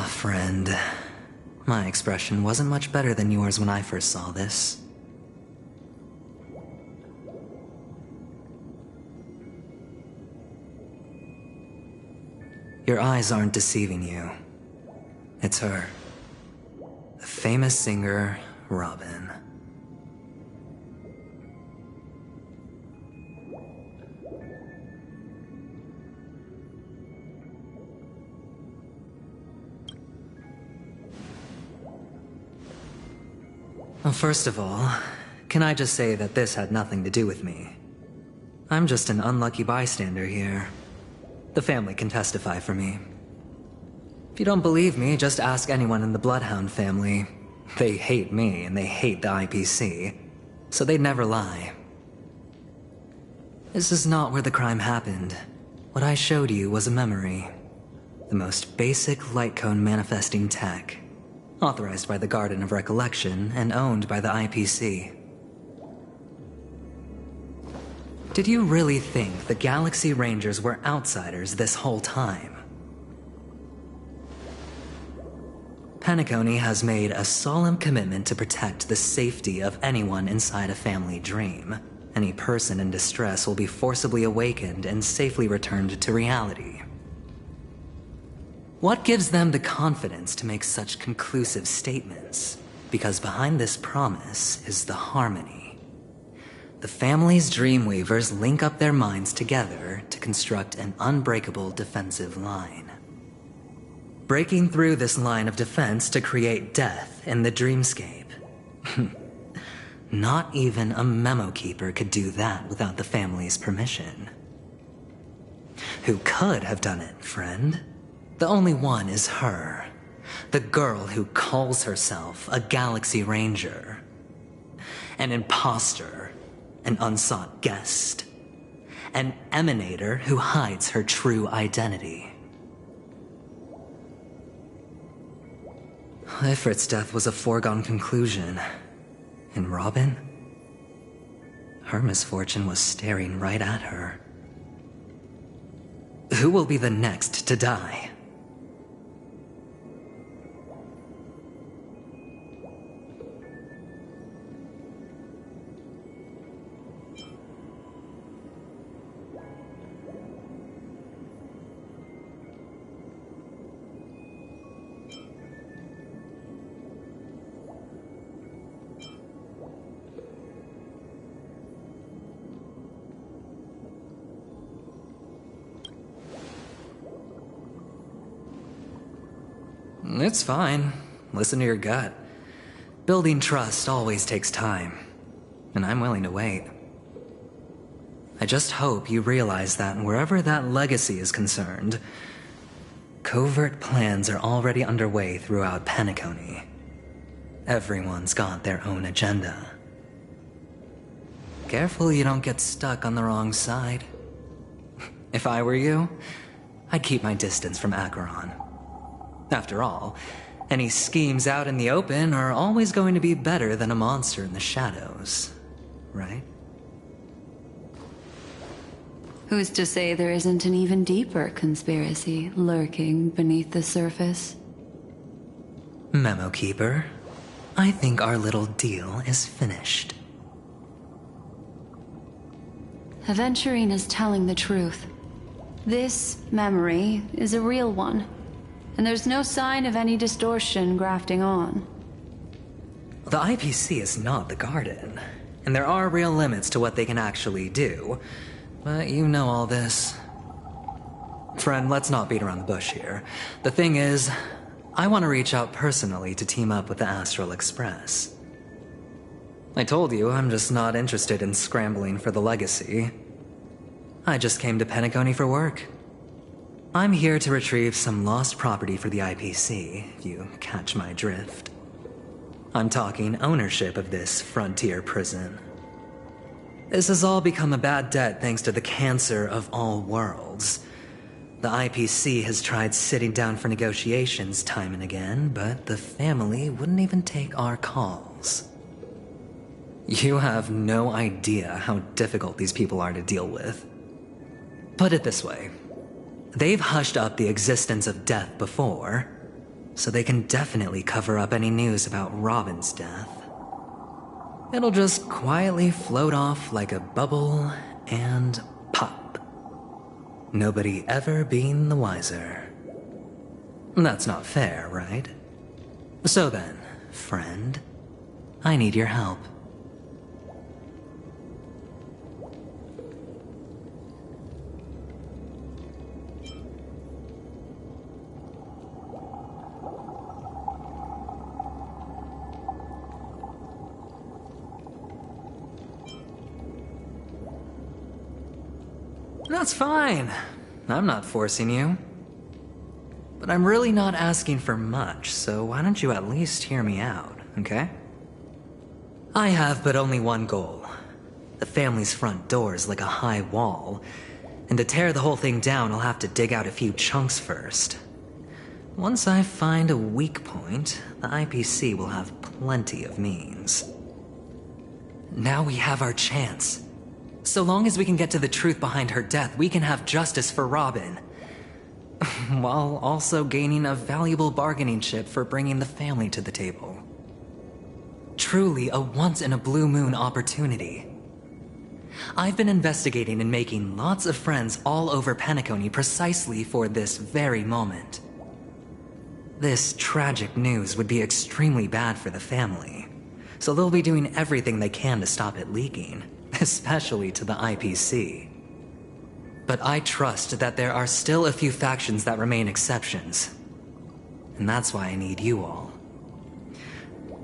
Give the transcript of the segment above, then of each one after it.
Friend. My expression wasn't much better than yours when I first saw this. Your eyes aren't deceiving you. It's her. The famous singer, Robin. Well, first of all, can I just say that this had nothing to do with me? I'm just an unlucky bystander here. The family can testify for me. If you don't believe me, just ask anyone in the Bloodhound family. They hate me and they hate the IPC, so they'd never lie. This is not where the crime happened. What I showed you was a memory. The most basic light cone manifesting tech. Authorized by the Garden of Recollection and owned by the IPC. Did you really think the Galaxy Rangers were outsiders this whole time? Penacony has made a solemn commitment to protect the safety of anyone inside a family dream. Any person in distress will be forcibly awakened and safely returned to reality. What gives them the confidence to make such conclusive statements? Because behind this promise is the harmony. The family's Dreamweavers link up their minds together to construct an unbreakable defensive line. Breaking through this line of defense to create death in the dreamscape. Not even a memo keeper could do that without the family's permission. Who could have done it, friend? The only one is her. The girl who calls herself a Galaxy Ranger. An imposter. An unsought guest. An emanator who hides her true identity. Ifrit's death was a foregone conclusion. And Robin? Her misfortune was staring right at her. Who will be the next to die? It's fine. Listen to your gut. Building trust always takes time, and I'm willing to wait. I just hope you realize that wherever that legacy is concerned, covert plans are already underway throughout Penacony. Everyone's got their own agenda. Careful you don't get stuck on the wrong side. If I were you, I'd keep my distance from Acheron. After all, any schemes out in the open are always going to be better than a monster in the shadows, right? Who's to say there isn't an even deeper conspiracy lurking beneath the surface? Memo Keeper, I think our little deal is finished. Aventurine is telling the truth. This memory is a real one. And there's no sign of any distortion grafting on. The IPC is not the Garden, and there are real limits to what they can actually do. But you know all this. Friend, let's not beat around the bush here. The thing is, I want to reach out personally to team up with the Astral Express. I told you I'm just not interested in scrambling for the legacy. I just came to Penacony for work. I'm here to retrieve some lost property for the IPC, if you catch my drift. I'm talking ownership of this frontier prison. This has all become a bad debt thanks to the cancer of all worlds. The IPC has tried sitting down for negotiations time and again, but the family wouldn't even take our calls. You have no idea how difficult these people are to deal with. Put it this way. They've hushed up the existence of death before, so they can definitely cover up any news about Robin's death. It'll just quietly float off like a bubble and pop. Nobody ever being the wiser. That's not fair, right? So then, friend, I need your help. That's fine. I'm not forcing you. But I'm really not asking for much, so why don't you at least hear me out, okay? I have but only one goal. The family's front door is like a high wall, and to tear the whole thing down, I'll have to dig out a few chunks first. Once I find a weak point, the IPC will have plenty of means. Now we have our chance. So long as we can get to the truth behind her death, we can have justice for Robin. While also gaining a valuable bargaining chip for bringing the family to the table. Truly a once-in-a-blue-moon opportunity. I've been investigating and making lots of friends all over Penacony precisely for this very moment. This tragic news would be extremely bad for the family, so they'll be doing everything they can to stop it leaking, especially to the IPC. But I trust that there are still a few factions that remain exceptions. And that's why I need you all.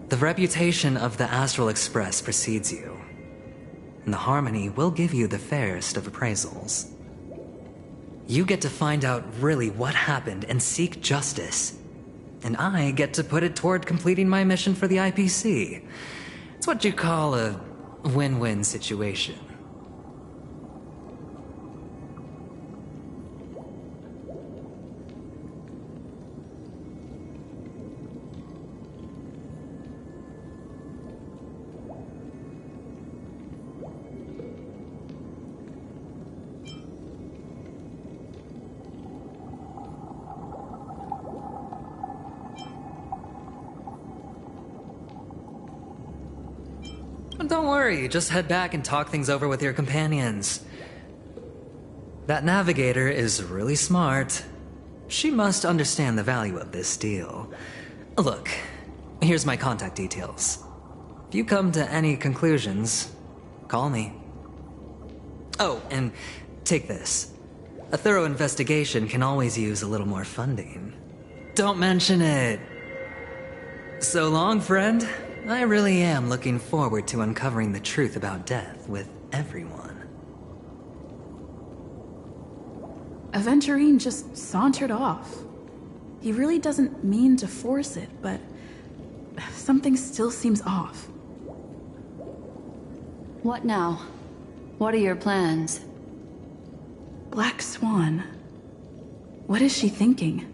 The reputation of the Astral Express precedes you, and the Harmony will give you the fairest of appraisals. You get to find out really what happened and seek justice, and I get to put it toward completing my mission for the IPC. It's what you call a win-win situation. Don't worry, just head back and talk things over with your companions. That navigator is really smart. She must understand the value of this deal. Look, here's my contact details. If you come to any conclusions, call me. Oh, and take this. A thorough investigation can always use a little more funding. Don't mention it. So long, friend. I really am looking forward to uncovering the truth about death with everyone. Aventurine just sauntered off. He really doesn't mean to force it, but something still seems off. What now? What are your plans? Black Swan. What is she thinking?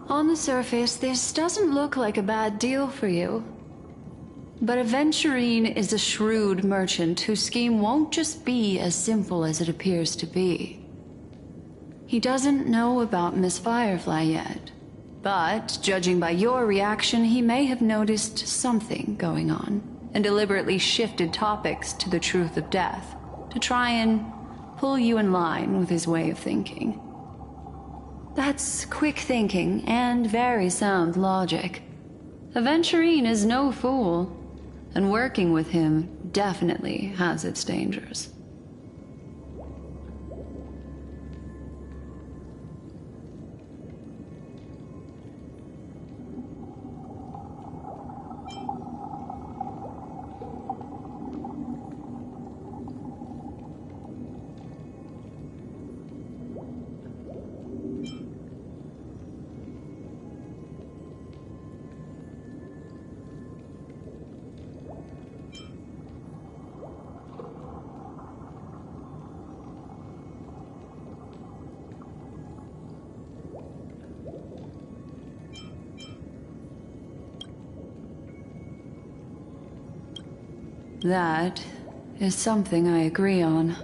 On the surface, this doesn't look like a bad deal for you. But Aventurine is a shrewd merchant whose scheme won't just be as simple as it appears to be. He doesn't know about Miss Firefly yet, but judging by your reaction, he may have noticed something going on and deliberately shifted topics to the truth of death to try and pull you in line with his way of thinking. That's quick thinking and very sound logic. Aventurine is no fool, and working with him definitely has its dangers. That is something I agree on.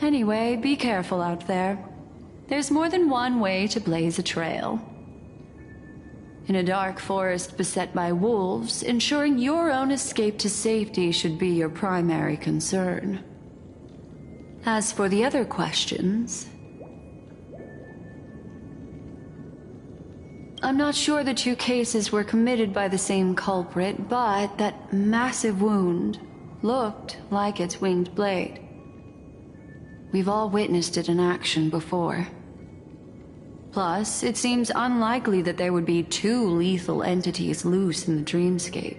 Anyway, be careful out there. There's more than one way to blaze a trail. In a dark forest beset by wolves, ensuring your own escape to safety should be your primary concern. As for the other questions, I'm not sure the two cases were committed by the same culprit, but that massive wound looked like its winged blade. We've all witnessed it in action before. Plus, it seems unlikely that there would be two lethal entities loose in the dreamscape.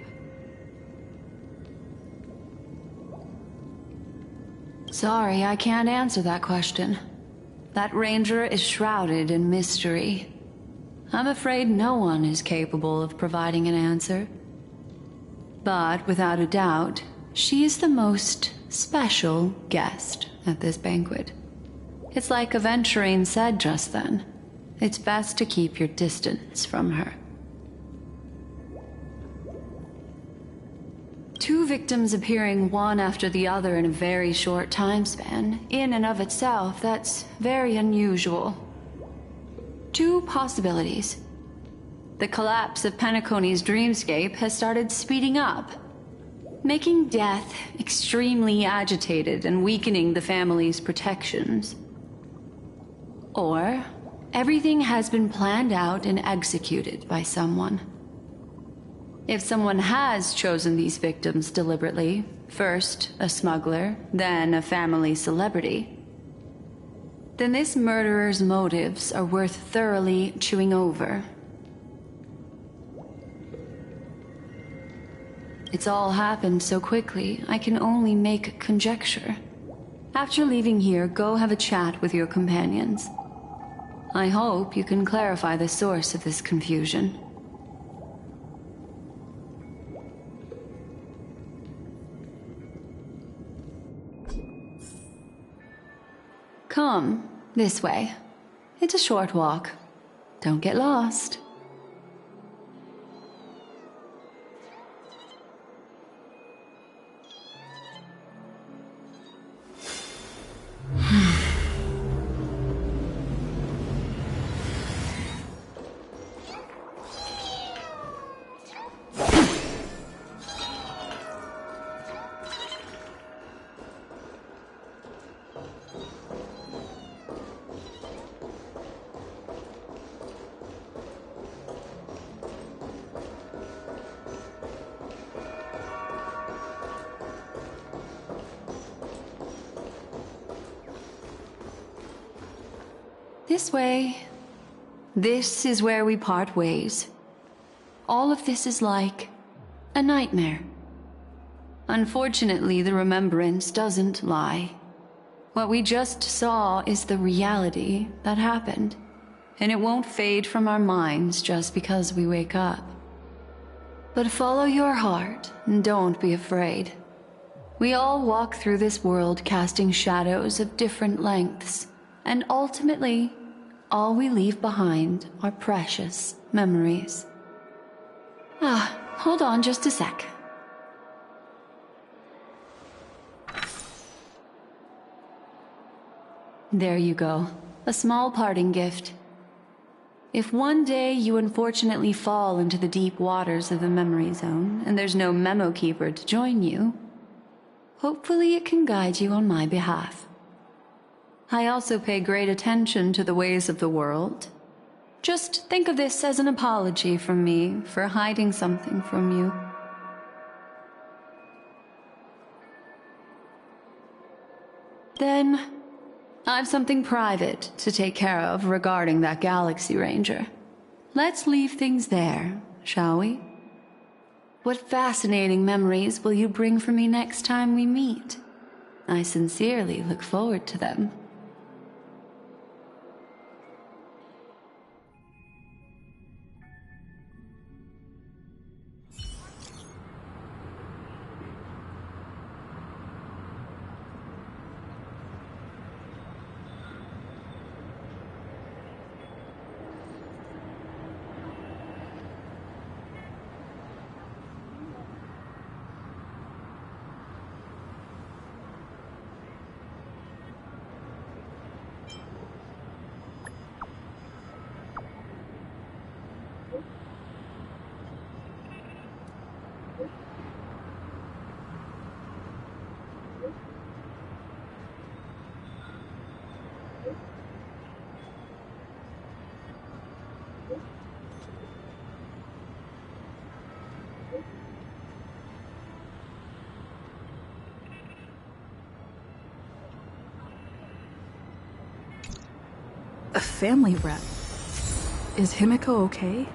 Sorry, I can't answer that question. That ranger is shrouded in mystery. I'm afraid no one is capable of providing an answer. But without a doubt, she is the most special guest at this banquet. It's like Aventurine said just then. It's best to keep your distance from her. Two victims appearing one after the other in a very short time span, in and of itself, that's very unusual. Two possibilities. The collapse of Penacony's dreamscape has started speeding up, making death extremely agitated and weakening the family's protections. Or everything has been planned out and executed by someone. If someone has chosen these victims deliberately, first a smuggler, then a family celebrity, then this murderer's motives are worth thoroughly chewing over. It's all happened so quickly, I can only make conjecture. After leaving here, go have a chat with your companions. I hope you can clarify the source of this confusion. Come, this way. It's a short walk. Don't get lost. This way. This is where we part ways. All of this is like a nightmare. Unfortunately, the remembrance doesn't lie. What we just saw is the reality that happened, and it won't fade from our minds just because we wake up. But follow your heart and don't be afraid. We all walk through this world casting shadows of different lengths, and ultimately, all we leave behind are precious memories. Hold on just a sec. There you go. A small parting gift. If one day you unfortunately fall into the deep waters of the memory zone, and there's no memo keeper to join you, hopefully it can guide you on my behalf. I also pay great attention to the ways of the world. Just think of this as an apology from me for hiding something from you. Then, I've something private to take care of regarding that Galaxy Ranger. Let's leave things there, shall we? What fascinating memories will you bring for me next time we meet? I sincerely look forward to them. A family rep. Is Himiko okay?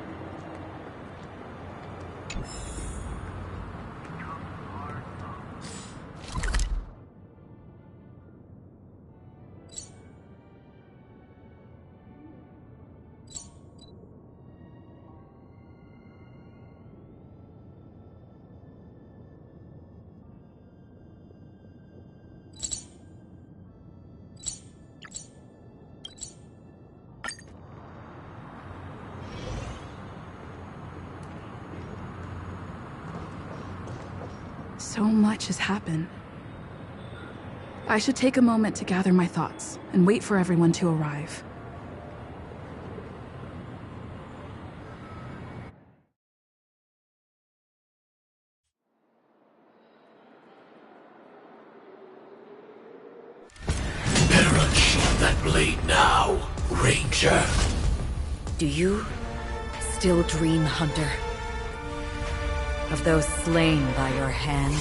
So much has happened. I should take a moment to gather my thoughts and wait for everyone to arrive. Better unsheath that blade now, Ranger. Do you still dream, Hunter? Of those slain by your hand?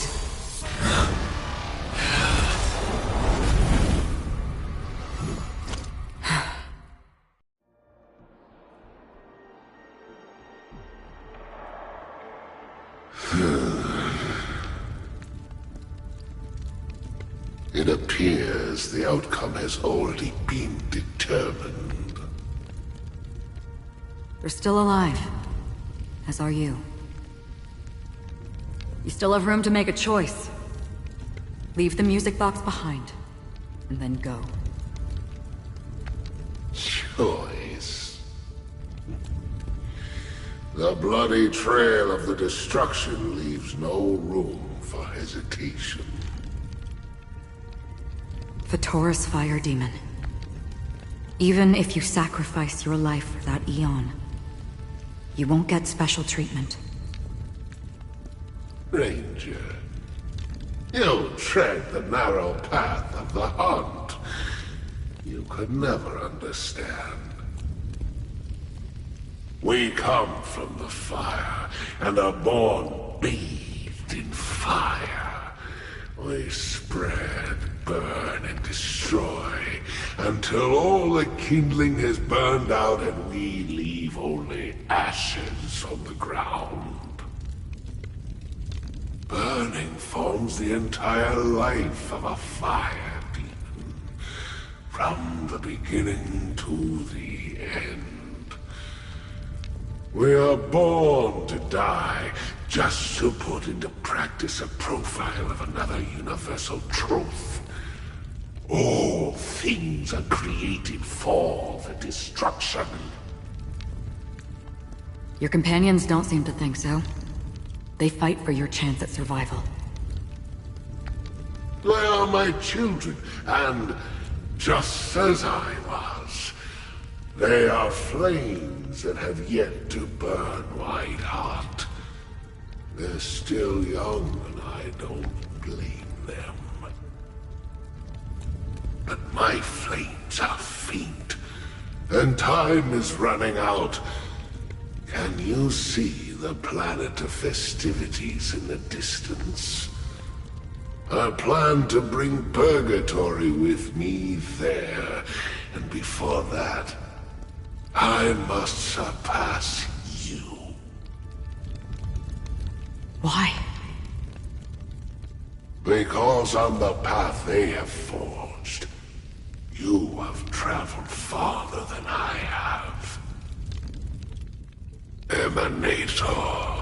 It appears the outcome has already been determined. You're still alive, as are you. You still have room to make a choice. Leave the music box behind, and then go. Choice. The bloody trail of the destruction leaves no room for hesitation. Vatora's fire demon. Even if you sacrifice your life for that Eon, you won't get special treatment. Ranger, you tread the narrow path of the hunt. You could never understand. We come from the fire, and are born bathed in fire. We spread, burn, and destroy, until all the kindling has burned out and we leave only ashes on the ground. Burning forms the entire life of a fire demon, from the beginning to the end. We are born to die, just to put into practice a profile of another universal truth. All things are created for the destruction. Your companions don't seem to think so. They fight for your chance at survival. They are my children, and just as I was, they are flames that have yet to burn white hot. They're still young, and I don't blame them. But my flames are faint, and time is running out. Can you see the planet of festivities in the distance? I plan to bring Purgatory with me there, and before that, I must surpass you. Why? Because on the path they have forged, you have traveled farther than I have. Emanator.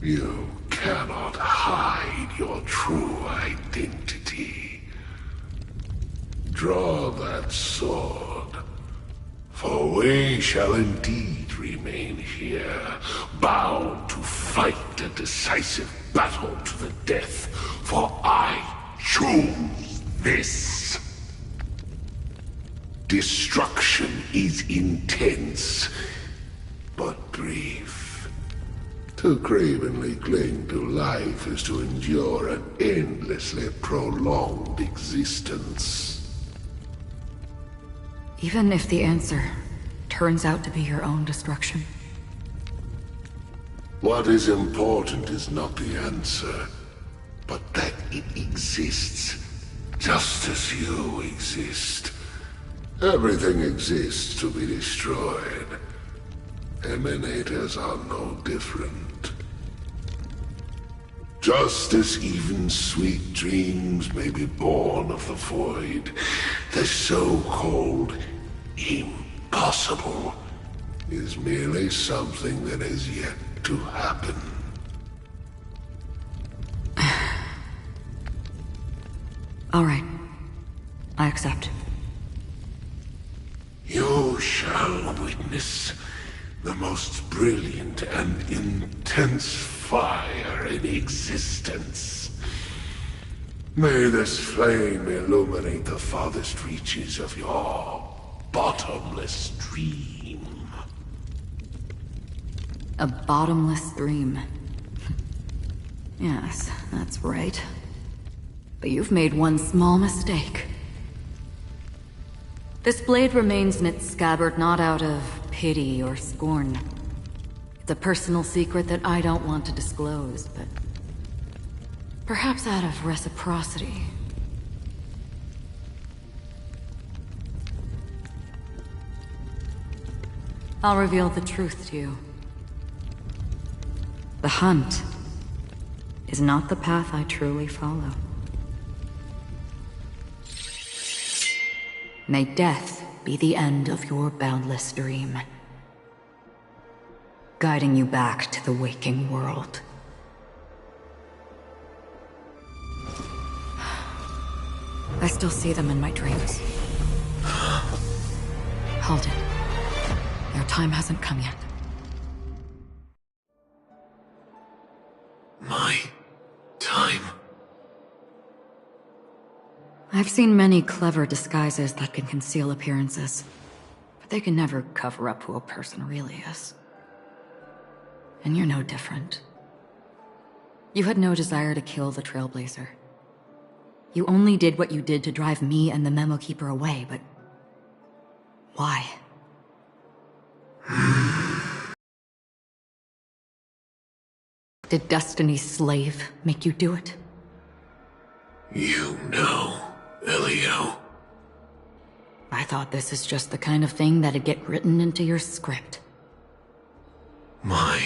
You cannot hide your true identity. Draw that sword, for we shall indeed remain here, bound to fight a decisive battle to the death, for I choose this. Destruction is intense, but brief. To cravenly cling to life is to endure an endlessly prolonged existence. Even if the answer turns out to be your own destruction. What is important is not the answer, but that it exists just as you exist. Everything exists to be destroyed. Emanators are no different. Just as even sweet dreams may be born of the void, the so-called impossible is merely something that has yet to happen. All right. I accept. You shall witness the most brilliant and intense fire in existence. May this flame illuminate the farthest reaches of your bottomless dream. A bottomless dream. Yes, that's right. But you've made one small mistake. This blade remains in its scabbard not out of pity or scorn. It's a personal secret that I don't want to disclose, but perhaps out of reciprocity. I'll reveal the truth to you. The hunt is not the path I truly follow. May death be the end of your boundless dream, guiding you back to the waking world. I still see them in my dreams. Hold it. Their time hasn't come yet. My time? I've seen many clever disguises that can conceal appearances, but they can never cover up who a person really is. And you're no different. You had no desire to kill the Trailblazer. You only did what you did to drive me and the Memo Keeper away, but why? Did Destiny's slave make you do it? You know, Elio. I thought this is just the kind of thing that'd get written into your script. My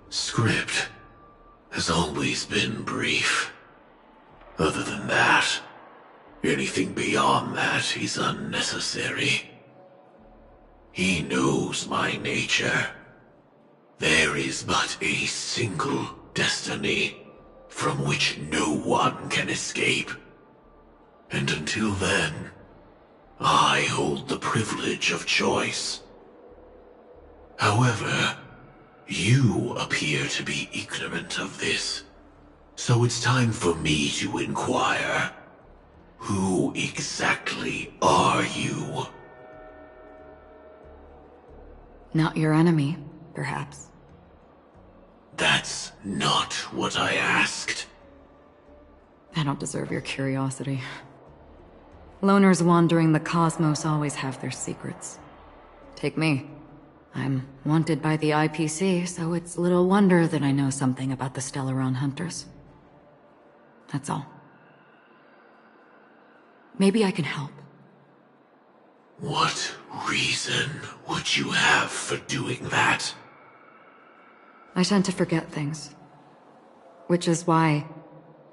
script has always been brief. Other than that, anything beyond that is unnecessary. He knows my nature. There is but a single destiny from which no one can escape. And until then, I hold the privilege of choice. However, you appear to be ignorant of this, so it's time for me to inquire. Who exactly are you? Not your enemy, perhaps. That's not what I asked. I don't deserve your curiosity. Loners wandering the cosmos always have their secrets. Take me. I'm wanted by the IPC, so it's little wonder that I know something about the Stellaron Hunters. That's all. Maybe I can help. What reason would you have for doing that? I tend to forget things. Which is why,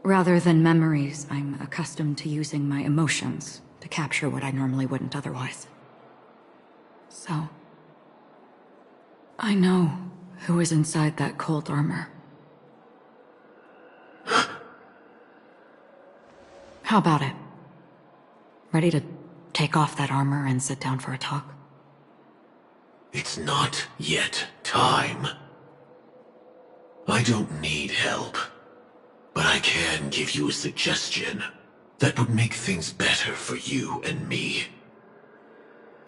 rather than memories, I'm accustomed to using my emotions to capture what I normally wouldn't otherwise. So, I know who is inside that cold armor. How about it? Ready to take off that armor and sit down for a talk? It's not yet time. I don't need help, but I can give you a suggestion that would make things better for you and me.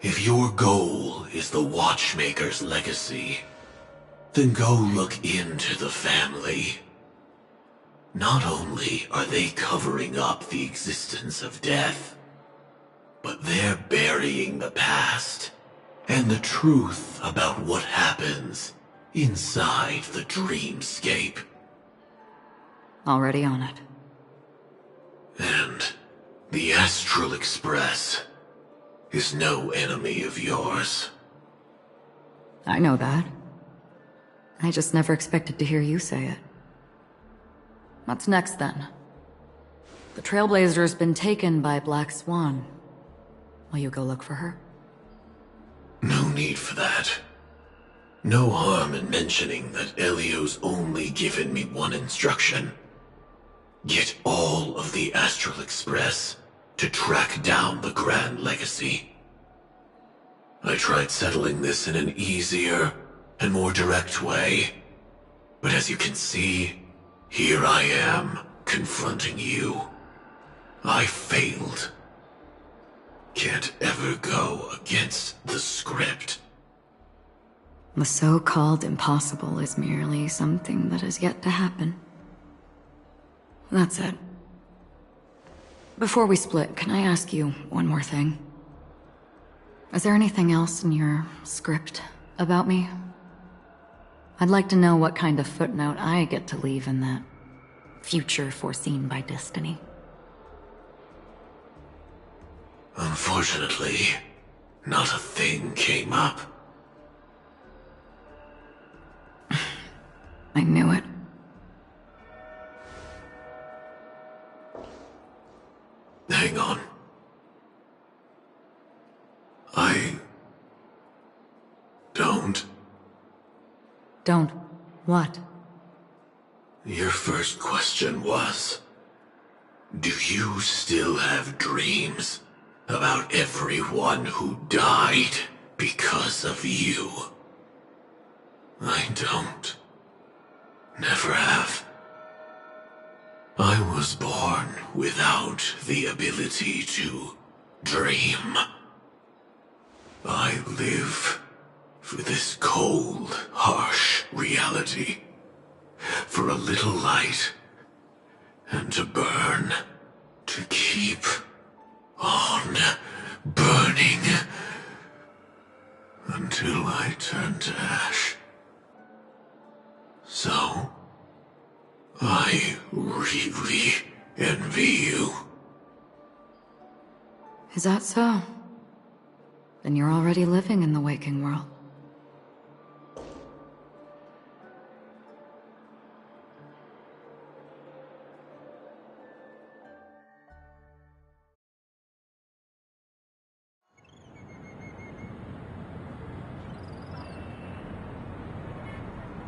If your goal is the Watchmaker's legacy, then go look into the family. Not only are they covering up the existence of death, but they're burying the past and the truth about what happens inside the dreamscape. Already on it. The Astral Express is no enemy of yours. I know that. I just never expected to hear you say it. What's next, then? The Trailblazer's been taken by Black Swan. Will you go look for her? No need for that. No harm in mentioning that Elio's only given me one instruction. Get all of the Astral Express to track down the Grand Legacy. I tried settling this in an easier and more direct way, but as you can see, here I am, confronting you. I failed. Can't ever go against the script. The so-called impossible is merely something that has yet to happen. That's it. Before we split, can I ask you one more thing? Is there anything else in your script about me? I'd like to know what kind of footnote I get to leave in that future foreseen by destiny. Unfortunately, not a thing came up. I knew it. Hang on. I don't. Don't. What? Your first question was, do you still have dreams about everyone who died because of you? I don't. Never have. I was born without the ability to dream. I live for this cold, harsh reality. For a little light, and to burn, to keep on burning, until I turn to ash. So, I really envy you. Is that so? Then you're already living in the waking world.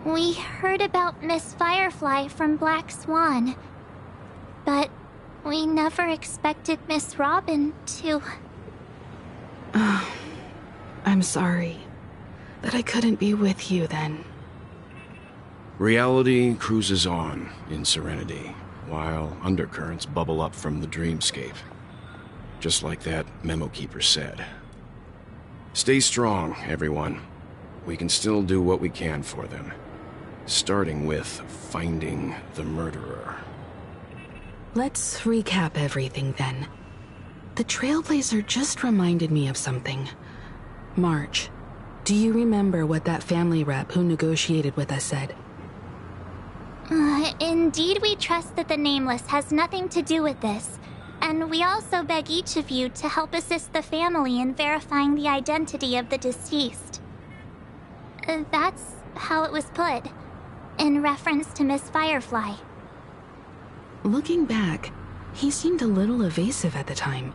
We heard about Miss Firefly from Black Swan, but we never expected Miss Robin to... I'm sorry that I couldn't be with you then. Reality cruises on in serenity, while undercurrents bubble up from the dreamscape. Just like that memo keeper said. Stay strong, everyone. We can still do what we can for them. Starting with finding the murderer. Let's recap everything then. The Trailblazer just reminded me of something. March, do you remember what that family rep who negotiated with us said? Indeed, we trust that the Nameless has nothing to do with this. And we also beg each of you to help assist the family in verifying the identity of the deceased. That's how it was put, in reference to Miss Firefly. Looking back, he seemed a little evasive at the time.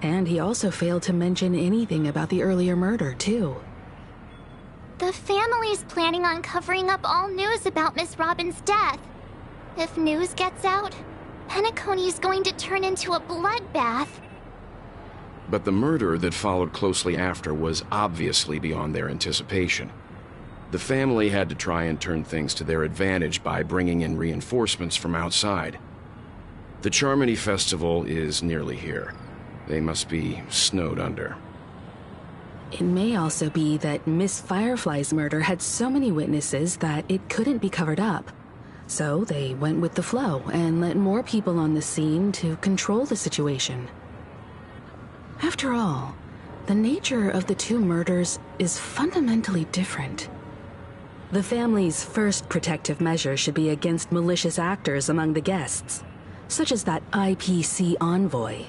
And he also failed to mention anything about the earlier murder, too. The family's planning on covering up all news about Miss Robin's death. If news gets out, Penacony's going to turn into a bloodbath. But the murder that followed closely after was obviously beyond their anticipation. The family had to try and turn things to their advantage by bringing in reinforcements from outside. The Charmony Festival is nearly here. They must be snowed under. It may also be that Miss Firefly's murder had so many witnesses that it couldn't be covered up. So they went with the flow and let more people on the scene to control the situation. After all, the nature of the two murders is fundamentally different. The family's first protective measure should be against malicious actors among the guests, such as that IPC envoy.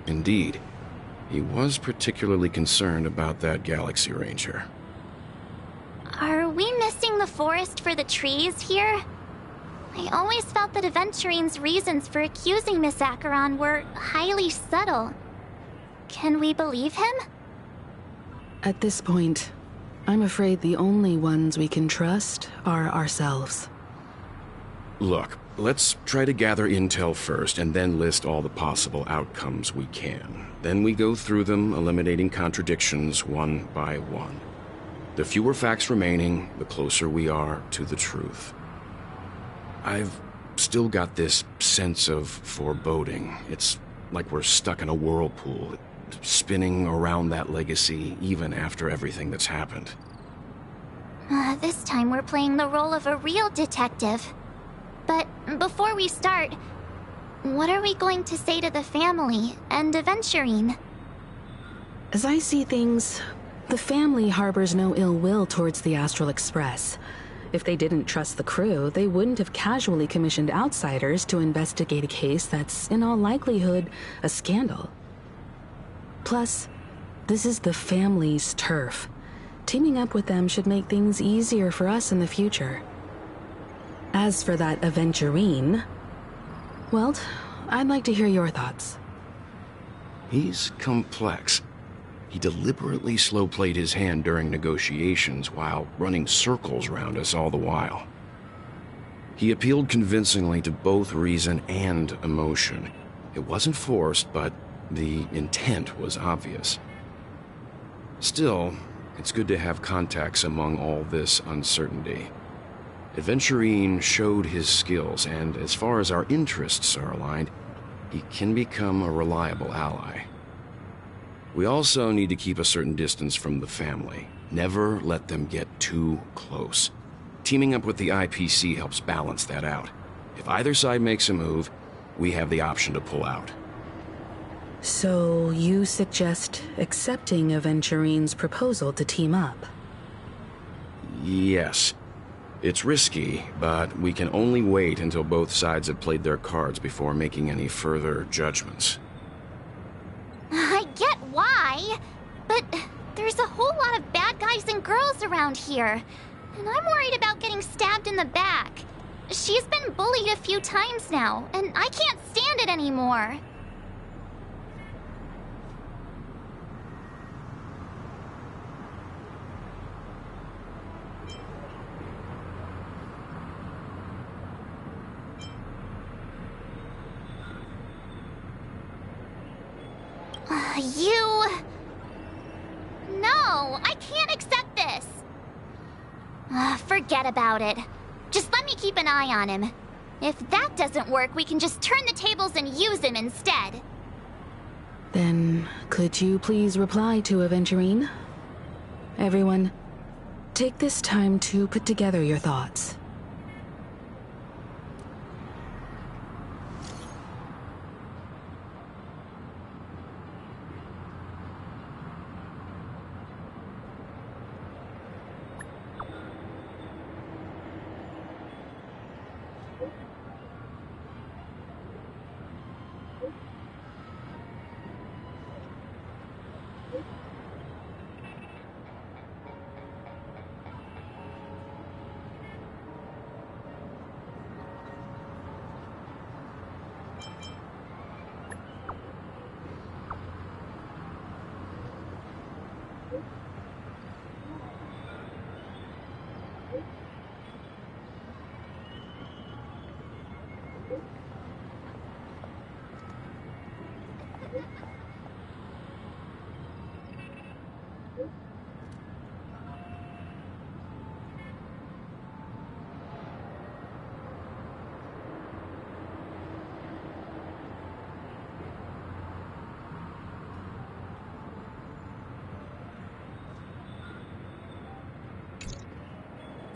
Indeed. He was particularly concerned about that Galaxy Ranger. Are we missing the forest for the trees here? I always felt that Aventurine's reasons for accusing Miss Acheron were highly subtle. Can we believe him? At this point, I'm afraid the only ones we can trust are ourselves. Look, let's try to gather intel first and then list all the possible outcomes we can. Then we go through them, eliminating contradictions one by one. The fewer facts remaining, the closer we are to the truth. I've still got this sense of foreboding. It's like we're stuck in a whirlpool, spinning around that legacy even after everything that's happened. This time we're playing the role of a real detective. But before we start, what are we going to say to the family and Aventurine? As I see things, the family harbors no ill will towards the Astral Express. If they didn't trust the crew, they wouldn't have casually commissioned outsiders to investigate a case that's, in all likelihood, a scandal. Plus, this is the family's turf. Teaming up with them should make things easier for us in the future. As for that Aventurine, well, I'd like to hear your thoughts. He's complex. He deliberately slow-played his hand during negotiations while running circles around us all the while. He appealed convincingly to both reason and emotion. It wasn't forced, but the intent was obvious. Still, it's good to have contacts among all this uncertainty. Aventurine showed his skills, and as far as our interests are aligned, he can become a reliable ally. We also need to keep a certain distance from the family. Never let them get too close. Teaming up with the IPC helps balance that out. If either side makes a move, we have the option to pull out. So you suggest accepting Aventurine's proposal to team up? Yes. It's risky, but we can only wait until both sides have played their cards before making any further judgments. I get why, but there's a whole lot of bad guys and girls around here, and I'm worried about getting stabbed in the back. She's been bullied a few times now, and I can't stand it anymore. You... No, I can't accept this. Forget about it. Just let me keep an eye on him. If that doesn't work, we can just turn the tables and use him instead. Then, could you please reply to Aventurine? Everyone, take this time to put together your thoughts.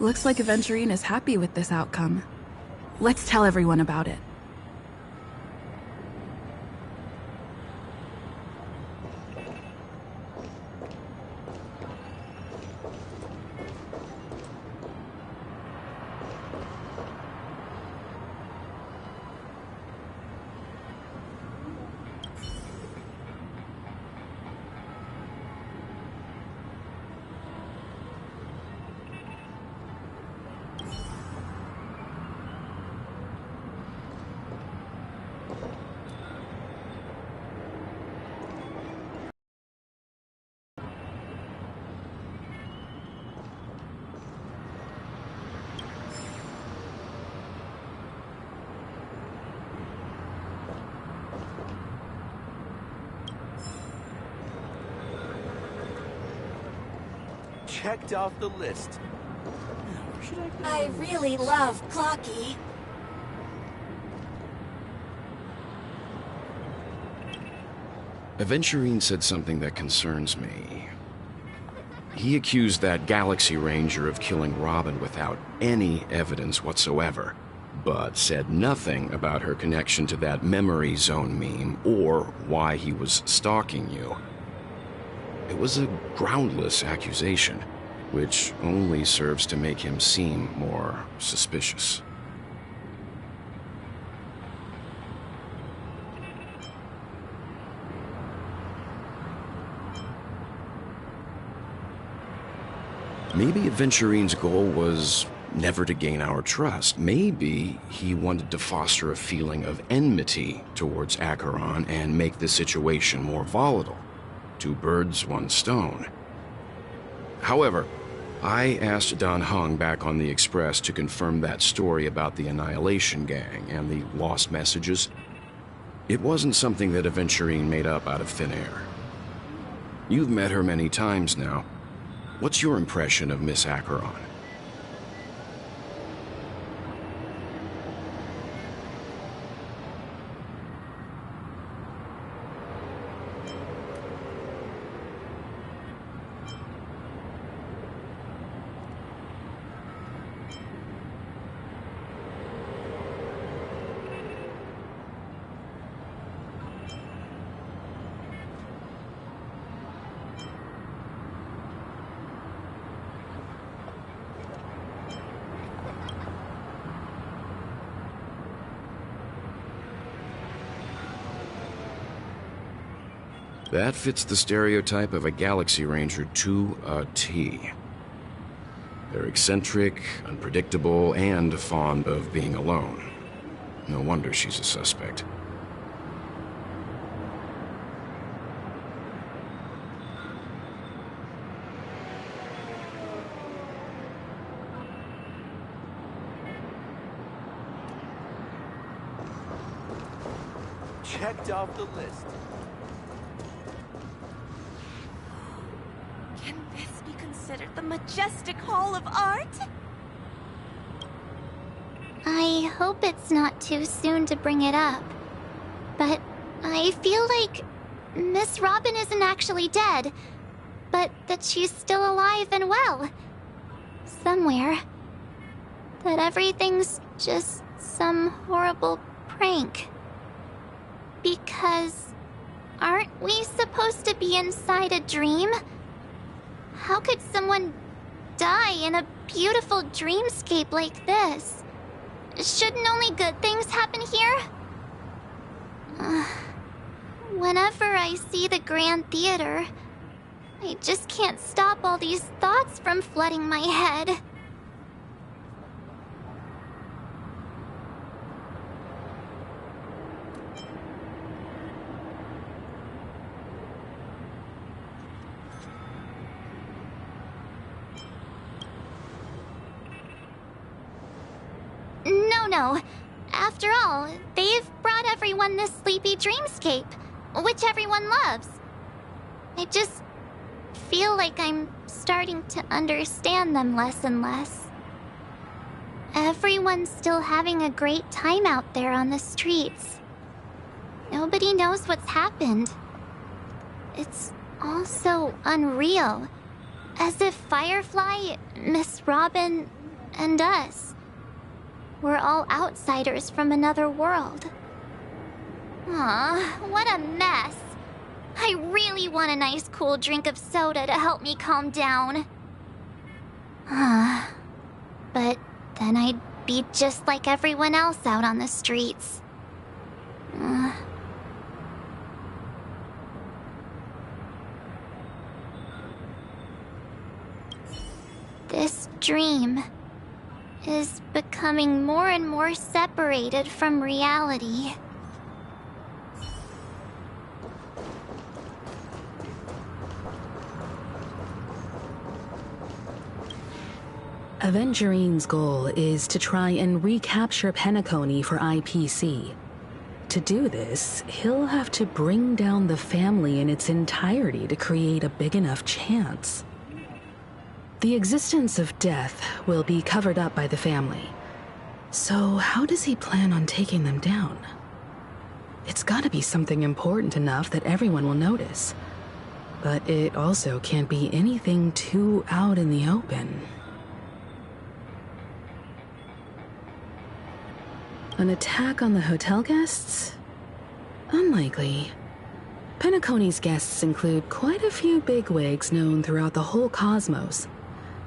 Looks like Aventurine is happy with this outcome. Let's tell everyone about it. Checked off the list. I really love Clocky. Aventurine said something that concerns me. He accused that Galaxy Ranger of killing Robin without any evidence whatsoever, but said nothing about her connection to that memory zone meme or why he was stalking you. It was a groundless accusation, which only serves to make him seem more suspicious. Maybe Aventurine's goal was never to gain our trust. Maybe he wanted to foster a feeling of enmity towards Acheron and make the situation more volatile. Two birds, one stone. However, I asked Don Hung back on the Express to confirm that story about the Annihilation Gang and the lost messages. It wasn't something that Aventurine made up out of thin air. You've met her many times now. What's your impression of Miss Acheron? That fits the stereotype of a Galaxy Ranger to a T. They're eccentric, unpredictable, and fond of being alone. No wonder she's a suspect. Checked off the list. Can this be considered the majestic hall of art? I hope it's not too soon to bring it up. But I feel like Miss Robin isn't actually dead, but that she's still alive and well. Somewhere. That everything's just some horrible prank. Because aren't we supposed to be inside a dream? How could someone die in a beautiful dreamscape like this? Shouldn't only good things happen here? Whenever I see the Grand Theater, I just can't stop all these thoughts from flooding my head. No. After all, they've brought everyone this sleepy dreamscape, which everyone loves. I just feel like I'm starting to understand them less and less. Everyone's still having a great time out there on the streets. Nobody knows what's happened. It's all so unreal. As if Firefly, Miss Robin, and us we're all outsiders from another world. Aw, what a mess. I really want a nice cool drink of soda to help me calm down. But then I'd be just like everyone else out on the streets. This dream is becoming more and more separated from reality. Avengerine's goal is to try and recapture Penacony for IPC. To do this, he'll have to bring down the family in its entirety to create a big enough chance. The existence of death will be covered up by the family. So how does he plan on taking them down? It's gotta be something important enough that everyone will notice. But it also can't be anything too out in the open. An attack on the hotel guests? Unlikely. Penacony's guests include quite a few bigwigs known throughout the whole cosmos.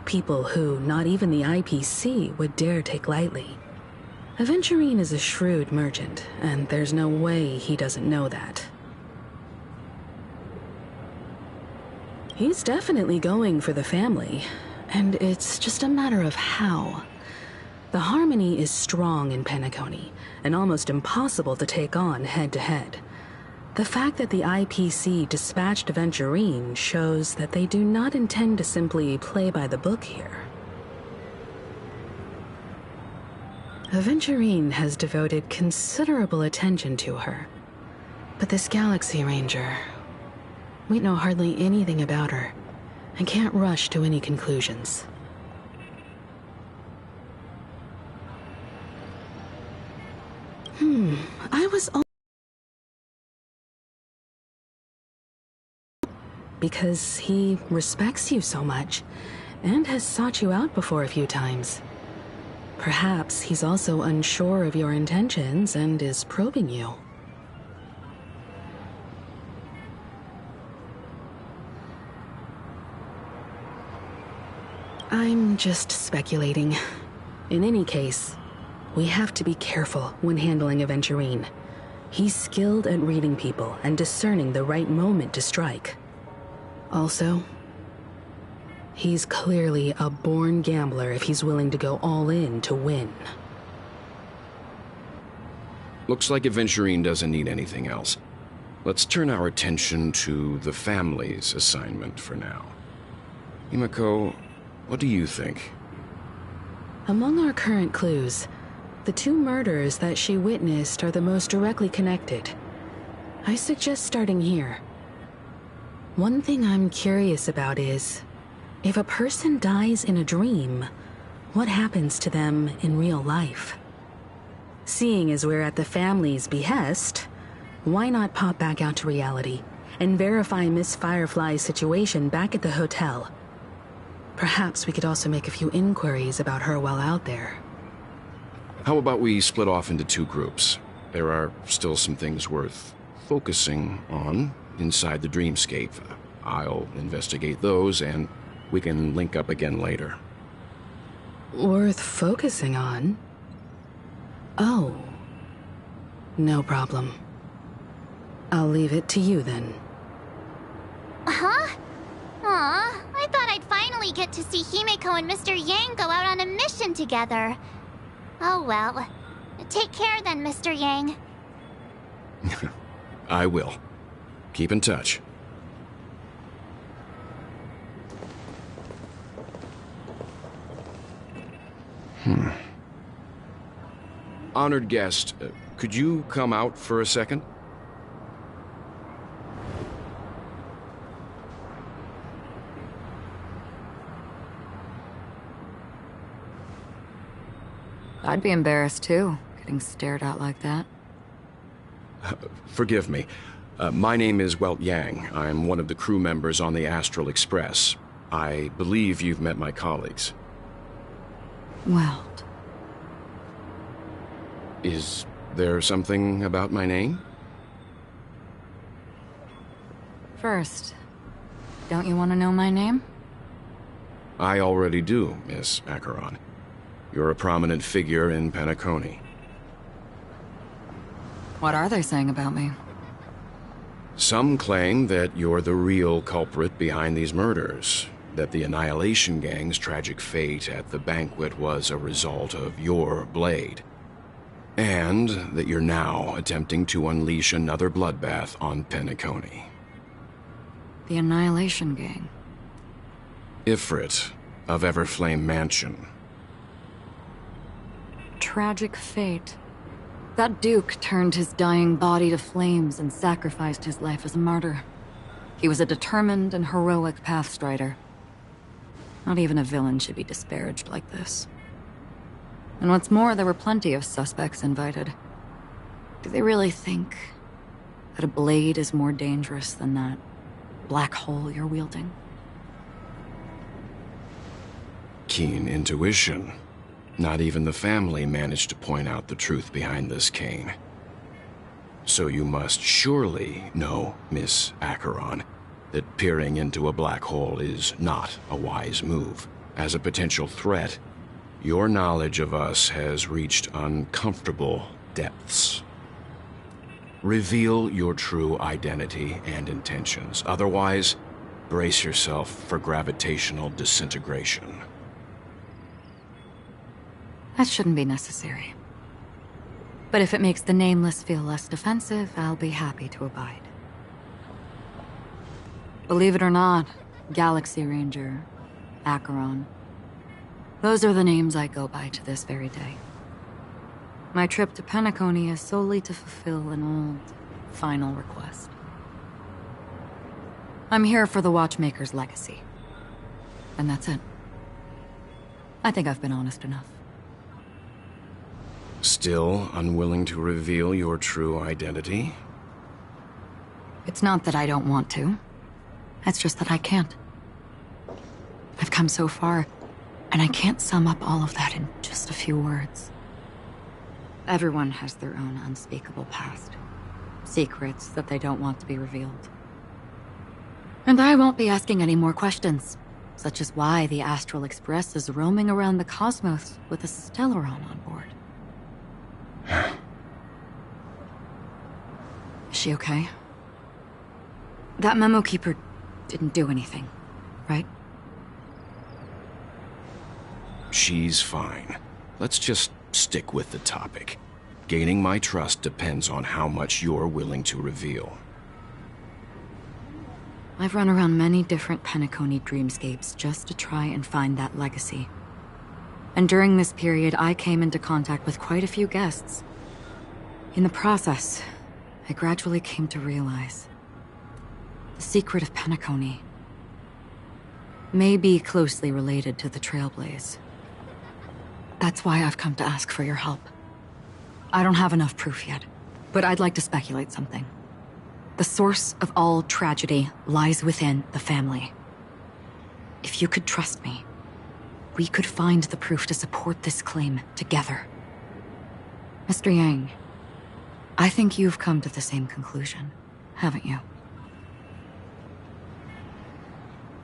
People who not even the IPC would dare take lightly. Aventurine is a shrewd merchant, and there's no way he doesn't know that. He's definitely going for the family, and it's just a matter of how. The harmony is strong in Penacony, and almost impossible to take on head-to-head. The fact that the IPC dispatched Aventurine shows that they do not intend to simply play by the book here. Aventurine has devoted considerable attention to her. But this Galaxy Ranger, we know hardly anything about her, and can't rush to any conclusions. I was because he respects you so much, and has sought you out before a few times. Perhaps he's also unsure of your intentions and is probing you. I'm just speculating. In any case, we have to be careful when handling Aventurine. He's skilled at reading people and discerning the right moment to strike. Also, he's clearly a born gambler if he's willing to go all in to win. Looks like Aventurine doesn't need anything else. Let's turn our attention to the family's assignment for now. Himiko, what do you think? Among our current clues, the two murders that she witnessed are the most directly connected. I suggest starting here. One thing I'm curious about is, if a person dies in a dream, what happens to them in real life? Seeing as we're at the family's behest, why not pop back out to reality and verify Miss Firefly's situation back at the hotel? Perhaps we could also make a few inquiries about her while out there. How about we split off into two groups? There are still some things worth focusing on inside the dreamscape. I'll investigate those, and we can link up again later. Worth focusing on? Oh. No problem. I'll leave it to you then. Huh? Aw, I thought I'd finally get to see Himiko and Mr. Yang go out on a mission together. Oh well. Take care then, Mr. Yang. I will. Keep in touch. Honored guest, could you come out for a second? I'd be embarrassed too, getting stared at like that. Forgive me. My name is Welt Yang. I'm one of the crew members on the Astral Express. I believe you've met my colleagues. Welt. Is there something about my name? First, don't you want to know my name? I already do, Miss Acheron. You're a prominent figure in Penacony. What are they saying about me? Some claim that you're the real culprit behind these murders, that the Annihilation Gang's tragic fate at the banquet was a result of your blade, and that you're now attempting to unleash another bloodbath on Penacony. The Annihilation Gang. Ifrit of Everflame Mansion. tragic fate. That Duke turned his dying body to flames and sacrificed his life as a martyr. He was a determined and heroic pathstrider. Not even a villain should be disparaged like this. And what's more, there were plenty of suspects invited. Do they really think that a blade is more dangerous than that black hole you're wielding? Keen intuition. Not even the family managed to point out the truth behind this cane. So you must surely know, Miss Acheron, that peering into a black hole is not a wise move. As a potential threat, your knowledge of us has reached uncomfortable depths. Reveal your true identity and intentions. Otherwise, brace yourself for gravitational disintegration. That shouldn't be necessary. But if it makes the Nameless feel less defensive, I'll be happy to abide. Believe it or not, Galaxy Ranger, Acheron, those are the names I go by to this very day. My trip to Penacony is solely to fulfill an old, final request. I'm here for the Watchmaker's legacy. And that's it. I think I've been honest enough. Still unwilling to reveal your true identity? It's not that I don't want to. It's just that I can't. I've come so far, and I can't sum up all of that in just a few words. Everyone has their own unspeakable past. Secrets that they don't want to be revealed. And I won't be asking any more questions, such as why the Astral Express is roaming around the cosmos with a Stellaron on board. Is she okay? That memo keeper didn't do anything, right? She's fine. Let's just stick with the topic. Gaining my trust depends on how much you're willing to reveal. I've run around many different Penacony dreamscapes just to try and find that legacy. And during this period, I came into contact with quite a few guests. In the process, I gradually came to realize the secret of Penacony may be closely related to the Trailblaze. That's why I've come to ask for your help. I don't have enough proof yet, but I'd like to speculate something. The source of all tragedy lies within the family. If you could trust me, we could find the proof to support this claim together. Mr. Yang, I think you've come to the same conclusion, haven't you?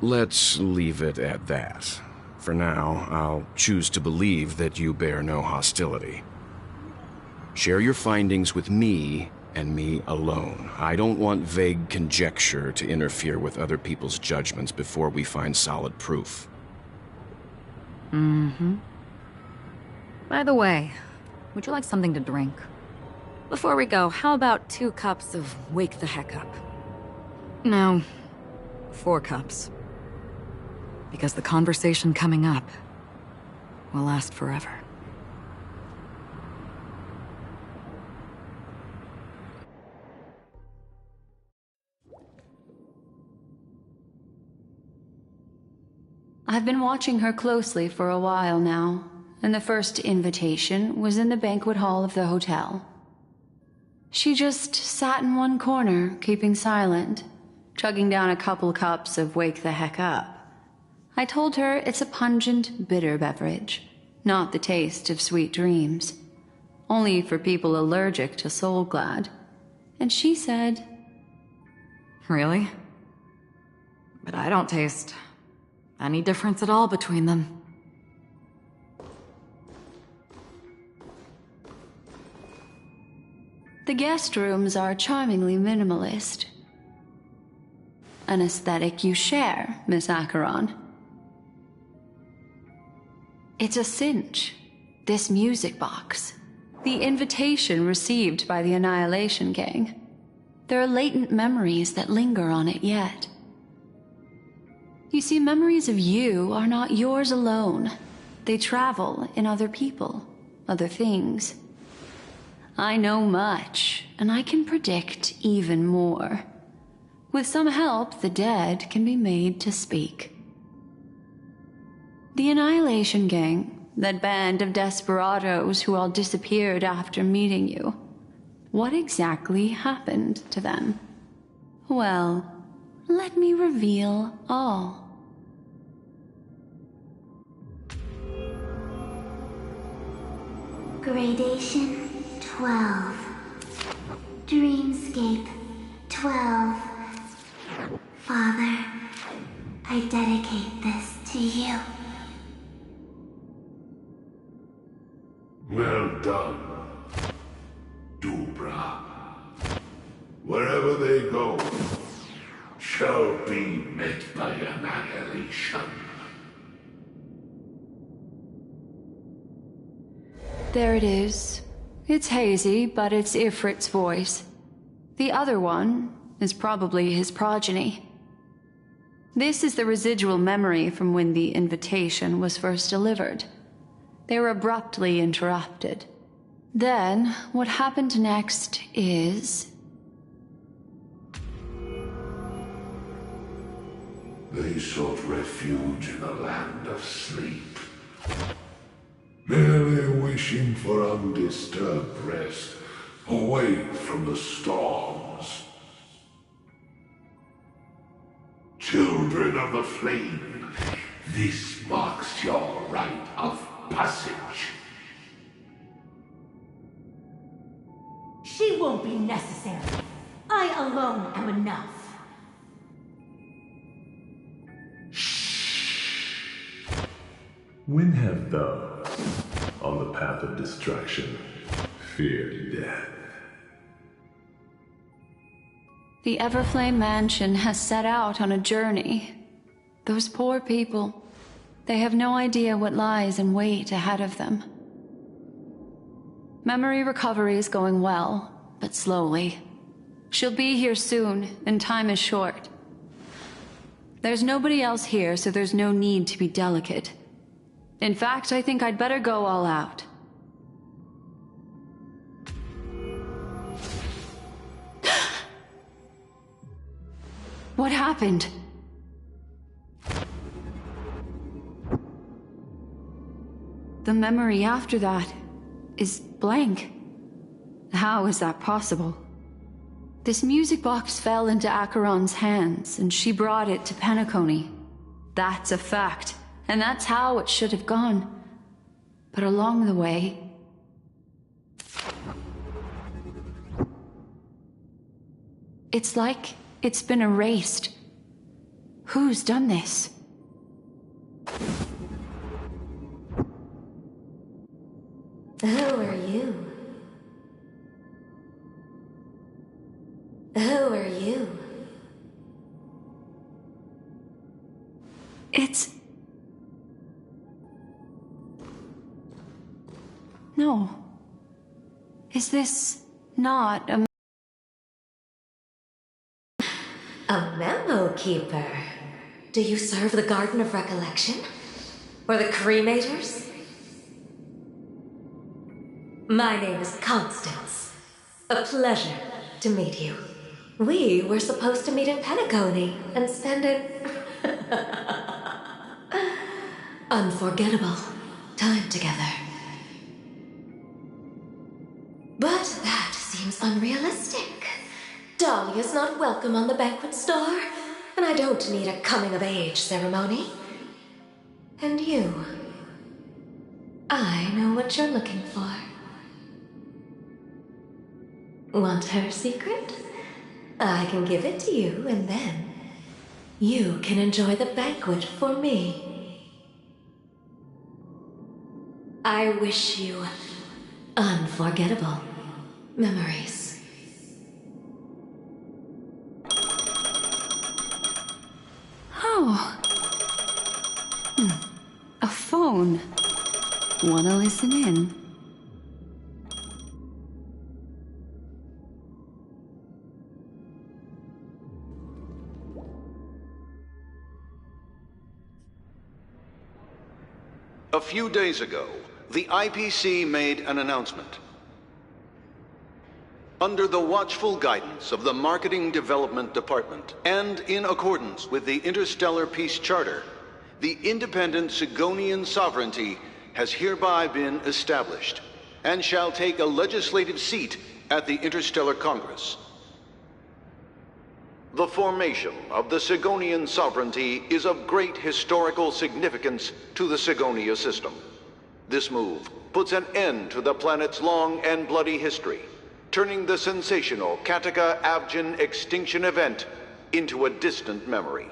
Let's leave it at that. For now, I'll choose to believe that you bear no hostility. Share your findings with me, and me alone. I don't want vague conjecture to interfere with other people's judgments before we find solid proof. By the way, would you like something to drink? Before we go, how about 2 cups of Wake the Heck Up? No, 4 cups. Because the conversation coming up will last forever. I've been watching her closely for a while now, and the first invitation was in the banquet hall of the hotel. She just sat in one corner, keeping silent, chugging down a couple cups of Wake the Heck Up. I told her it's a pungent, bitter beverage, not the taste of sweet dreams, only for people allergic to Soul Glad. And she said, Really? But I don't taste any difference at all between them. the guest rooms are charmingly minimalist. An aesthetic you share, Miss Acheron. It's a cinch, this music box. The invitation received by the Annihilation Gang. There are latent memories that linger on it yet. You see, memories of you are not yours alone. They travel in other people, other things. I know much, and I can predict even more. With some help, the dead can be made to speak. The Annihilation Gang, that band of desperados who all disappeared after meeting you. What exactly happened to them? Well, let me reveal all. Gradation 12. Dreamscape 12. Father, I dedicate this to you. Well done, Dubra. Wherever they go, shall be met by annihilation. There it is. It's hazy, but it's Ifrit's voice. The other one is probably his progeny. This is the residual memory from when the invitation was first delivered. They were abruptly interrupted. Then, what happened next is... They sought refuge in a land of sleep, merely wishing for undisturbed rest, away from the storms. Children of the Flame, this marks your rite of passage. She won't be necessary. I alone am enough. When have those on the path of destruction feared death? The Everflame Mansion has set out on a journey. Those poor people, they have no idea what lies in wait ahead of them. Memory recovery is going well, but slowly. She'll be here soon, and time is short. There's nobody else here, so there's no need to be delicate. In fact, I think I'd better go all out. What happened? The memory after that is blank. How is that possible? This music box fell into Acheron's hands, and she brought it to Penacony. That's a fact, and that's how it should have gone. But along the way... it's like it's been erased. Who's done this? Who are you? Who are you? It's... No. Is this not a... A memo keeper? Do you serve the Garden of Recollection? Or the Cremators? My name is Constance. A pleasure to meet you. We were supposed to meet in Penacony and spend an unforgettable time together. But that seems unrealistic. Dahlia's not welcome on the banquet star, and I don't need a coming-of-age ceremony. And you... I know what you're looking for. Want her secret? I can give it to you, and then you can enjoy the banquet for me. I wish you unforgettable memories. Oh. A phone. Wanna listen in? A few days ago, the IPC made an announcement. Under the watchful guidance of the Marketing Development Department, and in accordance with the Interstellar Peace Charter, the independent Sigonian sovereignty has hereby been established, and shall take a legislative seat at the Interstellar Congress. The formation of the Sigonian sovereignty is of great historical significance to the Sigonia system. This move puts an end to the planet's long and bloody history, turning the sensational Kataka-Abjin extinction event into a distant memory.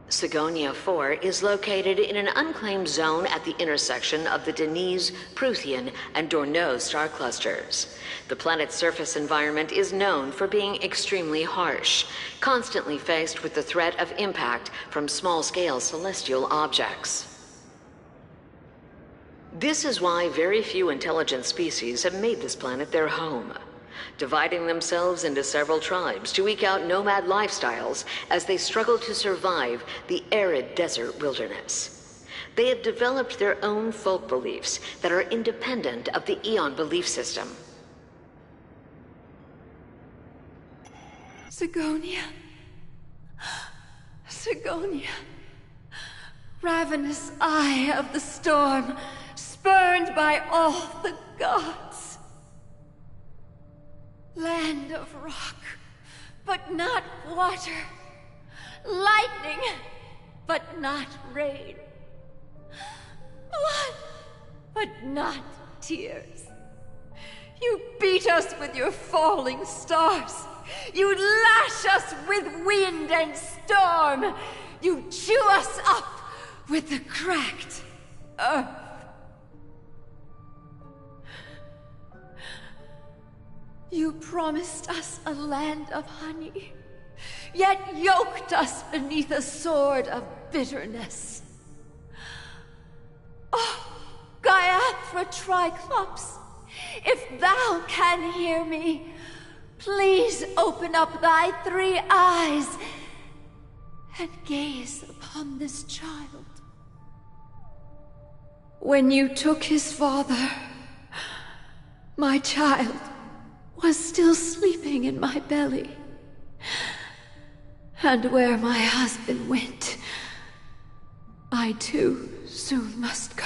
Sigonia 4 is located in an unclaimed zone at the intersection of the Denise, Prothean, and Dorneau star clusters. The planet's surface environment is known for being extremely harsh, constantly faced with the threat of impact from small-scale celestial objects. This is why very few intelligent species have made this planet their home, dividing themselves into several tribes to eke out nomad lifestyles as they struggle to survive the arid desert wilderness. They have developed their own folk beliefs that are independent of the Eon belief system. Sigonia. Sigonia. Ravenous eye of the storm, spurned by all the gods. Land of rock, but not water. Lightning, but not rain. Blood, but not tears. You beat us with your falling stars. You lash us with wind and storm. You chew us up with the cracked earth. You promised us a land of honey, yet yoked us beneath a sword of bitterness. Oh, Gaiathra Triclops, if thou can hear me, please open up thy 3 eyes and gaze upon this child. When you took his father, my child was still sleeping in my belly. And where my husband went, I too soon must go.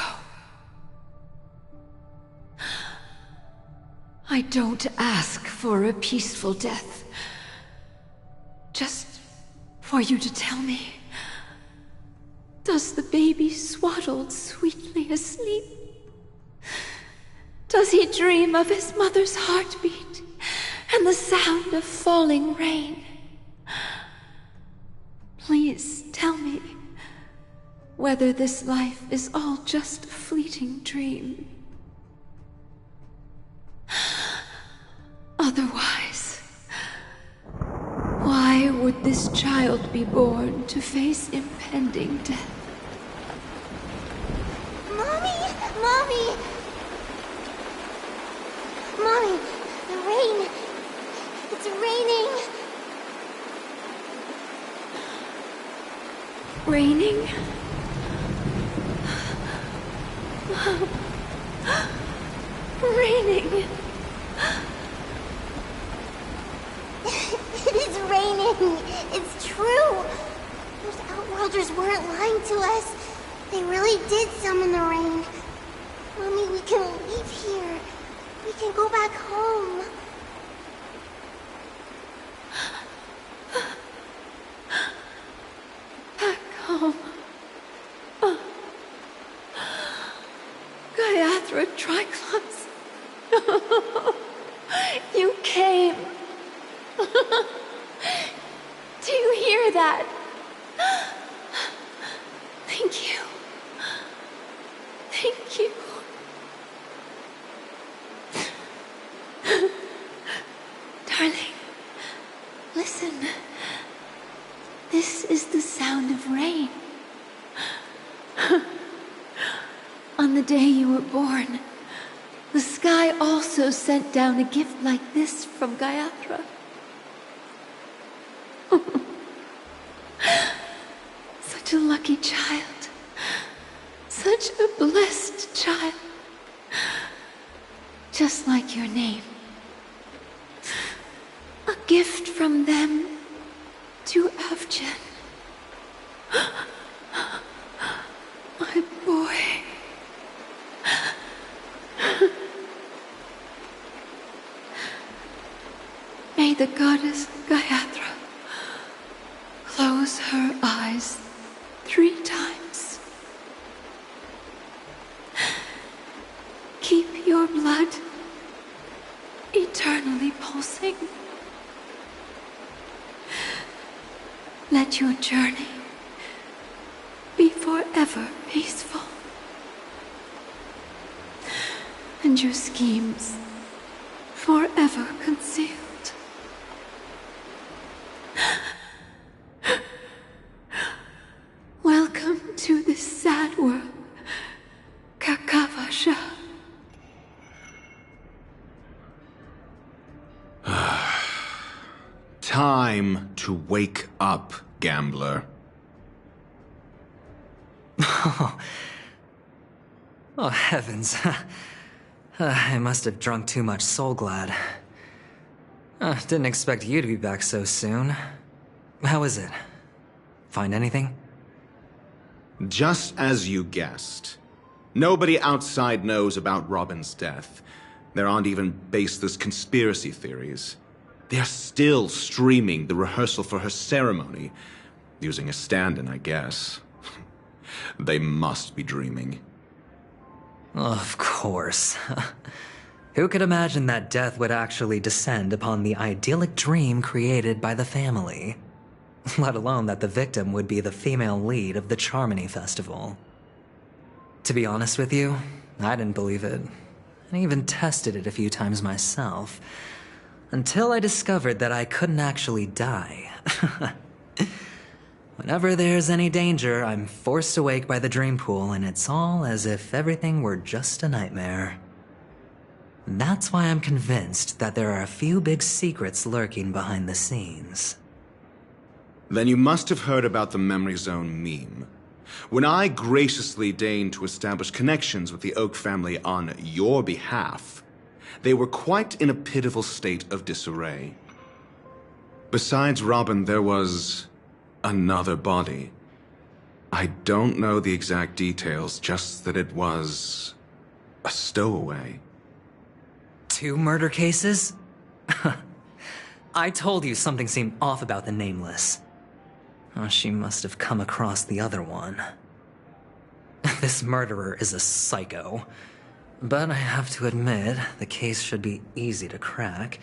I don't ask for a peaceful death. Just for you to tell me, does the baby swaddled sweetly asleep? Does he dream of his mother's heartbeat and the sound of falling rain? Please tell me whether this life is all just a fleeting dream. Otherwise, why would this child be born to face impending death? Mommy! Mommy! Mommy, the rain. It's raining. Raining? Raining. It is raining. It's true. Those Outworlders weren't lying to us. They really did summon the rain. Mommy, we can leave here. We can go back home. Back home. Gaiathra Triclops. You came. Do you hear that? Thank you. Thank you. Darling, listen. This is the sound of rain. On the day you were born, the sky also sent down a gift like this from Gaiathra. Such a lucky child. Such a blessed child. Just like your name. A gift from them to Avjen. My boy. May the goddess Gayatri close her eyes 3 times. Keep your blood eternally pulsing. Let your journey be forever peaceful. And your schemes forever concealed. Welcome to this sad world, Kakavasha. Time to wake up, gambler. Oh, heavens. I must have drunk too much Soul Glad. Didn't expect you to be back so soon. How is it? Find anything? Just as you guessed. Nobody outside knows about Robin's death. There aren't even baseless conspiracy theories. They're still streaming the rehearsal for her ceremony, using a stand-in, I guess. They must be dreaming. Of course. Who could imagine that death would actually descend upon the idyllic dream created by the family? Let alone that the victim would be the female lead of the Charmony Festival. To be honest with you, I didn't believe it. I even tested it a few times myself. Until I discovered that I couldn't actually die. Whenever there's any danger, I'm forced awake by the dream pool, and it's all as if everything were just a nightmare. That's why I'm convinced that there are a few big secrets lurking behind the scenes. Then you must have heard about the Memory Zone meme. When I graciously deigned to establish connections with the Oak family on your behalf, they were quite in a pitiful state of disarray. Besides Robin, there was another body. I don't know the exact details, just that it was a stowaway. 2 murder cases? I told you something seemed off about the Nameless. Oh, she must have come across the other one. This murderer is a psycho. But I have to admit, the case should be easy to crack.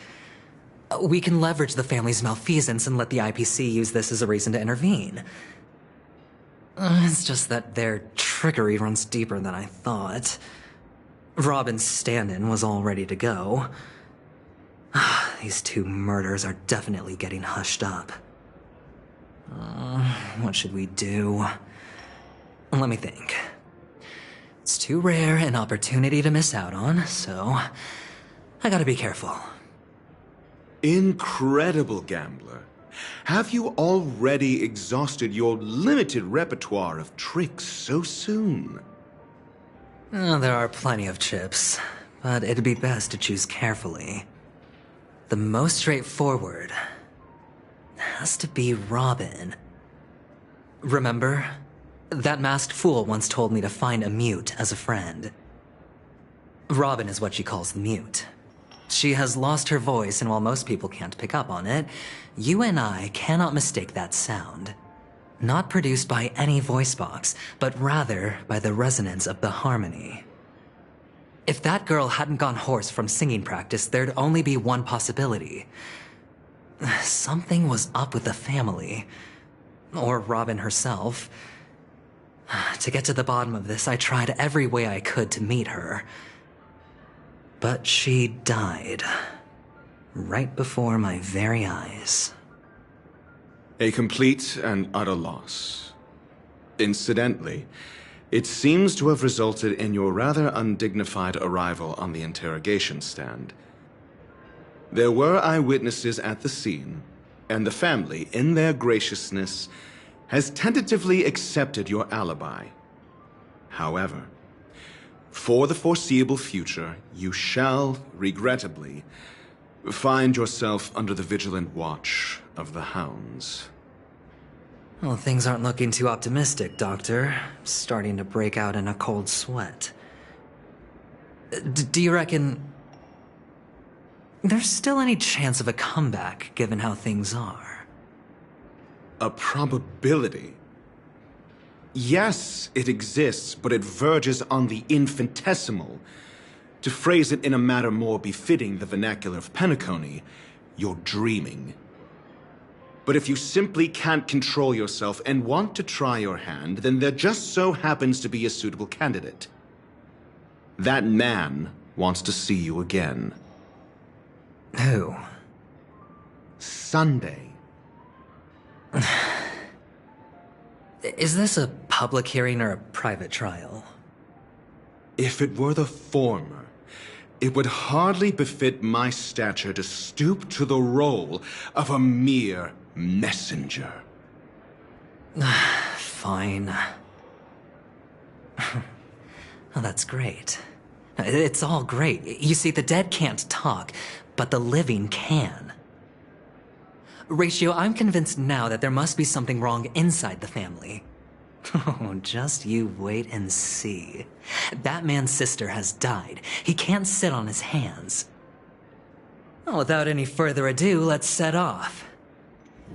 We can leverage the family's malfeasance and let the IPC use this as a reason to intervene. It's just that their trickery runs deeper than I thought. Robin's stand-in was all ready to go. These 2 murders are definitely getting hushed up. What should we do? Let me think. It's too rare an opportunity to miss out on, so I gotta be careful. Incredible, gambler. Have you already exhausted your limited repertoire of tricks so soon? There are plenty of chips, but it'd be best to choose carefully. The most straightforward has to be Robin. Remember? That masked fool once told me to find a mute as a friend. Robin is what she calls the mute. She has lost her voice, and while most people can't pick up on it, you and I cannot mistake that sound. Not produced by any voice box, but rather by the resonance of the harmony. If that girl hadn't gone hoarse from singing practice, there'd only be one possibility. Something was up with the family. Or Robin herself. To get to the bottom of this, I tried every way I could to meet her. But she died. Right before my very eyes. A complete and utter loss. Incidentally, it seems to have resulted in your rather undignified arrival on the interrogation stand. There were eyewitnesses at the scene, and the family, in their graciousness, has tentatively accepted your alibi. However, for the foreseeable future, you shall, regrettably, find yourself under the vigilant watch of the hounds. Well, things aren't looking too optimistic, Doctor. Starting to break out in a cold sweat. Do you reckon there's still any chance of a comeback, given how things are? A probability? Yes, it exists, but it verges on the infinitesimal. To phrase it in a manner more befitting the vernacular of Penacony, you're dreaming. But if you simply can't control yourself and want to try your hand, then there just so happens to be a suitable candidate. That man wants to see you again. Who? Sunday. Is this a public hearing or a private trial? If it were the former, it would hardly befit my stature to stoop to the role of a mere messenger. Fine. Oh, that's great. It's all great. You see, the dead can't talk, but the living can. Ratio, I'm convinced now that there must be something wrong inside the family. Oh, just you wait and see. That man's sister has died. He can't sit on his hands. Well, without any further ado, let's set off.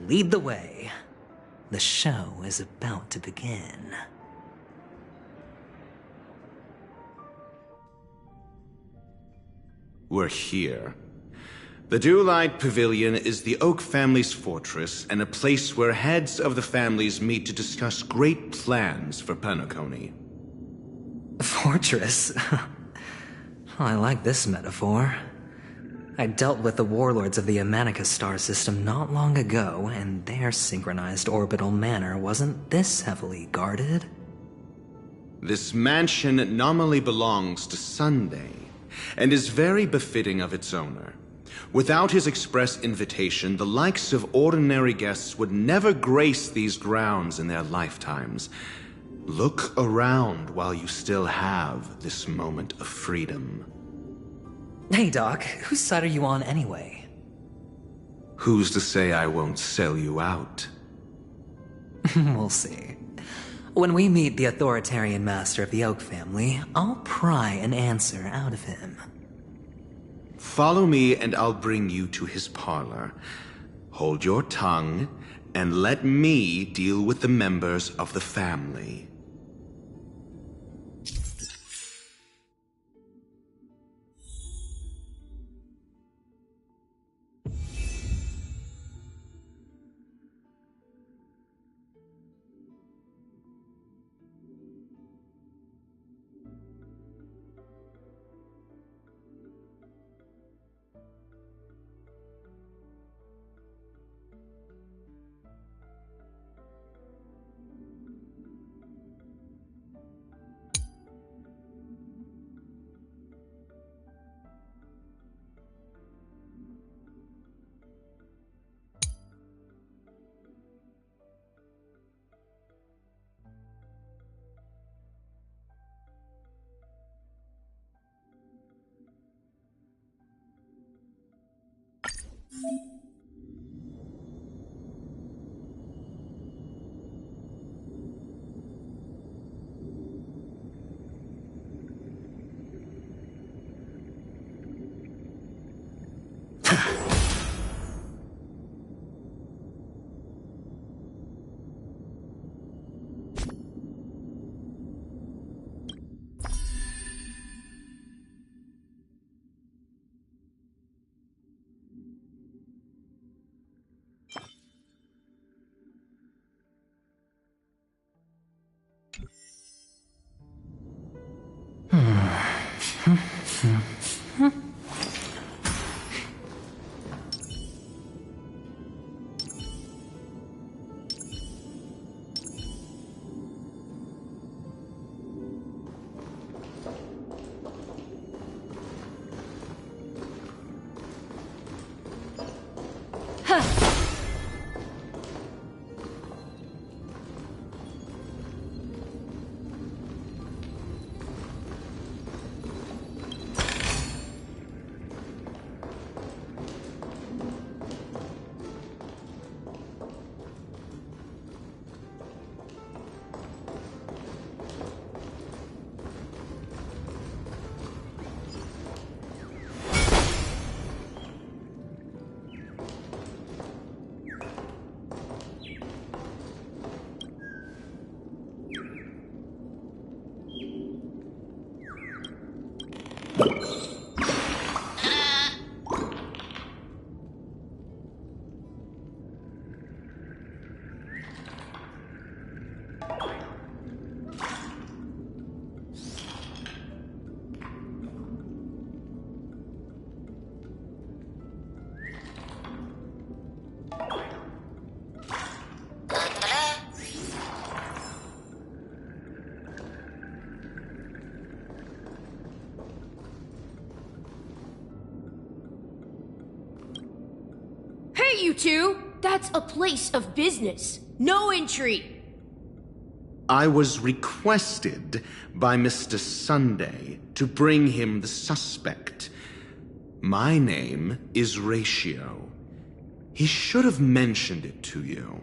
Lead the way. The show is about to begin. We're here. The Dewlight Pavilion is the Oak family's fortress and a place where heads of the families meet to discuss great plans for Penacony. Fortress? I like this metaphor. I dealt with the warlords of the Amanica star system not long ago, and their synchronized orbital manor wasn't this heavily guarded. This mansion nominally belongs to Sunday, and is very befitting of its owner. Without his express invitation, the likes of ordinary guests would never grace these grounds in their lifetimes. Look around while you still have this moment of freedom. Hey, Doc, whose side are you on anyway? Who's to say I won't sell you out? We'll see. When we meet the authoritarian master of the Oak family, I'll pry an answer out of him. Follow me and I'll bring you to his parlor. Hold your tongue and let me deal with the members of the family. Hey, you two! That's a place of business. No entry. I was requested by Mr. Sunday to bring him the suspect. My name is Ratio. He should have mentioned it to you.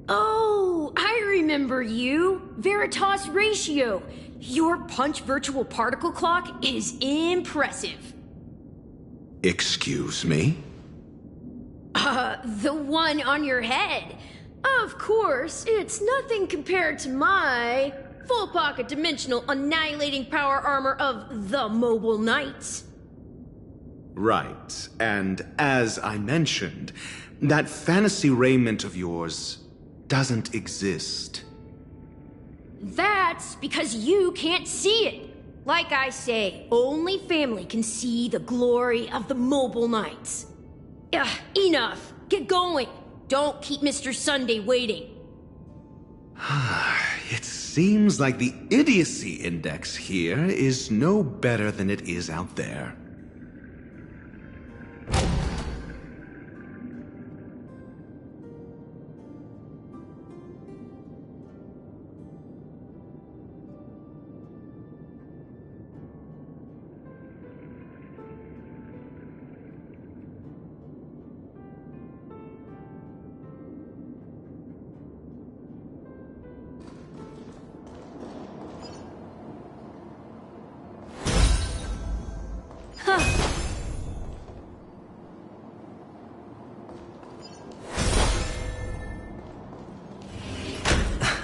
Oh, I remember you. Veritas Ratio. Your punch virtual particle clock is impressive. Excuse me? The one on your head. Of course, it's nothing compared to my full pocket dimensional annihilating power armor of the Mobile Knights. Right, and as I mentioned, that fantasy raiment of yours doesn't exist. That's because you can't see it. Like I say, only family can see the glory of the Mobile Knights. Enough. Get going. Don't keep Mr. Sunday waiting. It seems like the idiocy index here is no better than it is out there.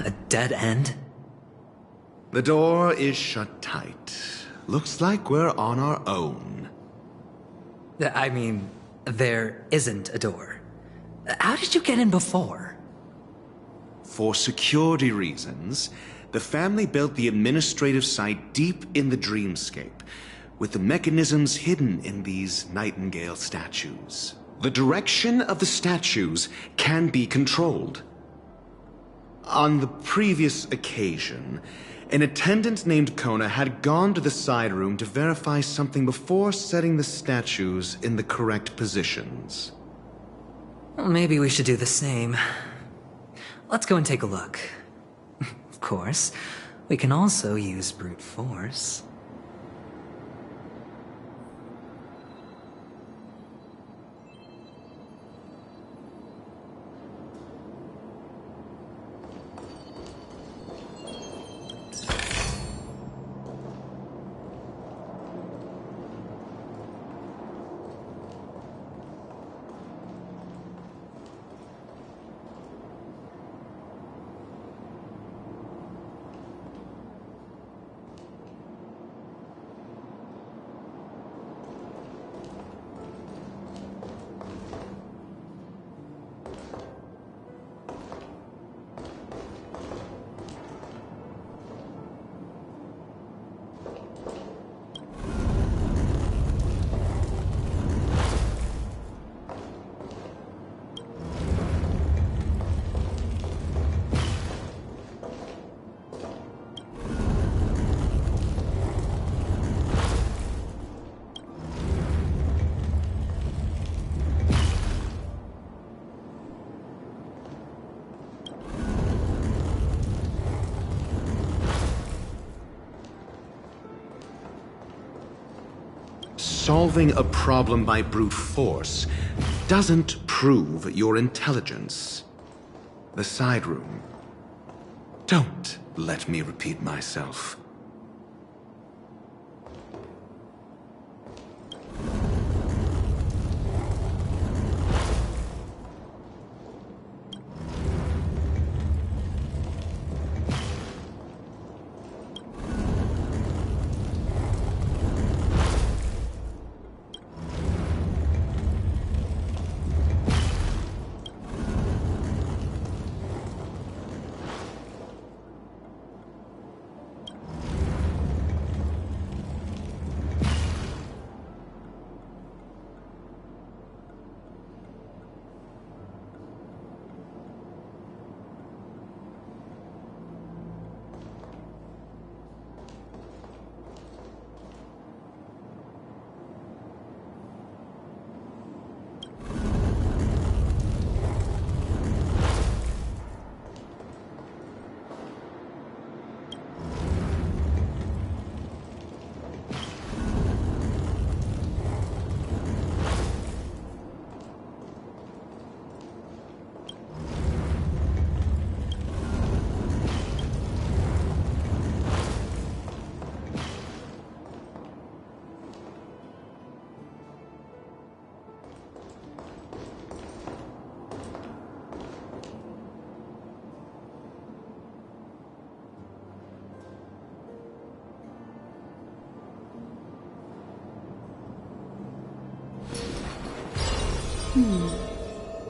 A dead end? The door is shut tight. Looks like we're on our own. I mean, there isn't a door. How did you get in before? For security reasons, the family built the administrative site deep in the dreamscape, with the mechanisms hidden in these Nightingale statues. The direction of the statues can be controlled. On the previous occasion, an attendant named Kona had gone to the side room to verify something before setting the statues in the correct positions. Well, maybe we should do the same. Let's go and take a look. Of course, we can also use brute force. Solving a problem by brute force doesn't prove your intelligence. The side room. Don't let me repeat myself.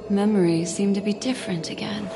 Memories seem to be different again.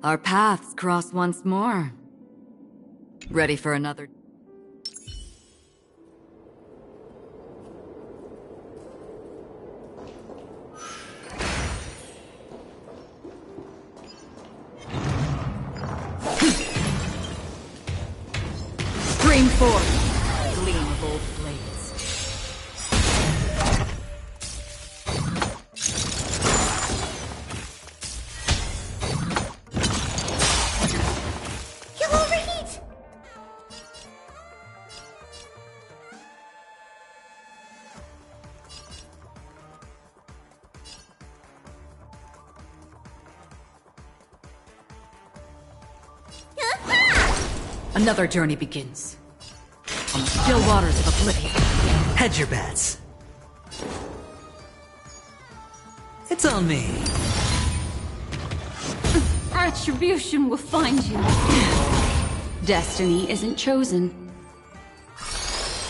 Our paths cross once more. Ready for another... Stream forth, gleam of old blades. You'll overheat! Another journey begins. On the still waters of oblivion. Hedge your bets. It's on me. Retribution will find you. Destiny isn't chosen.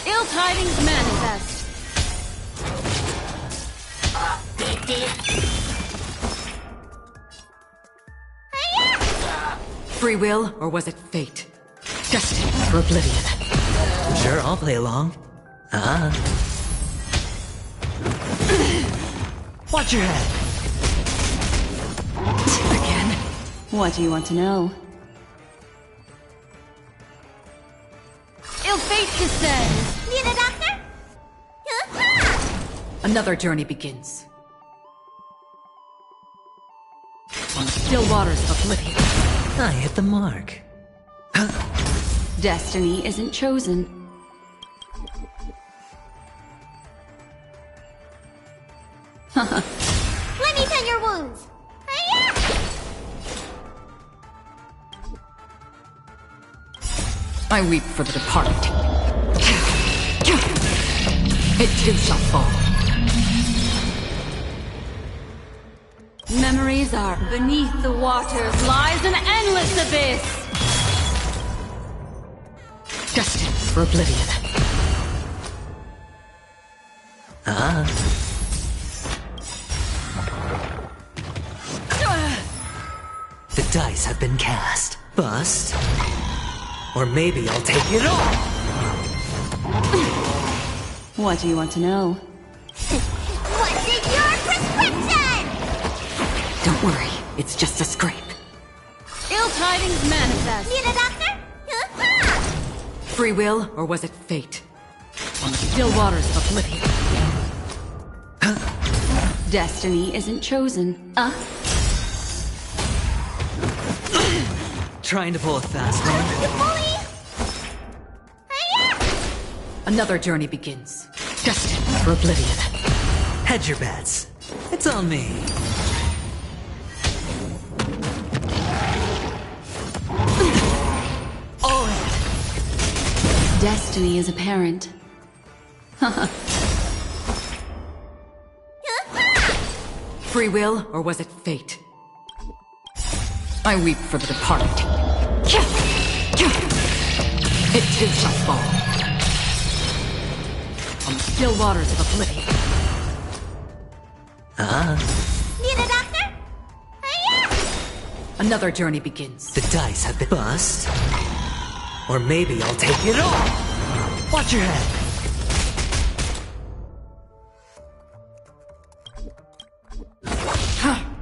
Ill tidings manifest. Free will, or was it fate? Destined for oblivion. Sure, I'll play along. Watch your head. Again. What do you want to know? Ill fate descends. Need a doctor? Another journey begins. On the still waters of oblivion. I hit the mark. Destiny isn't chosen. Let me tend your wounds. I weep for the departed. It too shall fall. Memories are beneath the waters lies an endless abyss. Destined for oblivion. The dice have been cast. Bust. Or maybe I'll take it all! What do you want to know? What's in your prescription? Don't worry, it's just a scrape. Ill tidings manifest. Need a doctor? Huh? Free will, or was it fate? On the still waters of oblivion. Destiny isn't chosen. Trying to pull a fast one. Another journey begins. Destined for oblivion. Hedge your bets. It's on me. Destiny is apparent. Free will, or was it fate? I weep for the departed. It too shall fall. On the still waters of oblivion. Need a doctor? Another journey begins. The dice have been bust. Or maybe I'll take it all! Watch your head!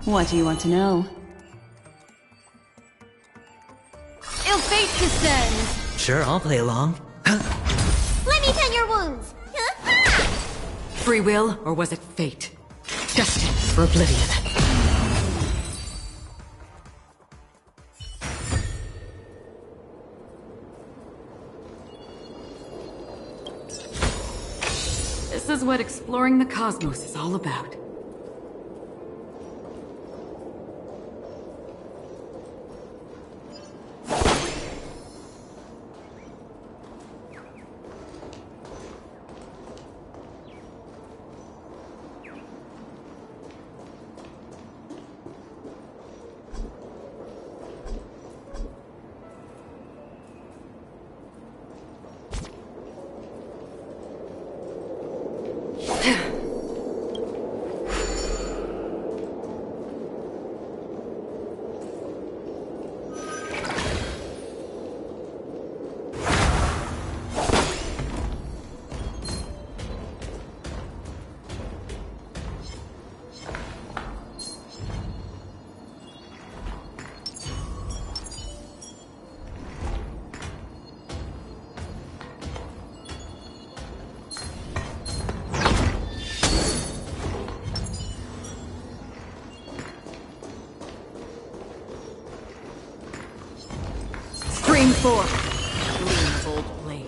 What do you want to know? Ill fate descends! Sure, I'll play along. Let me tend your wounds. Free will, or was it fate? Destined for oblivion. This is what exploring the cosmos is all about. Scream forth, gleam of old blades.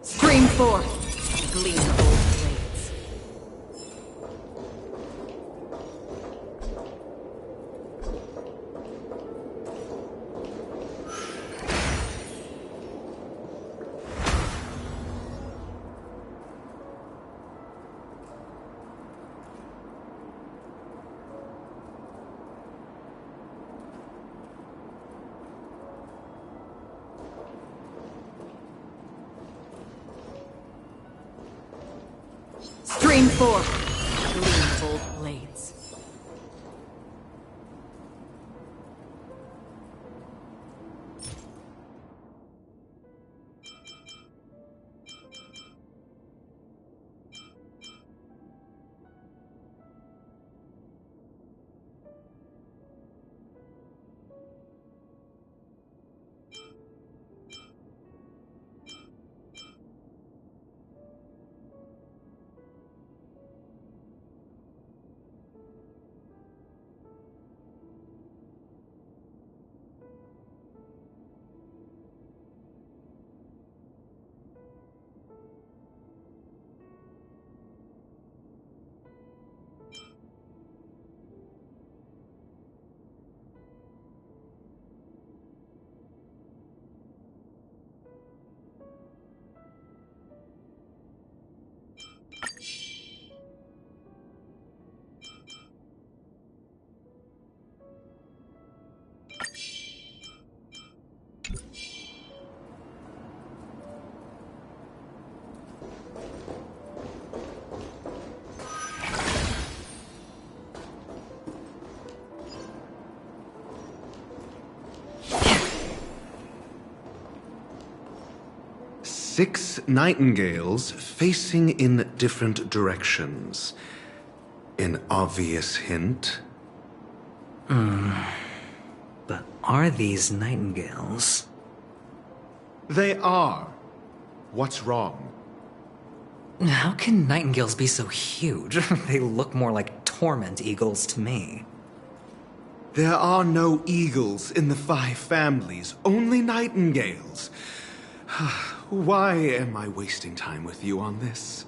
Scream forth, gleam of old blades. Stream forth, gleam of old blades. Six nightingales facing in different directions. An obvious hint. But are these nightingales? They are. What's wrong? How can nightingales be so huge? They look more like torment eagles to me. There are no eagles in the five families, only nightingales. Why am I wasting time with you on this?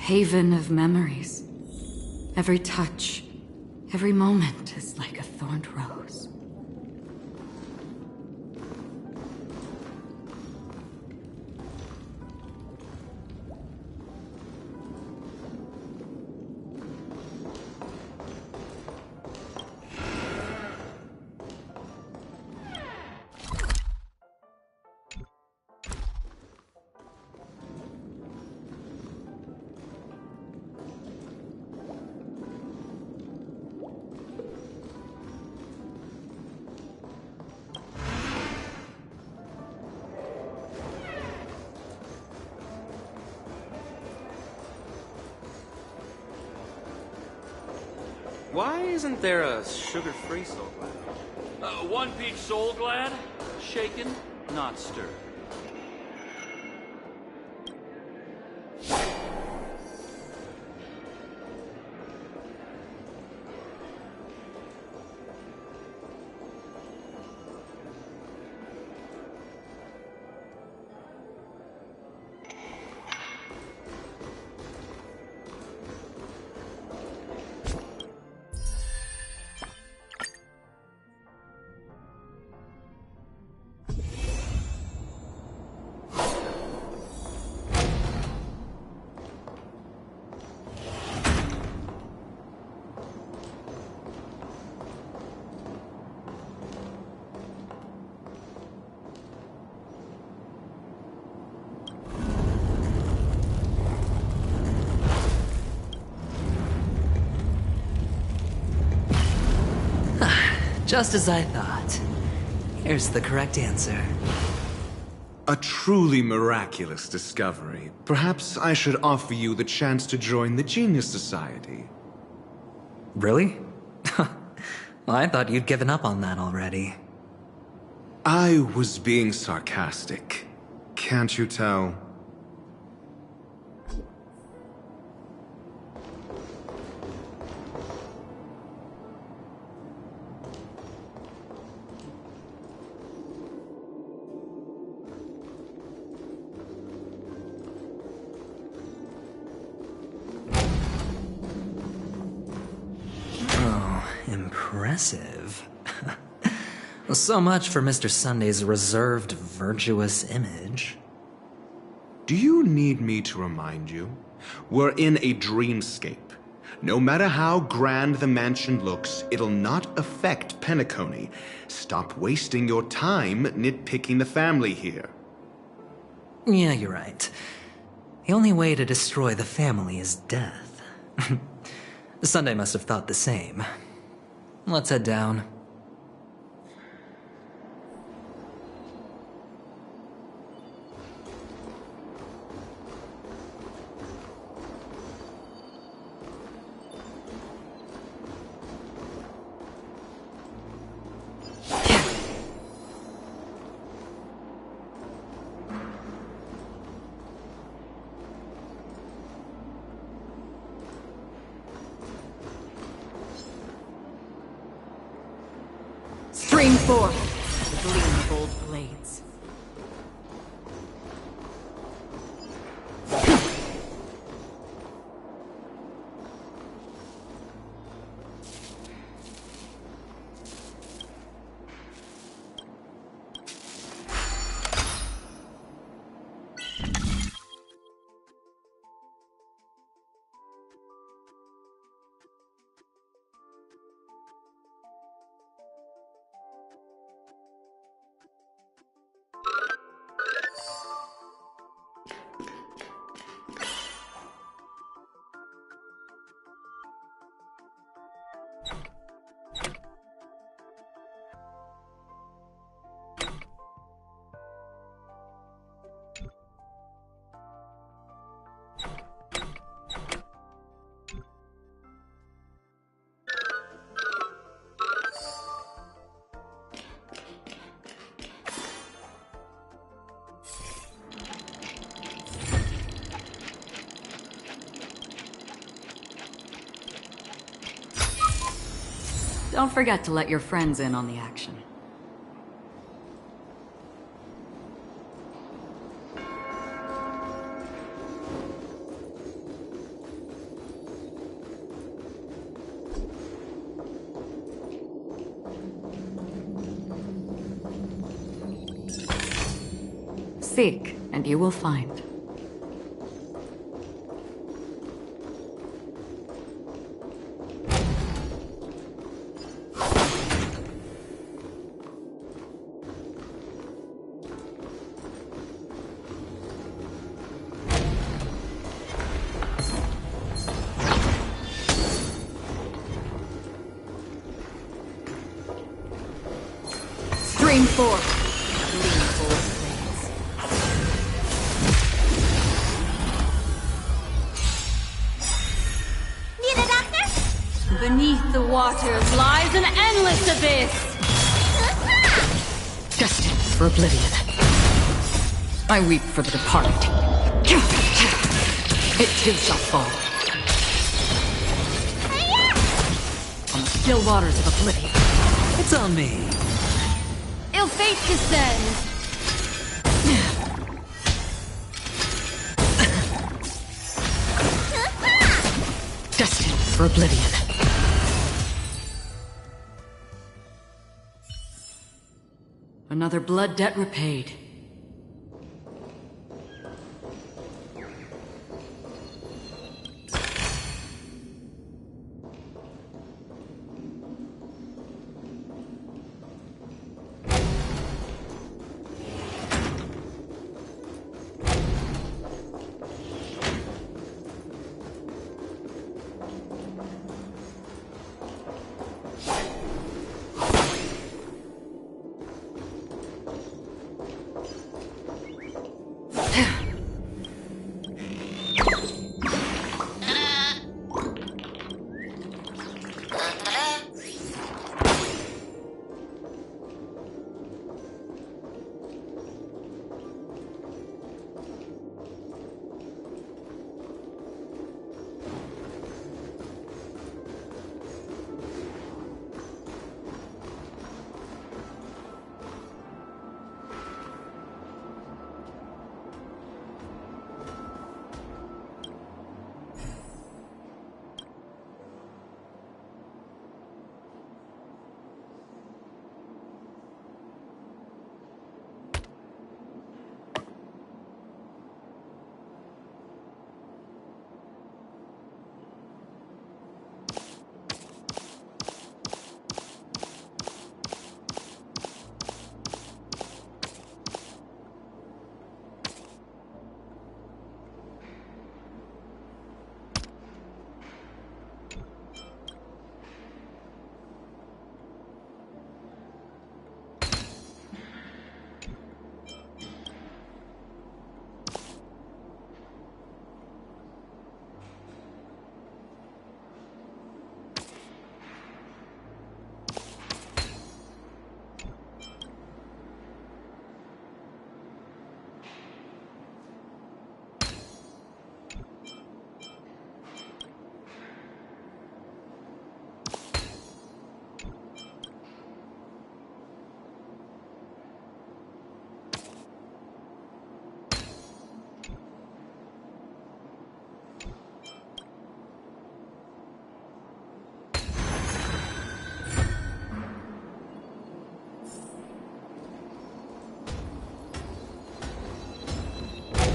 haven of memories. Every touch, every moment is like a thorned rose. Why isn't there a sugar-free Soul Glad? One peach Soul Glad? Shaken, not stirred. Just as I thought. Here's the correct answer. A truly miraculous discovery. Perhaps I should offer you the chance to join the Genius Society. Really? I thought you'd given up on that already. I was being sarcastic. Can't you tell? Impressive. So much for Mr. Sunday's reserved, virtuous image. Do you need me to remind you? We're in a dreamscape. No matter how grand the mansion looks, it'll not affect Penacony. Stop wasting your time nitpicking the family here. Yeah, you're right. The only way to destroy the family is death. Sunday must have thought the same. Let's head down. Stream forth, the gleam of old blades. Don't forget to let your friends in on the action. Seek, and you will find. Stream 4. Need a doctor? Beneath the waters lies an endless abyss! Destined for oblivion. I weep for the departed. It too shall fall. On the still waters of oblivion. It's on me. Ill fate descends! Destined for oblivion. Another blood debt repaid.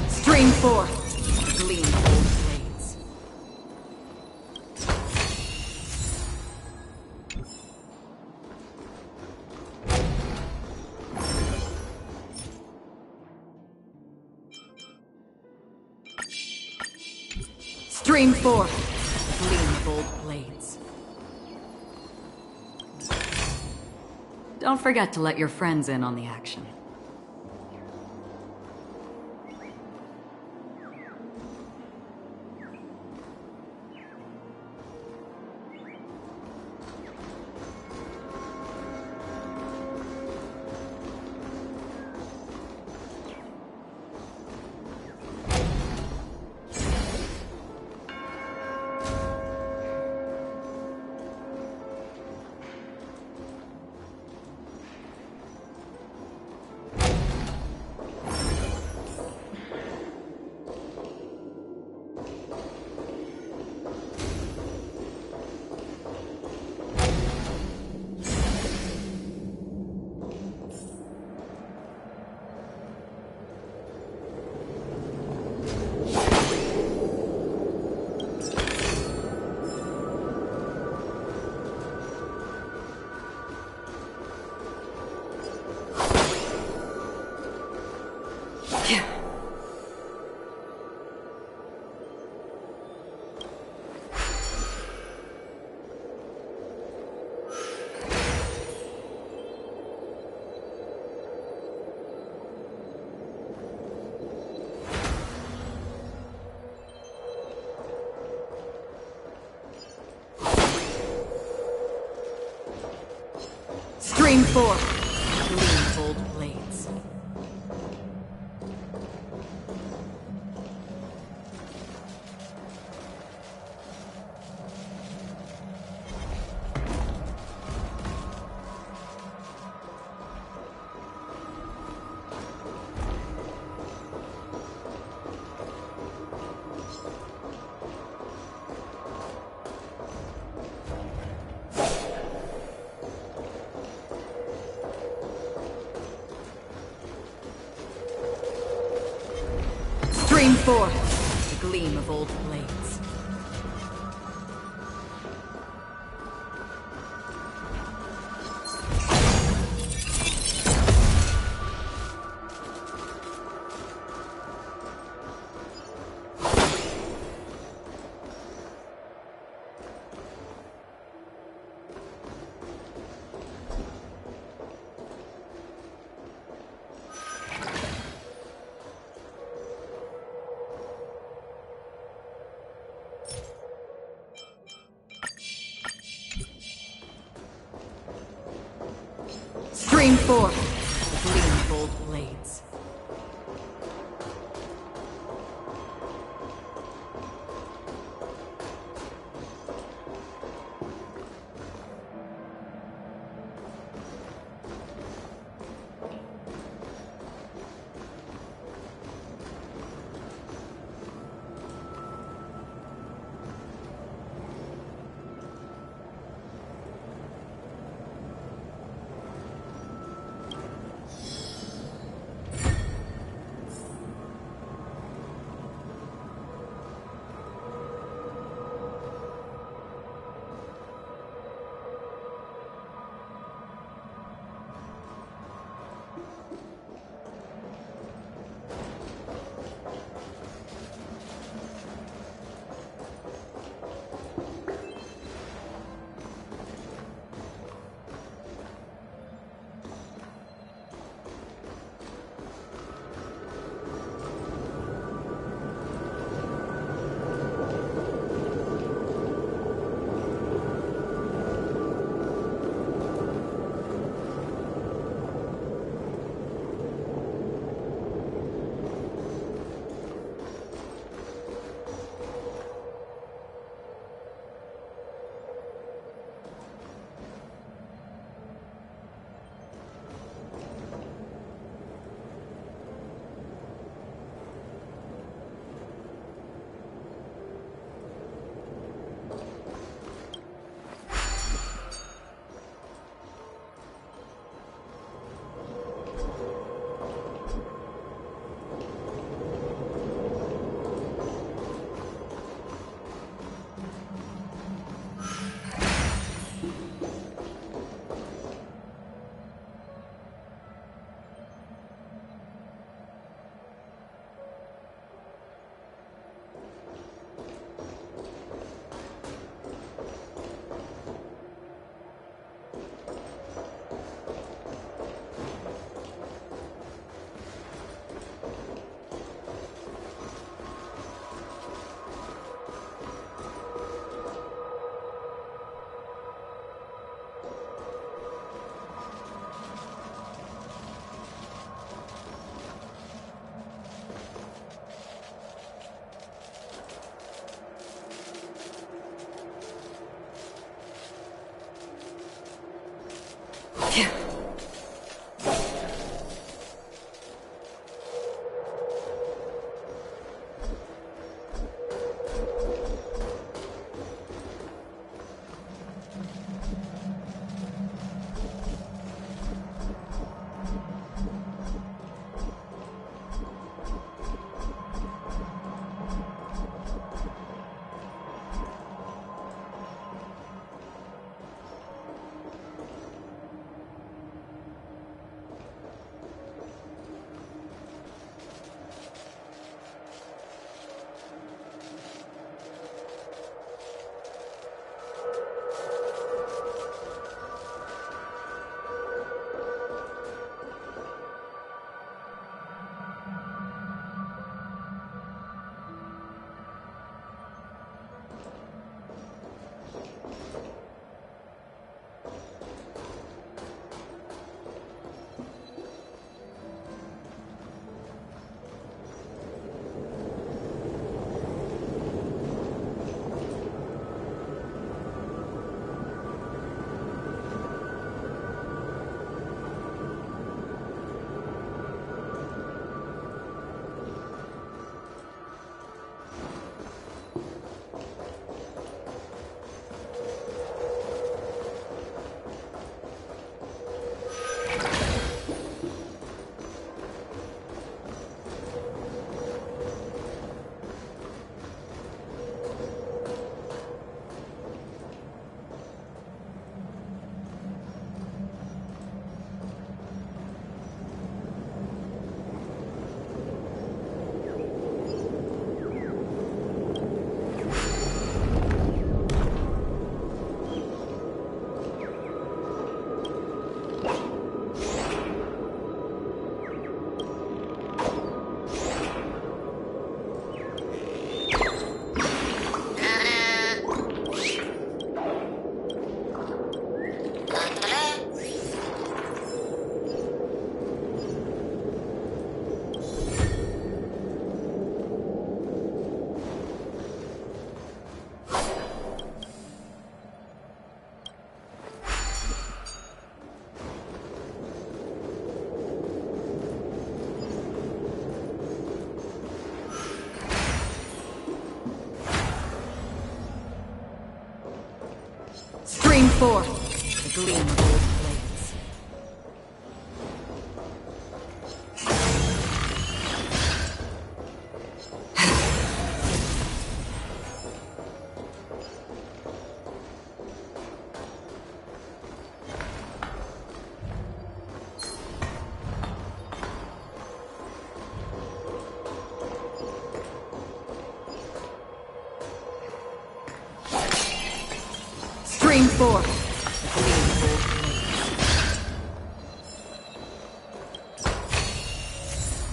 Stream 4. Gleam old blades. Stream 4. Gleam bold blades. Don't forget to let your friends in on the action. Stream 4. Gleamfold blades. Stream 4. The gleam of old blades. Stream 4. The gleam of old blades. 4. The gleam of old blades. Stream 4.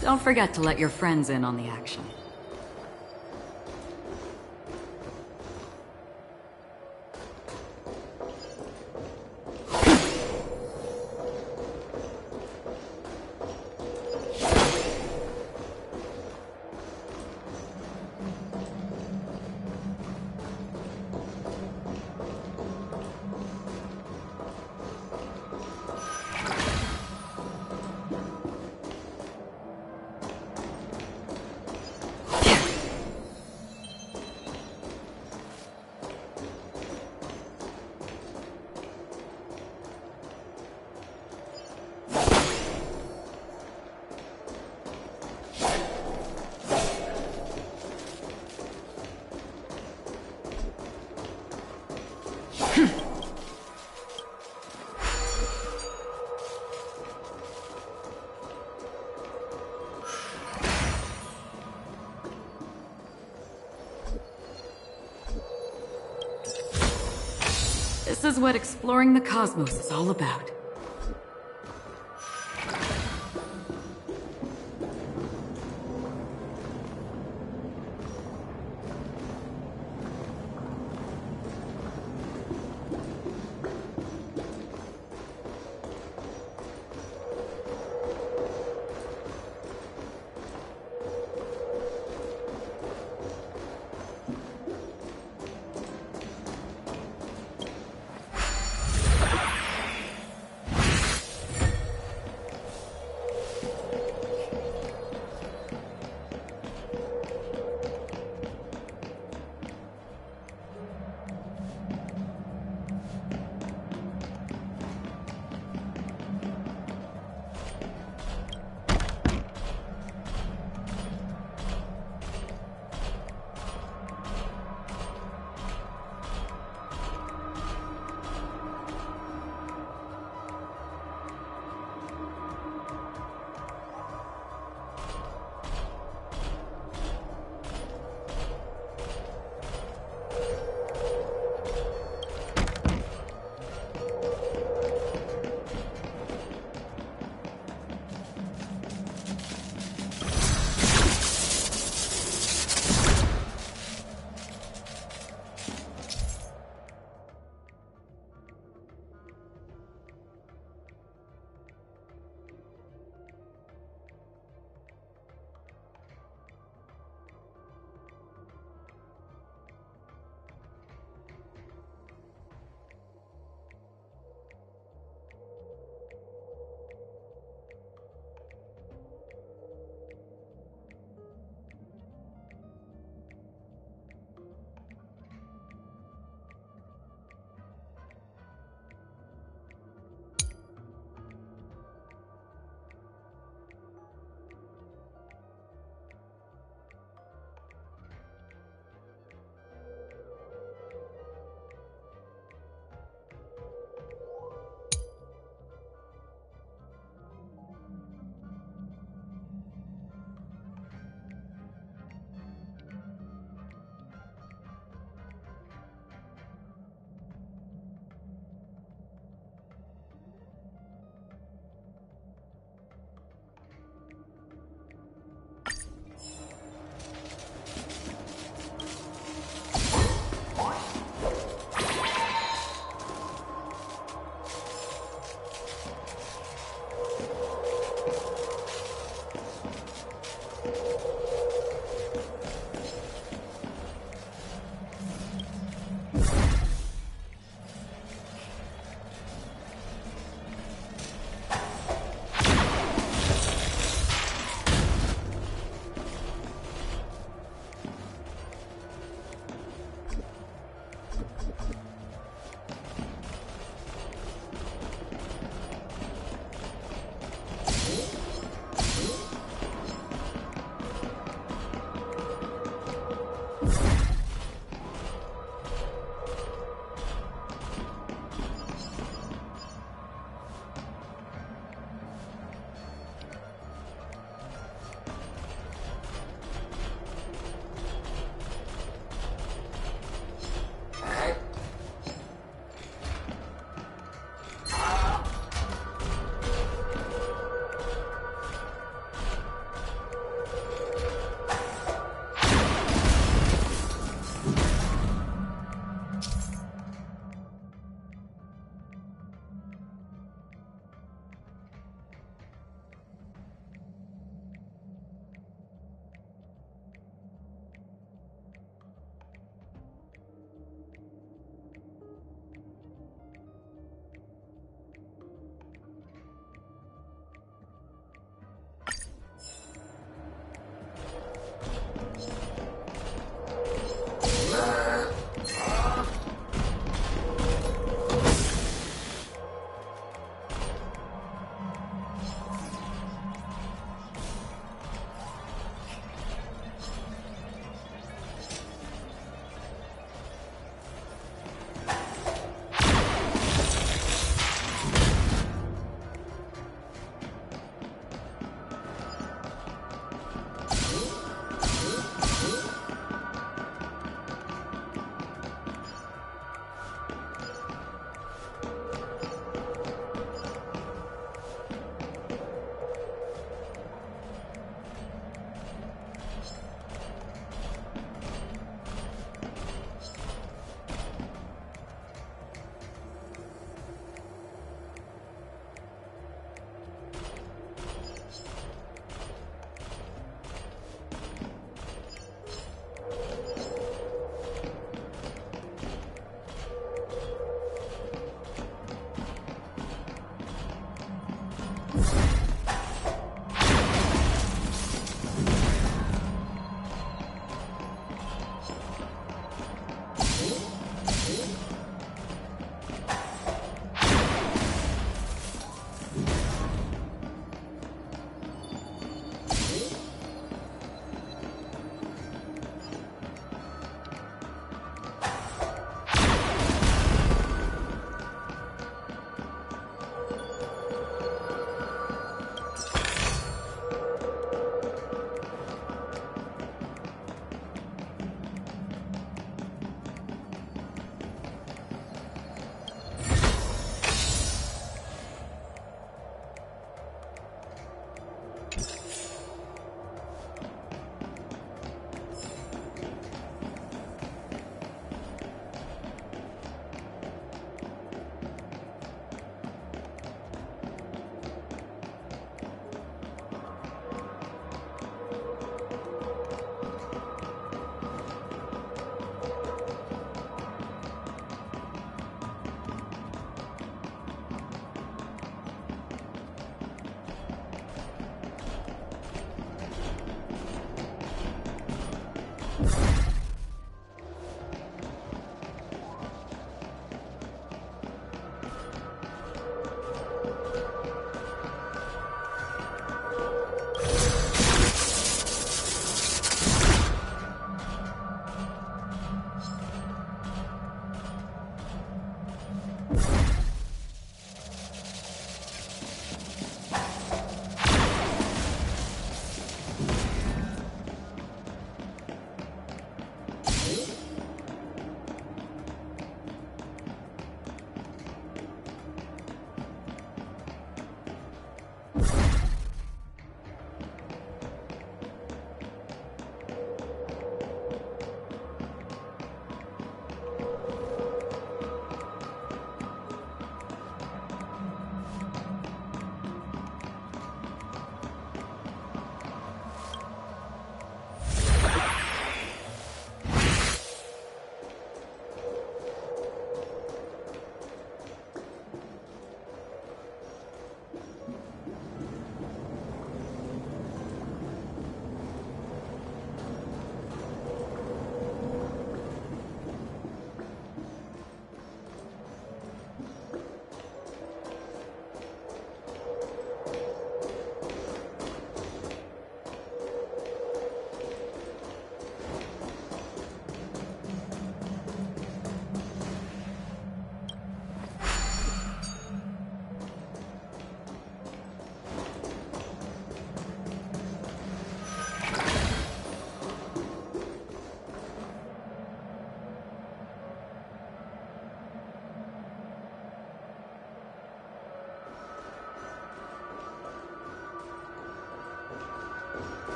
Don't forget to let your friends in on the action. This is what exploring the cosmos is all about.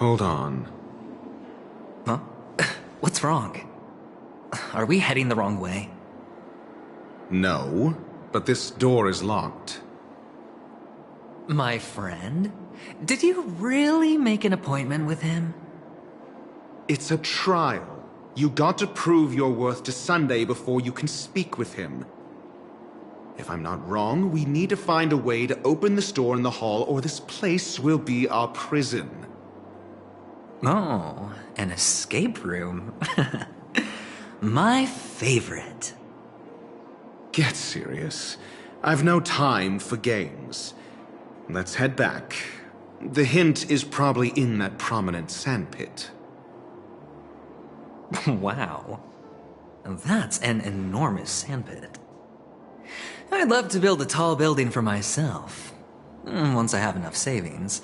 Hold on. Huh? What's wrong? Are we heading the wrong way? No, but this door is locked. My friend? Did you really make an appointment with him? It's a trial. You got to prove your worth to Sunday before you can speak with him. If I'm not wrong, we need to find a way to open this door in the hall, or this place will be our prison. Oh, an escape room. My favorite. Get serious. I've no time for games. Let's head back. The hint is probably in that prominent sandpit. Wow. That's an enormous sandpit. I'd love to build a tall building for myself. Once I have enough savings.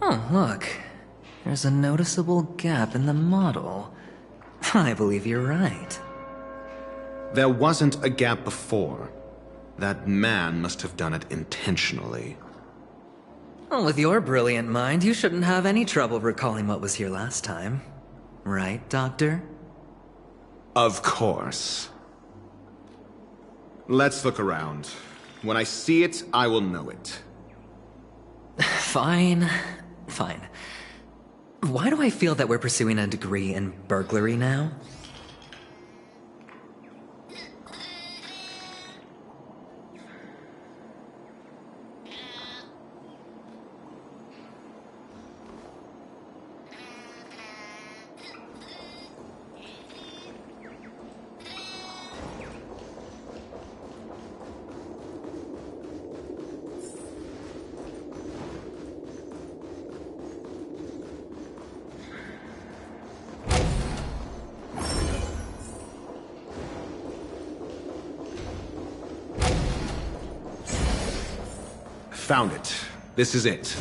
Oh, look. There's a noticeable gap in the model. I believe you're right. There wasn't a gap before. That man must have done it intentionally. Well, with your brilliant mind, you shouldn't have any trouble recalling what was here last time. Right, Doctor? Of course. Let's look around. When I see it, I will know it. Fine. Fine. Why do I feel that we're pursuing a degree in burglary now? Found it. This is it.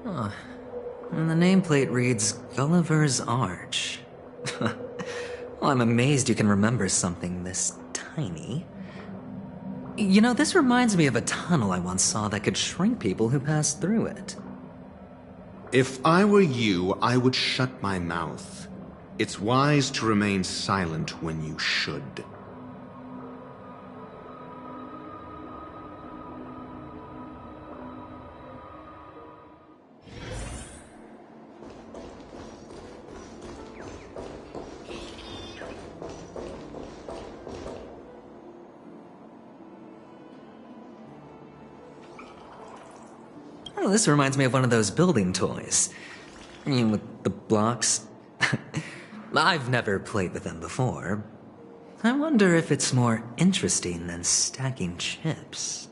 Huh. And the nameplate reads Gulliver's Arch. Well, I'm amazed you can remember something this tiny. You know, this reminds me of a tunnel I once saw that could shrink people who passed through it. If I were you, I would shut my mouth. It's wise to remain silent when you should. Oh, this reminds me of one of those building toys. I mean, with the blocks. I've never played with them before. I wonder if it's more interesting than stacking chips.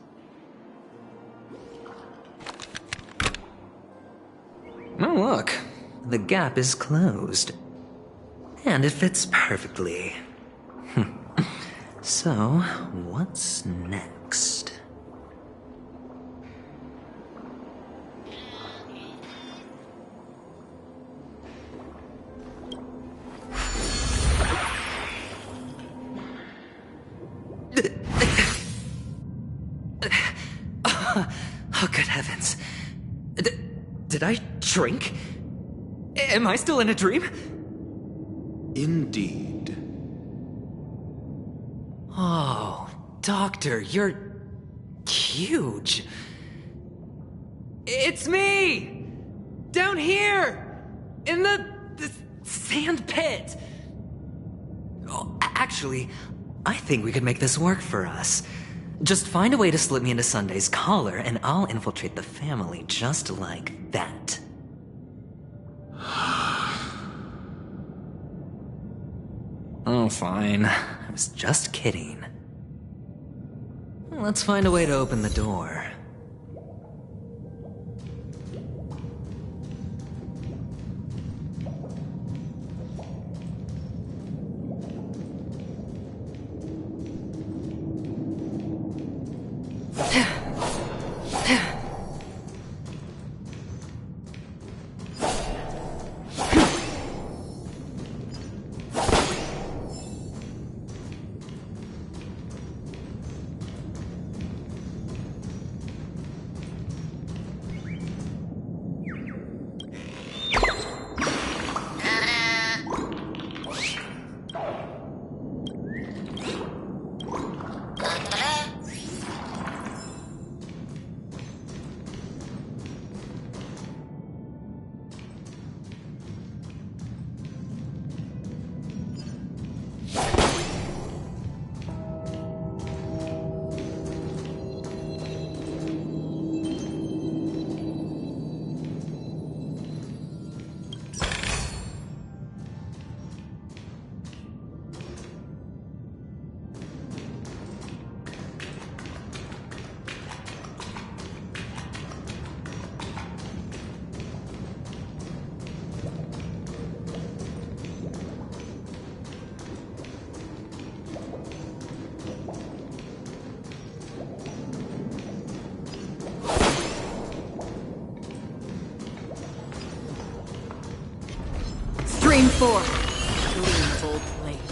Oh, look. The gap is closed. And it fits perfectly. So, what's next? Oh, good heavens. Did I drink? Am I still in a dream? Indeed. Oh, Doctor, you're huge. It's me! Down here! In the sand pit! Oh, actually, I think we could make this work for us. Just find a way to slip me into Sunday's collar, and I'll infiltrate the family just like that. Oh, fine. I was just kidding. Let's find a way to open the door. Stream 4. Gleam of old blades.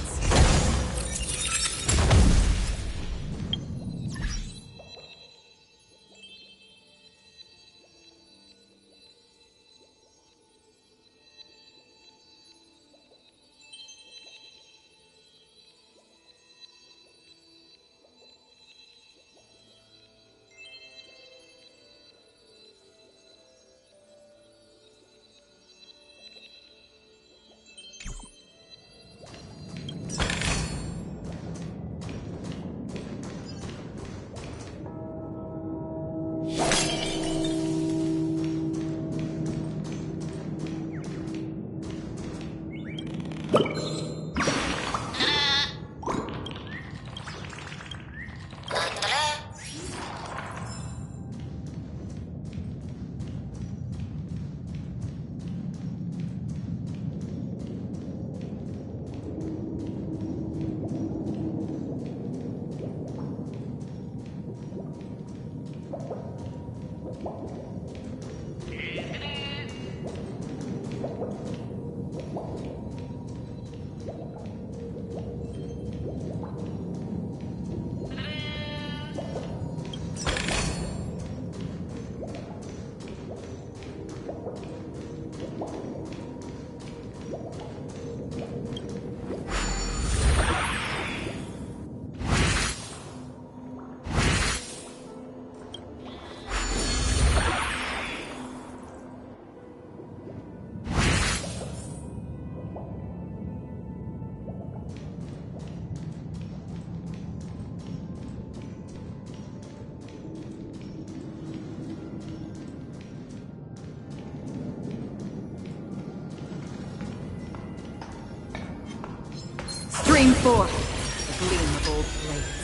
Stream 4. Gleam of old blades.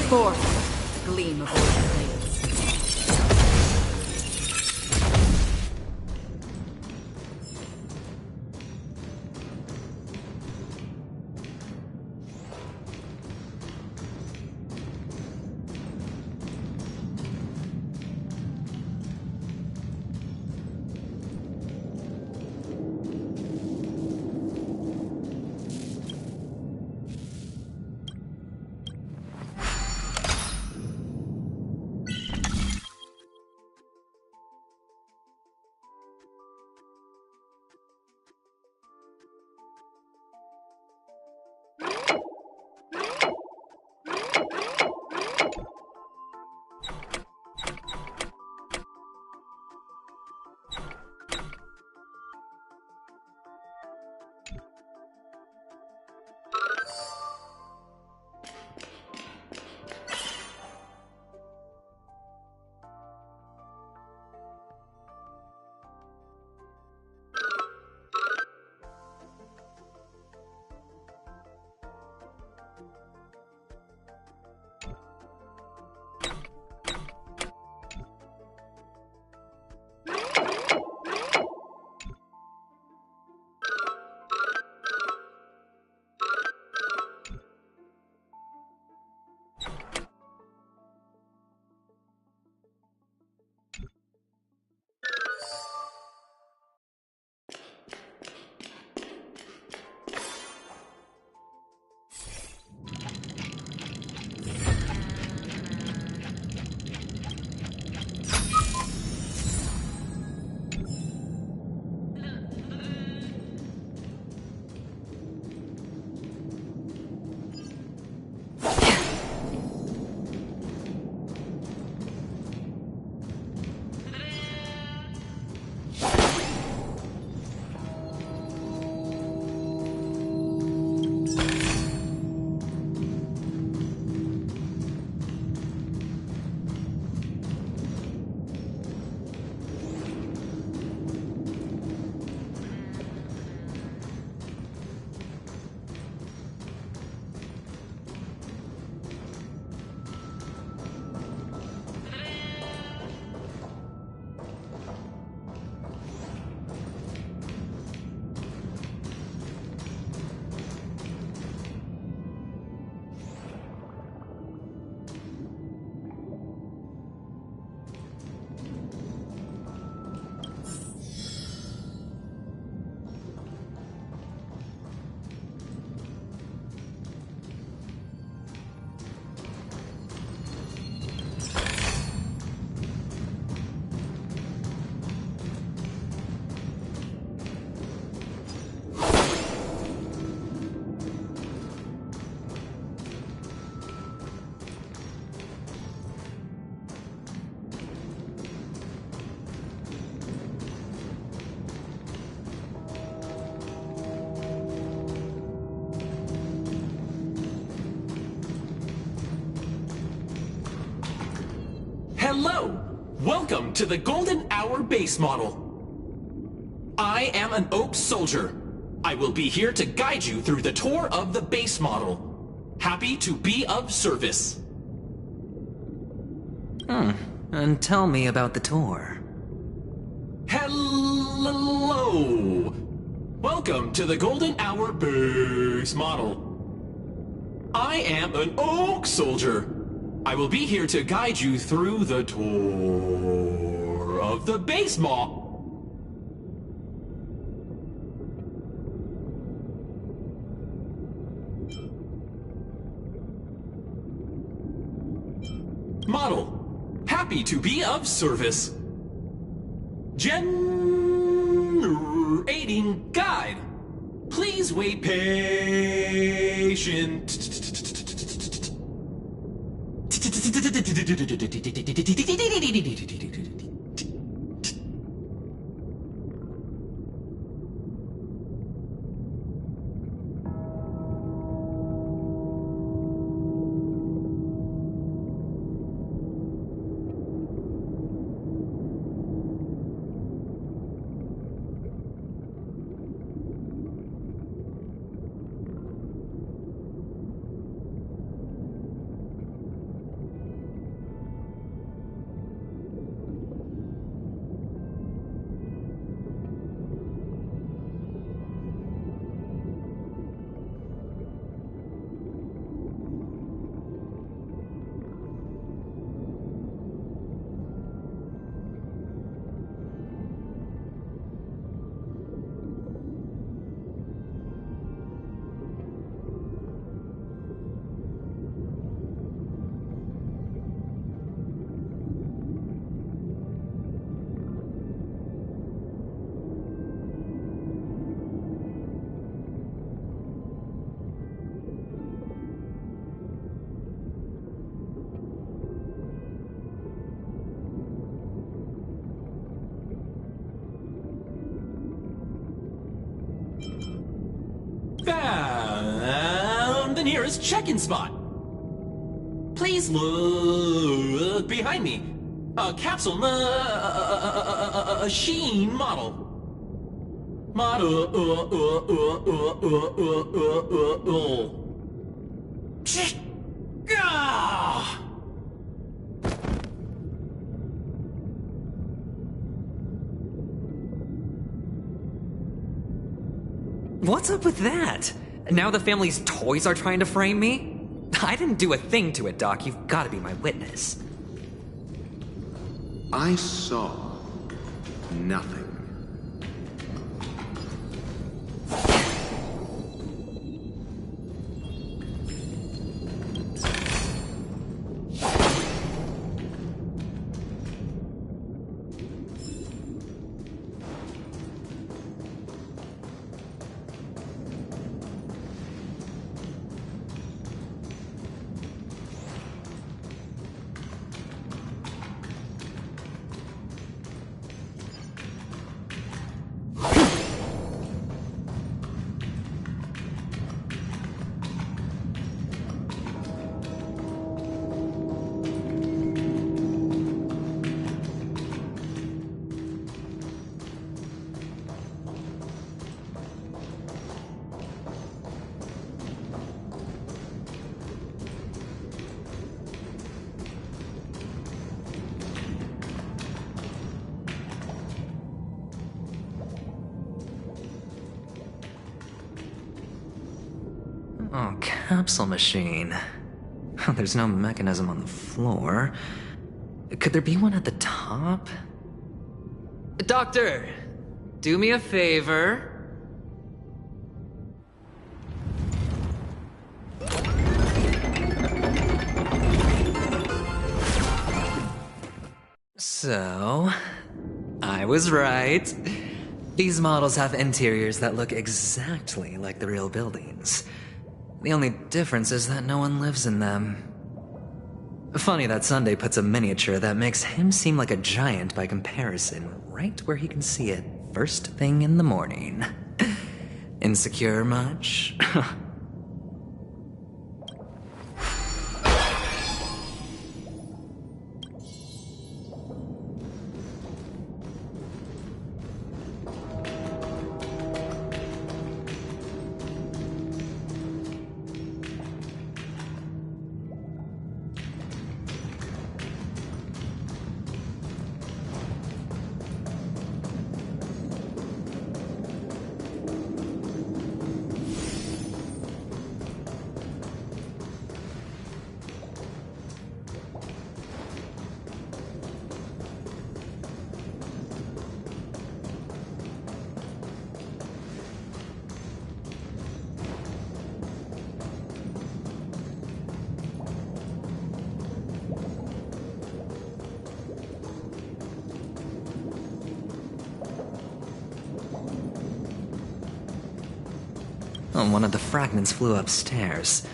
forth, gleam of old blades. Hello! Welcome to the Golden Hour base model. I am an Oak Soldier. I will be here to guide you through the tour of the base model. Happy to be of service. And tell me about the tour. Hello! Welcome to the Golden Hour base model. I am an Oak Soldier. I will be here to guide you through the tour of the base model. Happy to be of service. Generating guide. Please wait patient. Found the nearest check-in spot. Please look behind me. A capsule machine model. Ah! What's up with that? Now the family's toys are trying to frame me? I didn't do a thing to it, Doc. You've got to be my witness. I saw nothing. Oh, capsule machine. There's no mechanism on the floor. Could there be one at the top? Doctor, do me a favor. So, I was right. These models have interiors that look exactly like the real buildings. The only difference is that no one lives in them. Funny that Sunday puts a miniature that makes him seem like a giant by comparison right where he can see it first thing in the morning. Insecure much? Oh, one of the fragments flew upstairs.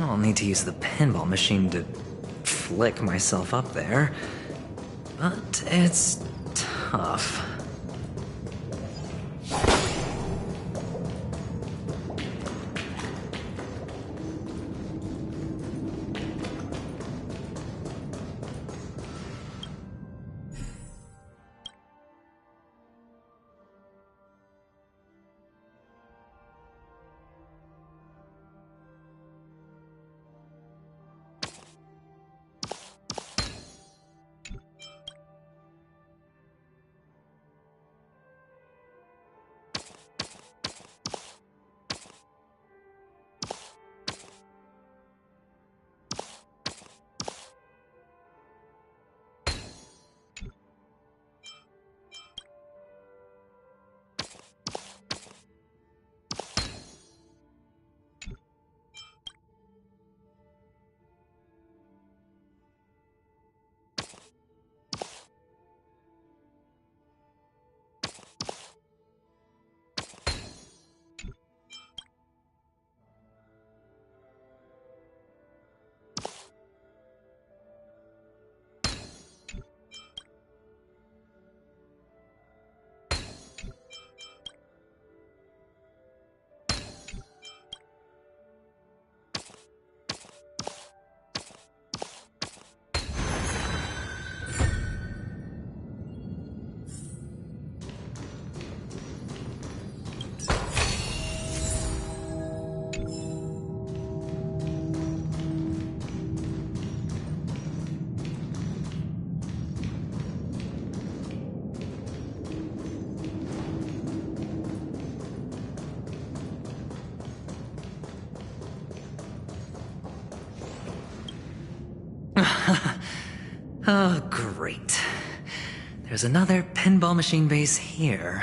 I'll need to use the pinball machine to flick myself up there. But it's tough. Oh, great. There's another pinball machine base here.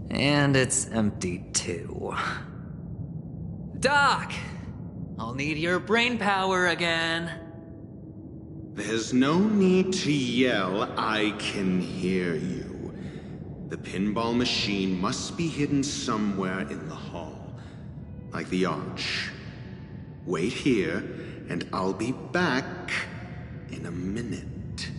And it's empty, too. Doc! I'll need your brain power again. There's no need to yell. I can hear you. The pinball machine must be hidden somewhere in the hall, like the arch. Wait here, and I'll be back in a minute.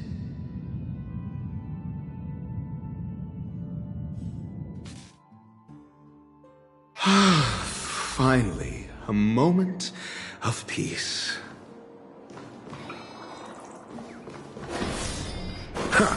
Finally, a moment of peace. Huh.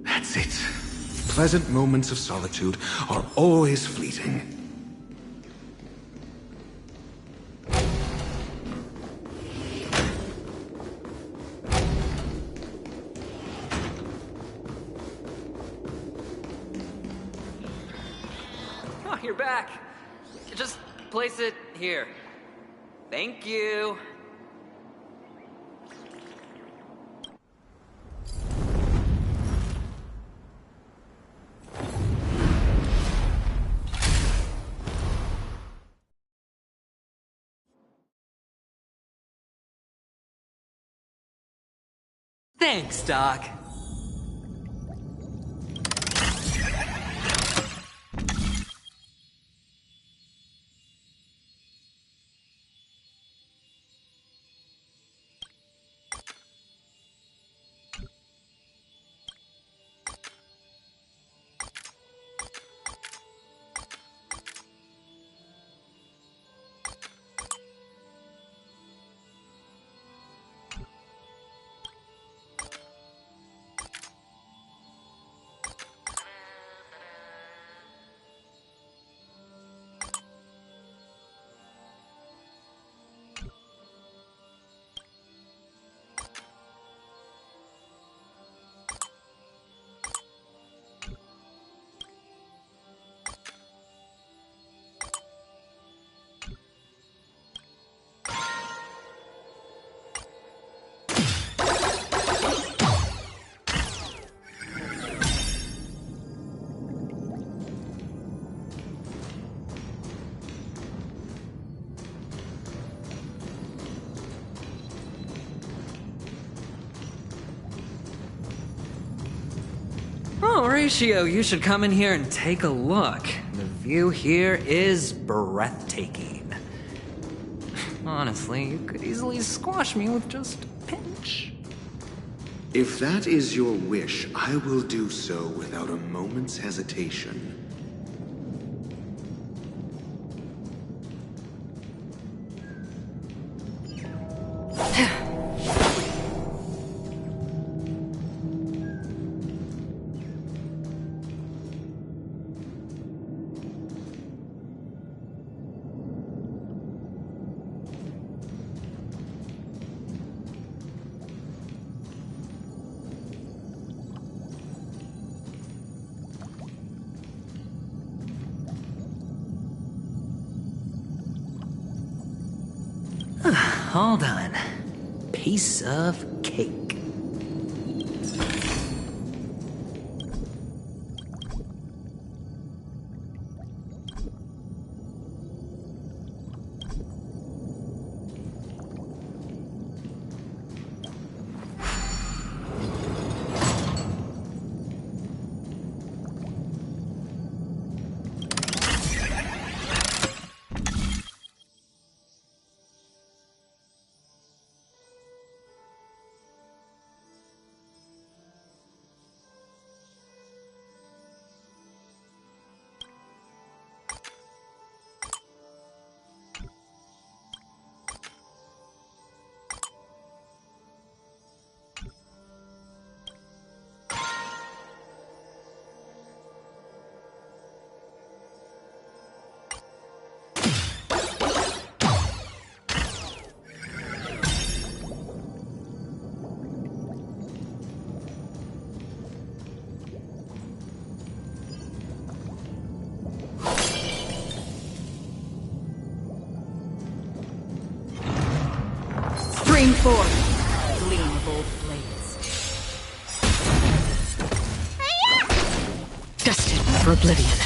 That's it. Pleasant moments of solitude are always fleeting. Oh, you're back. Just place it here. Thank you. Thanks, Doc. Oh, Horatio, you should come in here and take a look. The view here is breathtaking. Honestly, you could easily squash me with just a pinch. If that is your wish, I will do so without a moment's hesitation. All done. Piece of cake. Stream forth, gleam of old blades. Destined for oblivion.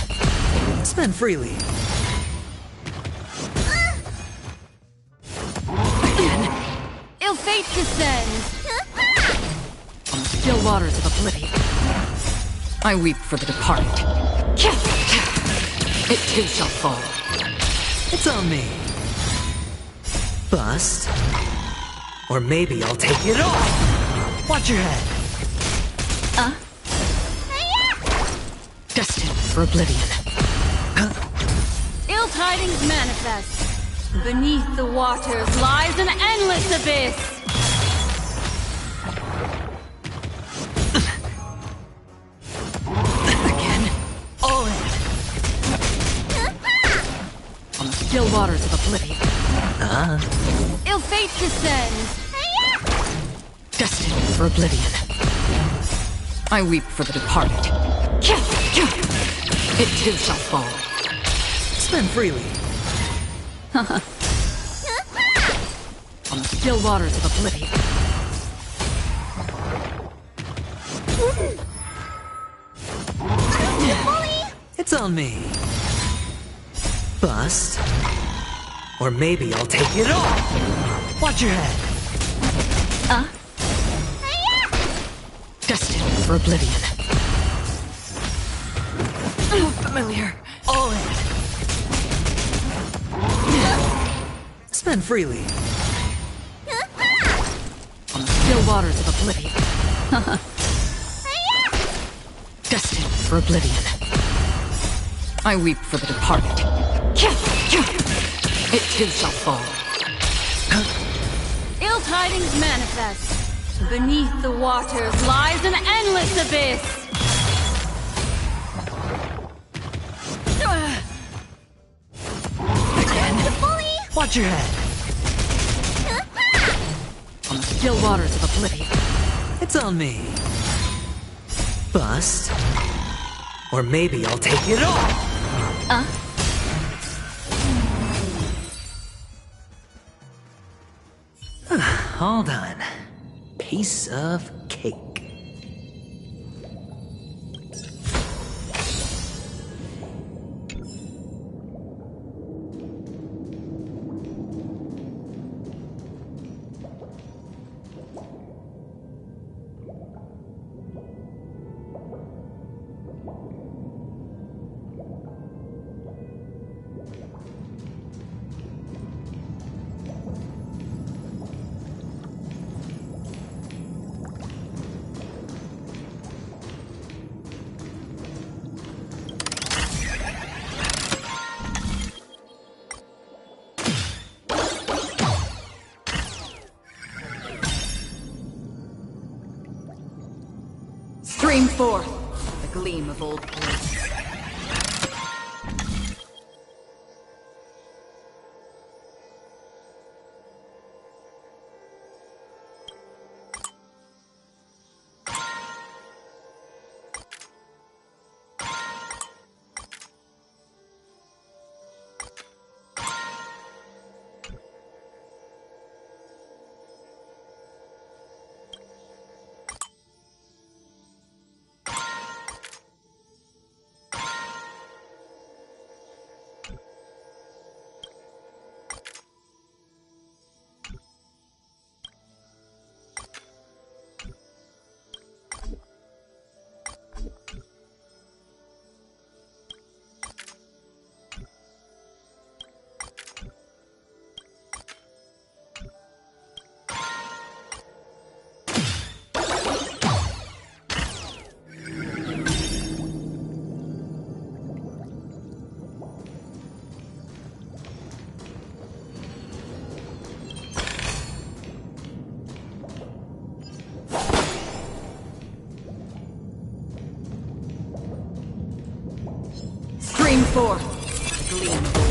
Spend freely. Ill fate descends! On the still waters of oblivion. I weep for the departed. It too shall fall. It's on me. Bust. Or maybe I'll take it off. Watch your head. Destined for oblivion. Ill tidings manifest. Beneath the waters lies an endless abyss. Again. All in. On the still waters of oblivion. Ill fate descends. Destined for oblivion. I weep for the departed. It too shall fall. Spend freely. On the still waters of oblivion. It's on me. Bust. Or maybe I'll take it off. Watch your head. Destined for oblivion. Familiar. All in. Spend freely. On the still waters of oblivion. Destined for oblivion. I weep for the departed. It too shall fall. Ill tidings manifest. Beneath the waters lies an endless abyss. Watch your head. On the still waters of oblivion. It's on me. Bust. Or maybe I'll take it off. All done. Piece of cake. Stream forth, the gleam of old blades. Stream forth, the gleam of old blades.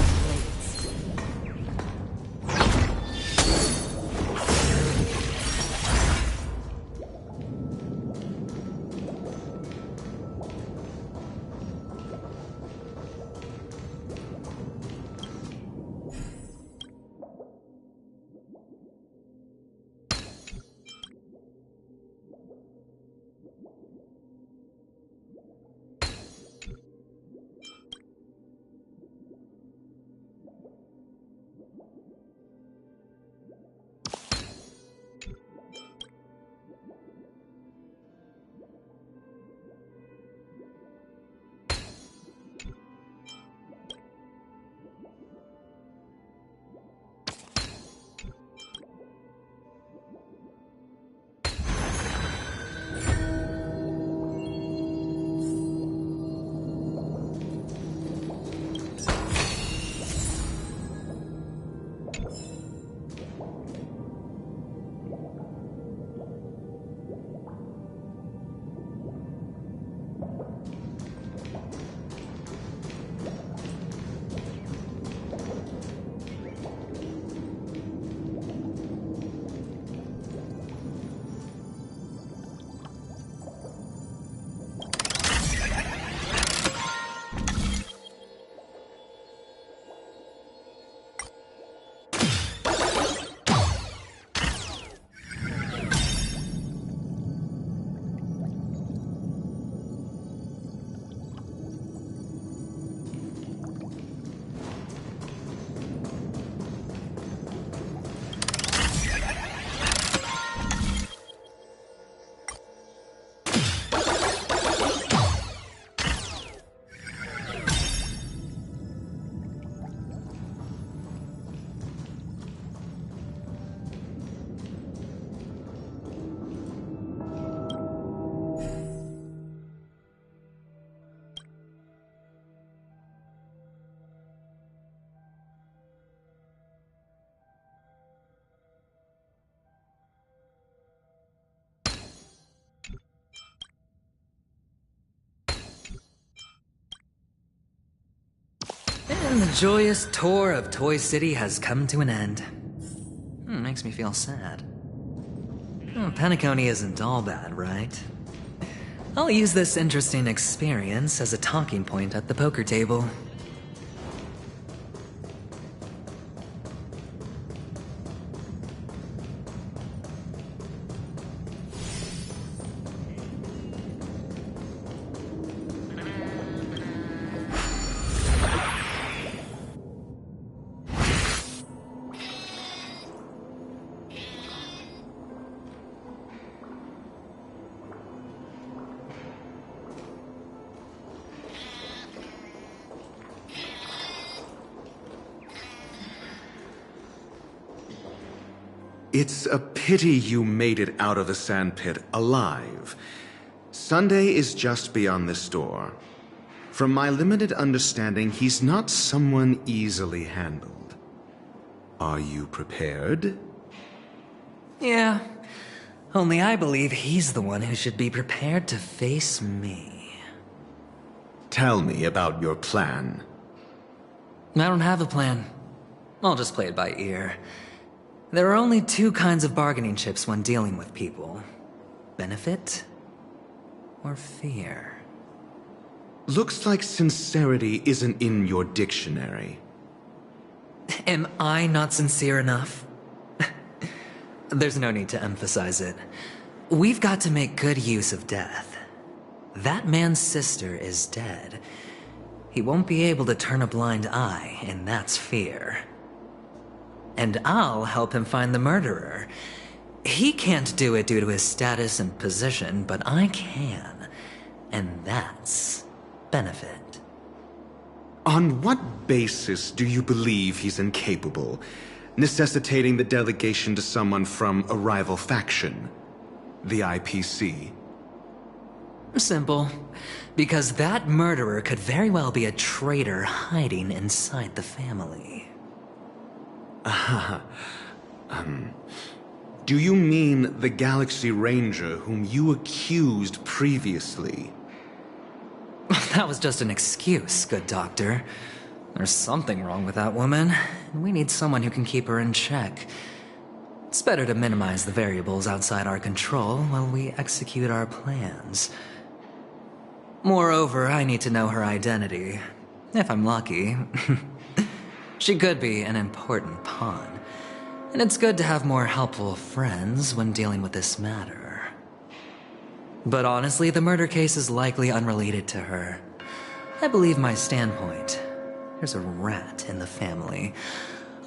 And the joyous tour of Toy City has come to an end. Makes me feel sad. Penacony isn't all bad, right? I'll use this interesting experience as a talking point at the poker table. It's a pity you made it out of the sandpit alive. Sunday is just beyond this door. From my limited understanding, he's not someone easily handled. Are you prepared? Yeah. Only I believe he's the one who should be prepared to face me. Tell me about your plan. I don't have a plan. I'll just play it by ear. There are only two kinds of bargaining chips when dealing with people. Benefit or fear. Looks like sincerity isn't in your dictionary. Am I not sincere enough? There's no need to emphasize it. We've got to make good use of death. That man's sister is dead. He won't be able to turn a blind eye, and that's fear. And I'll help him find the murderer. He can't do it due to his status and position, but I can. And that's benefit. On what basis do you believe he's incapable, necessitating the delegation to someone from a rival faction? The IPC? Simple. Because that murderer could very well be a traitor hiding inside the family. Do you mean the Galaxy Ranger whom you accused previously? That was just an excuse, good doctor. There's something wrong with that woman, and we need someone who can keep her in check. It's better to minimize the variables outside our control while we execute our plans. Moreover, I need to know her identity. If I'm lucky. She could be an important pawn, and it's good to have more helpful friends when dealing with this matter. But honestly, the murder case is likely unrelated to her. I believe my standpoint. There's a rat in the family.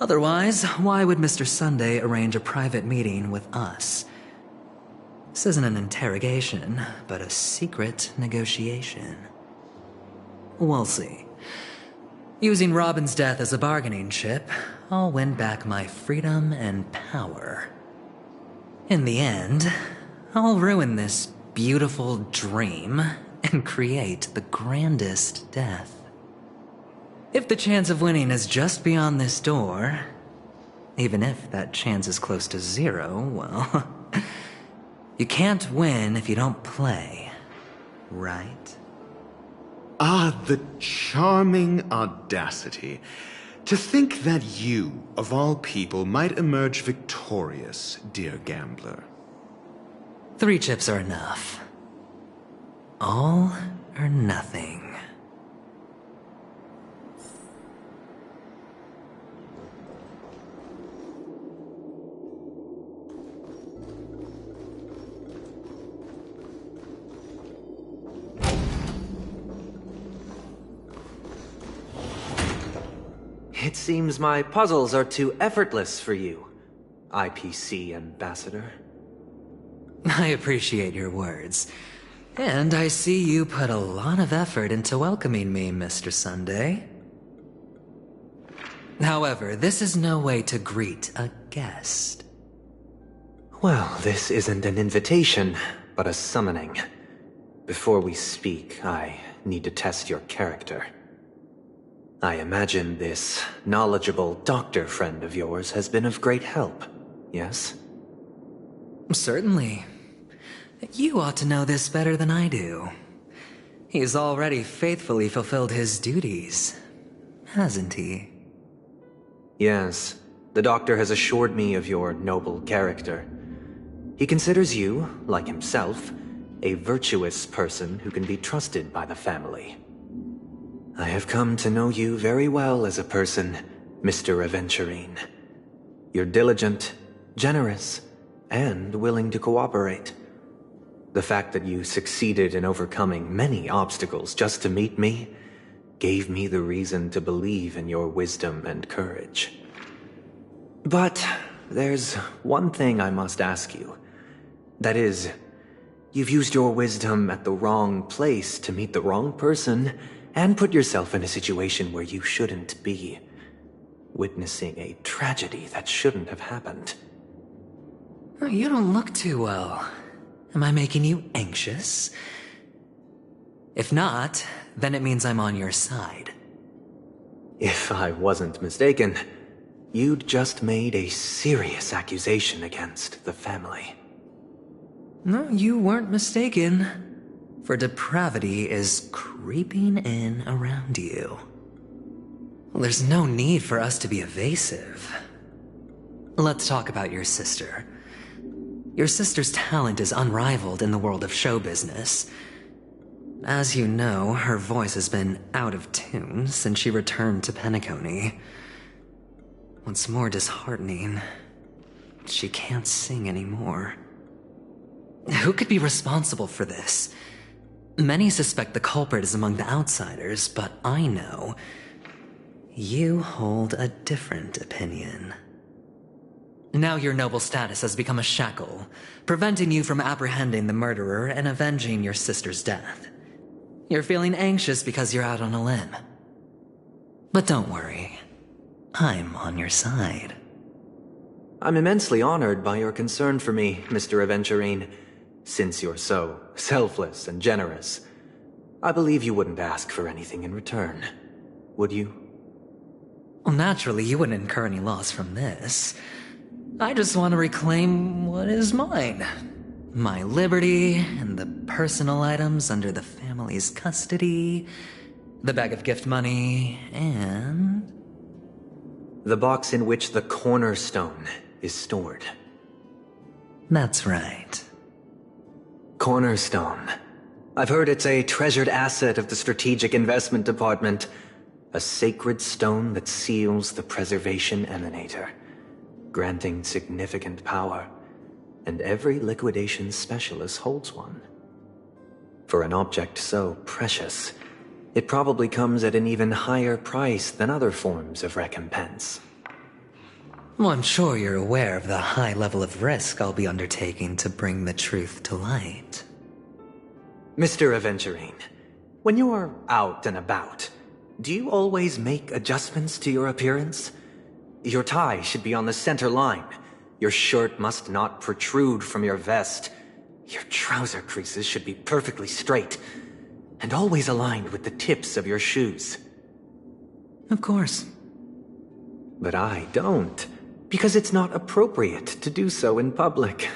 Otherwise, why would Mr. Sunday arrange a private meeting with us? This isn't an interrogation, but a secret negotiation. We'll see. Using Robin's death as a bargaining chip, I'll win back my freedom and power. In the end, I'll ruin this beautiful dream and create the grandest death. If the chance of winning is just beyond this door, even if that chance is close to zero, well, you can't win if you don't play, right? Ah, the charming audacity. To think that you, of all people, might emerge victorious, dear gambler. 3 chips are enough. All or nothing. It seems my puzzles are too effortless for you, IPC Ambassador. I appreciate your words. And I see you put a lot of effort into welcoming me, Mr. Sunday. However, this is no way to greet a guest. Well, this isn't an invitation, but a summoning. Before we speak, I need to test your character. I imagine this knowledgeable doctor friend of yours has been of great help, yes? Certainly. You ought to know this better than I do. He's already faithfully fulfilled his duties. hasn't he? Yes, the doctor has assured me of your noble character. He considers you, like himself, a virtuous person who can be trusted by the family. I have come to know you very well as a person, Mr. Aventurine. You're diligent, generous, and willing to cooperate. The fact that you succeeded in overcoming many obstacles just to meet me gave me the reason to believe in your wisdom and courage. But there's one thing I must ask you. That is, you've used your wisdom at the wrong place to meet the wrong person and put yourself in a situation where you shouldn't be, witnessing a tragedy that shouldn't have happened. You don't look too well. Am I making you anxious? If not, then it means I'm on your side. If I wasn't mistaken, you'd just made a serious accusation against the family. No, you weren't mistaken. For depravity is creeping in around you. There's no need for us to be evasive. Let's talk about your sister. Your sister's talent is unrivaled in the world of show business. As you know, her voice has been out of tune since she returned to Penacony. What's more disheartening, she can't sing anymore. Who could be responsible for this? Many suspect the culprit is among the outsiders, but I know you hold a different opinion. Now your noble status has become a shackle, preventing you from apprehending the murderer and avenging your sister's death. You're feeling anxious because you're out on a limb. But don't worry, I'm on your side. I'm immensely honored by your concern for me, Mr. Aventurine. Since you're so selfless and generous, I believe you wouldn't ask for anything in return, would you? Well, naturally, you wouldn't incur any loss from this. I just want to reclaim what is mine. My liberty and the personal items under the family's custody, the bag of gift money, and... the box in which the cornerstone is stored. That's right. Cornerstone. I've heard it's a treasured asset of the Strategic Investment Department. A sacred stone that seals the Preservation Emanator, granting significant power, and every liquidation specialist holds one. For an object so precious, it probably comes at an even higher price than other forms of recompense. Well, I'm sure you're aware of the high level of risk I'll be undertaking to bring the truth to light. Mr. Aventurine, when you're out and about, do you always make adjustments to your appearance? Your tie should be on the center line. Your shirt must not protrude from your vest. Your trouser creases should be perfectly straight, and always aligned with the tips of your shoes. Of course. But I don't, because it's not appropriate to do so in public.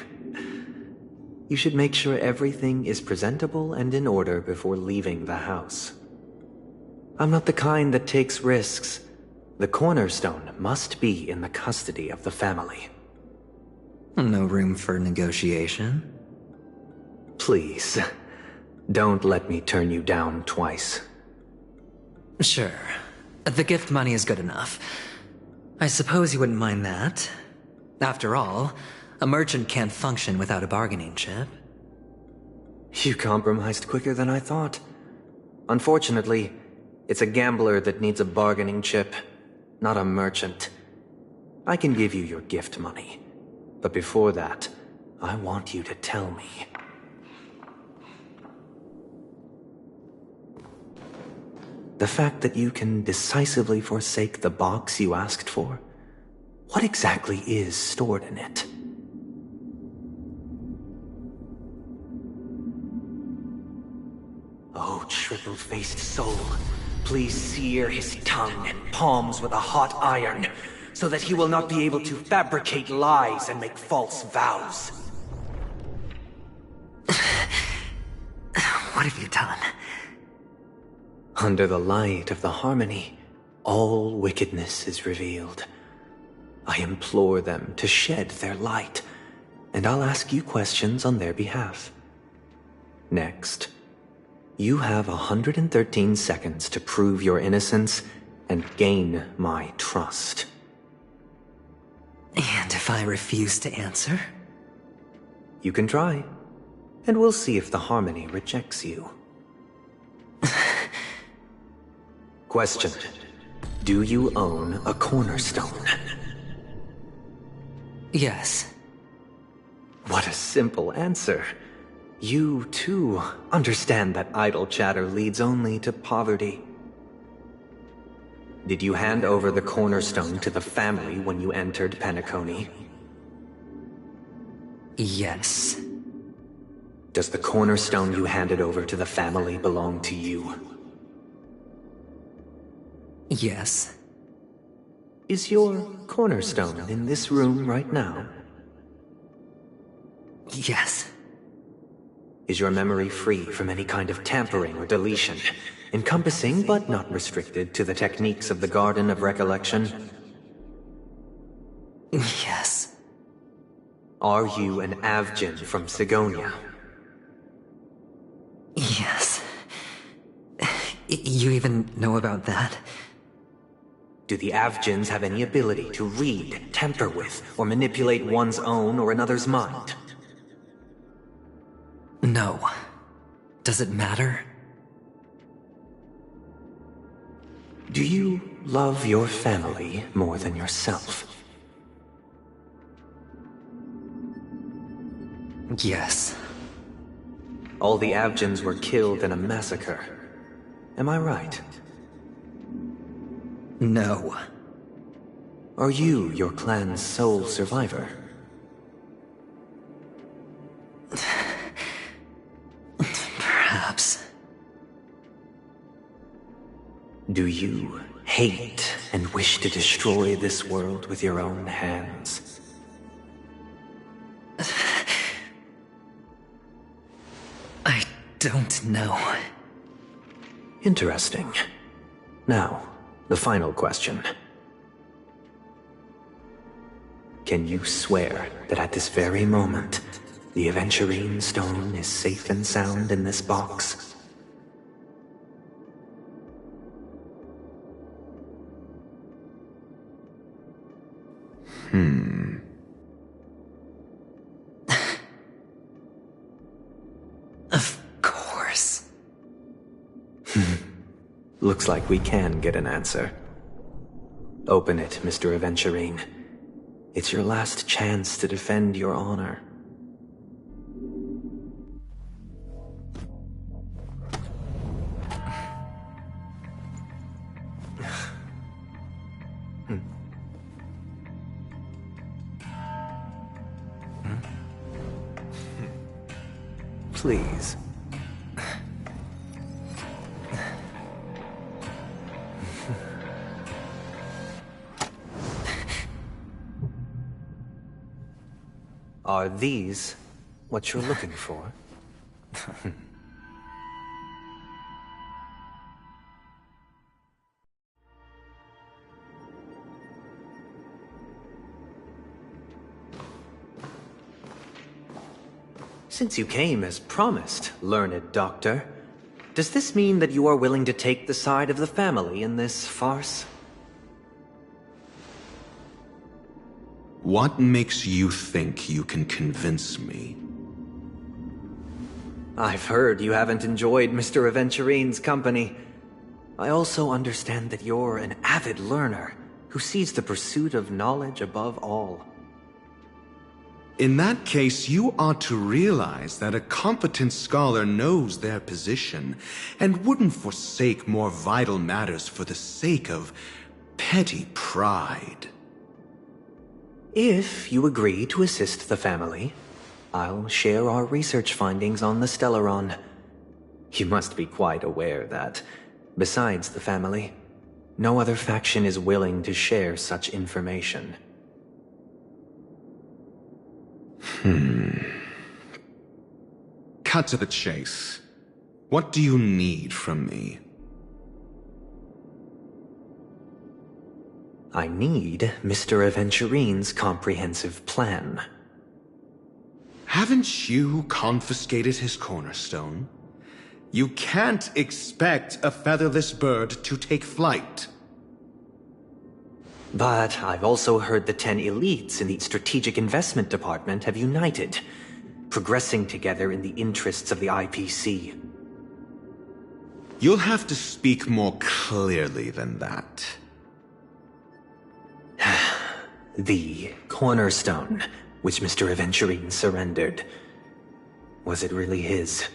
You should make sure everything is presentable and in order before leaving the house. I'm not the kind that takes risks. The cornerstone must be in the custody of the family. No room for negotiation? Please, don't let me turn you down twice. Sure. The gift money is good enough. I suppose you wouldn't mind that. After all, a merchant can't function without a bargaining chip. You compromised quicker than I thought. Unfortunately, it's a gambler that needs a bargaining chip, not a merchant. I can give you your gift money, but before that, I want you to tell me. The fact that you can decisively forsake the box you asked for, what exactly is stored in it? Oh, triple-faced soul, please sear his tongue and palms with a hot iron, so that he will not be able to fabricate lies and make false vows. What have you done? Under the light of the harmony, all wickedness is revealed. I implore them to shed their light, and I'll ask you questions on their behalf. Next, you have 113 seconds to prove your innocence and gain my trust. And if I refuse to answer? You can try, and we'll see if the Harmony rejects you. Question. Do you own a cornerstone? Yes. What a simple answer. You, too, understand that idle chatter leads only to poverty. Did you hand over the cornerstone to the family when you entered Penacony? Yes. Does the cornerstone you handed over to the family belong to you? Yes. Is your cornerstone in this room right now? Yes. Is your memory free from any kind of tampering or deletion, encompassing but not restricted to the techniques of the Garden of Recollection? Yes. Are you an Avgin from Sigonia? Yes. You even know about that? Do the Avgins have any ability to read, tamper with, or manipulate one's own or another's mind? No. Does it matter? Do you love your family more than yourself? Yes. All the Avgins were killed in a massacre. Am I right? No. Are you your clan's sole survivor? Perhaps. Do you hate and wish to destroy this world with your own hands? I don't know. Interesting. Now, the final question. Can you swear that at this very moment, the Aventurine stone is safe and sound in this box? Of course. Looks like we can get an answer. Open it, Mr. Aventurine. It's your last chance to defend your honor. Please. Are these what you're looking for? Since you came as promised, learned doctor, does this mean that you are willing to take the side of the family in this farce? What makes you think you can convince me? I've heard you haven't enjoyed Mr. Aventurine's company. I also understand that you're an avid learner who sees the pursuit of knowledge above all. In that case, you ought to realize that a competent scholar knows their position and wouldn't forsake more vital matters for the sake of petty pride. If you agree to assist the family, I'll share our research findings on the Stellaron. You must be quite aware that, besides the family, no other faction is willing to share such information. Cut to the chase. What do you need from me? I need Mr. Aventurine's comprehensive plan. Haven't you confiscated his cornerstone? You can't expect a featherless bird to take flight. But I've also heard the 10 elites in the Strategic Investment Department have united, progressing together in the interests of the IPC. You'll have to speak more clearly than that. The cornerstone, which Mr. Aventurine surrendered. Was it really his?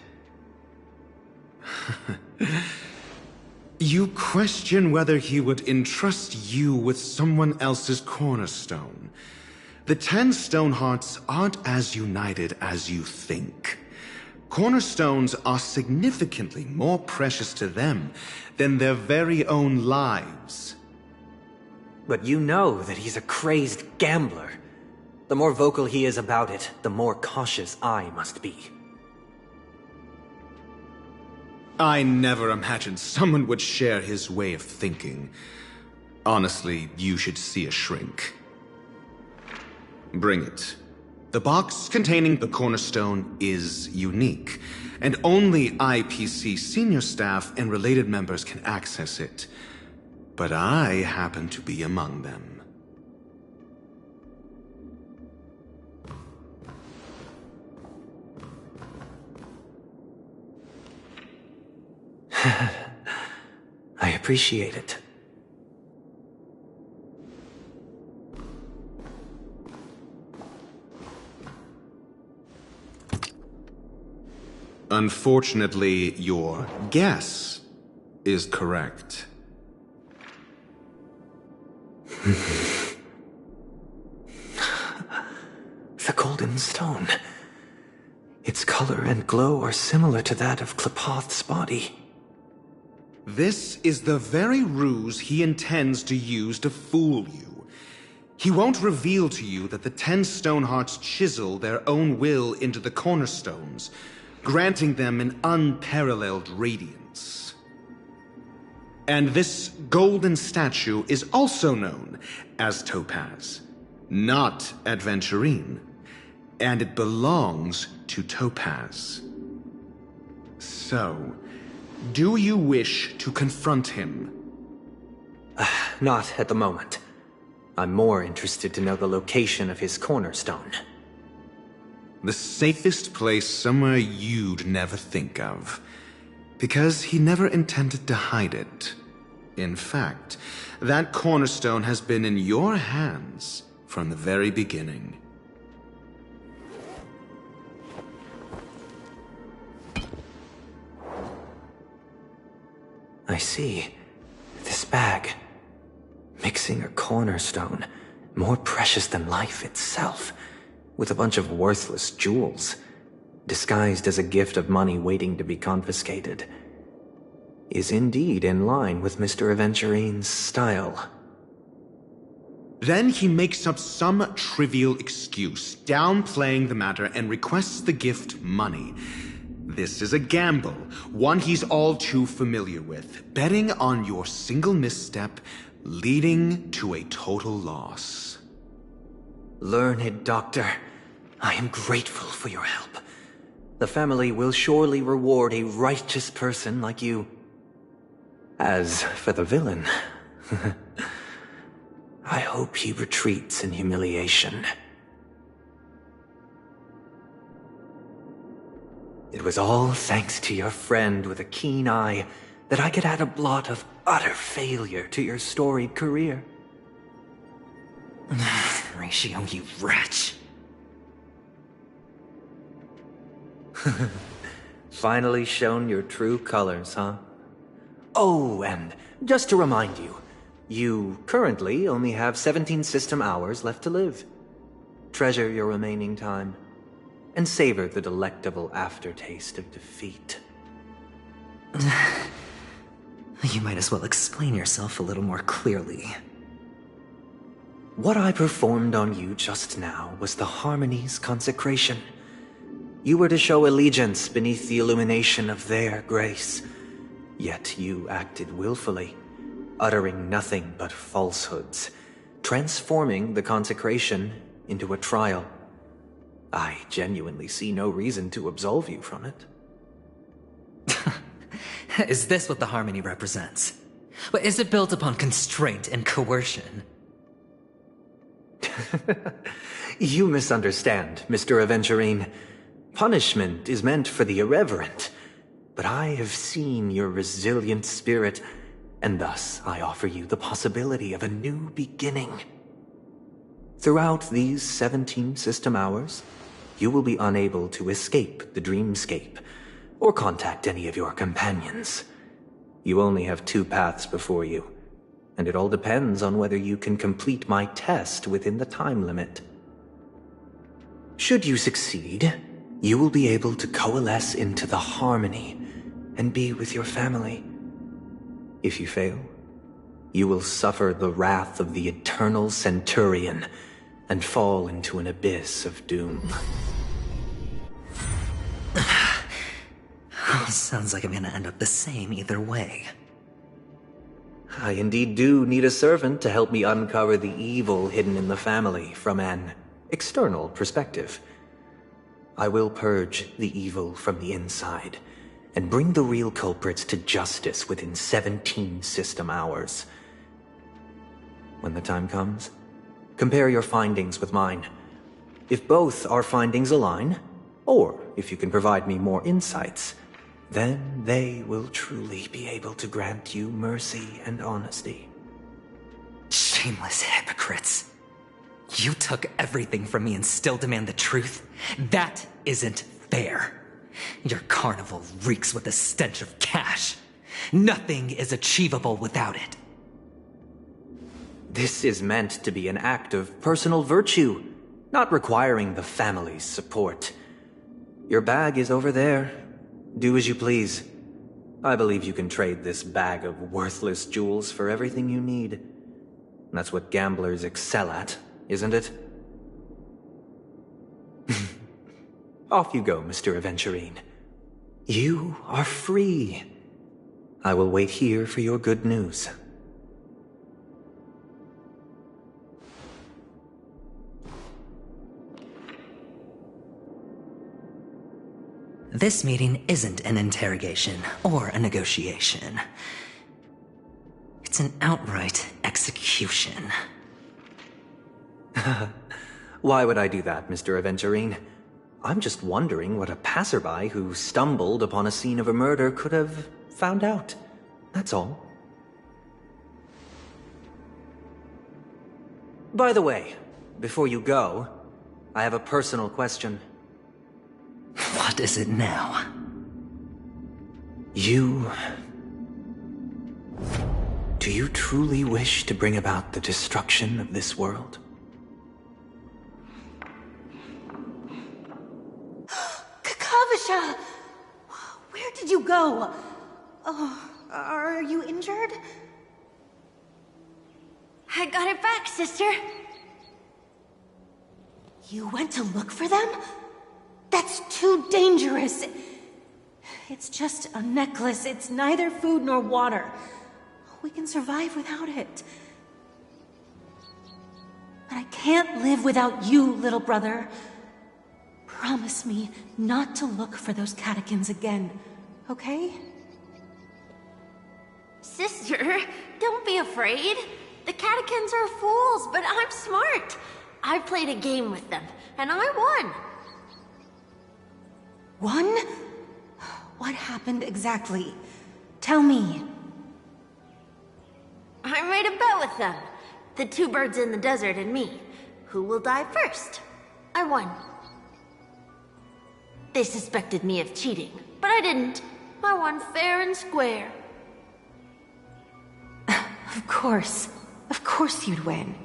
You question whether he would entrust you with someone else's cornerstone. The 10 Stonehearts aren't as united as you think. Cornerstones are significantly more precious to them than their very own lives. But you know that he's a crazed gambler. The more vocal he is about it, the more cautious I must be. I never imagined someone would share his way of thinking. Honestly, you should see a shrink. Bring it. The box containing the cornerstone is unique, and only IPC senior staff and related members can access it. But I happen to be among them. I appreciate it. Unfortunately, your guess is correct. The golden stone. Its color and glow are similar to that of Klepoth's body. This is the very ruse he intends to use to fool you. He won't reveal to you that the 10 Stonehearts chisel their own will into the cornerstones, granting them an unparalleled radiance. And this golden statue is also known as Topaz, not Adventurine, and it belongs to Topaz. So, do you wish to confront him? Not at the moment. I'm more interested to know the location of his cornerstone. The safest place somewhere you'd never think of. Because he never intended to hide it. In fact, that cornerstone has been in your hands from the very beginning. I see. This bag. Mixing a cornerstone, more precious than life itself, with a bunch of worthless jewels, disguised as a gift of money waiting to be confiscated, is indeed in line with Mr. Aventurine's style. Then he makes up some trivial excuse, downplaying the matter, and requests the gift money. This is a gamble, one he's all too familiar with, betting on your single misstep, leading to a total loss. Learned doctor, I am grateful for your help. The family will surely reward a righteous person like you. As for the villain, I hope he retreats in humiliation. It was all thanks to your friend with a keen eye that I could add a blot of utter failure to your storied career. Ratio, you wretch. Finally shown your true colors, huh? Oh, and just to remind you, you currently only have 17 system hours left to live. Treasure your remaining time, and savor the delectable aftertaste of defeat. You might as well explain yourself a little more clearly. What I performed on you just now was the Harmony's consecration. You were to show allegiance beneath the illumination of their grace. Yet you acted willfully, uttering nothing but falsehoods, transforming the consecration into a trial. I genuinely see no reason to absolve you from it. Is this what the Harmony represents? But is it built upon constraint and coercion? You misunderstand, Mr. Aventurine. Punishment is meant for the irreverent, but I have seen your resilient spirit, and thus I offer you the possibility of a new beginning. Throughout these 17 system hours, you will be unable to escape the dreamscape, or contact any of your companions. You only have 2 paths before you, and it all depends on whether you can complete my test within the time limit. Should you succeed, you will be able to coalesce into the Harmony and be with your family. If you fail, you will suffer the wrath of the Eternal Centurion and fall into an abyss of doom. Sounds like I'm gonna end up the same either way. I indeed do need a servant to help me uncover the evil hidden in the family from an external perspective. I will purge the evil from the inside and bring the real culprits to justice within 17 system hours. When the time comes, compare your findings with mine. If both our findings align, or if you can provide me more insights, then they will truly be able to grant you mercy and honesty. Shameless hypocrites. You took everything from me and still demand the truth? That isn't fair. Your carnival reeks with the stench of cash. Nothing is achievable without it. This is meant to be an act of personal virtue, not requiring the family's support. Your bag is over there. Do as you please. I believe you can trade this bag of worthless jewels for everything you need. That's what gamblers excel at, isn't it? Off you go, Mr. Aventurine. You are free. I will wait here for your good news. This meeting isn't an interrogation or a negotiation. It's an outright execution. Why would I do that, Mr. Aventurine? I'm just wondering what a passerby who stumbled upon a scene of a murder could have found out. That's all. By the way, before you go, I have a personal question. What is it now? Do you truly wish to bring about the destruction of this world? Kakavasha! Where did you go? Oh, are you injured? I got it back, sister. You went to look for them? That's too dangerous. It's just a necklace. It's neither food nor water. We can survive without it. But I can't live without you, little brother. Promise me not to look for those catechins again, okay? Sister, don't be afraid. The catechins are fools, but I'm smart. I played a game with them, and I won. Won? What happened exactly? Tell me. I made a bet with them. The 2 birds in the desert and me. Who will die first? I won. They suspected me of cheating, but I didn't. I won fair and square. Of course. Of course you'd win.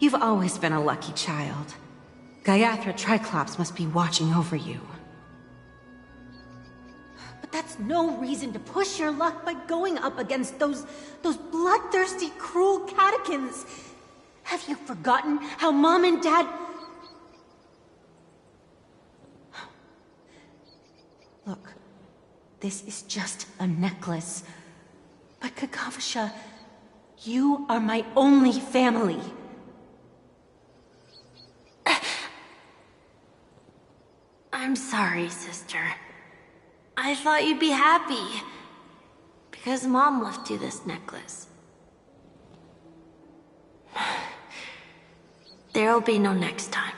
You've always been a lucky child. Gaiathra Triclops must be watching over you. But that's no reason to push your luck by going up against those bloodthirsty, cruel catechins. Have you forgotten how Mom and Dad... Look, this is just a necklace. But Kakavasha, you are my only family. sorry, sister. I thought you'd be happy. Because Mom left you this necklace. There'll be no next time.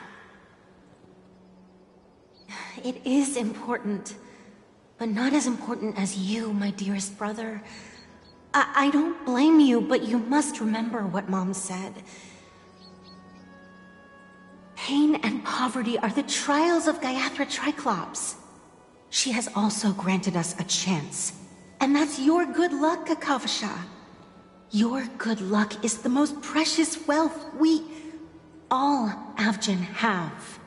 It is important. But not as important as you, my dearest brother. I don't blame you, but you must remember what Mom said. Pain and poverty are the trials of Gayathra Triclops. She has also granted us a chance. And that's your good luck, Kakavasha. Your good luck is the most precious wealth we, all Avgin, have.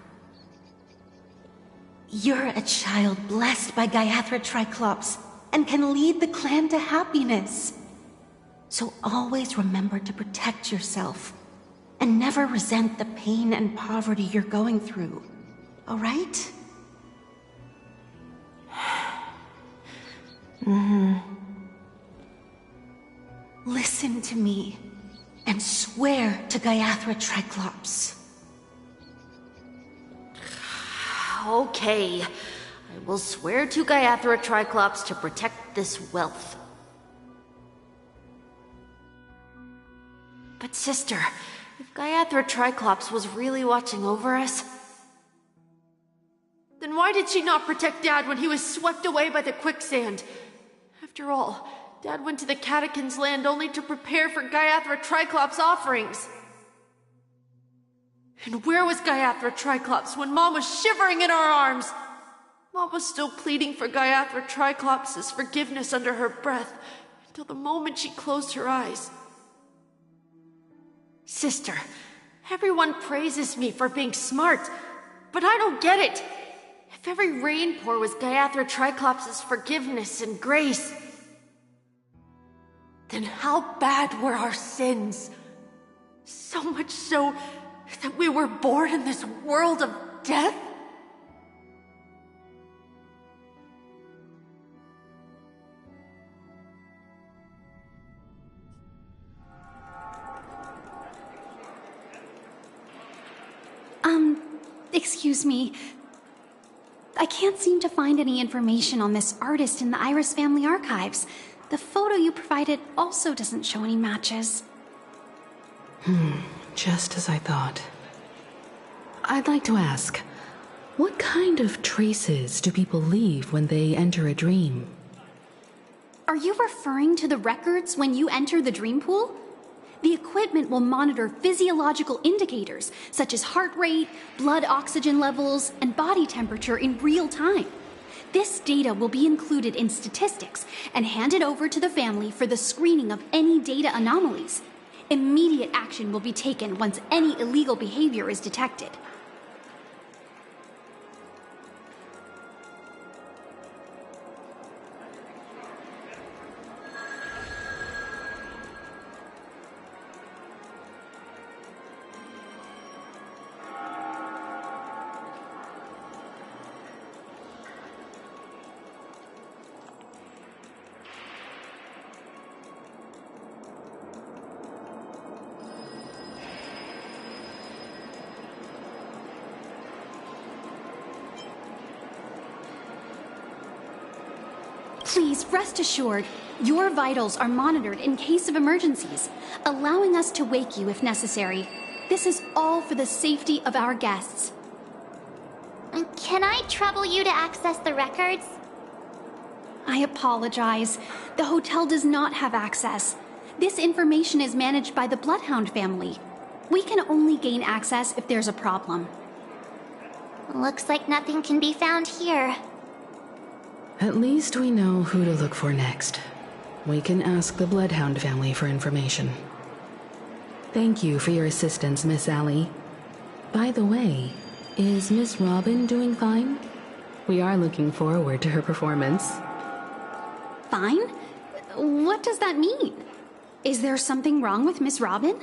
You're a child blessed by Gayathra Triclops and can lead the clan to happiness. So always remember to protect yourself and never resent the pain and poverty you're going through, all right? Listen to me and swear to Gayathra Triclops. Okay. I will swear to Gayathra Triclops to protect this wealth. But sister, if Gayathra Triclops was really watching over us, then why did she not protect Dad when he was swept away by the quicksand? After all, Dad went to the Catechins' land only to prepare for Gayathra Triclops' offerings. And where was Gayathra Triclops when Mom was shivering in our arms? Mom was still pleading for Gayathra Triclops' forgiveness under her breath until the moment she closed her eyes. Sister, everyone praises me for being smart, but I don't get it. If every rain pour was Gayathra Triclops' forgiveness and grace, then how bad were our sins? So much so that we were born in this world of death? Excuse me. I can't seem to find any information on this artist in the Iris family archives. The photo you provided also doesn't show any matches. Just as I thought. I'd like to ask, what kind of traces do people leave when they enter a dream? Are you referring to the records when you enter the dream pool? The equipment will monitor physiological indicators such as heart rate, blood oxygen levels, and body temperature in real time. This data will be included in statistics and handed over to the family for the screening of any data anomalies. Immediate action will be taken once any illegal behavior is detected. Please rest assured, your vitals are monitored in case of emergencies, allowing us to wake you if necessary. This is all for the safety of our guests. Can I trouble you to access the records? I apologize. The hotel does not have access. This information is managed by the Bloodhound family. We can only gain access if there's a problem. Looks like nothing can be found here. At least we know who to look for next. We can ask the Bloodhound family for information. Thank you for your assistance, Miss Allie. By the way, is Miss Robin doing fine? We are looking forward to her performance. Fine? What does that mean? Is there something wrong with Miss Robin?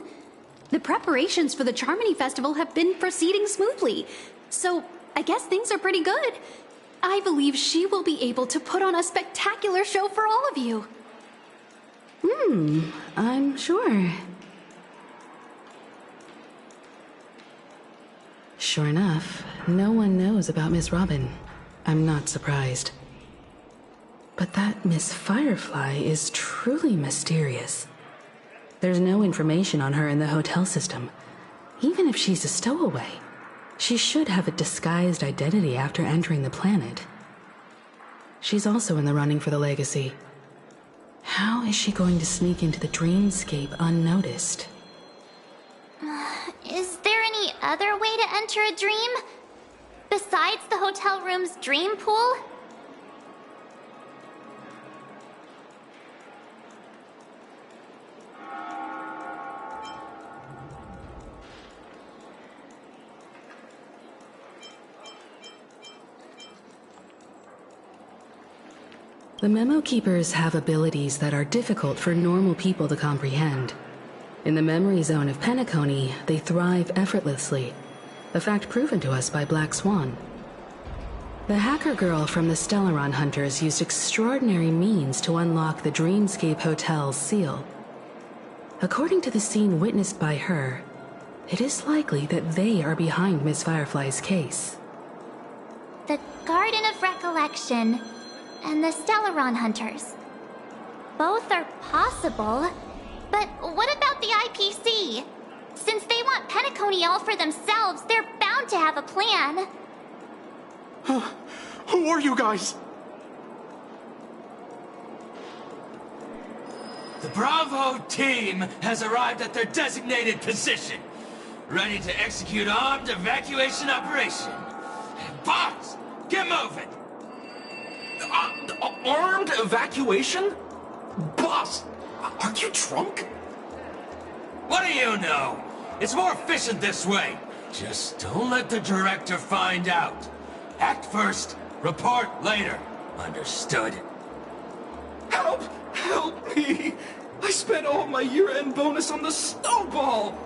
The preparations for the Charmony Festival have been proceeding smoothly, so I guess things are pretty good. I believe she will be able to put on a spectacular show for all of you. I'm sure. Sure enough, no one knows about Miss Robin. I'm not surprised. But that Miss Firefly is truly mysterious. There's no information on her in the hotel system. Even if she's a stowaway, she should have a disguised identity after entering the planet. She's also in the running for the legacy. How is she going to sneak into the dreamscape unnoticed? Is there any other way to enter a dream? Besides the hotel room's dream pool? The Memo Keepers have abilities that are difficult for normal people to comprehend. In the memory zone of Penacony, they thrive effortlessly, a fact proven to us by Black Swan. The hacker girl from the Stellaron Hunters used extraordinary means to unlock the Dreamscape Hotel's seal. According to the scene witnessed by her, it is likely that they are behind Miss Firefly's case. The Garden of Recollection and the Stellaron Hunters. Both are possible, but what about the IPC? Since they want Penacony all for themselves, they're bound to have a plan. Who are you guys? The Bravo team has arrived at their designated position, ready to execute armed evacuation operation. Boss, get moving! Armed evacuation? Boss, are you drunk? What do you know? It's more efficient this way. Just don't let the director find out. Act first, report later. Understood? Help! Help me! I spent all my year-end bonus on the snowball!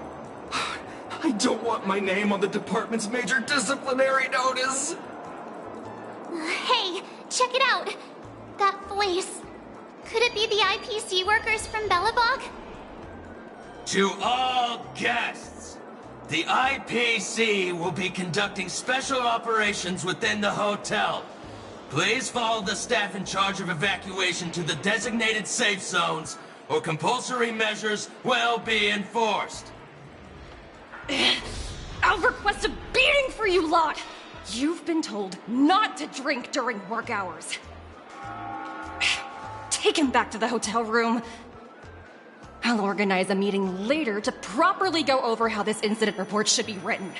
I don't want my name on the department's major disciplinary notice! Hey, check it out! That voice. Could it be the IPC workers from Belobog? To all guests, the IPC will be conducting special operations within the hotel. Please follow the staff in charge of evacuation to the designated safe zones, or compulsory measures will be enforced. I'll request a beating for you lot! You've been told not to drink during work hours. Take him back to the hotel room. I'll organize a meeting later to properly go over how this incident report should be written.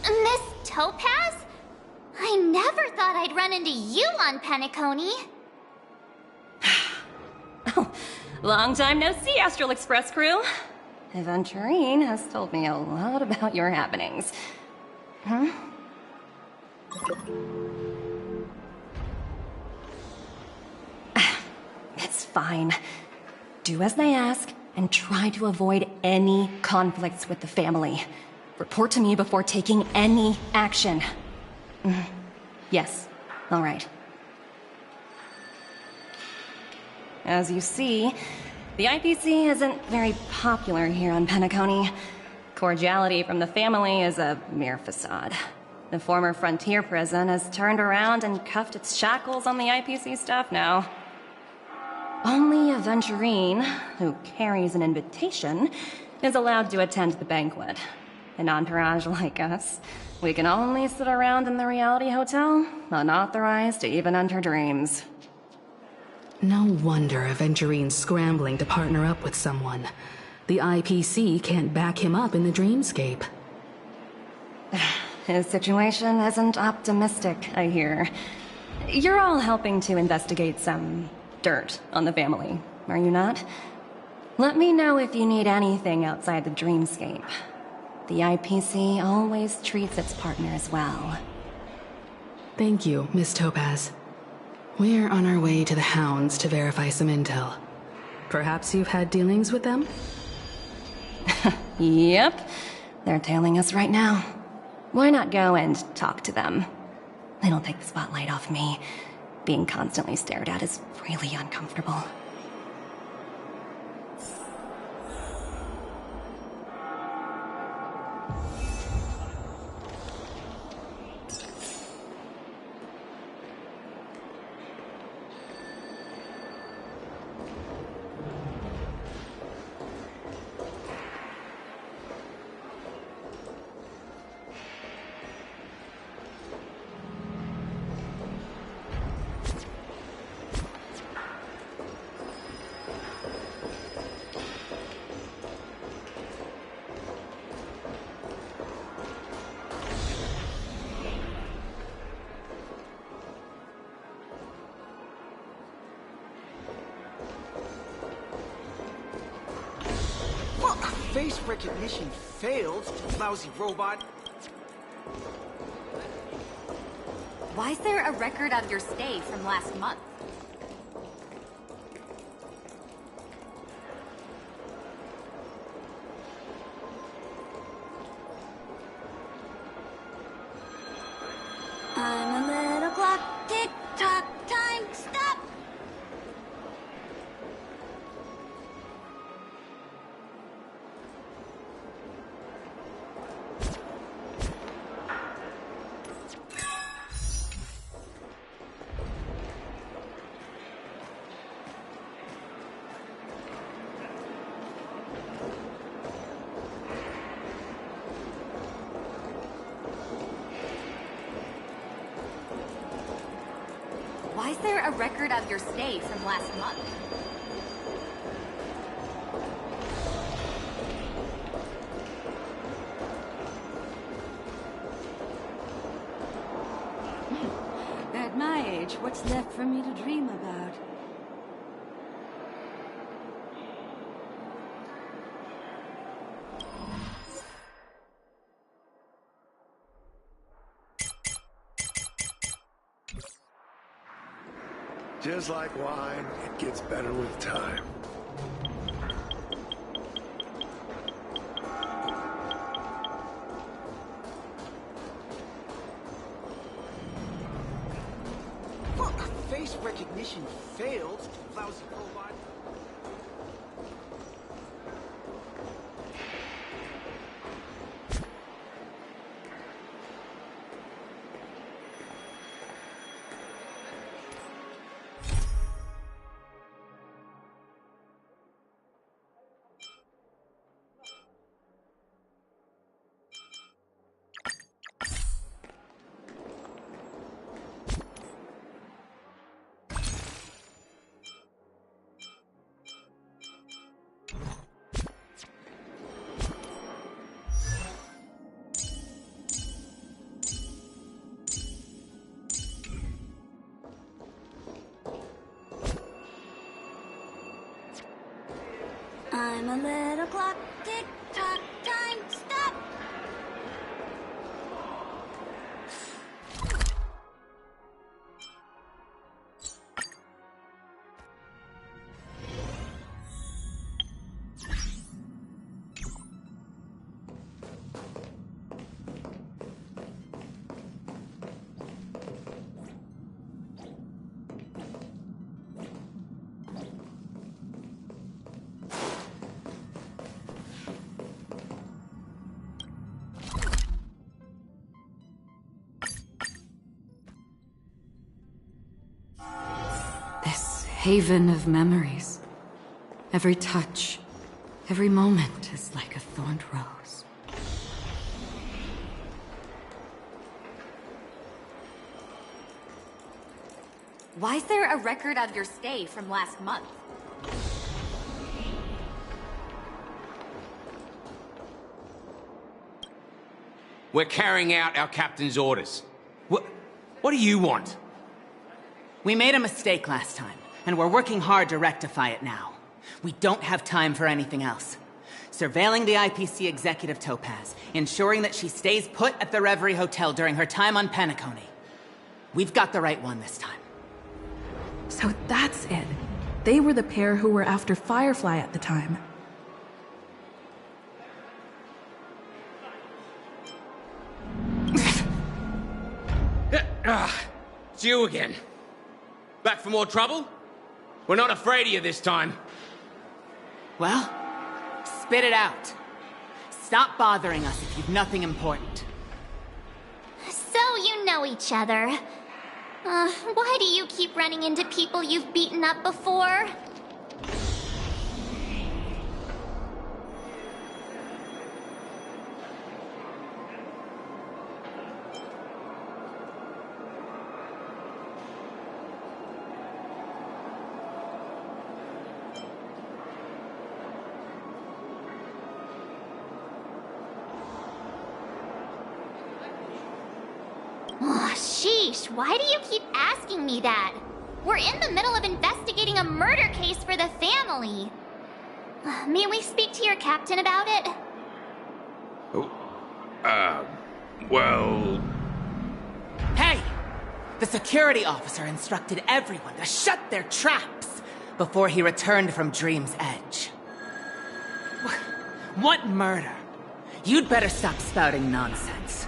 Miss Topaz? I never thought I'd run into you on Penacony. Long time no see, Astral Express crew. Aventurine has told me a lot about your happenings. Huh? It's fine. Do as they ask, and try to avoid any conflicts with the family. Report to me before taking any action. Yes, all right. As you see, the IPC isn't very popular here on Penacony. Cordiality from the family is a mere facade. The former frontier prison has turned around and cuffed its shackles on the IPC staff now. Only Aventurine, who carries an invitation, is allowed to attend the banquet. An entourage like us, we can only sit around in the reality hotel, unauthorized to even enter dreams. No wonder Aventurine's scrambling to partner up with someone. The IPC can't back him up in the dreamscape. His situation isn't optimistic, I hear. You're all helping to investigate some dirt on the family, are you not? Let me know if you need anything outside the dreamscape. The IPC always treats its partners well. Thank you, Miss Topaz. We're on our way to the Hounds to verify some intel. Perhaps you've had dealings with them? Yep. They're tailing us right now. Why not go and talk to them? It'll take the spotlight off me. Being constantly stared at is really uncomfortable. face recognition failed, lousy robot. Why is there a record of your stay from last month? I'm a little clock, tick-tock, time, stop! Why is there a record of your stay from last month? At my age, what's left for me to dream about? Just like wine, it gets better with time. Face recognition failed, lousy robot. I'm a little clock, tick-tock, time, stop! This haven of memories. Every touch, every moment is like a thorned rose. Why is there a record of your stay from last month? We're carrying out our captain's orders. What do you want? We made a mistake last time, and we're working hard to rectify it now. We don't have time for anything else. Surveilling the IPC executive Topaz, ensuring that she stays put at the Reverie Hotel during her time on Penacony. We've got the right one this time. So that's it. They were the pair who were after Firefly at the time. It's you again. Back for more trouble? We're not afraid of you this time. Well, spit it out. Stop bothering us if you've nothing important. So you know each other. Why do you keep running into people you've beaten up before? Oh, sheesh, why do you keep asking me that? We're in the middle of investigating a murder case for the family. May we speak to your captain about it? Well... Hey! The security officer instructed everyone to shut their traps before he returned from Dream's Edge. What murder? You'd better stop spouting nonsense.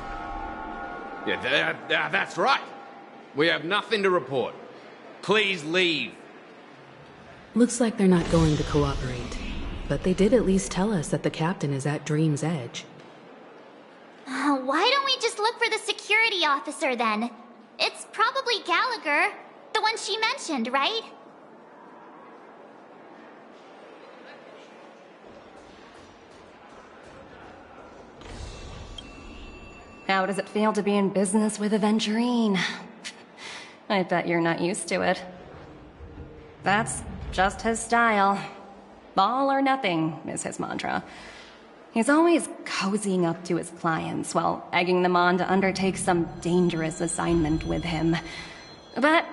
Yeah, that's right. We have nothing to report. Please leave. Looks like they're not going to cooperate. But they did at least tell us that the captain is at Dream's Edge. Why don't we just look for the security officer then? It's probably Gallagher, the one she mentioned, right? How does it feel to be in business with Aventurine? I bet you're not used to it. That's just his style. All or nothing is his mantra. He's always cozying up to his clients while egging them on to undertake some dangerous assignment with him. But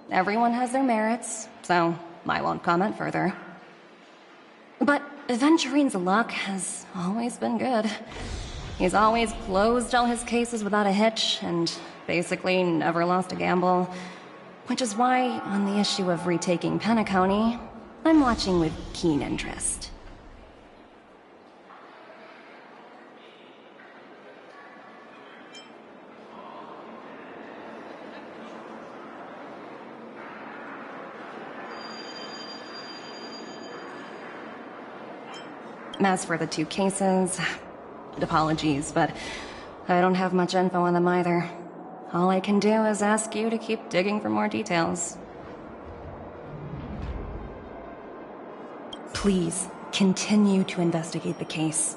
everyone has their merits, so I won't comment further. But Aventurine's luck has always been good. He's always closed all his cases without a hitch, and basically never lost a gamble. Which is why, on the issue of retaking Penacony, I'm watching with keen interest. As for the two cases, apologies, but I don't have much info on them either. All I can do is ask you to keep digging for more details. Please, continue to investigate the case.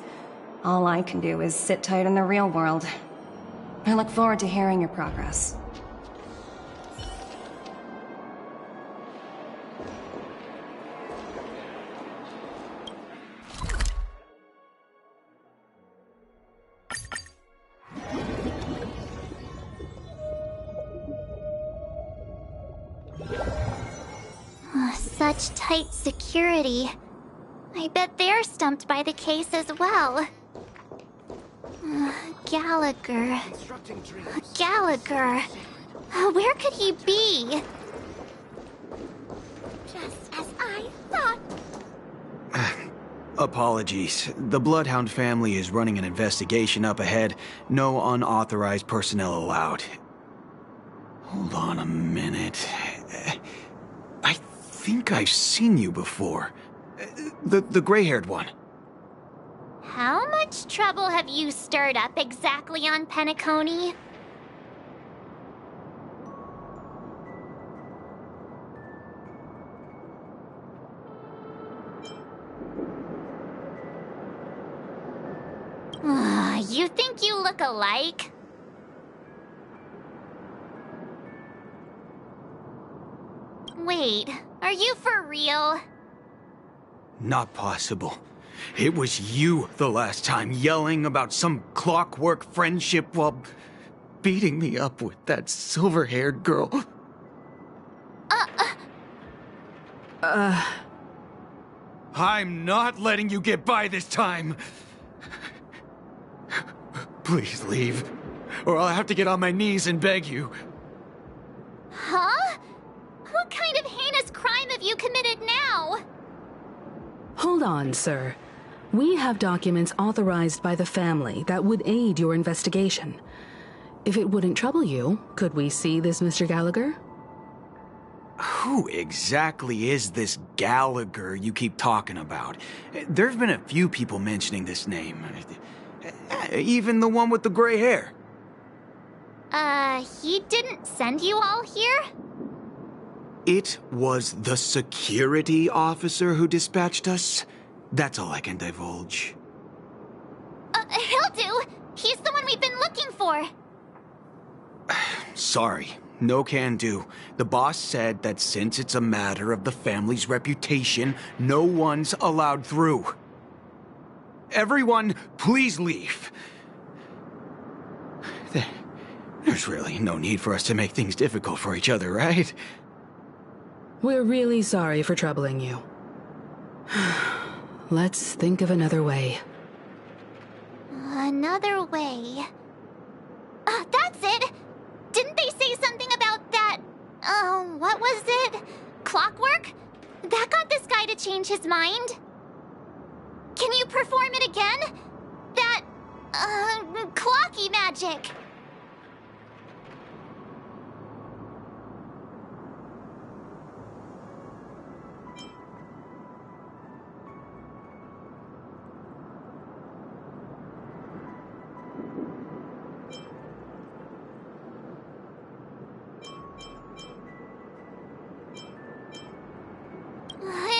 All I can do is sit tight in the real world. I look forward to hearing your progress. Such tight security. I bet they're stumped by the case as well. Gallagher. Gallagher. Where could he be? Just as I thought. Apologies. The Bloodhound family is running an investigation up ahead. No unauthorized personnel allowed. Hold on a minute. I think I've seen you before. The gray-haired one. How much trouble have you stirred up exactly on Penacony? You think you look alike? Wait, are you for real? Not possible. It was you the last time, yelling about some clockwork friendship while beating me up with that silver-haired girl. I'm not letting you get by this time. Please leave, or I'll have to get on my knees and beg you. Huh? What kind of heinous crime have you committed now? Hold on, sir. We have documents authorized by the family that would aid your investigation. If it wouldn't trouble you, could we see this Mr. Gallagher? Who exactly is this Gallagher you keep talking about? There's been a few people mentioning this name. Even the one with the gray hair. He didn't send you all here? It was the security officer who dispatched us. That's all I can divulge. He'll do. He's the one we've been looking for. Sorry, no can do. The boss said that since it's a matter of the family's reputation, no one's allowed through. Everyone, please leave. There's really no need for us to make things difficult for each other, right? We're really sorry for troubling you. Let's think of another way. Another way. That's it! Didn't they say something about that... what was it? Clockwork? That got this guy to change his mind. Can you perform it again? That... clocky magic.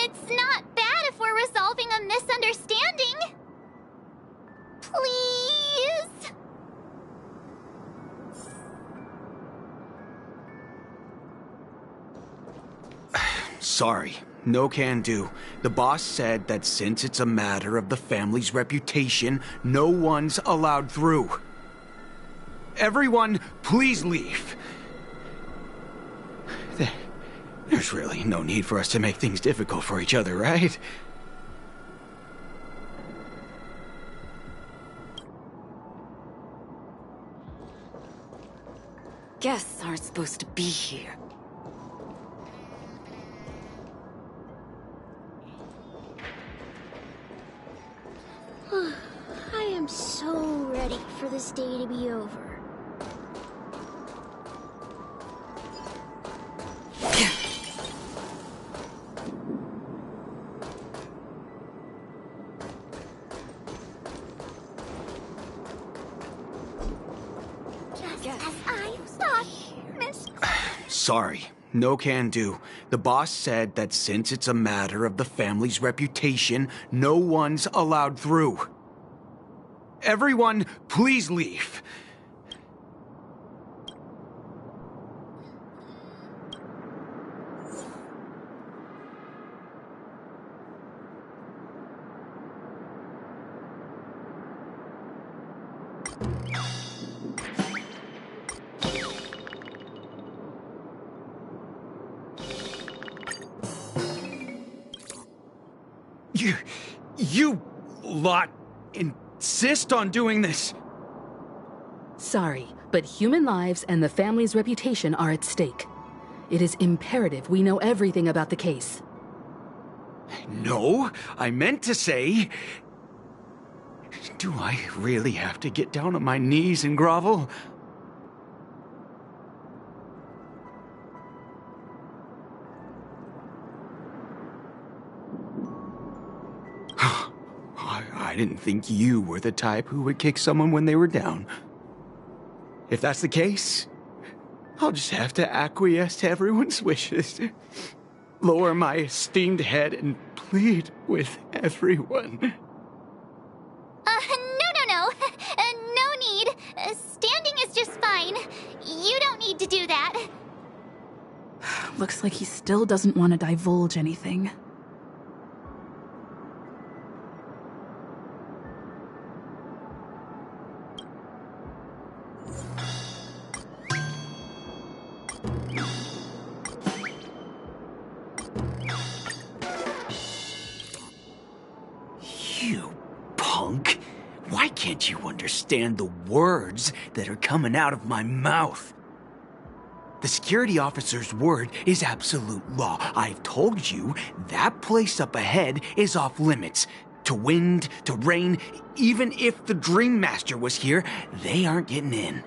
It's not bad if we're resolving a misunderstanding. Please? Sorry, no can do. The boss said that since it's a matter of the family's reputation, no one's allowed through. Everyone, please leave. There's really no need for us to make things difficult for each other, right? Guests aren't supposed to be here. I am so ready for this day to be over. Sorry, no can do. The boss said that since it's a matter of the family's reputation, no one's allowed through. Everyone, please leave. You lot insist on doing this. Sorry, but human lives and the family's reputation are at stake. It is imperative we know everything about the case. No, I meant to say... Do I really have to get down on my knees and grovel? I didn't think you were the type who would kick someone when they were down. If that's the case, I'll just have to acquiesce to everyone's wishes. Lower my esteemed head and plead with everyone. No. No need. Standing is just fine. You don't need to do that. Looks like he still doesn't want to divulge anything. You punk! Why can't you understand the words that are coming out of my mouth? The security officer's word is absolute law. I've told you that place up ahead is off limits. To wind, to rain, even if the Dream Master was here, they aren't getting in.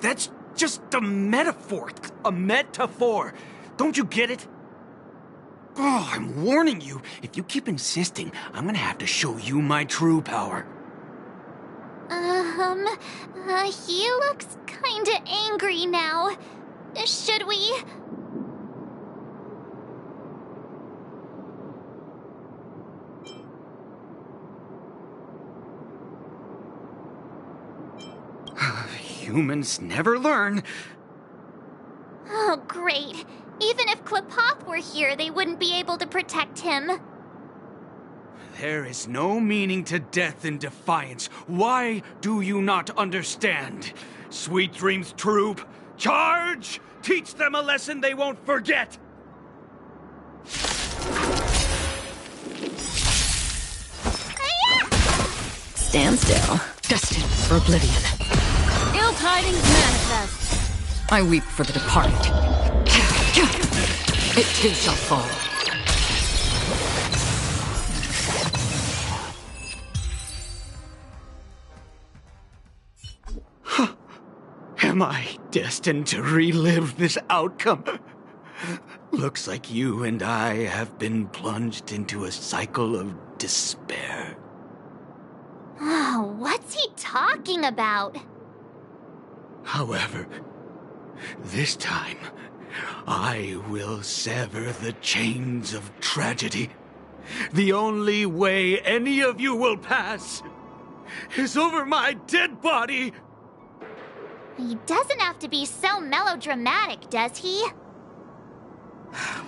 That's just a metaphor. A metaphor. Don't you get it? Oh, I'm warning you. If you keep insisting, I'm gonna have to show you my true power. He looks kinda angry now. Should we? Humans never learn. Oh, great. Great. Even if Klepoth were here, they wouldn't be able to protect him. There is no meaning to death in defiance. Why do you not understand? Sweet Dreams Troop, charge! Teach them a lesson they won't forget! Stand still. Destined for oblivion. Ill tidings manifest. I weep for the departed. It too shall fall. Am I destined to relive this outcome? Looks like you and I have been plunged into a cycle of despair. Oh, what's he talking about? However, this time, I will sever the chains of tragedy. The only way any of you will pass is over my dead body! He doesn't have to be so melodramatic, does he?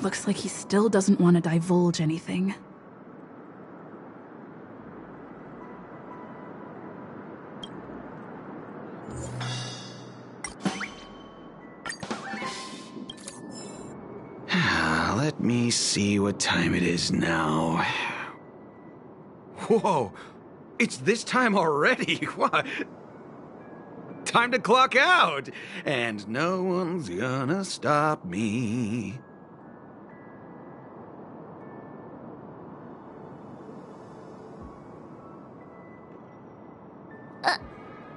Looks like he still doesn't want to divulge anything. Let me see what time it is now. Whoa! It's this time already? What? Time to clock out! And no one's gonna stop me.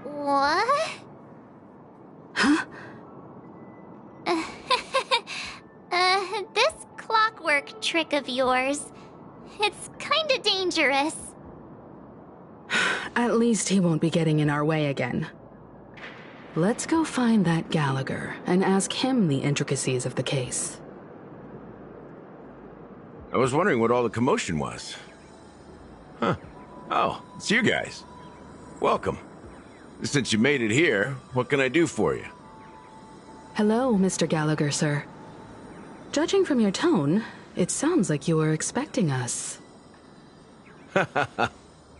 What? Huh? This clockwork trick of yours, it's kinda dangerous. At least he won't be getting in our way again. Let's go find that Gallagher and ask him the intricacies of the case. I was wondering what all the commotion was. Huh. Oh, it's you guys. Welcome. Since you made it here, what can I do for you? Hello, Mr. Gallagher, sir. Judging from your tone, it sounds like you were expecting us.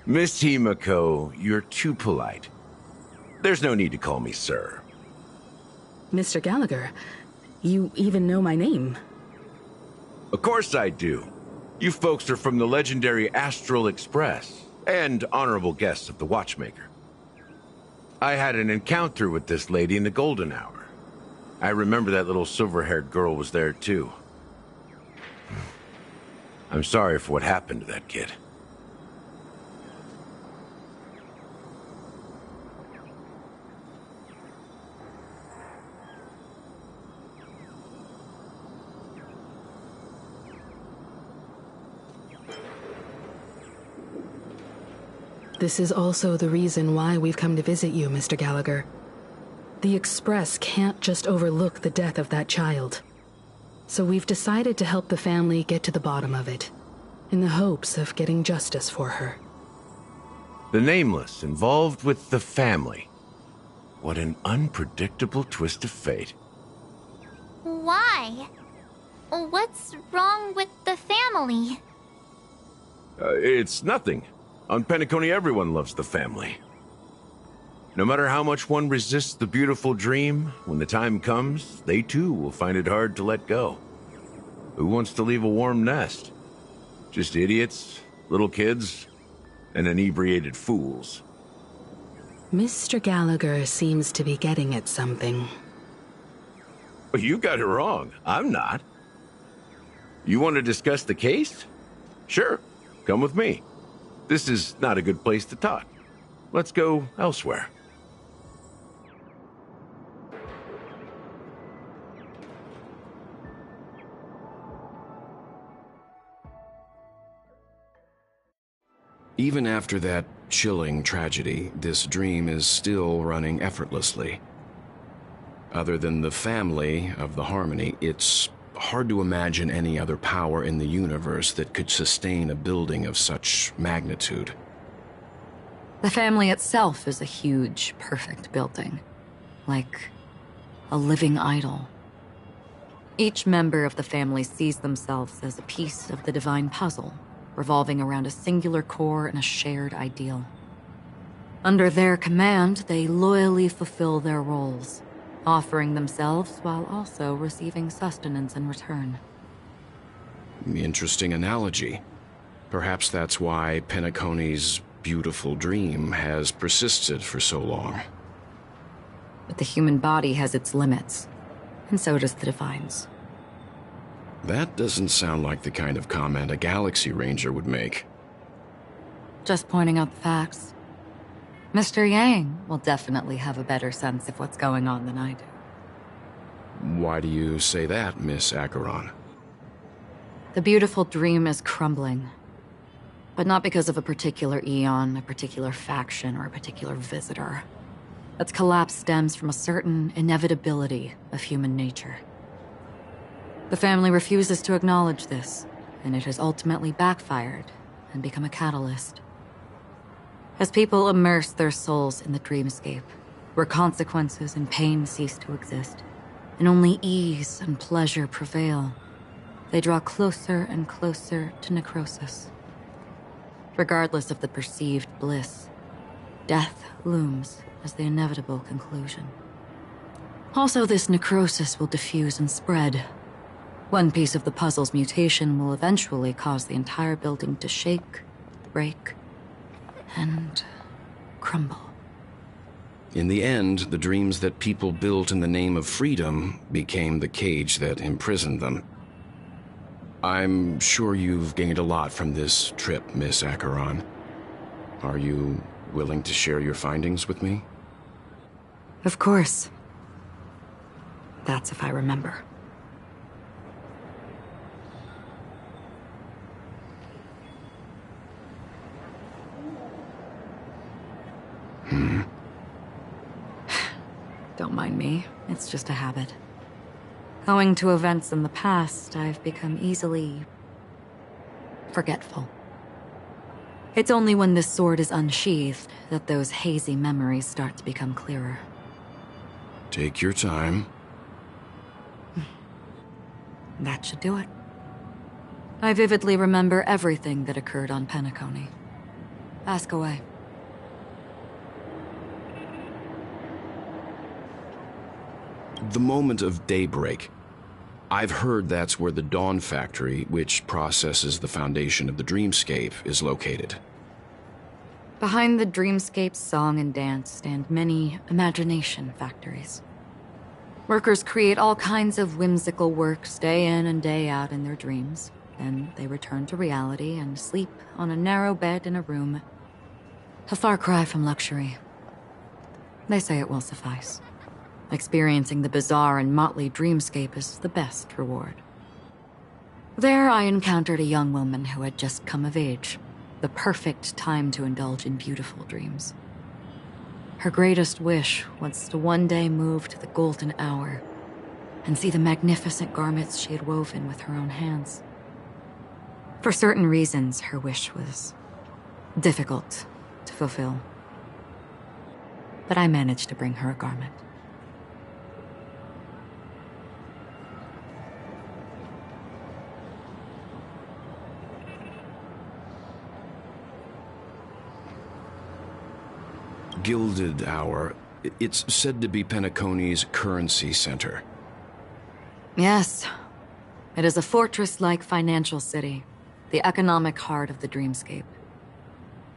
Miss Himiko, you're too polite. There's no need to call me sir. Mr. Gallagher, you even know my name. Of course I do. You folks are from the legendary Astral Express, and honorable guests of the Watchmaker. I had an encounter with this lady in the Golden Hour. I remember that little silver-haired girl was there too. I'm sorry for what happened to that kid. This is also the reason why we've come to visit you, Mr. Gallagher. The Express can't just overlook the death of that child. So we've decided to help the family get to the bottom of it, in the hopes of getting justice for her. The Nameless involved with the family. What an unpredictable twist of fate. Why? What's wrong with the family? It's nothing. On Penacony, everyone loves the family. No matter how much one resists the beautiful dream, when the time comes, they too will find it hard to let go. Who wants to leave a warm nest? Just idiots, little kids, and inebriated fools. Mr. Gallagher seems to be getting at something. You got it wrong. I'm not. You want to discuss the case? Sure, come with me. This is not a good place to talk. Let's go elsewhere. Even after that chilling tragedy, this dream is still running effortlessly. Other than the family of the Harmony, it's hard to imagine any other power in the universe that could sustain a building of such magnitude. The family itself is a huge, perfect building. Like a living idol. Each member of the family sees themselves as a piece of the divine puzzle, revolving around a singular core and a shared ideal. Under their command, they loyally fulfill their roles, offering themselves while also receiving sustenance in return. Interesting analogy. Perhaps that's why Penacony's beautiful dream has persisted for so long. But the human body has its limits, and so does the divine's. That doesn't sound like the kind of comment a Galaxy Ranger would make. Just pointing out the facts. Mr. Yang will definitely have a better sense of what's going on than I do. Why do you say that, Miss Acheron? The beautiful dream is crumbling. But not because of a particular eon, a particular faction, or a particular visitor. Its collapse stems from a certain inevitability of human nature. The family refuses to acknowledge this, and it has ultimately backfired and become a catalyst. As people immerse their souls in the dreamscape, where consequences and pain cease to exist, and only ease and pleasure prevail, they draw closer and closer to necrosis. Regardless of the perceived bliss, death looms as the inevitable conclusion. Also, this necrosis will diffuse and spread. One piece of the puzzle's mutation will eventually cause the entire building to shake, break, and crumble. In the end, the dreams that people built in the name of freedom became the cage that imprisoned them. I'm sure you've gained a lot from this trip, Miss Acheron. Are you willing to share your findings with me? Of course. That's if I remember. Don't mind me. It's just a habit. Owing to events in the past, I've become easily forgetful. It's only when this sword is unsheathed that those hazy memories start to become clearer. Take your time. That should do it. I vividly remember everything that occurred on Penacony. Ask away. The moment of daybreak. I've heard that's where the Dawn Factory, which processes the foundation of the dreamscape, is located. Behind the dreamscape's song and dance stand many imagination factories. Workers create all kinds of whimsical works day in and day out in their dreams. Then they return to reality and sleep on a narrow bed in a room. A far cry from luxury. They say it will suffice. Experiencing the bizarre and motley dreamscape is the best reward. There I encountered a young woman who had just come of age, the perfect time to indulge in beautiful dreams. Her greatest wish was to one day move to the golden hour and see the magnificent garments she had woven with her own hands. For certain reasons, her wish was difficult to fulfill. But I managed to bring her a garment. Gilded Hour. It's said to be Penacony's currency center. Yes. It is a fortress-like financial city, the economic heart of the dreamscape.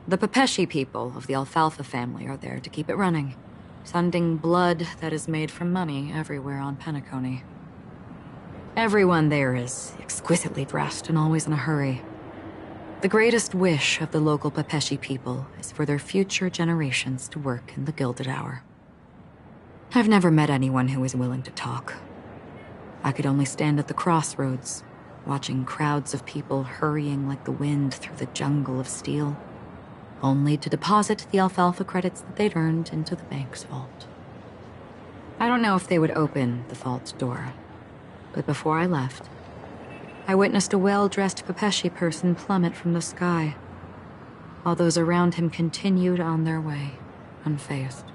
The Pepeshi people of the Alfalfa family are there to keep it running, sending blood that is made from money everywhere on Penacony. Everyone there is exquisitely dressed and always in a hurry. The greatest wish of the local Pepeshi people is for their future generations to work in the Gilded Hour. I've never met anyone who is willing to talk. I could only stand at the crossroads, watching crowds of people hurrying like the wind through the jungle of steel, only to deposit the alfalfa credits that they'd earned into the bank's vault. I don't know if they would open the vault door, but before I left, I witnessed a well-dressed Pepeshi person plummet from the sky, while those around him continued on their way, unfazed.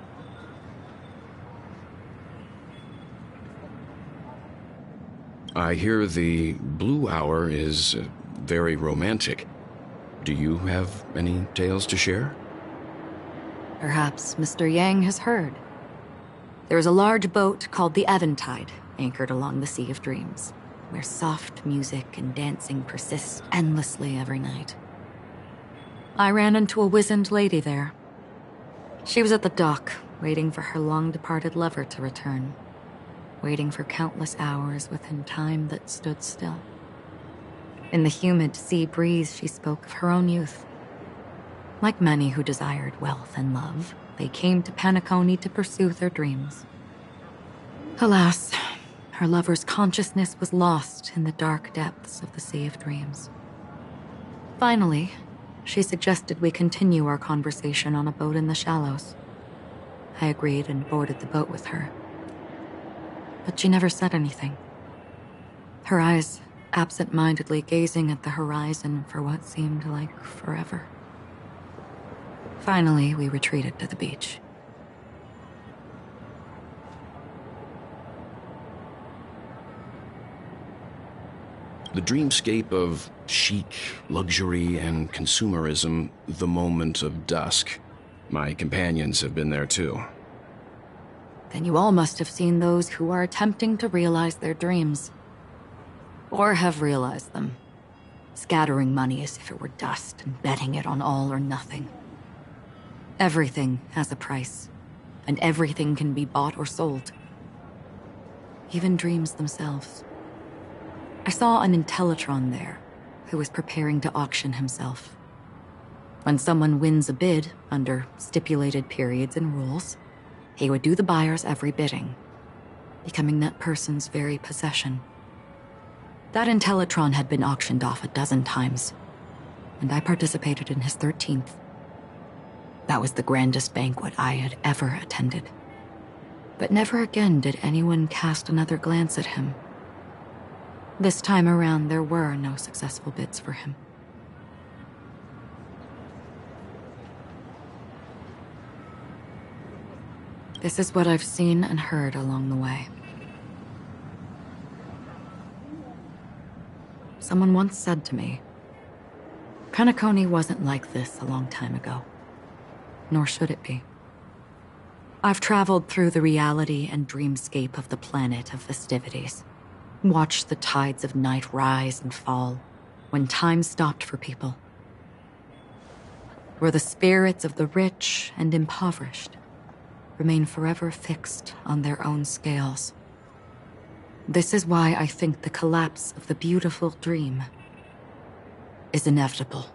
I hear the Blue Hour is very romantic. Do you have any tales to share? Perhaps Mr. Yang has heard. There is a large boat called the Eventide, anchored along the Sea of Dreams, where soft music and dancing persist endlessly every night. I ran into a wizened lady there. She was at the dock, waiting for her long-departed lover to return, waiting for countless hours within time that stood still. In the humid sea breeze, she spoke of her own youth. Like many who desired wealth and love, they came to Penacony to pursue their dreams. Alas, her lover's consciousness was lost in the dark depths of the Sea of Dreams. Finally, she suggested we continue our conversation on a boat in the shallows. I agreed and boarded the boat with her. But she never said anything. Her eyes absent-mindedly gazing at the horizon for what seemed like forever. Finally, we retreated to the beach. The dreamscape of chic, luxury, and consumerism, the moment of dusk. My companions have been there too. Then you all must have seen those who are attempting to realize their dreams. Or have realized them, scattering money as if it were dust and betting it on all or nothing. Everything has a price, and everything can be bought or sold. Even dreams themselves. I saw an Intellitron there, who was preparing to auction himself. When someone wins a bid, under stipulated periods and rules, he would do the buyer's every bidding, becoming that person's very possession. That Intellitron had been auctioned off a dozen times, and I participated in his 13th. That was the grandest banquet I had ever attended. But never again did anyone cast another glance at him. This time around, there were no successful bids for him. This is what I've seen and heard along the way. Someone once said to me, Penacony wasn't like this a long time ago, nor should it be. I've traveled through the reality and dreamscape of the planet of festivities, watched the tides of night rise and fall when time stopped for people, where the spirits of the rich and impoverished remain forever fixed on their own scales. This is why I think the collapse of the beautiful dream is inevitable.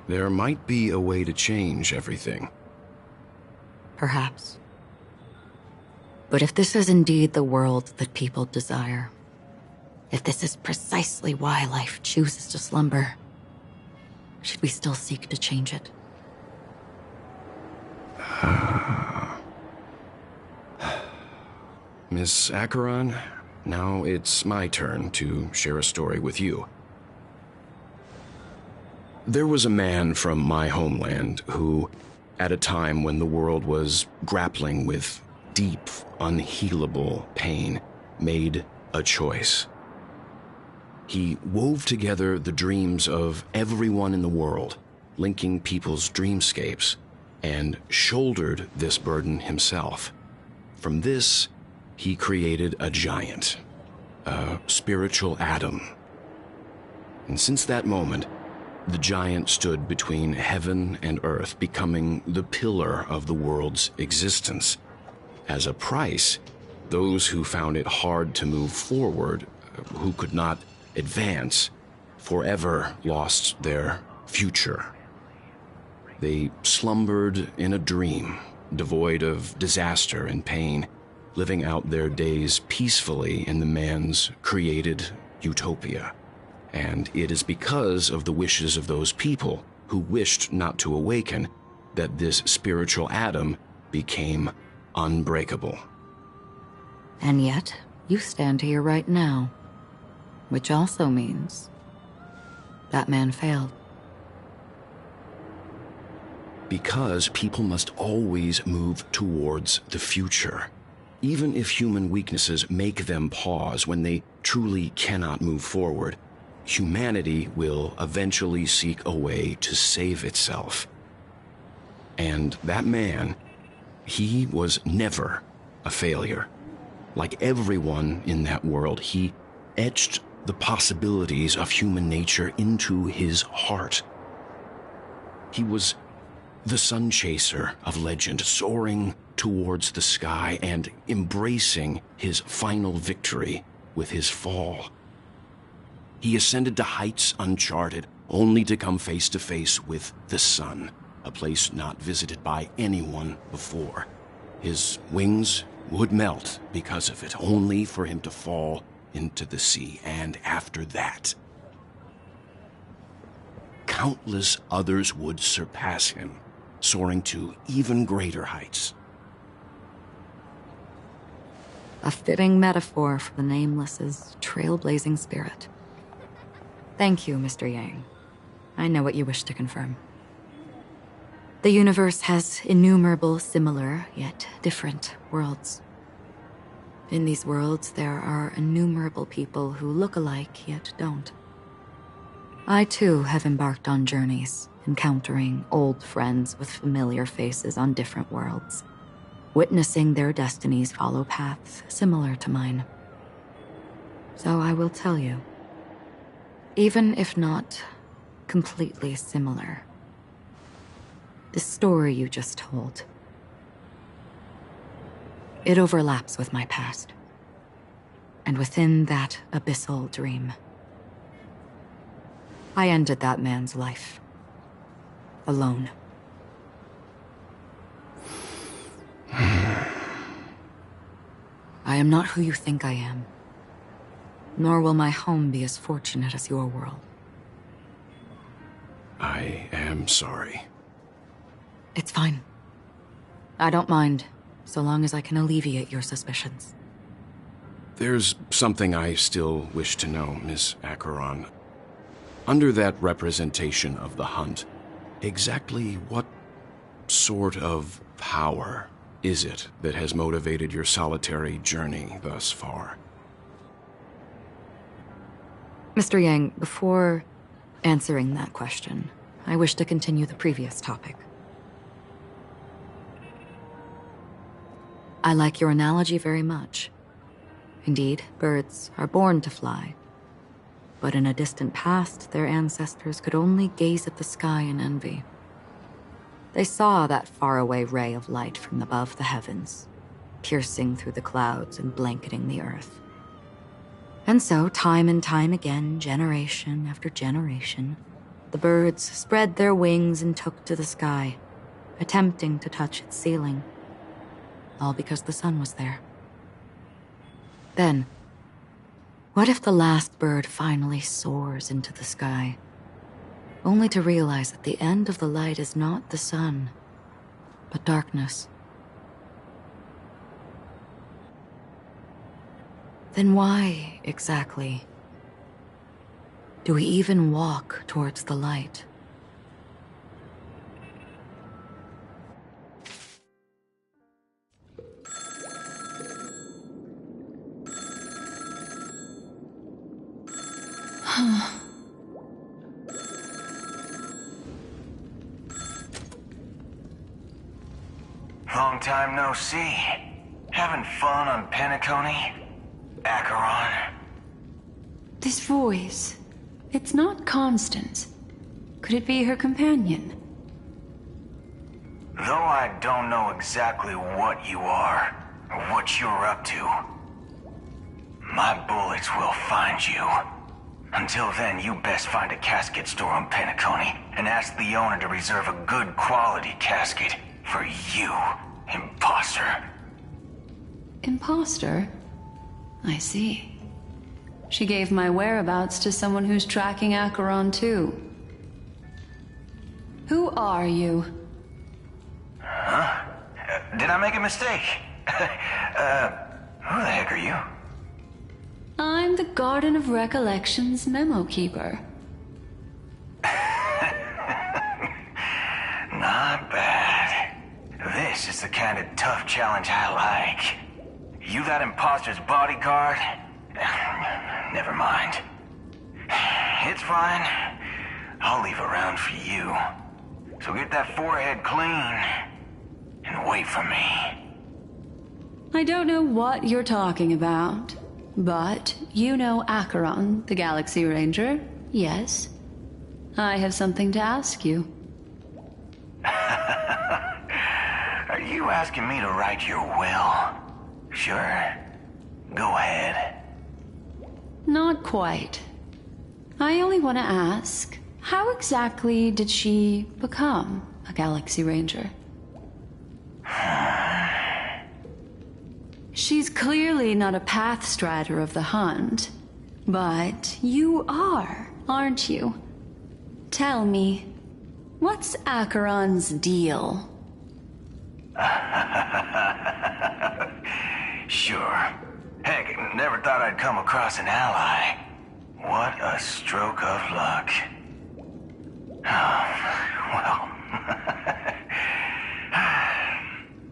There might be a way to change everything. Perhaps. But if this is indeed the world that people desire, if this is precisely why life chooses to slumber, should we still seek to change it? Miss Acheron, now it's my turn to share a story with you. There was a man from my homeland who, at a time when the world was grappling with deep, unhealable pain, made a choice. He wove together the dreams of everyone in the world, linking people's dreamscapes, and shouldered this burden himself. From this, he created a giant, a spiritual atom. And since that moment, the giant stood between heaven and earth, becoming the pillar of the world's existence. As a price, those who found it hard to move forward, who could not advance, forever lost their future. They slumbered in a dream, devoid of disaster and pain, living out their days peacefully in the man's created utopia. And it is because of the wishes of those people who wished not to awaken that this spiritual atom became unbreakable. And yet, you stand here right now, which also means that man failed. Because people must always move towards the future. Even if human weaknesses make them pause when they truly cannot move forward, humanity will eventually seek a way to save itself. And that man, he was never a failure. Like everyone in that world, he etched the possibilities of human nature into his heart. He was the sun chaser of legend, soaring towards the sky and embracing his final victory with his fall. He ascended to heights uncharted, only to come face to face with the sun, a place not visited by anyone before. His wings would melt because of it, only for him to fall into the sea. And after that, countless others would surpass him, soaring to even greater heights. A fitting metaphor for the Nameless's trailblazing spirit. Thank you, Mr. Yang. I know what you wish to confirm. The universe has innumerable similar, yet different worlds. In these worlds, there are innumerable people who look alike, yet don't. I, too, have embarked on journeys, encountering old friends with familiar faces on different worlds, witnessing their destinies follow paths similar to mine. So I will tell you, even if not completely similar, the story you just told, it overlaps with my past. And within that abyssal dream, I ended that man's life. Alone. I am not who you think I am. Nor will my home be as fortunate as your world. I am sorry. It's fine. I don't mind, so long as I can alleviate your suspicions. There's something I still wish to know, Miss Acheron. Under that representation of the hunt, exactly what sort of power is it that has motivated your solitary journey thus far? Mr. Yang, before answering that question, I wish to continue the previous topic. I like your analogy very much. Indeed, birds are born to fly. But in a distant past, their ancestors could only gaze at the sky in envy. They saw that faraway ray of light from above the heavens, piercing through the clouds and blanketing the earth. And so, time and time again, generation after generation, the birds spread their wings and took to the sky, attempting to touch its ceiling, all because the sun was there. Then, what if the last bird finally soars into the sky, only to realize that the end of the light is not the sun, but darkness? Then why, exactly, do we even walk towards the light? Long time no see. Having fun on Penacony? Acheron? This voice, it's not Constance. Could it be her companion? Though I don't know exactly what you are, or what you're up to, my bullets will find you. Until then, you best find a casket store on Penacony and ask the owner to reserve a good quality casket for you, imposter. Imposter? I see. She gave my whereabouts to someone who's tracking Acheron too. Who are you? Huh? Did I make a mistake? Who the heck are you? I'm the Garden of Recollection's memo keeper. Not bad. This is the kind of tough challenge I like. You that imposter's bodyguard? Never mind. It's fine. I'll leave a round for you. So get that forehead clean and wait for me. I don't know what you're talking about, but you know Acheron, the Galaxy Ranger, yes? I have something to ask you. Are you asking me to write your will? Sure. Go ahead. Not quite. I only want to ask, how exactly did she become a Galaxy Ranger? She's clearly not a pathstrider of the Hunt, but you are, aren't you? Tell me, what's Acheron's deal? Sure. Heck, never thought I'd come across an ally. What a stroke of luck. Well,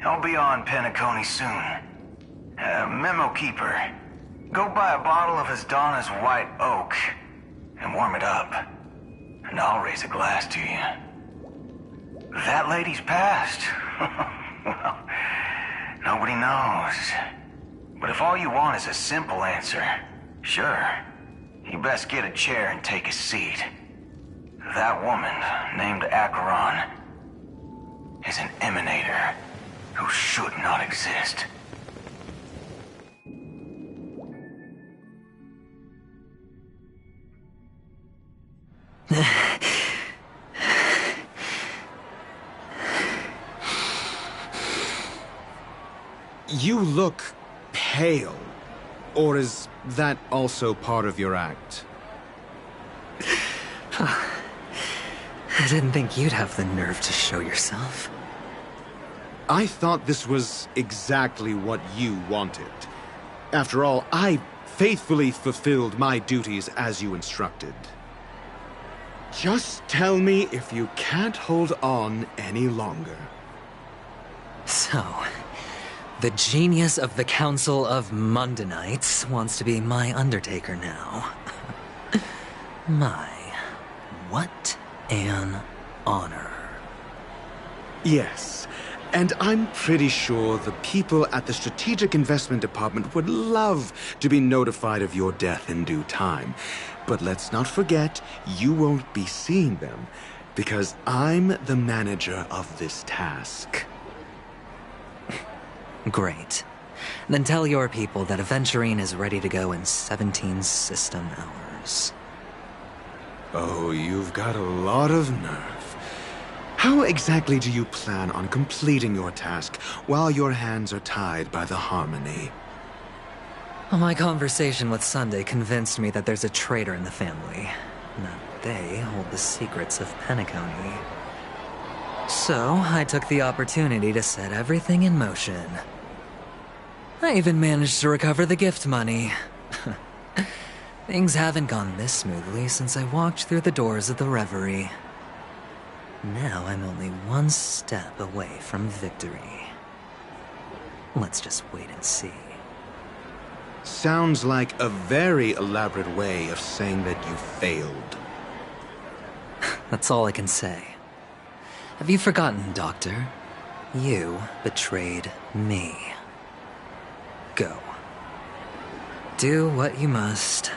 I'll be on Penacony soon. Memo Keeper, go buy a bottle of Asdana's White Oak and warm it up, and I'll raise a glass to you. That lady's passed. Well, nobody knows. But if all you want is a simple answer, sure, you best get a chair and take a seat. That woman, named Acheron, is an emanator who should not exist. You look pale. Or is that also part of your act? I didn't think you'd have the nerve to show yourself. I thought this was exactly what you wanted. After all, I faithfully fulfilled my duties as you instructed. Just tell me if you can't hold on any longer. So, the genius of the Council of Mundanites wants to be my Undertaker now. My, what an honor. Yes, and I'm pretty sure the people at the Strategic Investment Department would love to be notified of your death in due time. But let's not forget, you won't be seeing them, because I'm the manager of this task. Great. Then tell your people that Aventurine is ready to go in 17 system hours. Oh, you've got a lot of nerve. How exactly do you plan on completing your task while your hands are tied by the Harmony? Well, my conversation with Sunday convinced me that there's a traitor in the family. That they hold the secrets of Penacony. So, I took the opportunity to set everything in motion. I even managed to recover the gift money. Things haven't gone this smoothly since I walked through the doors of the Reverie. Now I'm only one step away from victory. Let's just wait and see. Sounds like a very elaborate way of saying that you failed. That's all I can say. Have you forgotten, Doctor? You betrayed me. Go. Do what you must.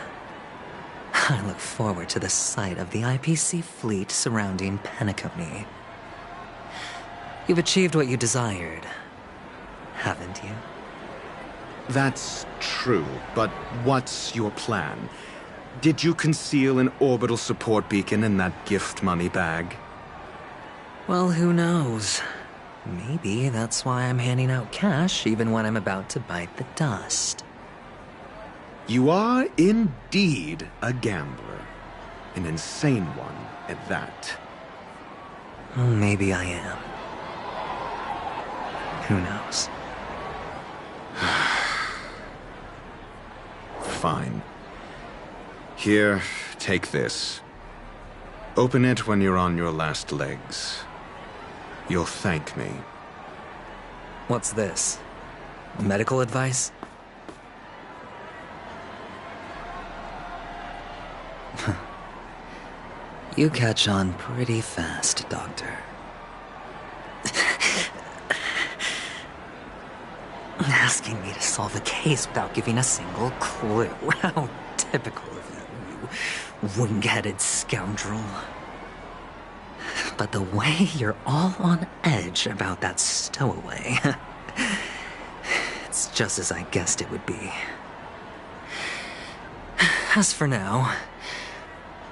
I look forward to the sight of the IPC fleet surrounding Penacony. You've achieved what you desired, haven't you? That's true, but what's your plan? Did you conceal an orbital support beacon in that gift money bag? Well, who knows? Maybe that's why I'm handing out cash even when I'm about to bite the dust. You are indeed a gambler. An insane one at that. Well, maybe I am. Who knows? Fine. Here, take this. Open it when you're on your last legs. You'll thank me. What's this? Medical advice? You catch on pretty fast, Doctor. Asking me to solve a case without giving a single clue. How typical of you, you wing-headed scoundrel. But the way you're all on edge about that stowaway, it's just as I guessed it would be. As for now,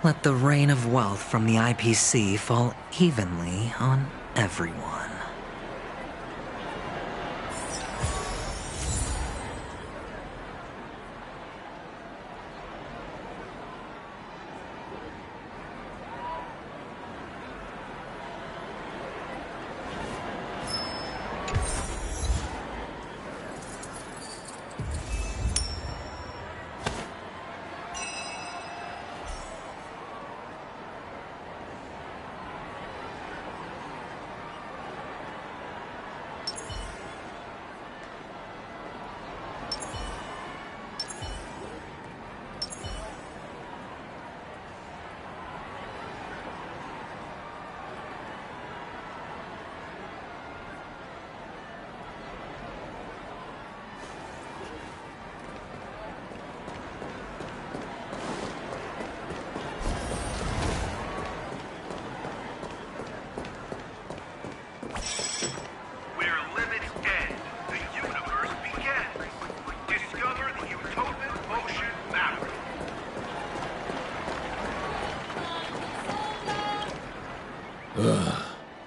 let the rain of wealth from the IPC fall evenly on everyone.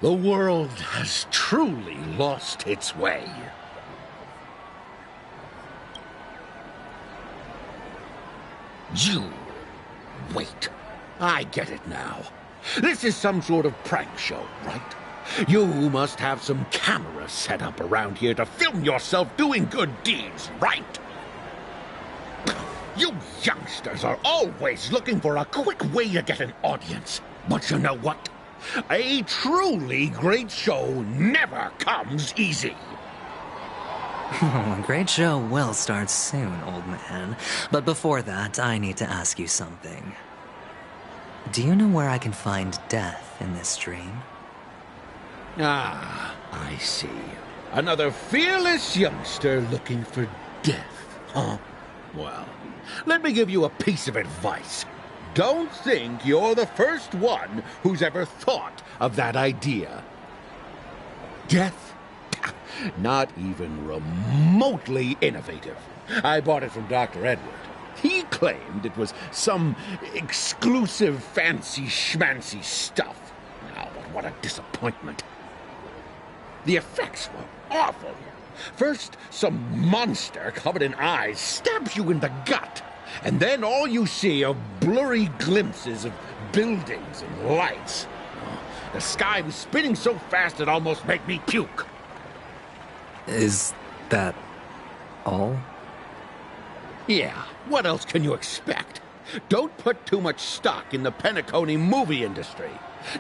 The world has truly lost its way. You... wait. I get it now. This is some sort of prank show, right? You must have some cameras set up around here to film yourself doing good deeds, right? You youngsters are always looking for a quick way to get an audience. But you know what? A truly great show never comes easy. A great show will start soon, old man. But before that, I need to ask you something. Do you know where I can find death in this dream? Ah, I see. Another fearless youngster looking for death, huh? Well, let me give you a piece of advice. Don't think you're the first one who's ever thought of that idea. Death? Not even remotely innovative. I bought it from Dr. Edward. He claimed it was some exclusive fancy schmancy stuff. Now, but what a disappointment. The effects were awful. First, some monster covered in eyes stabs you in the gut. And then all you see are blurry glimpses of buildings and lights. The sky was spinning so fast it almost made me puke. Is that all? Yeah, what else can you expect? Don't put too much stock in the Penacony movie industry.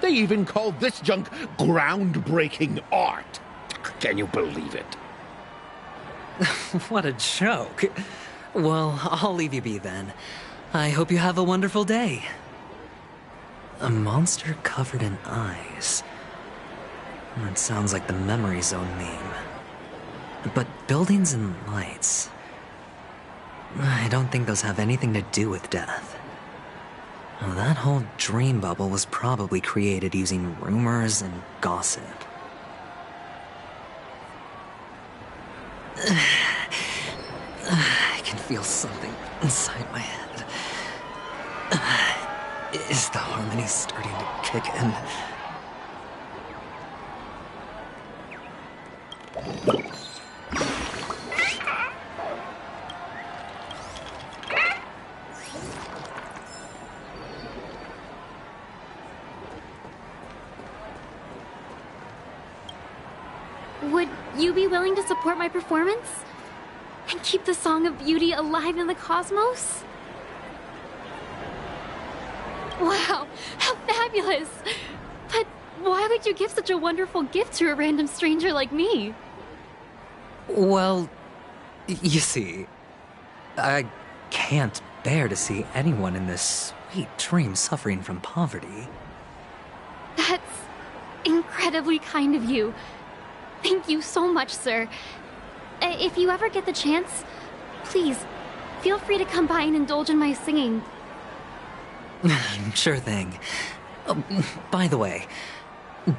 They even call this junk groundbreaking art. Can you believe it? What a joke. Well, I'll leave you be then. I hope you have a wonderful day. A monster covered in eyes. That sounds like the Memory Zone meme. But buildings and lights... I don't think those have anything to do with death. Well, that whole dream bubble was probably created using rumors and gossip. I can feel something inside my head. Is the harmony starting to kick in? Would you be willing to support my performance? And keep the Song of Beauty alive in the cosmos? Wow, how fabulous! But why would you give such a wonderful gift to a random stranger like me? Well, You see, I can't bear to see anyone in this sweet dream suffering from poverty. That's incredibly kind of you. Thank you so much, sir. If you ever get the chance, please, feel free to come by and indulge in my singing. Sure thing. By the way,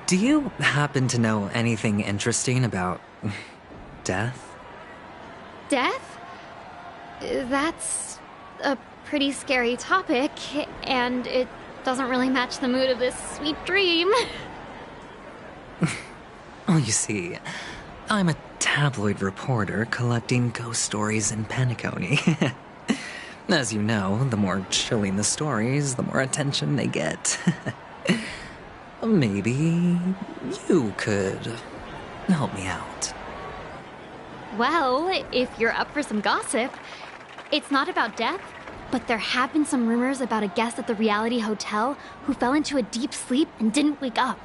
do you happen to know anything interesting about death? Death? That's a pretty scary topic, and it doesn't really match the mood of this sweet dream. Oh, you see, I'm a tabloid reporter collecting ghost stories in Penacony. As you know, the more chilling the stories, the more attention they get. Maybe you could help me out. Well, if you're up for some gossip, it's not about death, but there have been some rumors about a guest at the reality hotel who fell into a deep sleep and didn't wake up.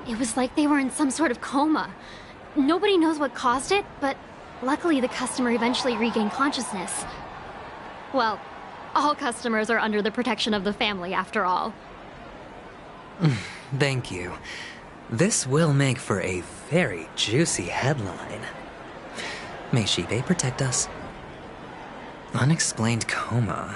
It was like they were in some sort of coma. Nobody knows what caused it, but luckily the customer eventually regained consciousness. Well, all customers are under the protection of the family, after all. Thank you. This will make for a very juicy headline. May Shibe protect us. Unexplained coma.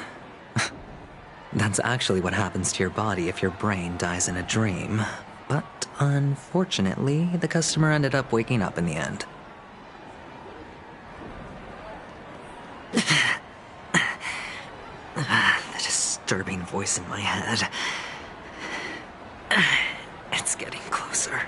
That's actually what happens to your body if your brain dies in a dream. But unfortunately, the customer ended up waking up in the end. The disturbing voice in my head. It's getting closer.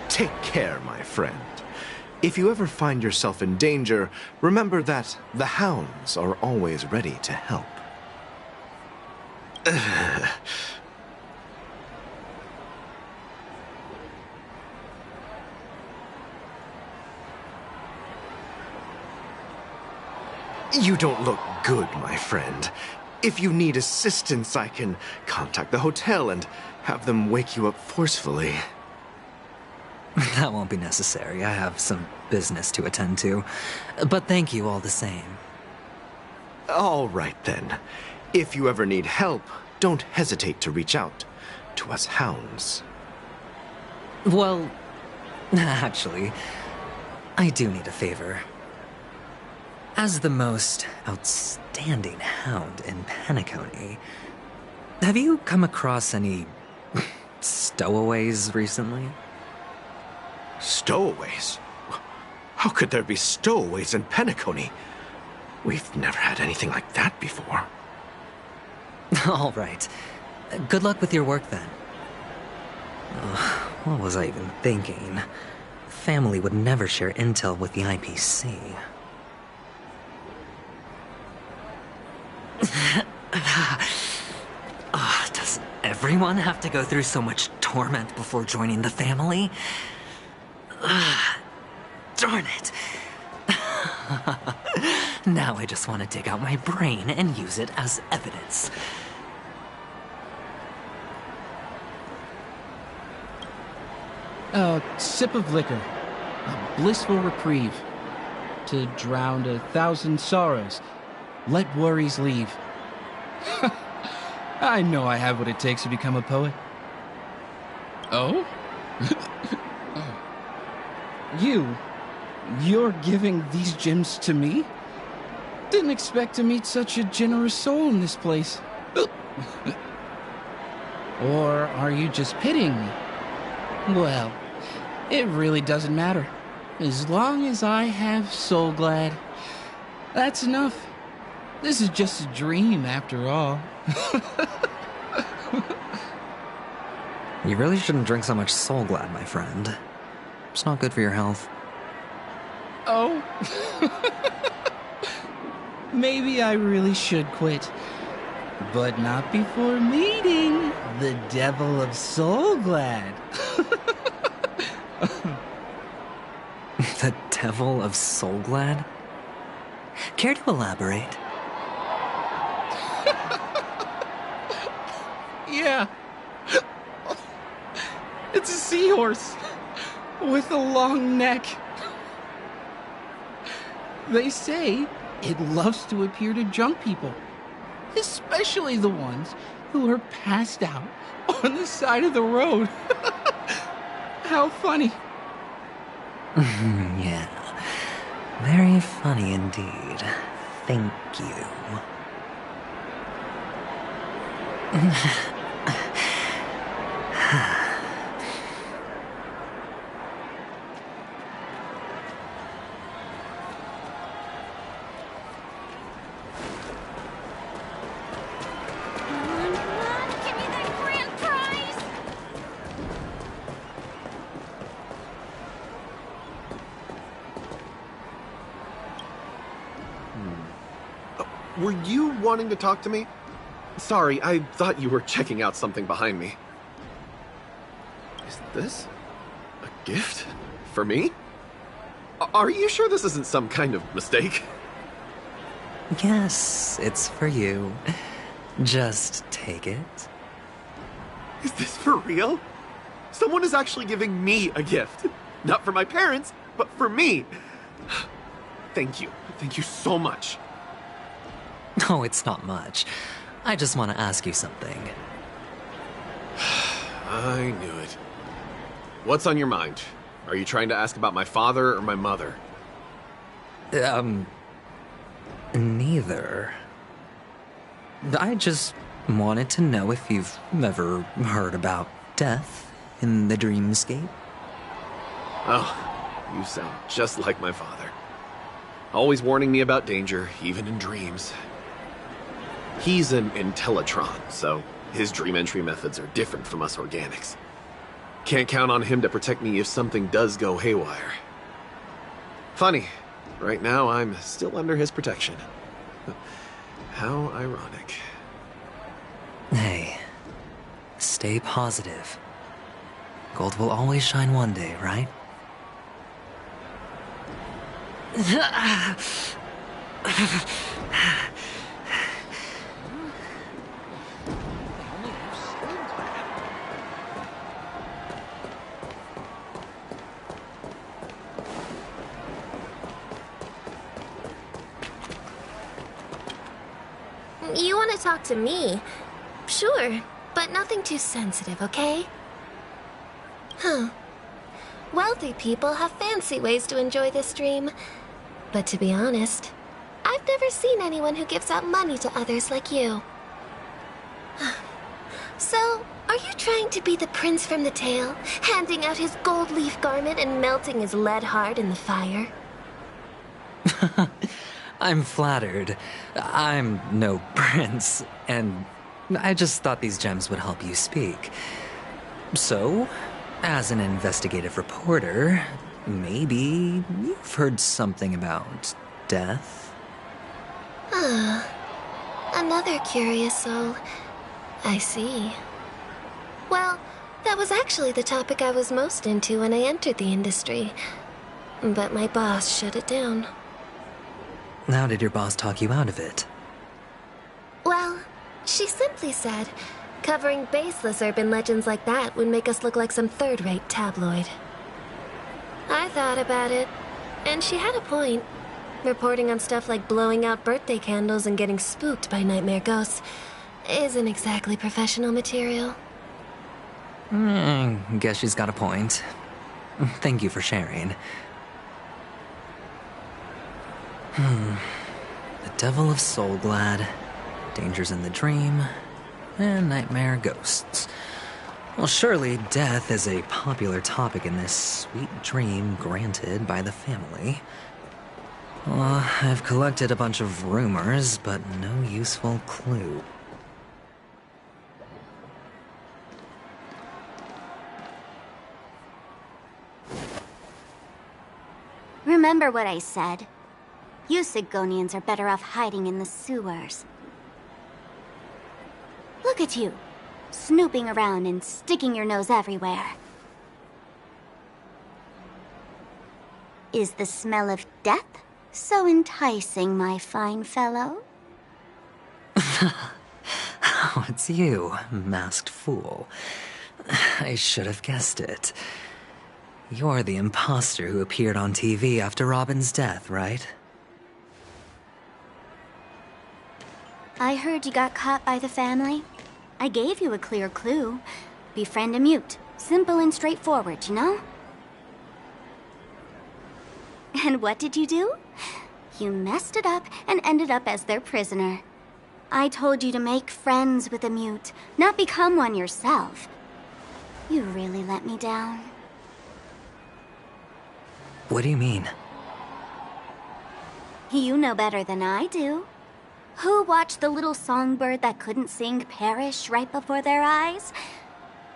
Take care, my friend. If you ever find yourself in danger, remember that the hounds are always ready to help. You don't look good, my friend. If you need assistance, I can contact the hotel and have them wake you up forcefully. That won't be necessary. I have some business to attend to. But thank you all the same. All right, then. If you ever need help, don't hesitate to reach out to us hounds. Well, actually, I do need a favor. As the most outstanding hound in Penacony, have you come across any stowaways recently? Stowaways? How could there be stowaways in Penacony? We've never had anything like that before. All right. Good luck with your work, then. What was I even thinking? Family would never share intel with the IPC. Does everyone have to go through so much torment before joining the family? Darn it. Now I just want to dig out my brain and use it as evidence. A sip of liquor. A blissful reprieve. To drown 1,000 sorrows. Let worries leave. I know I have what it takes to become a poet. Oh? You're giving these gems to me? Didn't expect to meet such a generous soul in this place. Or are you just pitying me? Well, it really doesn't matter. As long as I have Soul Glad, that's enough. This is just a dream, after all. You really shouldn't drink so much Soul Glad, my friend. It's not good for your health. Oh? Maybe I really should quit. But not before meeting the Devil of Soul Glad. The Devil of Soul Glad? Care to elaborate? Yeah. It's a seahorse with a long neck. They say it loves to appear to drunk people, especially the ones who are passed out on the side of the road. How funny. Yeah. Very funny indeed. Thank you. Were you wanting to talk to me? Sorry, I thought you were checking out something behind me. Is this a gift? For me? Are you sure this isn't some kind of mistake? Yes, it's for you. Just take it. Is this for real? Someone is actually giving me a gift. Not for my parents, but for me. Thank you. Thank you so much. No, it's not much. I just want to ask you something. I knew it. What's on your mind? Are you trying to ask about my father or my mother? Neither. I just wanted to know if you've ever heard about death in the dreamscape. Oh, you sound just like my father. Always warning me about danger, even in dreams. He's an Intellitron, so his dream entry methods are different from us organics. Can't count on him to protect me if something does go haywire. Funny, right now I'm still under his protection. How ironic. Hey, stay positive. Gold will always shine one day, right? You want to talk to me? Sure, but nothing too sensitive, okay? Huh. Wealthy people have fancy ways to enjoy this dream. But to be honest, I've never seen anyone who gives out money to others like you. So, are you trying to be the prince from the tale, handing out his gold leaf garment and melting his lead heart in the fire? I'm flattered. I'm no prince, and I just thought these gems would help you speak. So, as an investigative reporter, maybe you've heard something about death? Another curious soul. I see. Well, that was actually the topic I was most into when I entered the industry. But my boss shut it down. How did your boss talk you out of it? Well, she simply said, covering baseless urban legends like that would make us look like some third-rate tabloid. I thought about it, and she had a point. Reporting on stuff like blowing out birthday candles and getting spooked by nightmare ghosts isn't exactly professional material. Guess she's got a point. Thank you for sharing. The Devil of Soulglad, Dangers in the Dream, and Nightmare Ghosts. Well, surely death is a popular topic in this sweet dream granted by the family. Well, I've collected a bunch of rumors, but no useful clue. Remember what I said. You Sigonians are better off hiding in the sewers. Look at you, snooping around and sticking your nose everywhere. Is the smell of death So enticing, my fine fellow. Oh, it's you, masked fool. I should have guessed it. You're the imposter who appeared on TV after Robin's death, right? I heard you got caught by the family. I gave you a clear clue. Befriend a mute. Simple and straightforward, you know? And what did you do? You messed it up and ended up as their prisoner. I told you to make friends with a mute, not become one yourself. You really let me down. What do you mean? You know better than I do. Who watched the little songbird that couldn't sing perish right before their eyes?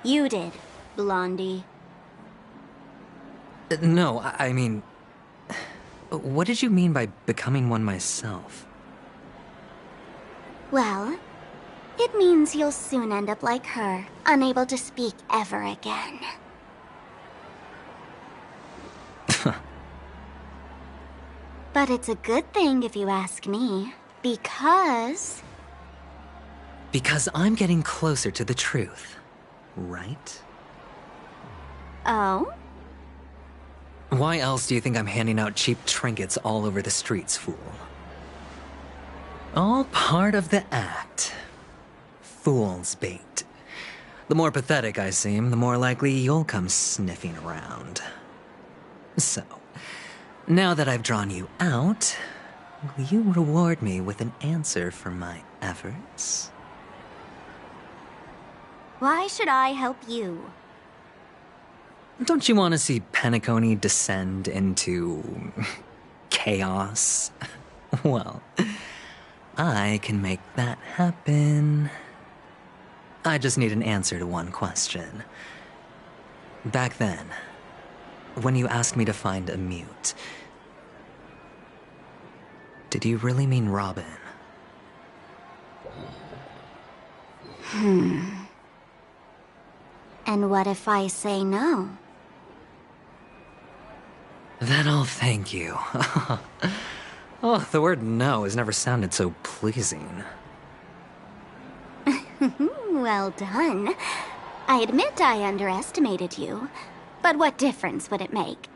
You did, Blondie. No, I mean... What did you mean by becoming one myself? Well, it means you'll soon end up like her, unable to speak ever again. But it's a good thing if you ask me, because... Because I'm getting closer to the truth, right? Oh? Why else do you think I'm handing out cheap trinkets all over the streets, fool? All part of the act. Fool's bait. The more pathetic I seem, the more likely you'll come sniffing around. So, now that I've drawn you out, will you reward me with an answer for my efforts? Why should I help you? Don't you want to see Penacony descend into... chaos? Well, I can make that happen. I just need an answer to one question. Back then, when you asked me to find a mute, did you really mean Robin? And what if I say no? Then I'll thank you. Oh, the word no has never sounded so pleasing. Well done. I admit I underestimated you, but what difference would it make?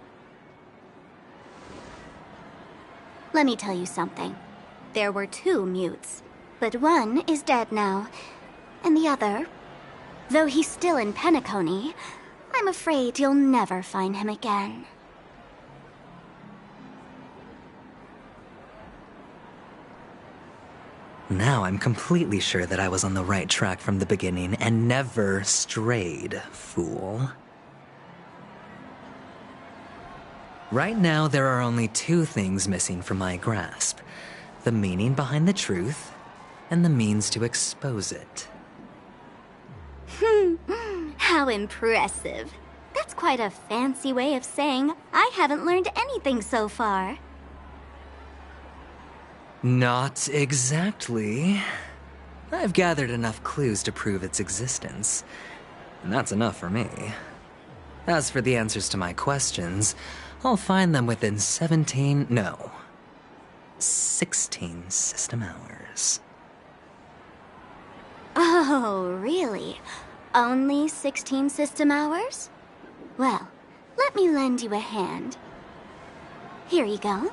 Let me tell you something. There were 2 mutes, but one is dead now, and the other, though he's still in Penacony, I'm afraid you'll never find him again. Now I'm completely sure that I was on the right track from the beginning and never strayed, fool. Right now, there are only 2 things missing from my grasp. The meaning behind the truth, and the means to expose it. How impressive. That's quite a fancy way of saying I haven't learned anything so far. Not exactly. I've gathered enough clues to prove its existence, and that's enough for me. As for the answers to my questions, I'll find them within 16 system hours. Oh, really? Only 16 system hours? Well, let me lend you a hand. Here you go.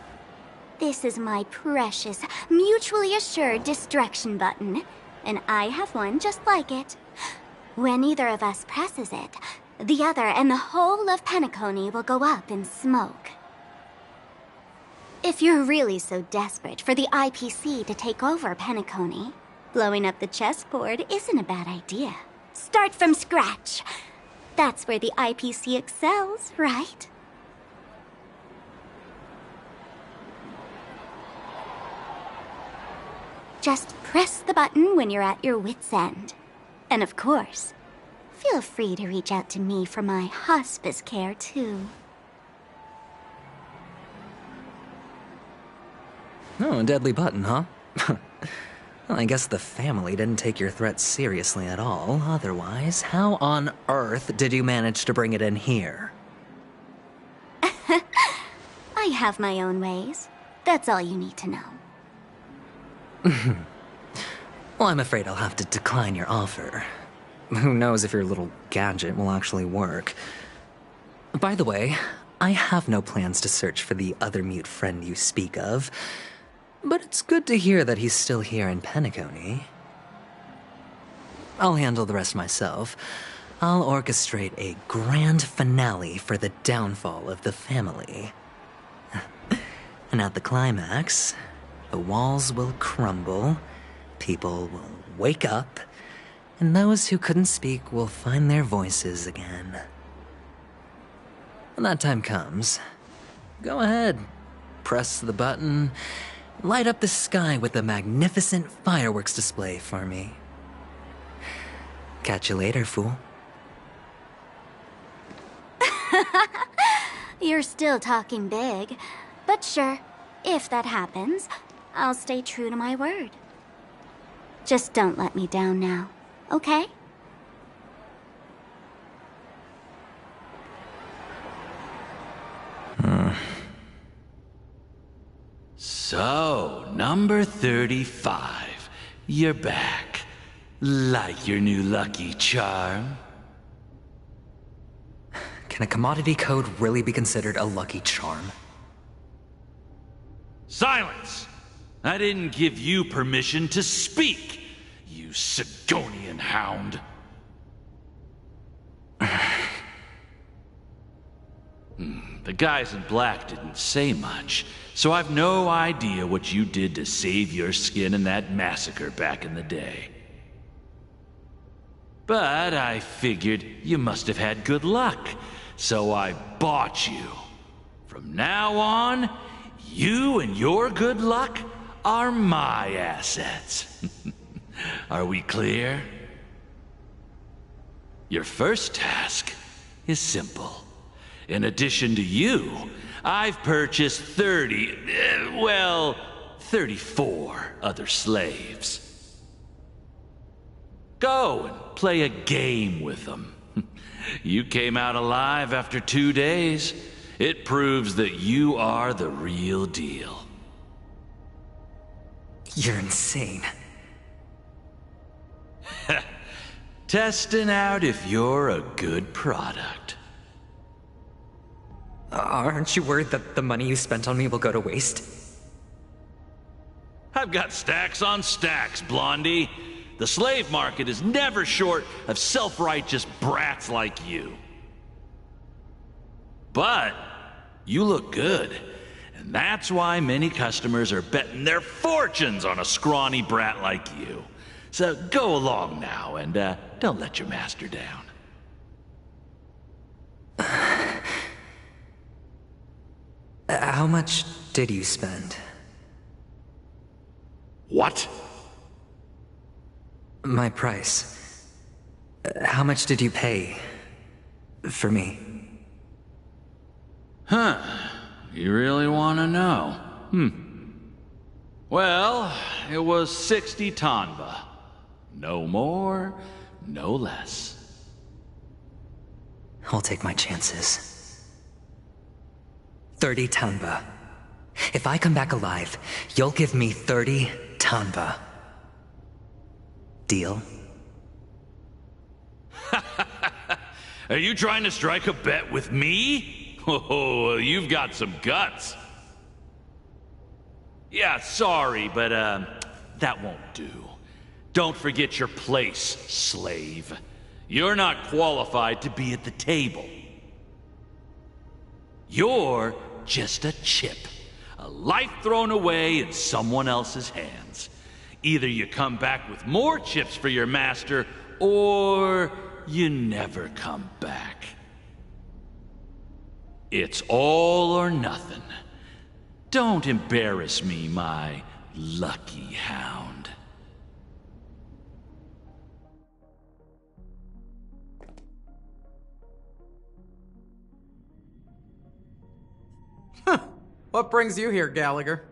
This is my precious, mutually assured distraction button, and I have one just like it. When either of us presses it, the other and the whole of Penacony will go up in smoke. If you're really so desperate for the IPC to take over Penacony, blowing up the chessboard isn't a bad idea. Start from scratch. That's where the IPC excels, right? Just press the button when you're at your wit's end. And of course, feel free to reach out to me for my hospice care, too. Oh, a deadly button, huh? Well, I guess the family didn't take your threat seriously at all. Otherwise, how on earth did you manage to bring it in here? I have my own ways. That's all you need to know. Well, I'm afraid I'll have to decline your offer. Who knows if your little gadget will actually work. By the way, I have no plans to search for the other mute friend you speak of, but it's good to hear that he's still here in Penacony. I'll handle the rest myself. I'll orchestrate a grand finale for the downfall of the family. And at the climax, the walls will crumble, people will wake up, and those who couldn't speak will find their voices again. When that time comes, go ahead, press the button, light up the sky with a magnificent fireworks display for me. Catch you later, fool. You're still talking big. But sure, if that happens, I'll stay true to my word. Just don't let me down now, okay? So, number 35. You're back. Like your new lucky charm? Can a commodity code really be considered a lucky charm? Silence! I didn't give you permission to speak, you Sigonian hound. The guys in black didn't say much, so I've no idea what you did to save your skin in that massacre back in the day. But I figured you must have had good luck, so I bought you. From now on, you and your good luck are my assets. Are we clear? Your first task is simple. In addition to you, I've purchased 34 other slaves. Go and play a game with them. You came out alive after 2 days. It proves that you are the real deal. You're insane. Testing out if you're a good product. Aren't you worried that the money you spent on me will go to waste? I've got stacks on stacks, Blondie. The slave market is never short of self-righteous brats like you. But you look good, and that's why many customers are betting their fortunes on a scrawny brat like you. So go along now, and don't let your master down. How much did you spend? What? My price. How much did you pay for me? Huh. You really want to know? Well, it was 60 tanba. No more, no less. I'll take my chances. 30 tanba. If I come back alive, you'll give me 30 tanba. Deal? Are you trying to strike a bet with me? Oh, you've got some guts. Yeah, sorry, but that won't do. Don't forget your place, slave. You're not qualified to be at the table. You're just a chip. A life thrown away in someone else's hands. Either you come back with more chips for your master, or you never come back. It's all or nothing. Don't embarrass me, my lucky hound. What brings you here, Gallagher?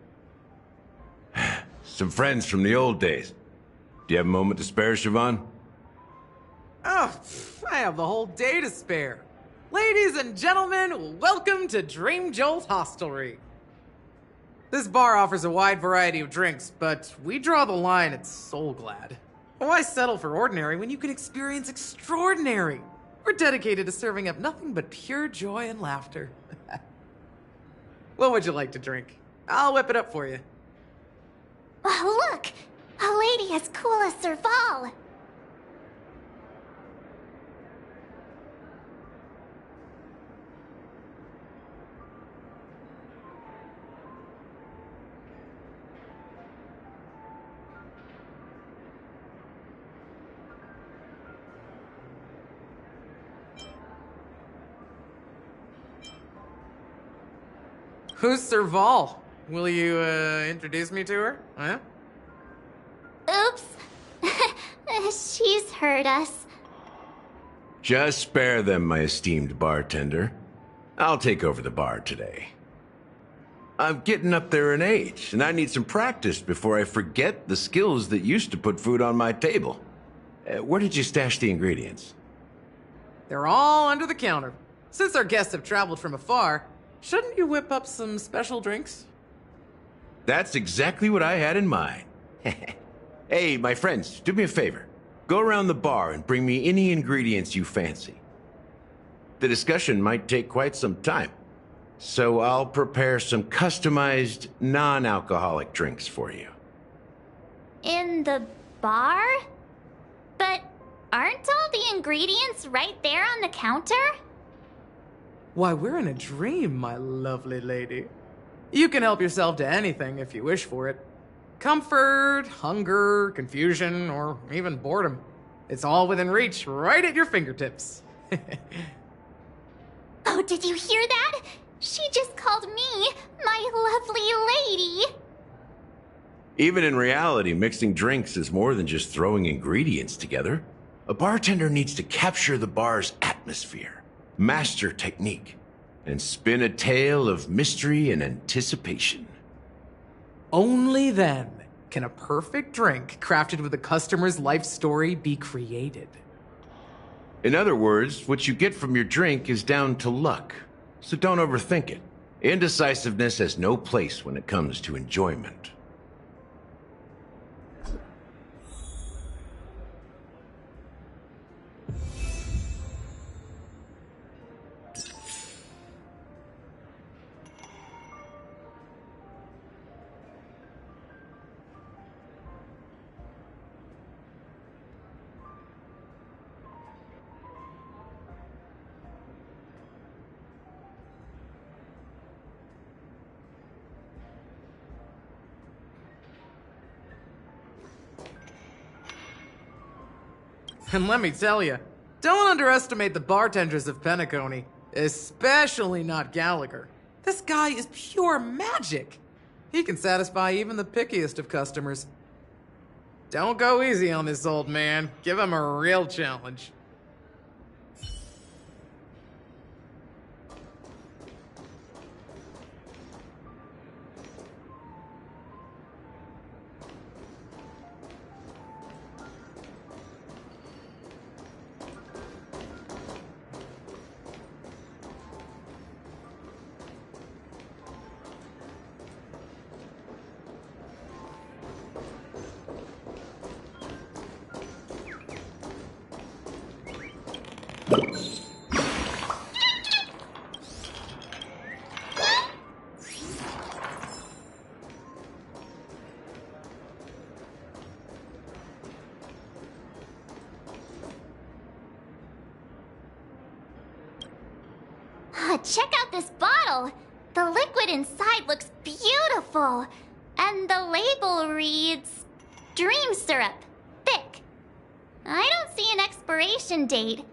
Some friends from the old days. Do you have a moment to spare, Siobhan? Oh, I have the whole day to spare. Ladies and gentlemen, welcome to Dream Jolt Hostelry. This bar offers a wide variety of drinks, but we draw the line at Soul Glad. Why settle for ordinary when you can experience extraordinary? We're dedicated to serving up nothing but pure joy and laughter. What would you like to drink? I'll whip it up for you. Oh, look! A lady as cool as Serval! Who's Serval? Will you, introduce me to her? Huh? Oops. She's heard us. Just spare them, my esteemed bartender. I'll take over the bar today. I'm getting up there in age, and I need some practice before I forget the skills that used to put food on my table. Where did you stash the ingredients? They're all under the counter. Since our guests have traveled from afar, shouldn't you whip up some special drinks? That's exactly what I had in mind. Hey, my friends, do me a favor. Go around the bar and bring me any ingredients you fancy. The discussion might take quite some time, so I'll prepare some customized, non-alcoholic drinks for you. In the bar? But aren't all the ingredients right there on the counter? Why, we're in a dream, my lovely lady. You can help yourself to anything if you wish for it. Comfort, hunger, confusion, or even boredom. It's all within reach, right at your fingertips. Oh, did you hear that? She just called me my lovely lady. Even in reality, mixing drinks is more than just throwing ingredients together. A bartender needs to capture the bar's atmosphere, master technique, and spin a tale of mystery and anticipation. Only then can a perfect drink crafted with a customer's life story be created. In other words, what you get from your drink is down to luck, so don't overthink it. Indecisiveness has no place when it comes to enjoyment. And let me tell you, don't underestimate the bartenders of Penacony, especially not Gallagher. This guy is pure magic. He can satisfy even the pickiest of customers. Don't go easy on this old man. Give him a real challenge. Check out this bottle! The liquid inside looks beautiful. And the label reads... Dream syrup. Thick. I don't see an expiration date,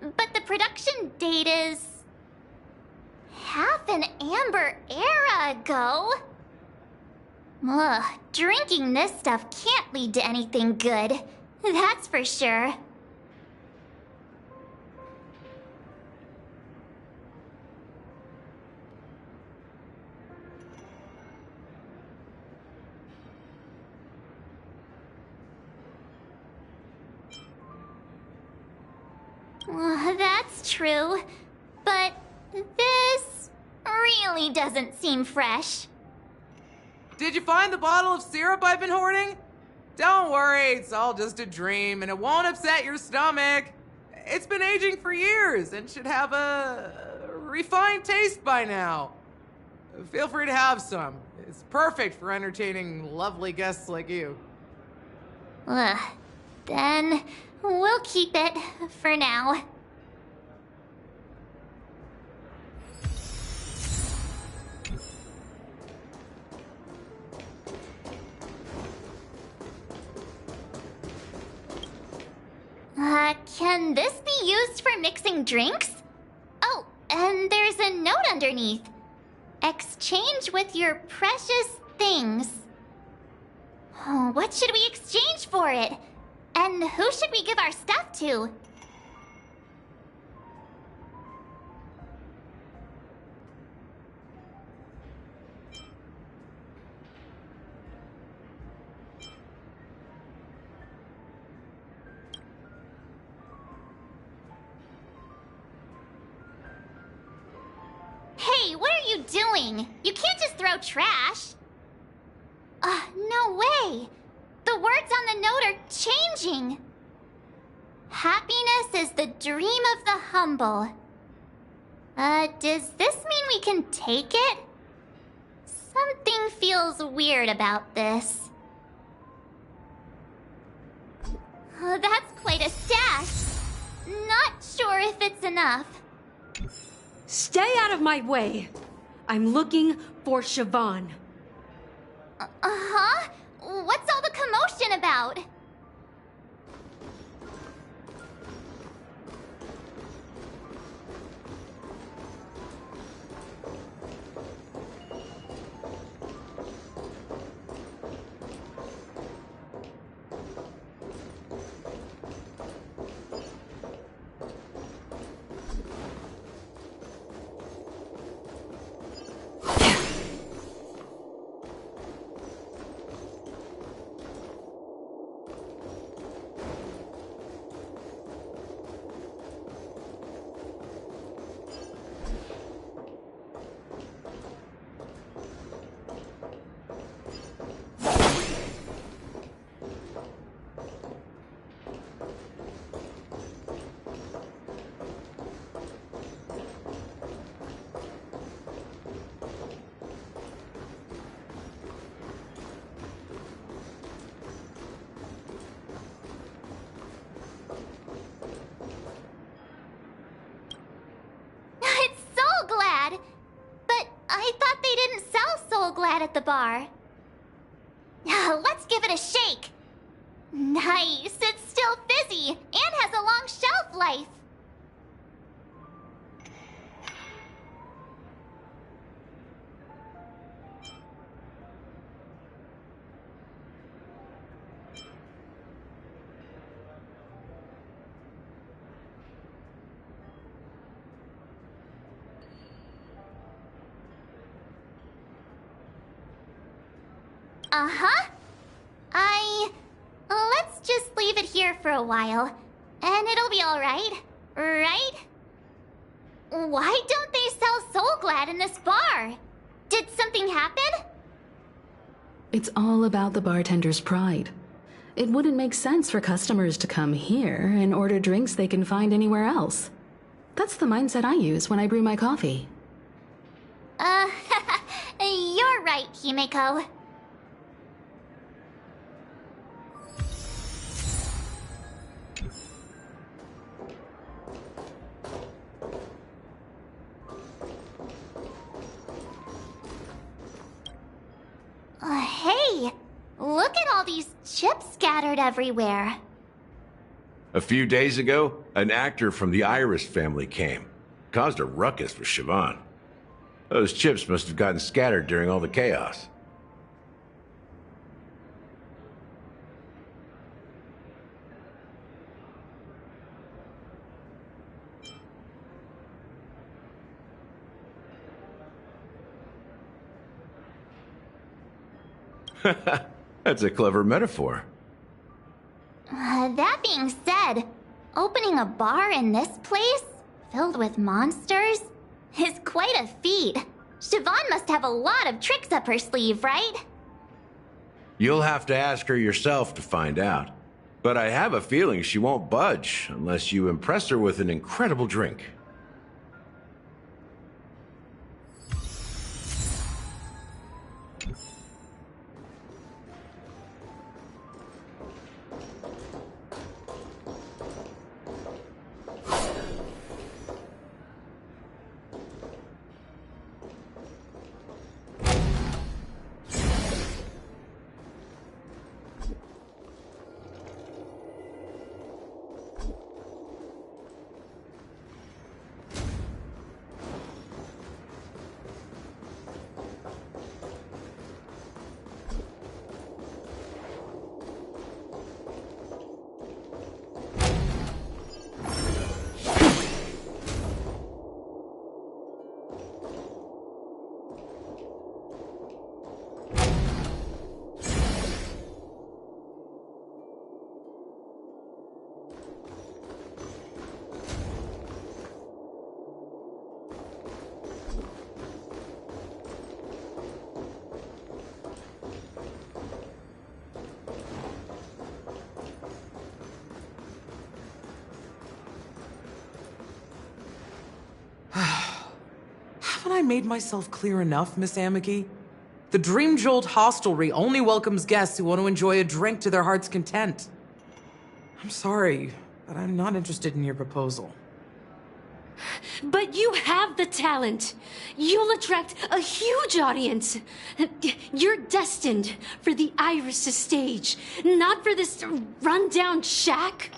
but the production date is... half an amber era ago. Ugh, drinking this stuff can't lead to anything good. That's for sure. That's true, but this really doesn't seem fresh. Did you find the bottle of syrup I've been hoarding? Don't worry, it's all just a dream and it won't upset your stomach. It's been aging for years and should have a refined taste by now. Feel free to have some. It's perfect for entertaining lovely guests like you. Then we'll keep it for now. Can this be used for mixing drinks? Oh, and there's a note underneath. Exchange with your precious things. Oh, what should we exchange for it? And who should we give our stuff to? Hey, what are you doing? You can't just throw trash. No way. The words on the note are changing. Happiness is the dream of the humble. Does this mean we can take it? Something feels weird about this. That's quite a stash. Not sure if it's enough. Stay out of my way. I'm looking for Siobhan. Uh-huh? What's all the commotion about? At the bar. Let's give it a shake. Nice, it's still fizzy and has a long shelf life. Uh-huh. Let's just leave it here for a while, and it'll be alright, right? Why don't they sell Soul Glad in this bar? Did something happen? It's all about the bartender's pride. It wouldn't make sense for customers to come here and order drinks they can find anywhere else. That's the mindset I use when I brew my coffee. You're right, Himeko. Hey, look at all these chips scattered everywhere. A few days ago, an actor from the Iris family came. Caused a ruckus with Siobhan. Those chips must have gotten scattered during all the chaos. That's a clever metaphor. That being said, opening a bar in this place, filled with monsters, is quite a feat. Siobhan must have a lot of tricks up her sleeve, right? You'll have to ask her yourself to find out. But I have a feeling she won't budge unless you impress her with an incredible drink. Haven't I made myself clear enough, Miss Amiki? The Dream Jolt hostelry only welcomes guests who want to enjoy a drink to their heart's content. I'm sorry, but I'm not interested in your proposal. But you have the talent. You'll attract a huge audience. You're destined for the Iris' stage, not for this rundown shack.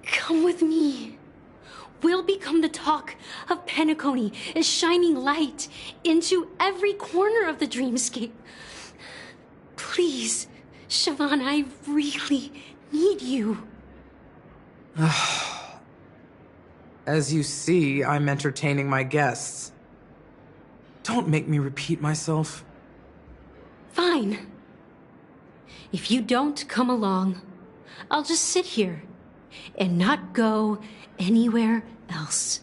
Come with me. We'll become the talk of Penacony, a shining light into every corner of the dreamscape. Please, Siobhan, I really need you. As you see, I'm entertaining my guests. Don't make me repeat myself. Fine. If you don't come along, I'll just sit here and not go anywhere else.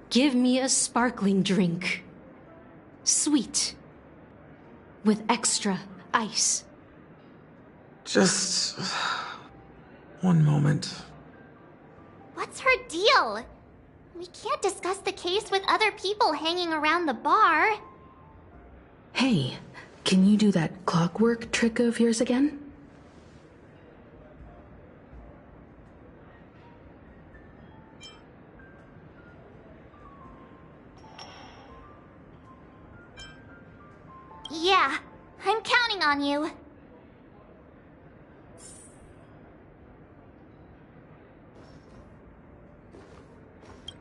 Give me a sparkling drink. Sweet. With extra ice. Just one moment. What's her deal? We can't discuss the case with other people hanging around the bar. Hey, can you do that clockwork trick of yours again? Yeah, I'm counting on you.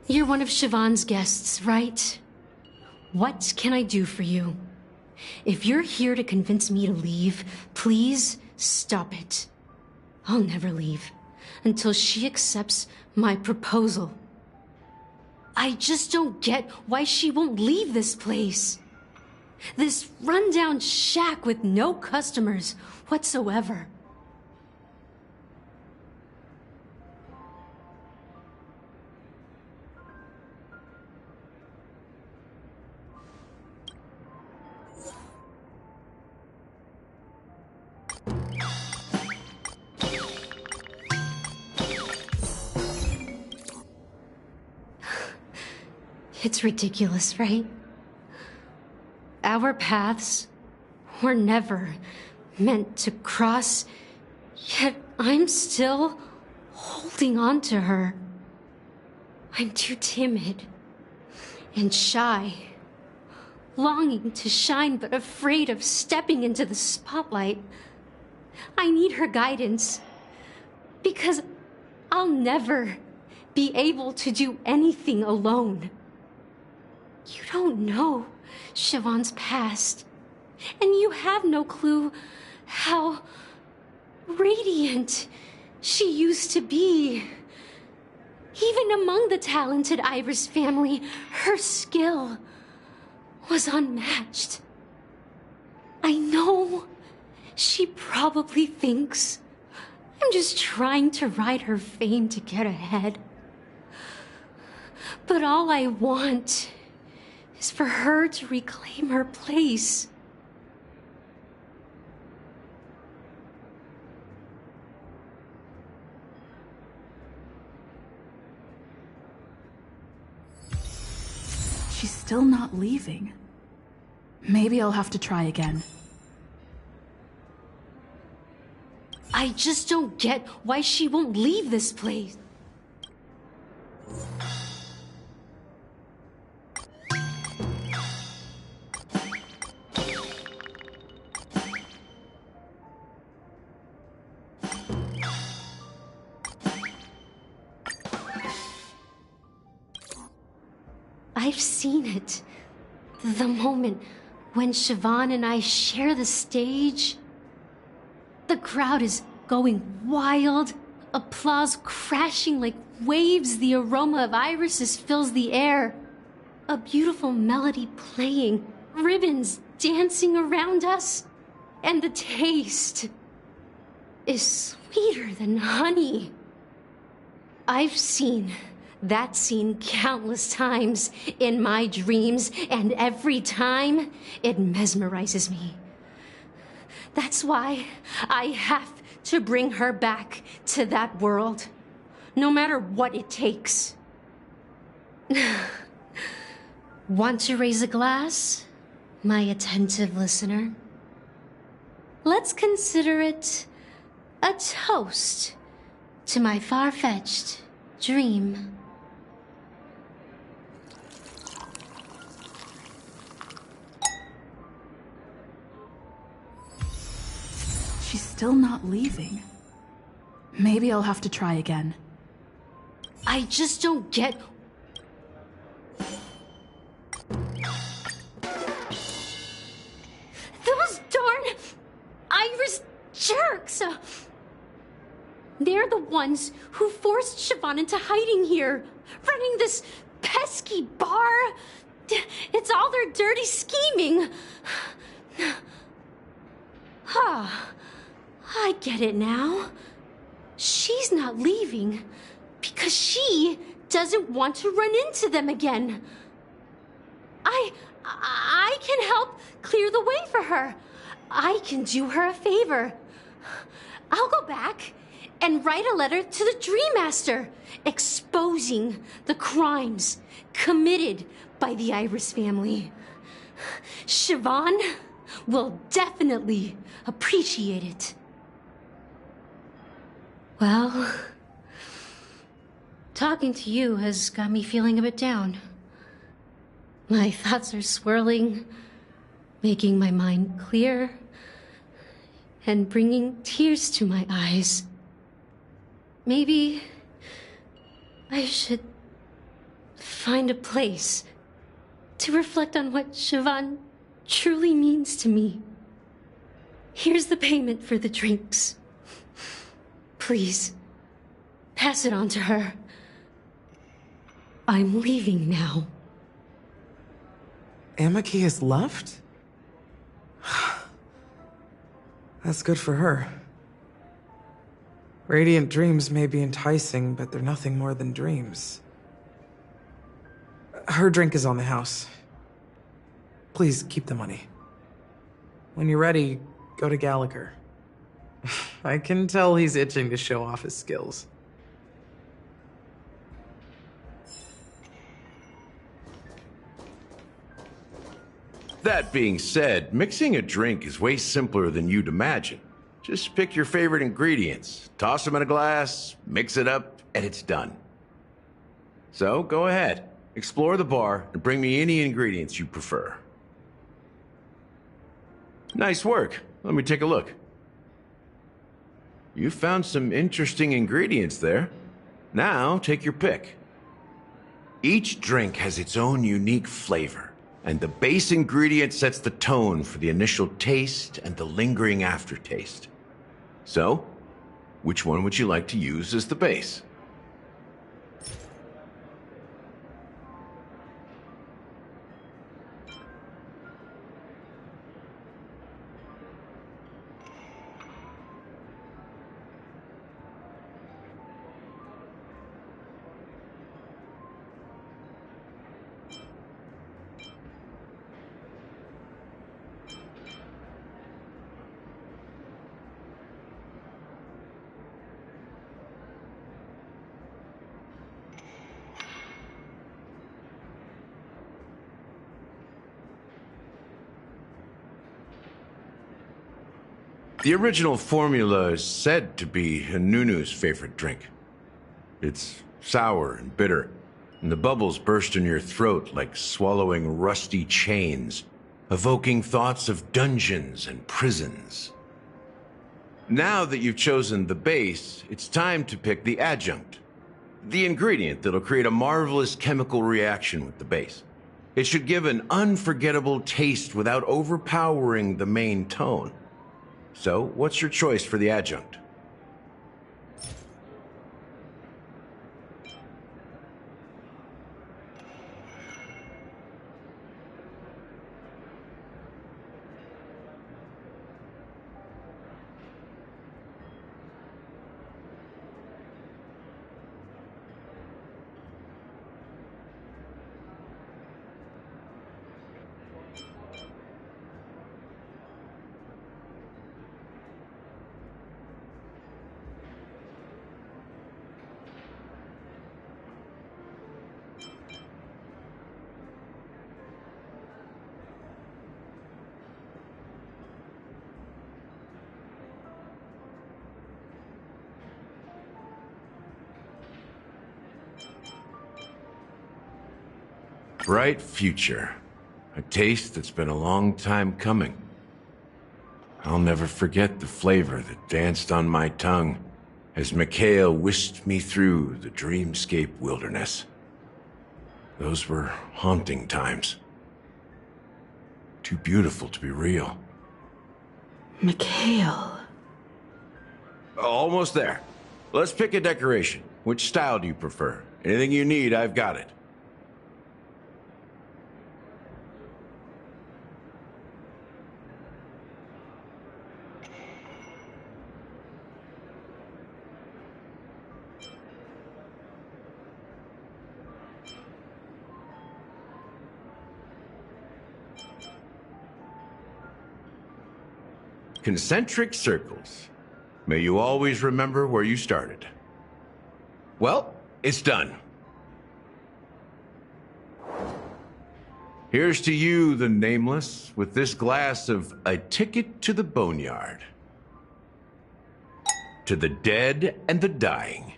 You're one of Siobhan's guests, right? What can I do for you? If you're here to convince me to leave, please stop it. I'll never leave until she accepts my proposal. I just don't get why she won't leave this place. This rundown shack with no customers whatsoever. It's ridiculous, right? Our paths were never meant to cross, yet I'm still holding on to her. I'm too timid and shy, longing to shine but afraid of stepping into the spotlight. I need her guidance, because I'll never be able to do anything alone. You don't know Siobhan's past, and you have no clue how radiant she used to be. Even among the talented Iris family, her skill was unmatched. I know she probably thinks I'm just trying to ride her fame to get ahead. But all I want is for her to reclaim her place. still not leaving. Maybe I'll have to try again. I just don't get why she won't leave this place. I've seen it. The moment when Siobhan and I share the stage. The crowd is going wild, applause crashing like waves, the aroma of irises fills the air. A beautiful melody playing, ribbons dancing around us, and the taste is sweeter than honey. I've seen that scene countless times in my dreams, and every time it mesmerizes me. That's why I have to bring her back to that world, no matter what it takes. Want to raise a glass, my attentive listener? Let's consider it a toast to my far-fetched dream. She's still not leaving. Maybe I'll have to try again. I just don't get... Those darn Iris jerks! They're the ones who forced Siobhan into hiding here, running this pesky bar. It's all their dirty scheming. I get it now. She's not leaving because she doesn't want to run into them again. I can help clear the way for her. I can do her a favor. I'll go back and write a letter to the Dream Master exposing the crimes committed by the Iris family. Siobhan will definitely appreciate it. Well, talking to you has got me feeling a bit down. My thoughts are swirling, making my mind clear, and bringing tears to my eyes. Maybe I should find a place to reflect on what Siobhan truly means to me. Here's the payment for the drinks. Please, pass it on to her. I'm leaving now. Amaki has left? That's good for her. Radiant dreams may be enticing, but they're nothing more than dreams. Her drink is on the house. Please keep the money. When you're ready, go to Gallagher. I can tell he's itching to show off his skills. That being said, mixing a drink is way simpler than you'd imagine. Just pick your favorite ingredients, toss them in a glass, mix it up, and it's done. So go ahead, explore the bar, and bring me any ingredients you prefer. Nice work. Let me take a look. You found some interesting ingredients there. Now, take your pick. Each drink has its own unique flavor, and the base ingredient sets the tone for the initial taste and the lingering aftertaste. So, which one would you like to use as the base? The original formula is said to be Nunu's favorite drink. It's sour and bitter, and the bubbles burst in your throat like swallowing rusty chains, evoking thoughts of dungeons and prisons. Now that you've chosen the base, it's time to pick the adjunct. The ingredient that'll create a marvelous chemical reaction with the base. It should give an unforgettable taste without overpowering the main tone. So, what's your choice for the adjunct? Bright future. A taste that's been a long time coming. I'll never forget the flavor that danced on my tongue as Mikhail whisked me through the dreamscape wilderness. Those were haunting times. Too beautiful to be real. Mikhail. Almost there. Let's pick a decoration. Which style do you prefer? Anything you need, I've got it. Concentric circles. May you always remember where you started. Well, it's done. Here's to you, the Nameless, with this glass of a ticket to the boneyard. To the dead and the dying.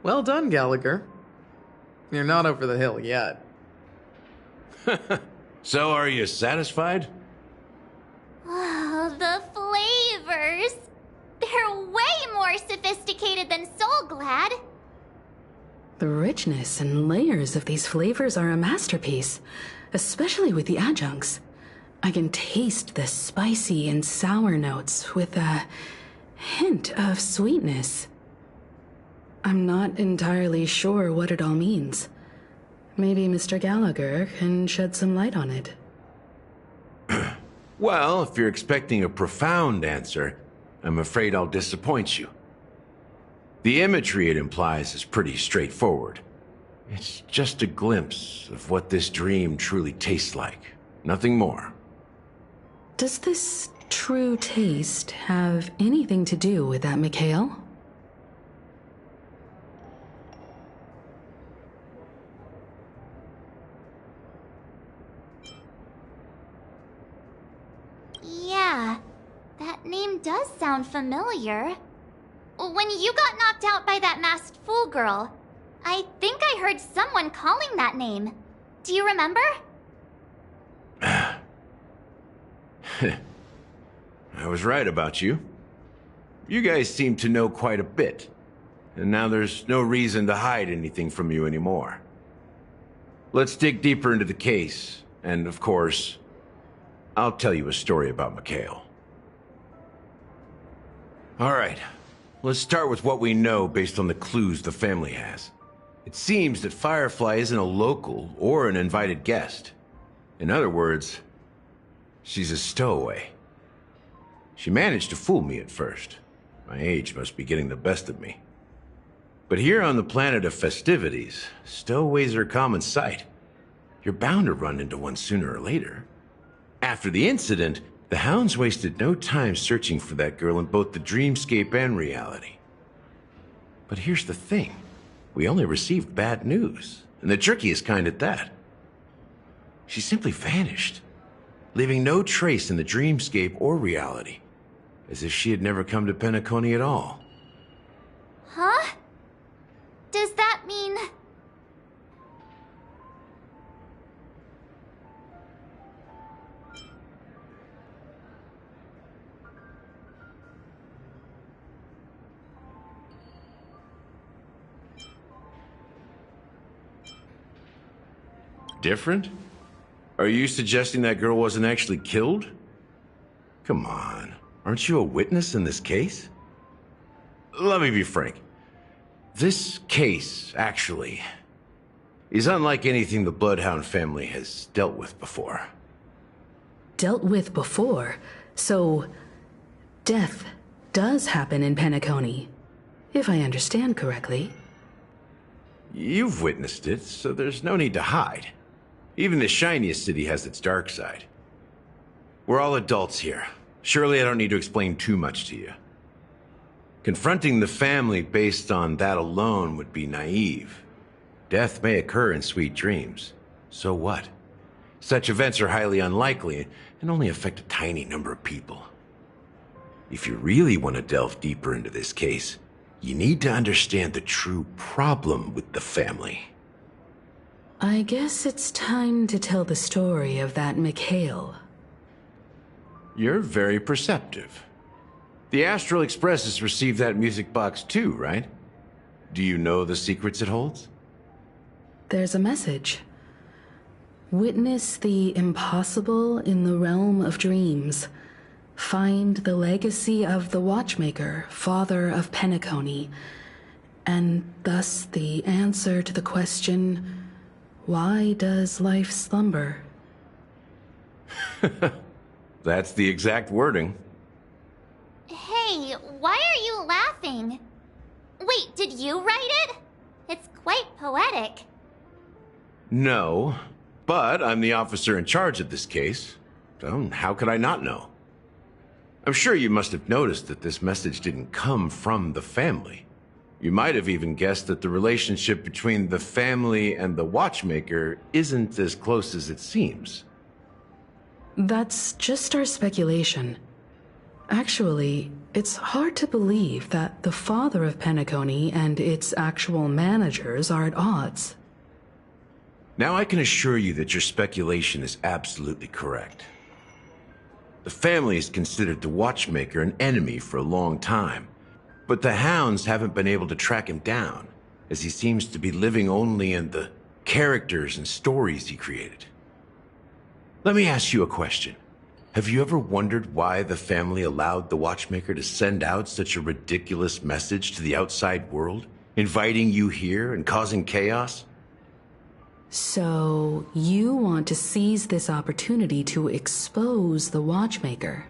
Well done, Gallagher. You're not over the hill yet. So, are you satisfied? Oh, the flavors! They're way more sophisticated than Soulglad. The richness and layers of these flavors are a masterpiece, especially with the adjuncts. I can taste the spicy and sour notes with a hint of sweetness. I'm not entirely sure what it all means. Maybe Mr. Gallagher can shed some light on it. Well, if you're expecting a profound answer, I'm afraid I'll disappoint you. The imagery it implies is pretty straightforward. It's just a glimpse of what this dream truly tastes like. Nothing more. Does this true taste have anything to do with that, Mikhail? Yeah, that name does sound familiar. When you got knocked out by that masked fool girl, I think I heard someone calling that name. Do you remember? I was right about you. You guys seem to know quite a bit. And now there's no reason to hide anything from you anymore. Let's dig deeper into the case, and of course, I'll tell you a story about Mikhail. All right, let's start with what we know based on the clues the family has. It seems that Firefly isn't a local or an invited guest. In other words, she's a stowaway. She managed to fool me at first. My age must be getting the best of me. But here on the planet of festivities, stowaways are a common sight. You're bound to run into one sooner or later. After the incident, the hounds wasted no time searching for that girl in both the dreamscape and reality. But here's the thing. We only received bad news, and the trickiest kind at that. She simply vanished. leaving no trace in the dreamscape or reality, as if she had never come to Penacony at all. Huh? Does that mean... Different? Are you suggesting that girl wasn't actually killed? Come on, aren't you a witness in this case? Let me be frank. This case, actually, is unlike anything the Bloodhound family has dealt with before. Dealt with before? So, death does happen in Penacony, if I understand correctly. You've witnessed it, so there's no need to hide. Even the shiniest city has its dark side. We're all adults here. Surely I don't need to explain too much to you. Confronting the family based on that alone would be naive. Death may occur in sweet dreams. So what? Such events are highly unlikely and only affect a tiny number of people. If you really want to delve deeper into this case, you need to understand the true problem with the family. I guess it's time to tell the story of that Mikhail. You're very perceptive. The Astral Express has received that music box too, right? Do you know the secrets it holds? There's a message. Witness the impossible in the realm of dreams. Find the legacy of the Watchmaker, father of Penacony, and thus the answer to the question, why does life slumber? That's the exact wording. Hey, why are you laughing? Wait, did you write it? It's quite poetic. No, but I'm the officer in charge of this case, so how could I not know? I'm sure you must have noticed that this message didn't come from the family. You might have even guessed that the relationship between the family and the Watchmaker isn't as close as it seems. That's just our speculation. Actually, it's hard to believe that the father of Penacony and its actual managers are at odds. Now I can assure you that your speculation is absolutely correct. The family has considered the Watchmaker an enemy for a long time, but the Hounds haven't been able to track him down, as he seems to be living only in the characters and stories he created. Let me ask you a question. Have you ever wondered why the family allowed the Watchmaker to send out such a ridiculous message to the outside world, inviting you here and causing chaos? So, you want to seize this opportunity to expose the Watchmaker?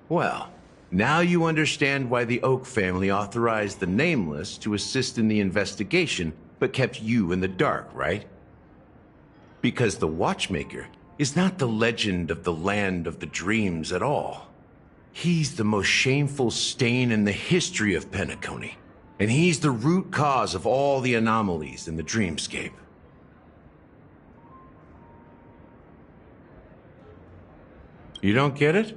Well, now you understand why the Oak family authorized the Nameless to assist in the investigation, but kept you in the dark, right? Because the Watchmaker is not the legend of the Land of the Dreams at all. He's the most shameful stain in the history of Penacony, and he's the root cause of all the anomalies in the dreamscape. You don't get it?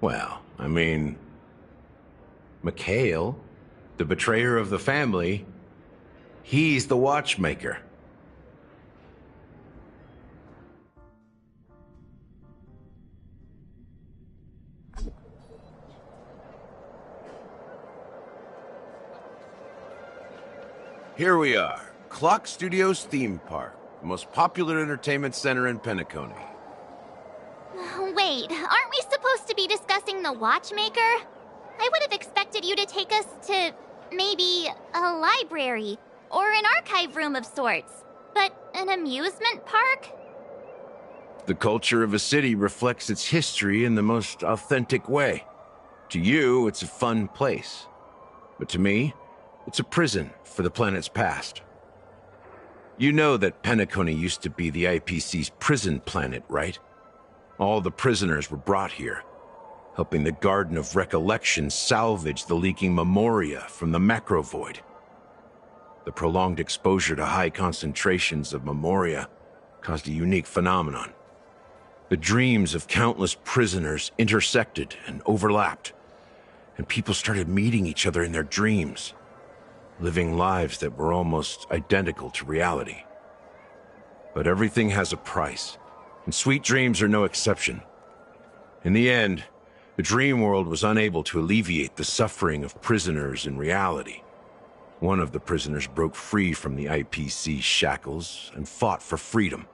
Well, I mean, Mikhail, the betrayer of the family, he's the Watchmaker. Here we are, Clock Studios Theme Park, the most popular entertainment center in Penacony. Wait, aren't we supposed to be discussing the Watchmaker? I would have expected you to take us to, maybe, a library, or an archive room of sorts. But an amusement park? The culture of a city reflects its history in the most authentic way. To you, it's a fun place. But to me, it's a prison for the planet's past. You know that Penacony used to be the IPC's prison planet, right? All the prisoners were brought here, helping the Garden of Recollection salvage the leaking memoria from the macrovoid. The prolonged exposure to high concentrations of memoria caused a unique phenomenon. The dreams of countless prisoners intersected and overlapped, and people started meeting each other in their dreams, living lives that were almost identical to reality. But everything has a price, and sweet dreams are no exception. In the end, the dream world was unable to alleviate the suffering of prisoners in reality. One of the prisoners broke free from the IPC shackles and fought for freedom.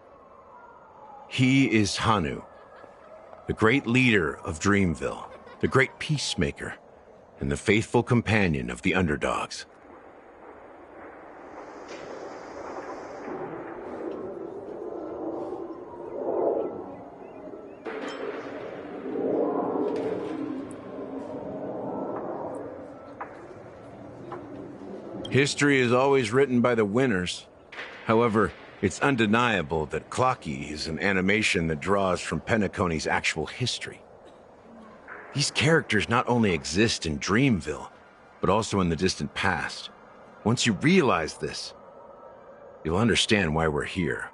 He is Hanu, the great leader of Dreamville, the great peacemaker, and the faithful companion of the underdogs. History is always written by the winners. However, it's undeniable that Clocky is an animation that draws from Penacony's actual history. These characters not only exist in Dreamville, but also in the distant past. Once you realize this, you'll understand why we're here.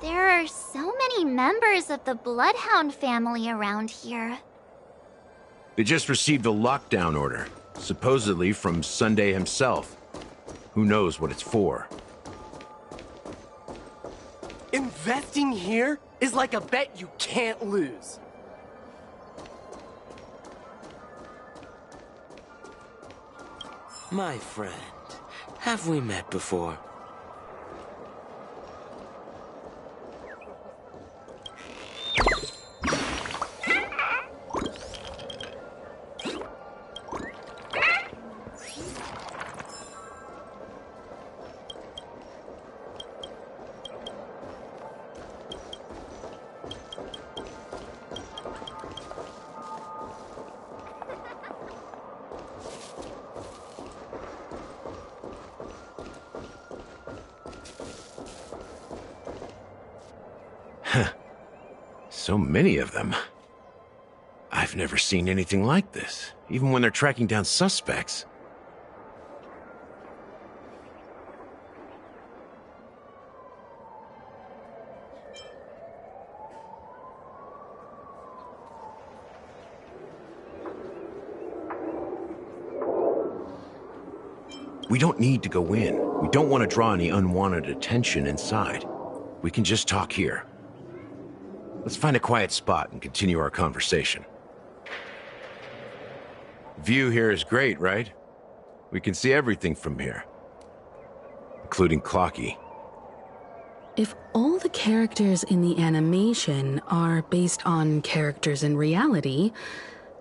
There are so many members of the Bloodhound family around here. They just received a lockdown order, supposedly from Sunday himself. Who knows what it's for? Investing here is like a bet you can't lose. My friend, have we met before? So many of them. I've never seen anything like this, even when they're tracking down suspects. We don't need to go in. We don't want to draw any unwanted attention inside. We can just talk here. Let's find a quiet spot and continue our conversation. View here is great, right? We can see everything from here, including Clocky. If all the characters in the animation are based on characters in reality,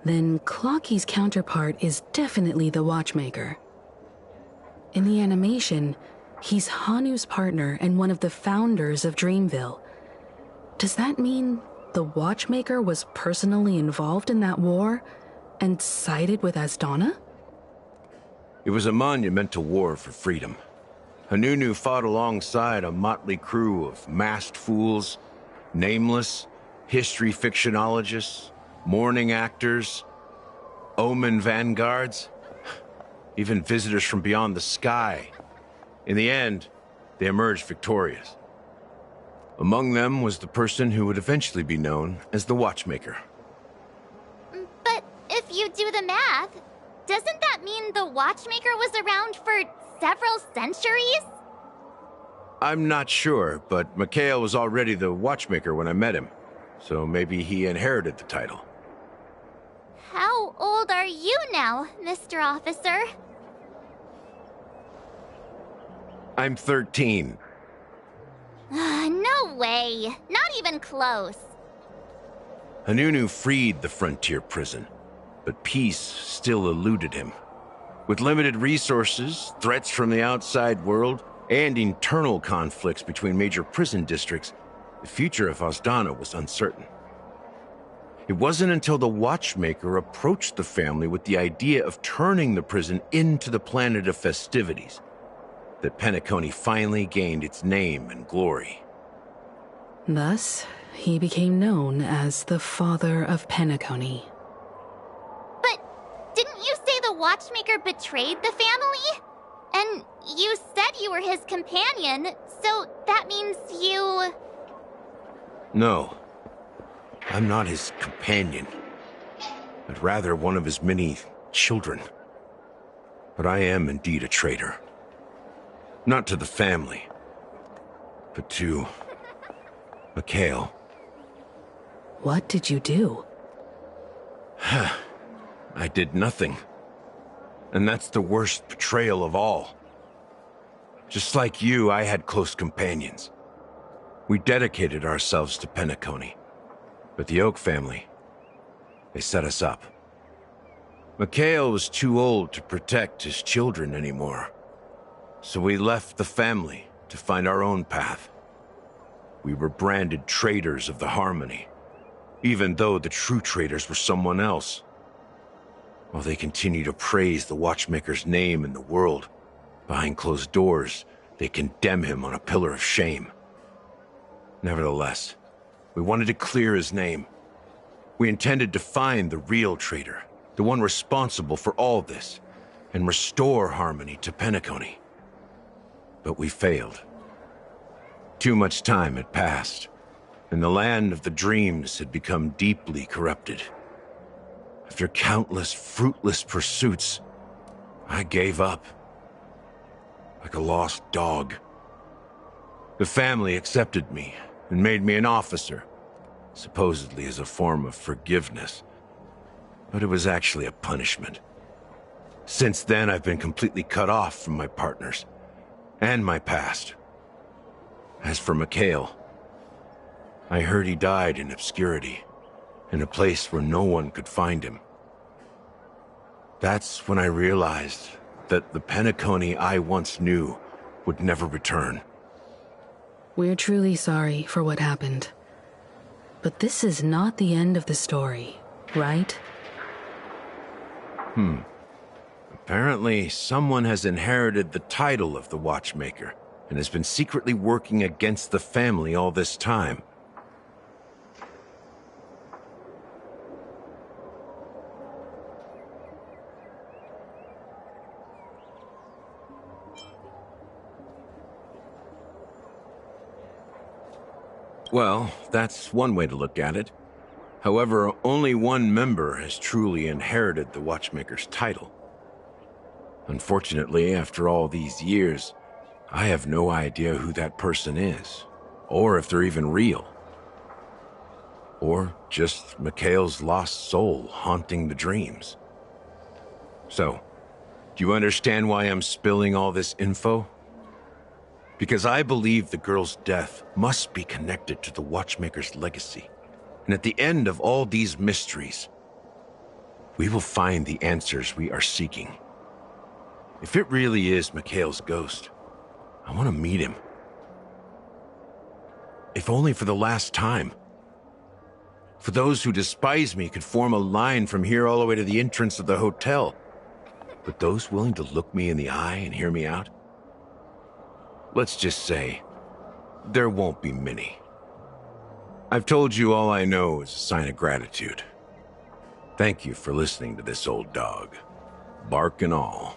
then Clocky's counterpart is definitely the Watchmaker. In the animation, he's Hanu's partner and one of the founders of Dreamville. Does that mean the Watchmaker was personally involved in that war and sided with Asdana? It was a monumental war for freedom. Hanunu fought alongside a motley crew of masked fools, nameless, history fictionologists, mourning actors, omen vanguards, even visitors from beyond the sky. In the end, they emerged victorious. Among them was the person who would eventually be known as the Watchmaker. But if you do the math, doesn't that mean the Watchmaker was around for several centuries? I'm not sure, but Mikhail was already the Watchmaker when I met him, so maybe he inherited the title. How old are you now, Mr. Officer? I'm 13. No way. Not even close. Hanunu freed the frontier prison, but peace still eluded him. With limited resources, threats from the outside world, and internal conflicts between major prison districts, the future of Asdana was uncertain. It wasn't until the Watchmaker approached the family with the idea of turning the prison into the planet of festivities that Penacony finally gained its name and glory. Thus, he became known as the Father of Penacony. But didn't you say the Watchmaker betrayed the family? And you said you were his companion, So that means you... No. I'm not his companion, but rather one of his many children. But I am indeed a traitor. Not to the family, but to Mikhail. What did you do? I did nothing. And that's the worst betrayal of all. Just like you, I had close companions. We dedicated ourselves to Penacony. But the Oak family, they set us up. Mikhail was too old to protect his children anymore. So we left the family to find our own path. We were branded traitors of the Harmony, even though the true traitors were someone else. While they continue to praise the Watchmaker's name in the world, behind closed doors, they condemn him on a pillar of shame. Nevertheless, we wanted to clear his name. We intended to find the real traitor, the one responsible for all this, and restore Harmony to Penacony. But we failed. Too much time had passed, and the land of the dreams had become deeply corrupted. After countless fruitless pursuits, I gave up. Like a lost dog. The family accepted me and made me an officer, supposedly as a form of forgiveness. But it was actually a punishment. Since then, I've been completely cut off from my partners and my past. As for Mikhail, I heard he died in obscurity, in a place where no one could find him. That's when I realized that the Penacony I once knew would never return. We're truly sorry for what happened. But this is not the end of the story, right? Apparently, someone has inherited the title of the Watchmaker and has been secretly working against the family all this time. Well, that's one way to look at it. However, only one member has truly inherited the Watchmaker's title. Unfortunately, after all these years, I have no idea who that person is, or if they're even real. Or just Mikhail's lost soul haunting the dreams. So, do you understand why I'm spilling all this info? Because I believe the girl's death must be connected to the Watchmaker's legacy. And at the end of all these mysteries, we will find the answers we are seeking. If it really is Mikhail's ghost, I want to meet him. If only for the last time. For those who despise me could form a line from here all the way to the entrance of the hotel. But those willing to look me in the eye and hear me out? Let's just say, there won't be many. I've told you all I know is a sign of gratitude. Thank you for listening to this old dog. Bark and all.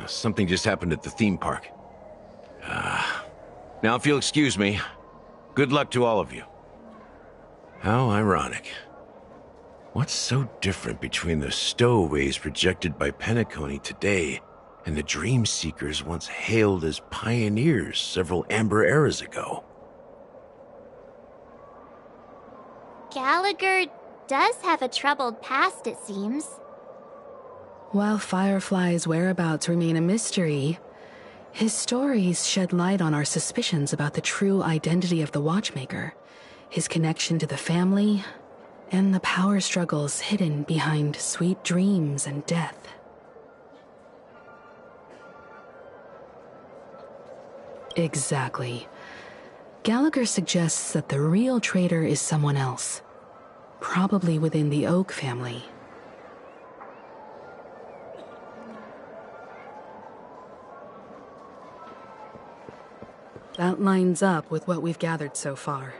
Something just happened at the theme park. Now if you'll excuse me, good luck to all of you. How ironic. What's so different between the stowaways projected by Penacony today and the dream seekers once hailed as pioneers several amber eras ago? Gallagher does have a troubled past, it seems. While Firefly's whereabouts remain a mystery, his stories shed light on our suspicions about the true identity of the Watchmaker, his connection to the family, and the power struggles hidden behind sweet dreams and death. Exactly. Gallagher suggests that the real traitor is someone else, probably within the Oak family. That lines up with what we've gathered so far.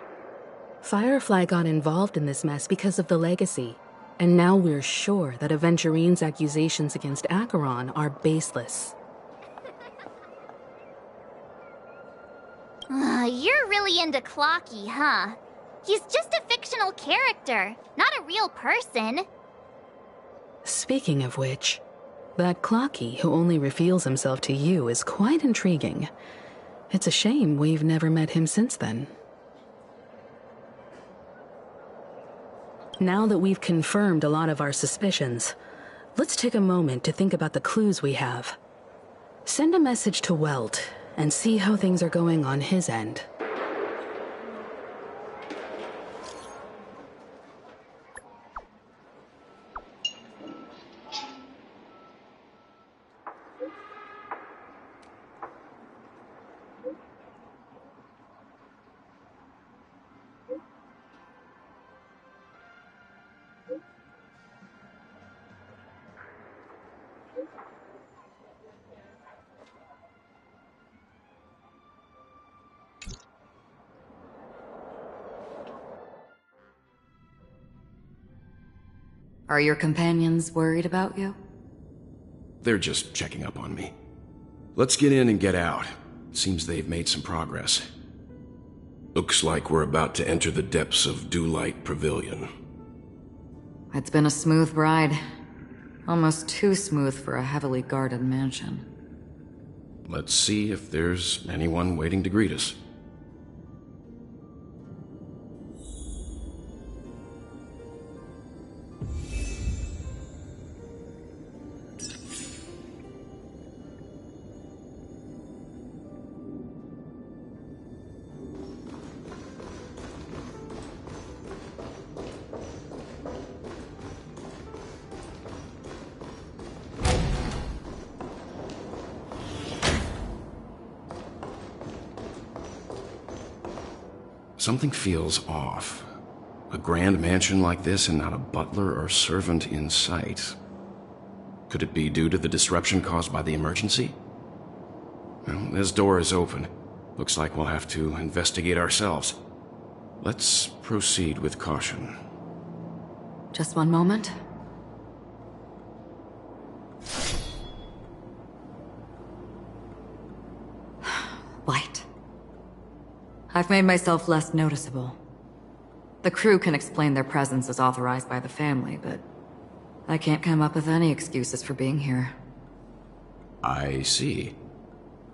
Firefly got involved in this mess because of the legacy, and now we're sure that Aventurine's accusations against Acheron are baseless. You're really into Clocky, huh? He's just a fictional character, not a real person. Speaking of which, that Clocky who only reveals himself to you is quite intriguing. It's a shame we've never met him since then. Now that we've confirmed a lot of our suspicions, let's take a moment to think about the clues we have. Send a message to Welt and see how things are going on his end. Are your companions worried about you? They're just checking up on me. Let's get in and get out. Seems they've made some progress. Looks like we're about to enter the depths of Dewlight Pavilion. It's been a smooth ride. Almost too smooth for a heavily guarded mansion. Let's see if there's anyone waiting to greet us. Something feels off. A grand mansion like this and not a butler or servant in sight. Could it be due to the disruption caused by the emergency? Well, this door is open. Looks like we'll have to investigate ourselves. Let's proceed with caution. Just one moment. Light. I've made myself less noticeable. The crew can explain their presence as authorized by the family, but I can't come up with any excuses for being here. I see.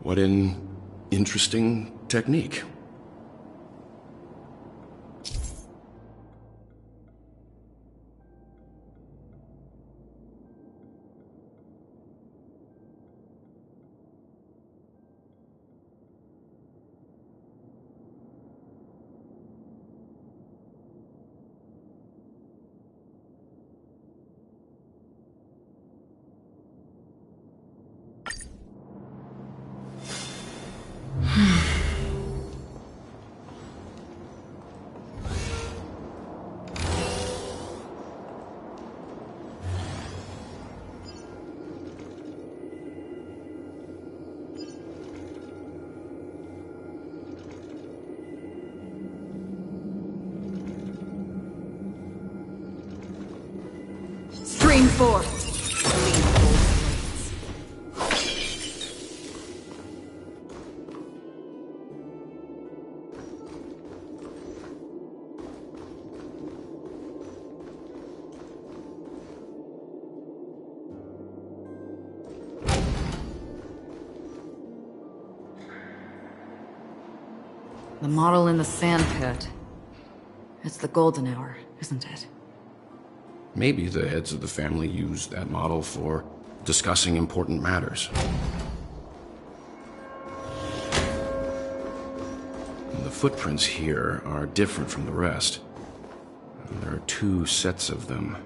What an interesting technique. Stream forth! The model in the sand pit. It's the golden hour, isn't it? Maybe the heads of the family used that model for discussing important matters. And the footprints here are different from the rest. There are two sets of them.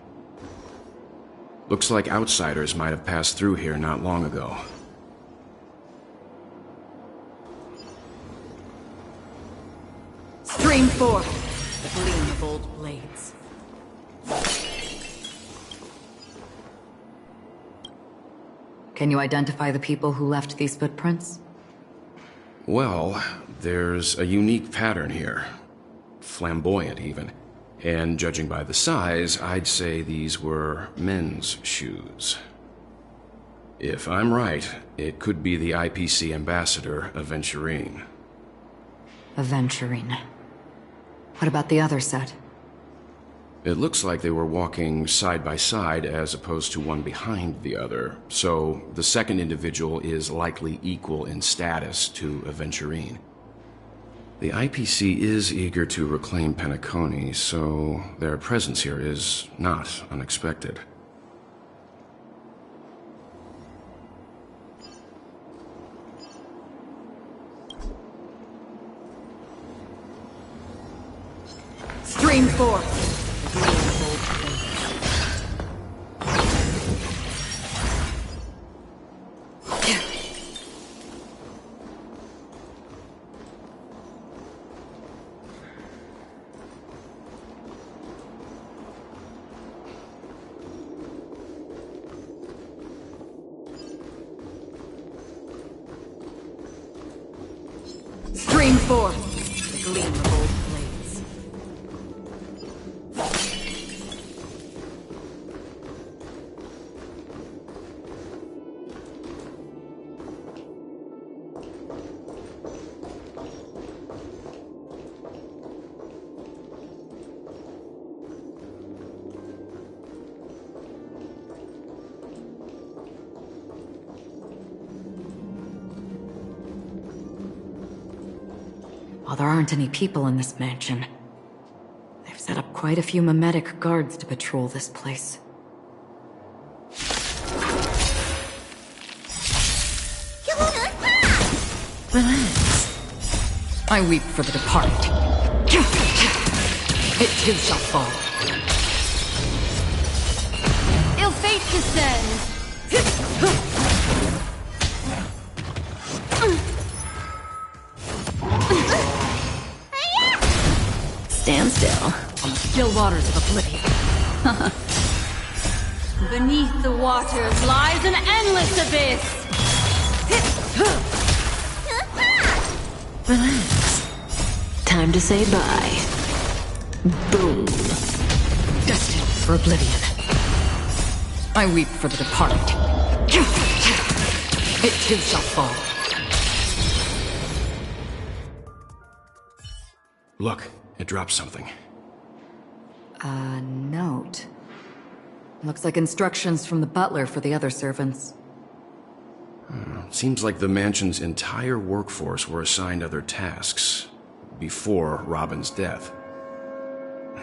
Looks like outsiders might have passed through here not long ago. Stream forth! The gleam of old blades. Can you identify the people who left these footprints? Well, there's a unique pattern here. Flamboyant, even. And judging by the size, I'd say these were men's shoes. If I'm right, it could be the IPC ambassador, Aventurine. Aventurine. What about the other set? It looks like they were walking side by side as opposed to one behind the other, so the second individual is likely equal in status to Aventurine. The IPC is eager to reclaim Penacony, so their presence here is not unexpected. Stream forth! Stream forth! The gleam of old blades. While there aren't any people in this mansion, they've set up quite a few mimetic guards to patrol this place. Relax. I weep for the departed. It too shall fall. Ill fate descends! Stand still on the still waters of oblivion. Beneath the waters lies an endless abyss! Relax. Time to say bye. Boom. Destined for oblivion. I weep for the departed. It too shall fall. Look, it dropped something. A note. Looks like instructions from the butler for the other servants. Seems like the mansion's entire workforce were assigned other tasks before Robin's death.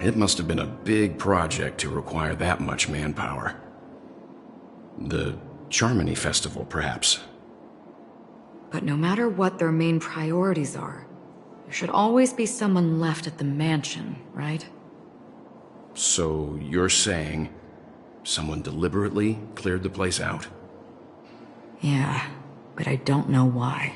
It must have been a big project to require that much manpower. The Charmony Festival, perhaps. But no matter what their main priorities are, there should always be someone left at the mansion, right? So you're saying someone deliberately cleared the place out? Yeah, but I don't know why.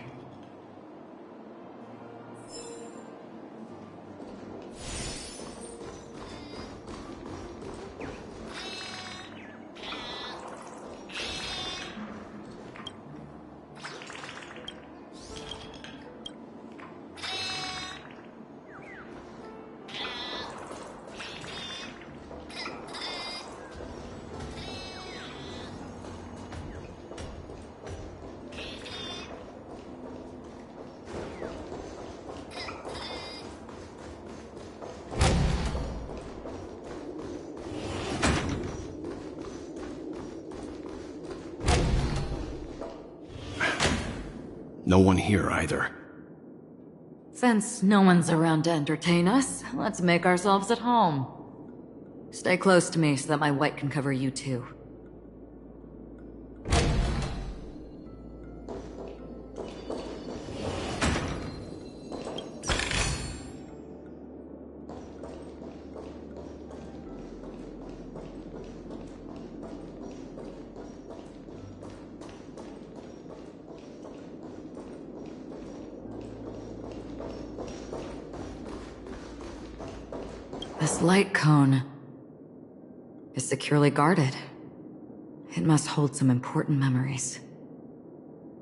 No one here either. Since no one's around to entertain us, let's make ourselves at home. Stay close to me so that my white can cover you too. This light cone is securely guarded. It must hold some important memories.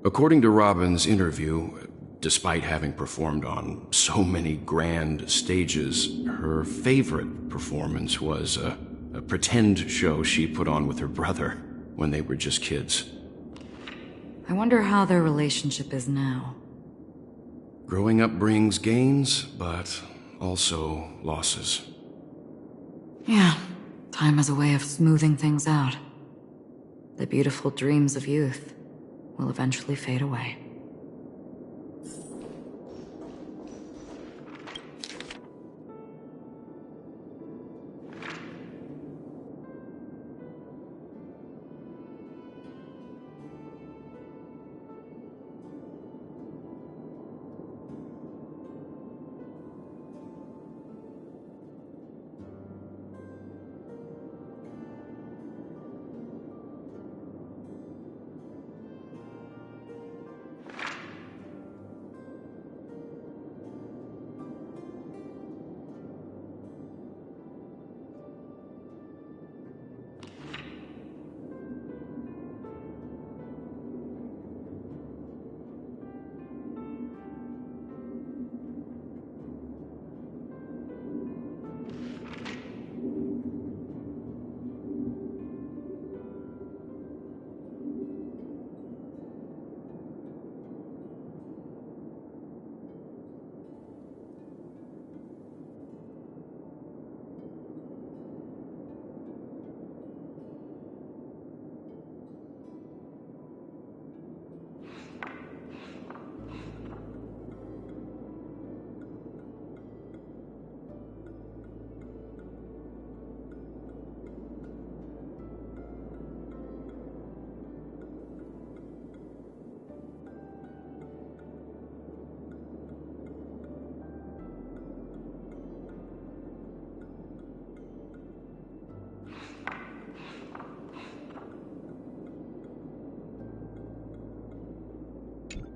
According to Robin's interview, despite having performed on so many grand stages, her favorite performance was a pretend show she put on with her brother when they were just kids. I wonder how their relationship is now. Growing up brings gains, but also losses. Yeah, time has a way of smoothing things out. The beautiful dreams of youth will eventually fade away.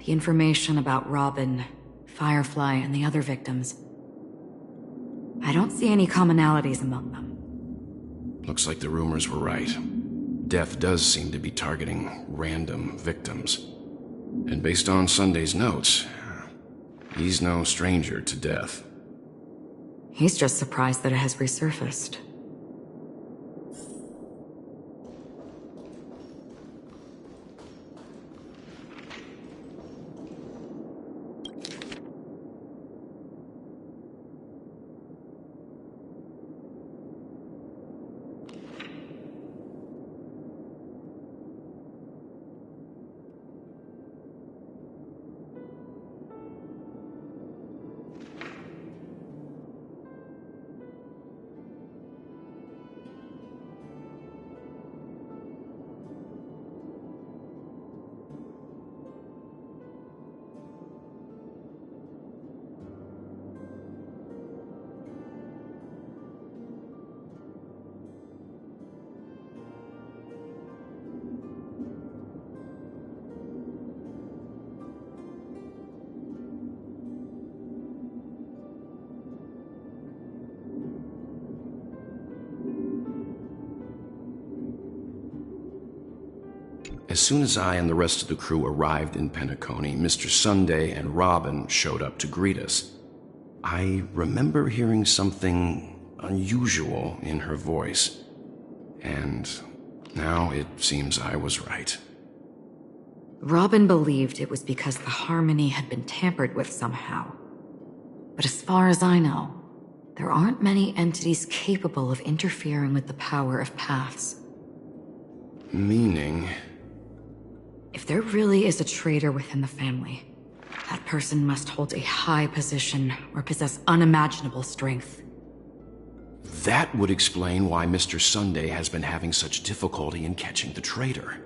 The information about Robin, Firefly, and the other victims. I don't see any commonalities among them. Looks like the rumors were right. Death does seem to be targeting random victims. And based on Sunday's notes, he's no stranger to death. He's just surprised that it has resurfaced. As soon as I and the rest of the crew arrived in Penacony, Mr. Sunday and Robin showed up to greet us. I remember hearing something unusual in her voice, and now it seems I was right. Robin believed it was because the harmony had been tampered with somehow. But as far as I know, there aren't many entities capable of interfering with the power of paths. Meaning? If there really is a traitor within the family, that person must hold a high position or possess unimaginable strength. That would explain why Mr. Sunday has been having such difficulty in catching the traitor.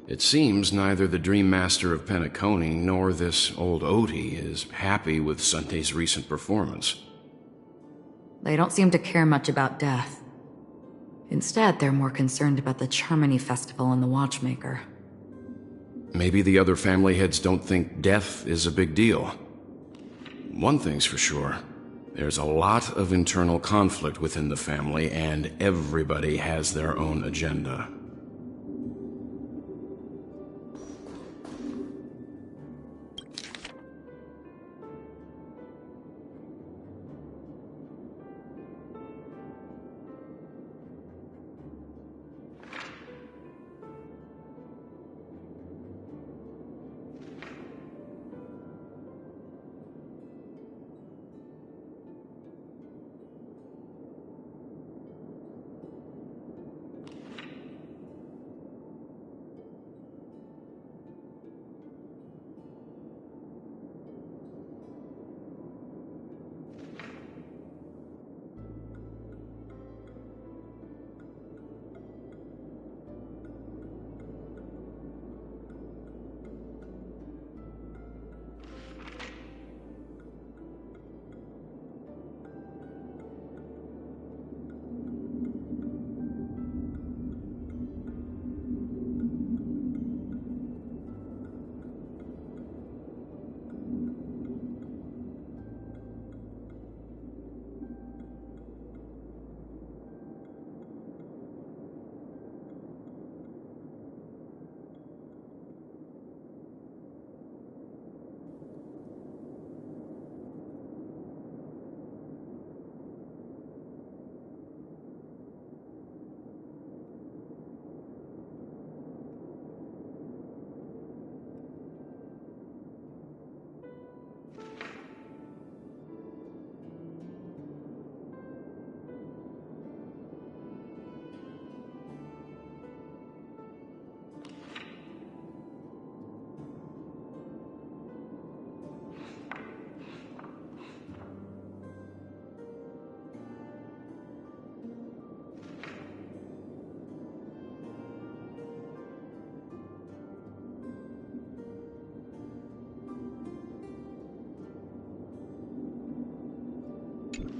It seems neither the Dream Master of Penacony nor this old Odie is happy with Sunday's recent performance. They don't seem to care much about death. Instead, they're more concerned about the Charmony Festival and the Watchmaker. Maybe the other family heads don't think death is a big deal. One thing's for sure. There's a lot of internal conflict within the family, and everybody has their own agenda.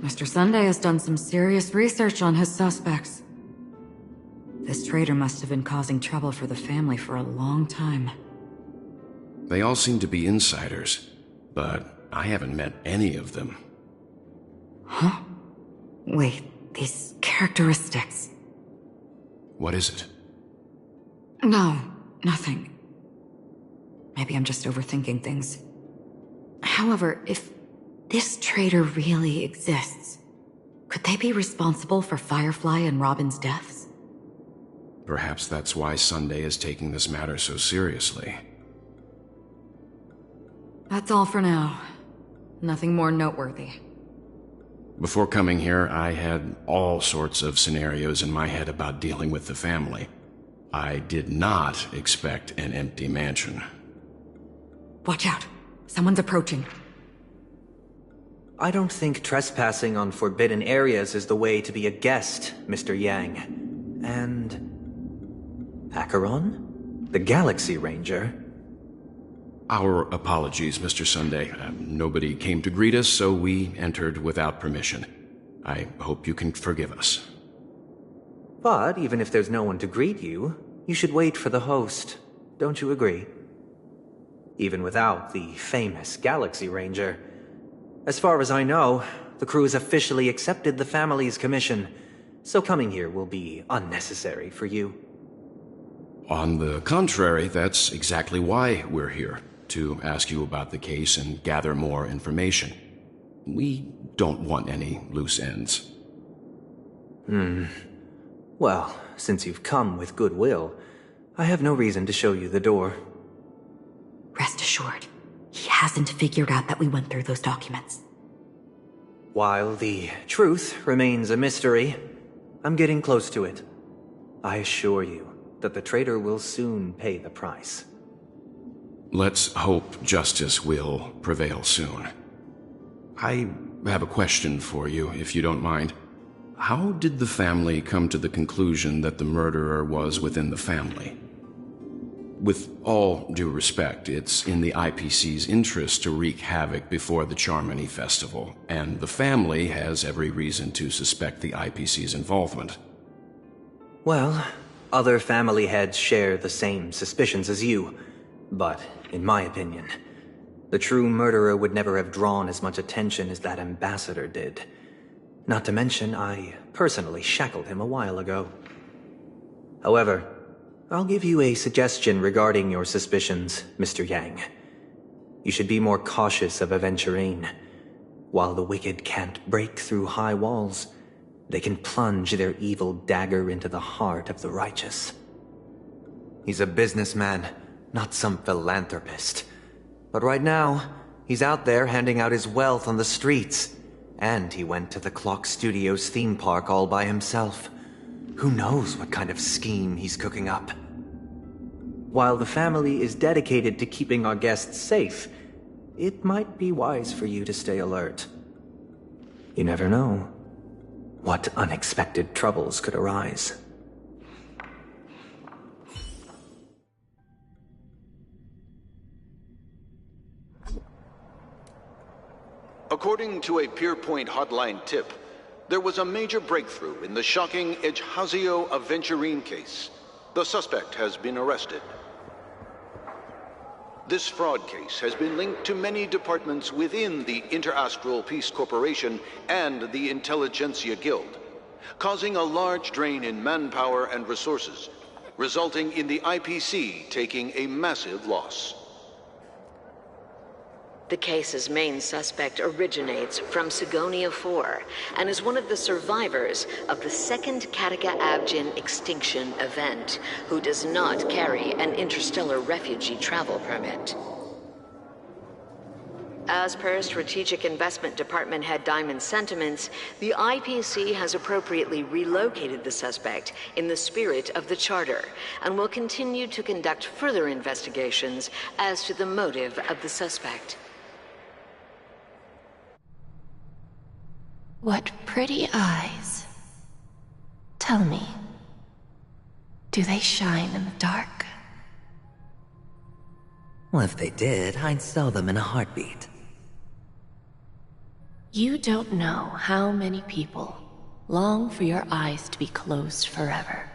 Mr. Sunday has done some serious research on his suspects. This traitor must have been causing trouble for the family for a long time. They all seem to be insiders, but I haven't met any of them. Huh? Wait, these characteristics... What is it? No, nothing. Maybe I'm just overthinking things. However, if this traitor really exists, could they be responsible for Firefly and Robin's deaths? Perhaps that's why Sunday is taking this matter so seriously. That's all for now. Nothing more noteworthy. Before coming here, I had all sorts of scenarios in my head about dealing with the family. I did not expect an empty mansion. Watch out. Someone's approaching. I don't think trespassing on forbidden areas is the way to be a guest, Mr. Yang. And... Acheron? The Galaxy Ranger? Our apologies, Mr. Sunday. Nobody came to greet us, so we entered without permission. I hope you can forgive us. But even if there's no one to greet you, you should wait for the host. Don't you agree? Even without the famous Galaxy Ranger. As far as I know, the crew has officially accepted the family's commission, so coming here will be unnecessary for you. On the contrary, that's exactly why we're here, to ask you about the case and gather more information. We don't want any loose ends. Well, since you've come with goodwill, I have no reason to show you the door. Rest assured, he hasn't figured out that we went through those documents. While the truth remains a mystery, I'm getting close to it. I assure you that the traitor will soon pay the price. Let's hope justice will prevail soon. I have a question for you, if you don't mind. How did the family come to the conclusion that the murderer was within the family? With all due respect, it's in the IPC's interest to wreak havoc before the Charmony Festival, and the family has every reason to suspect the IPC's involvement. Well, other family heads share the same suspicions as you, but in my opinion, the true murderer would never have drawn as much attention as that ambassador did. Not to mention, I personally shackled him a while ago. However, I'll give you a suggestion regarding your suspicions, Mr. Yang. You should be more cautious of Aventurine. While the wicked can't break through high walls, they can plunge their evil dagger into the heart of the righteous. He's a businessman, not some philanthropist. But right now, he's out there handing out his wealth on the streets. And he went to the Clock Studios theme park all by himself. Who knows what kind of scheme he's cooking up? While the family is dedicated to keeping our guests safe, it might be wise for you to stay alert. You never know what unexpected troubles could arise. According to a Pierpoint hotline tip, there was a major breakthrough in the shocking Ejhazio Aventurine case. The suspect has been arrested. This fraud case has been linked to many departments within the Interastral Peace Corporation and the Intelligentsia Guild, causing a large drain in manpower and resources, resulting in the IPC taking a massive loss. The case's main suspect originates from Sigonia 4 and is one of the survivors of the second Kataka Abjin extinction event, who does not carry an interstellar refugee travel permit. As per Strategic Investment Department Head Diamond's sentiments, the IPC has appropriately relocated the suspect in the spirit of the Charter and will continue to conduct further investigations as to the motive of the suspect. What pretty eyes. Tell me, do they shine in the dark? Well, if they did, I'd sell them in a heartbeat. You don't know how many people long for your eyes to be closed forever.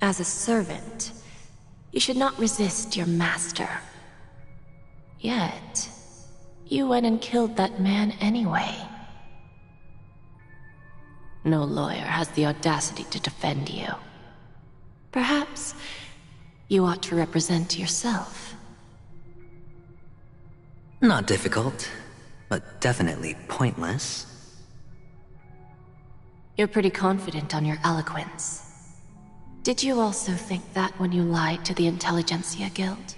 As a servant, you should not resist your master. Yet, you went and killed that man anyway. No lawyer has the audacity to defend you. Perhaps you ought to represent yourself. Not difficult, but definitely pointless. You're pretty confident on your eloquence. Did you also think that when you lied to the Intelligentsia Guild?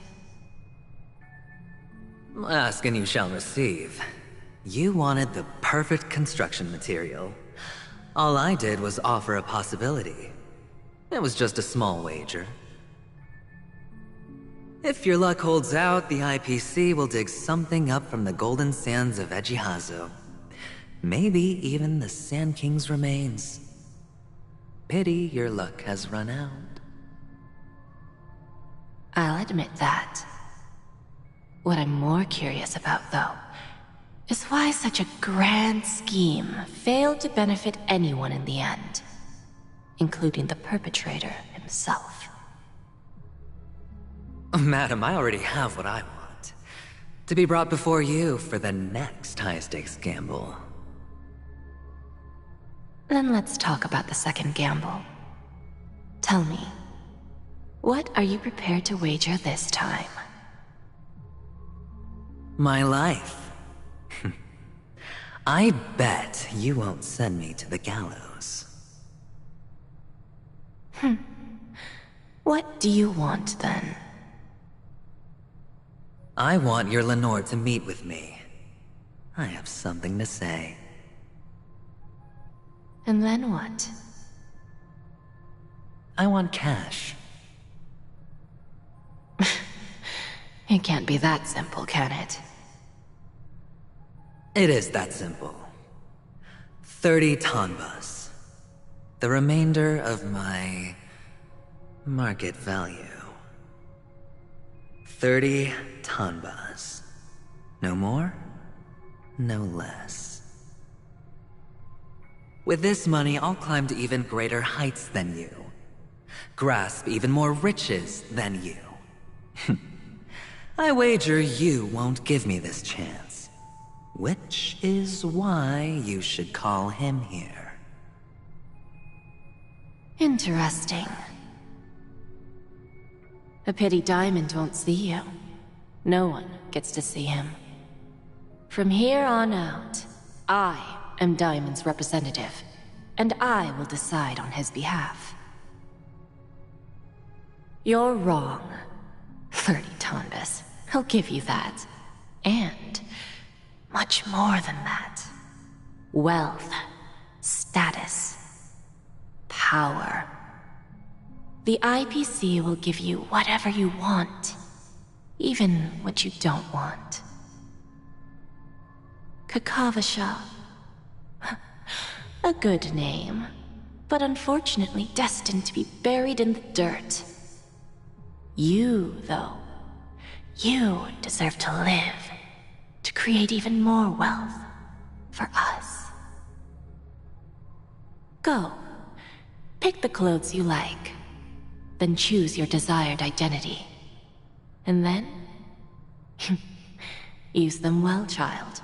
Ask and you shall receive. You wanted the perfect construction material. All I did was offer a possibility. It was just a small wager. If your luck holds out, the IPC will dig something up from the golden sands of Ejhazio. Maybe even the Sand King's remains. Pity your luck has run out. I'll admit that. What I'm more curious about, though, is why such a grand scheme failed to benefit anyone in the end, including the perpetrator himself. Madam, I already have what I want. To be brought before you for the next high-stakes gamble. Then let's talk about the second gamble. Tell me, what are you prepared to wager this time? My life. I bet you won't send me to the gallows. What do you want, then? I want your Lenore to meet with me. I have something to say. And then what? I want cash. It can't be that simple, can it? It is that simple. 30 tanbas. The remainder of my market value. 30 tanbas. No more, no less. With this money, I'll climb to even greater heights than you. Grasp even more riches than you. I wager you won't give me this chance. Which is why you should call him here. Interesting. A pity Diamond won't see you. No one gets to see him. From here on out, I am Diamond's representative, and I will decide on his behalf. You're wrong. 30 tanbas. I'll give you that. And much more than that. Wealth, status, power. The IPC will give you whatever you want, even what you don't want. Kakavasha. A good name, but unfortunately destined to be buried in the dirt. You, though, you deserve to live, to create even more wealth for us. Go, pick the clothes you like, then choose your desired identity. And then, use them well, child.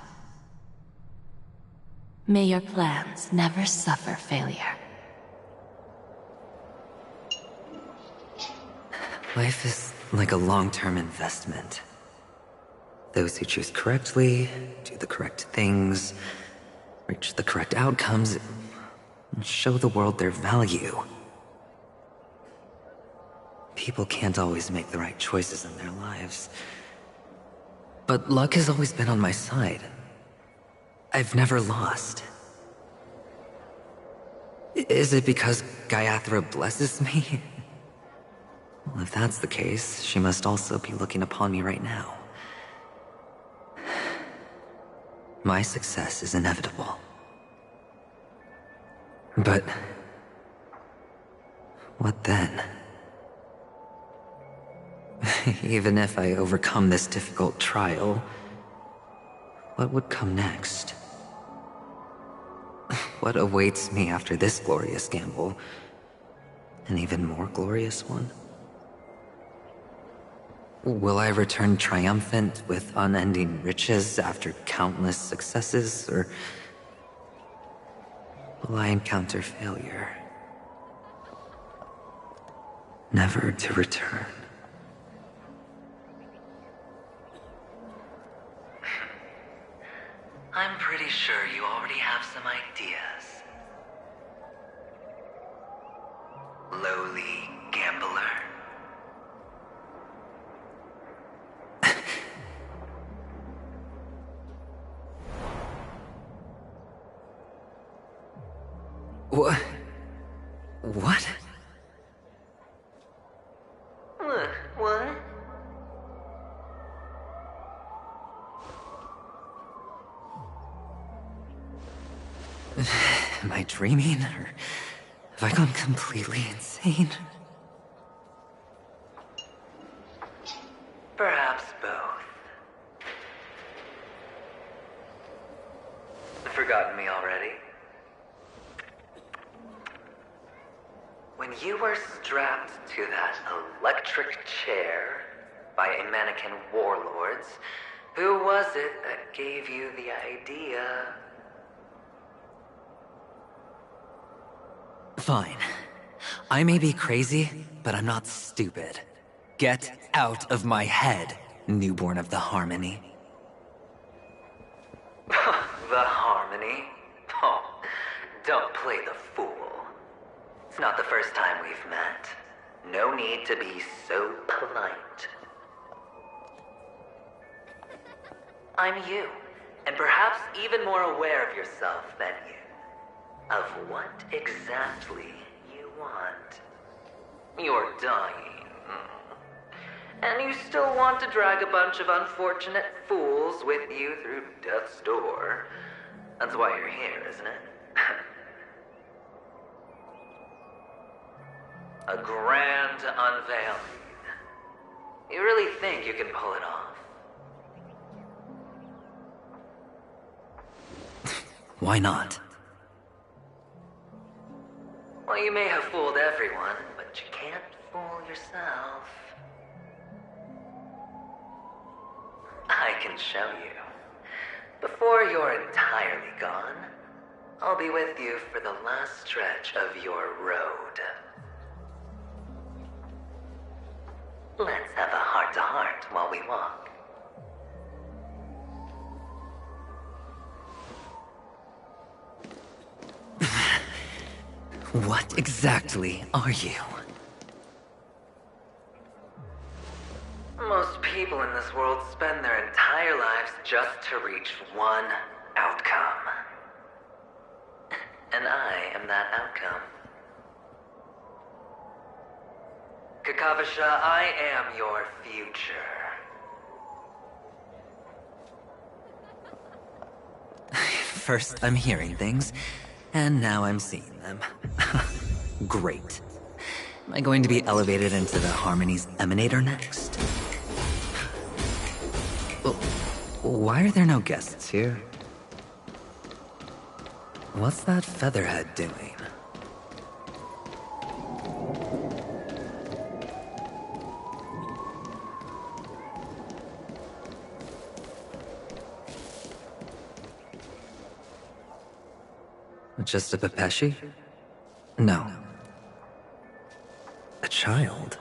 May your plans never suffer failure. Life is like a long-term investment. Those who choose correctly, do the correct things, reach the correct outcomes, and show the world their value. People can't always make the right choices in their lives. But luck has always been on my side. I've never lost. Is it because Gayathra blesses me? Well, if that's the case, she must also be looking upon me right now. My success is inevitable. But what then? Even if I overcome this difficult trial, what would come next? What awaits me after this glorious gamble? An even more glorious one? Will I return triumphant with unending riches after countless successes, or will I encounter failure, never to return? I'm pretty sure you already have some ideas. Lowly gambler. What? What? What? Am I dreaming, or have I gone completely insane? Perhaps both. Forgotten me already? When you were strapped to that electric chair by a mannequin warlords, who was it that gave you the idea? Fine. I may be crazy, but I'm not stupid. Get out of my head, newborn of the Harmony. The Harmony? Oh, don't play the fool. It's not the first time we've met. No need to be so polite. I'm you, and perhaps even more aware of yourself than you. Of what exactly you want. You're dying. And you still want to drag a bunch of unfortunate fools with you through death's door. That's why you're here, isn't it? A grand unveiling. You really think you can pull it off? Why not? Well, you may have fooled everyone, but you can't fool yourself. I can show you. Before you're entirely gone, I'll be with you for the last stretch of your road. Let's have a heart-to-heart while we walk. What exactly are you? Most people in this world spend their entire lives just to reach one outcome. And I am that outcome. Kakavasha, I am your future. First, I'm hearing things, and now I'm seeing them. Great. Am I going to be elevated into the Harmony's Emanator next? Why are there no guests here? What's that featherhead doing? Just a Pepeshi? No. A child?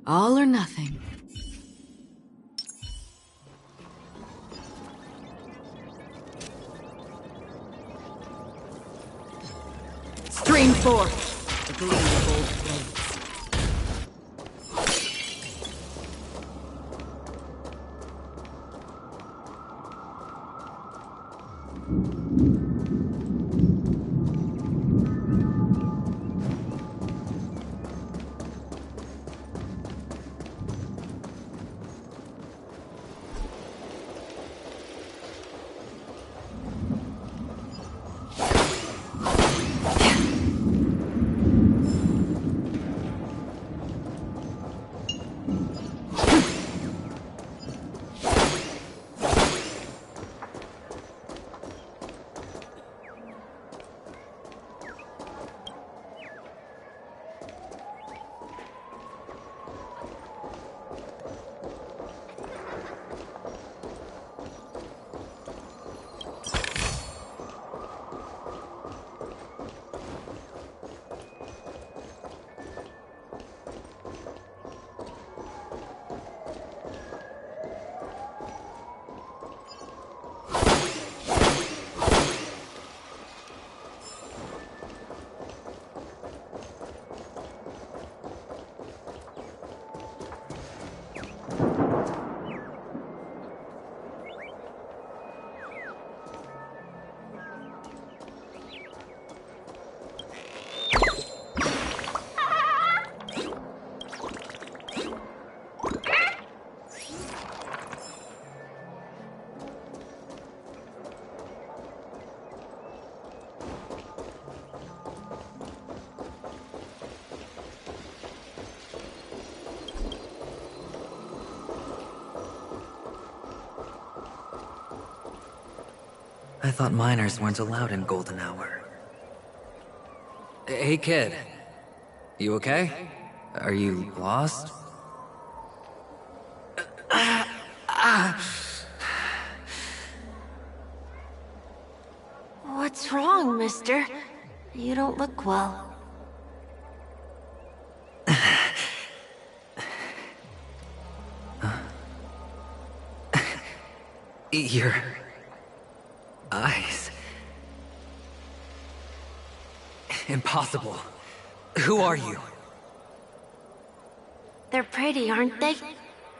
All or nothing. Stream forth the gleam of old flame. I thought miners weren't allowed in Golden Hour. Hey, kid. You okay? Are you lost? What's wrong, mister? You don't look well. Your eyes. Impossible. Who are you? They're pretty, aren't they?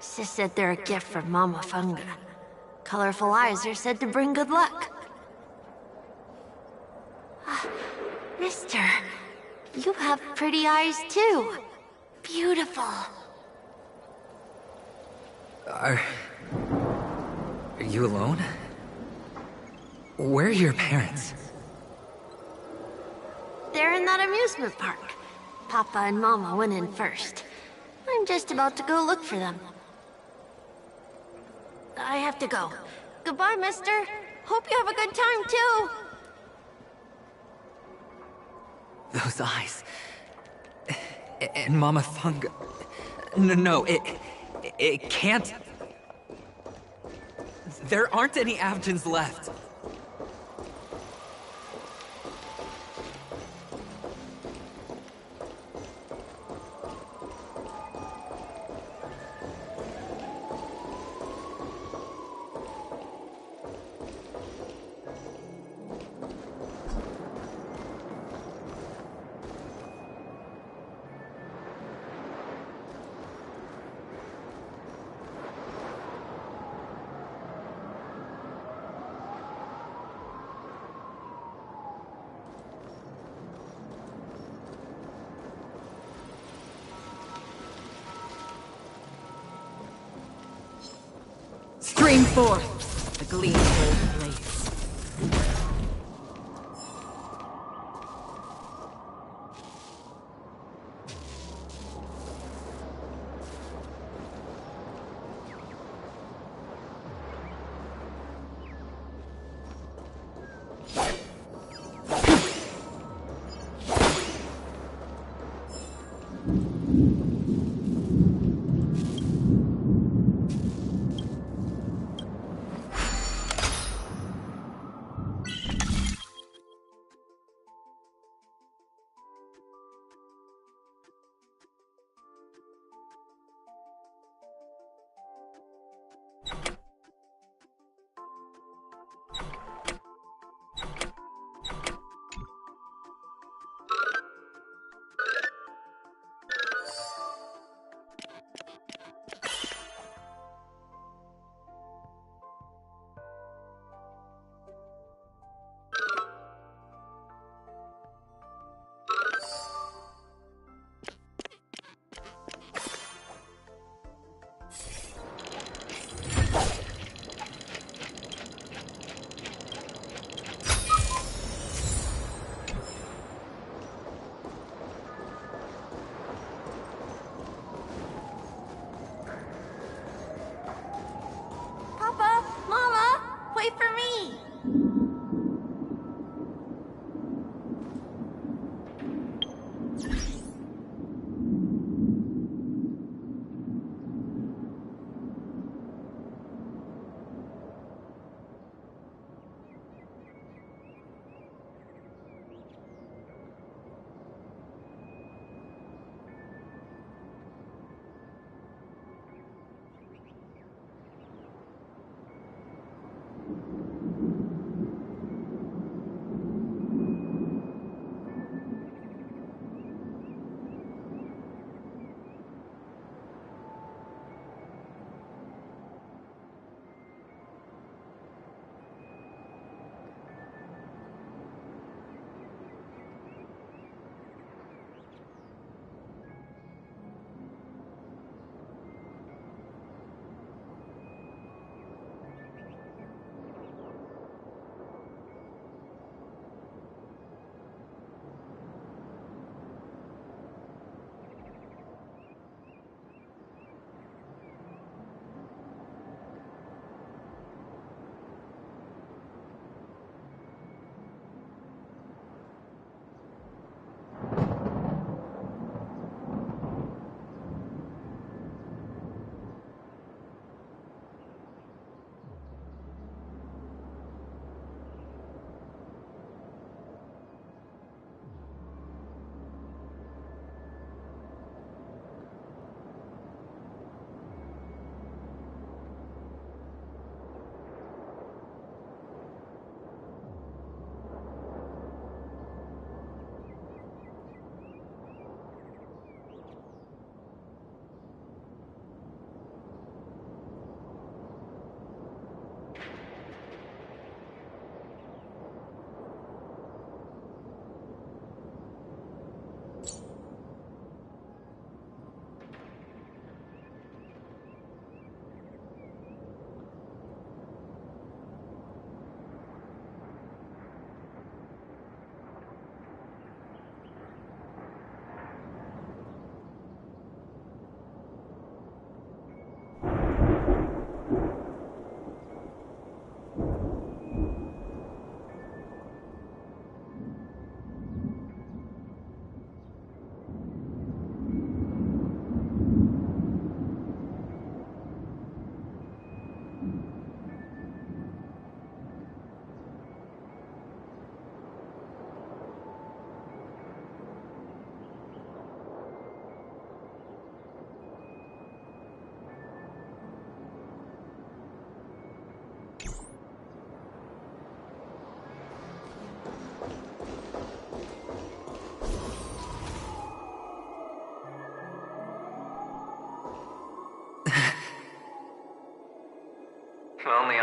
Sis said they're a gift from Mama Funga. Colorful eyes are said to bring good luck. Mister, you have pretty eyes too. Beautiful. Are you alone? Where are your parents? They're in that amusement park. Papa and Mama went in first. I'm just about to go look for them. I have to go. Goodbye, mister. Hope you have a good time, too. Those eyes. And Mama Funga. No, it can't. There aren't any Avgens left. Stream forth the gleaming gold blaze.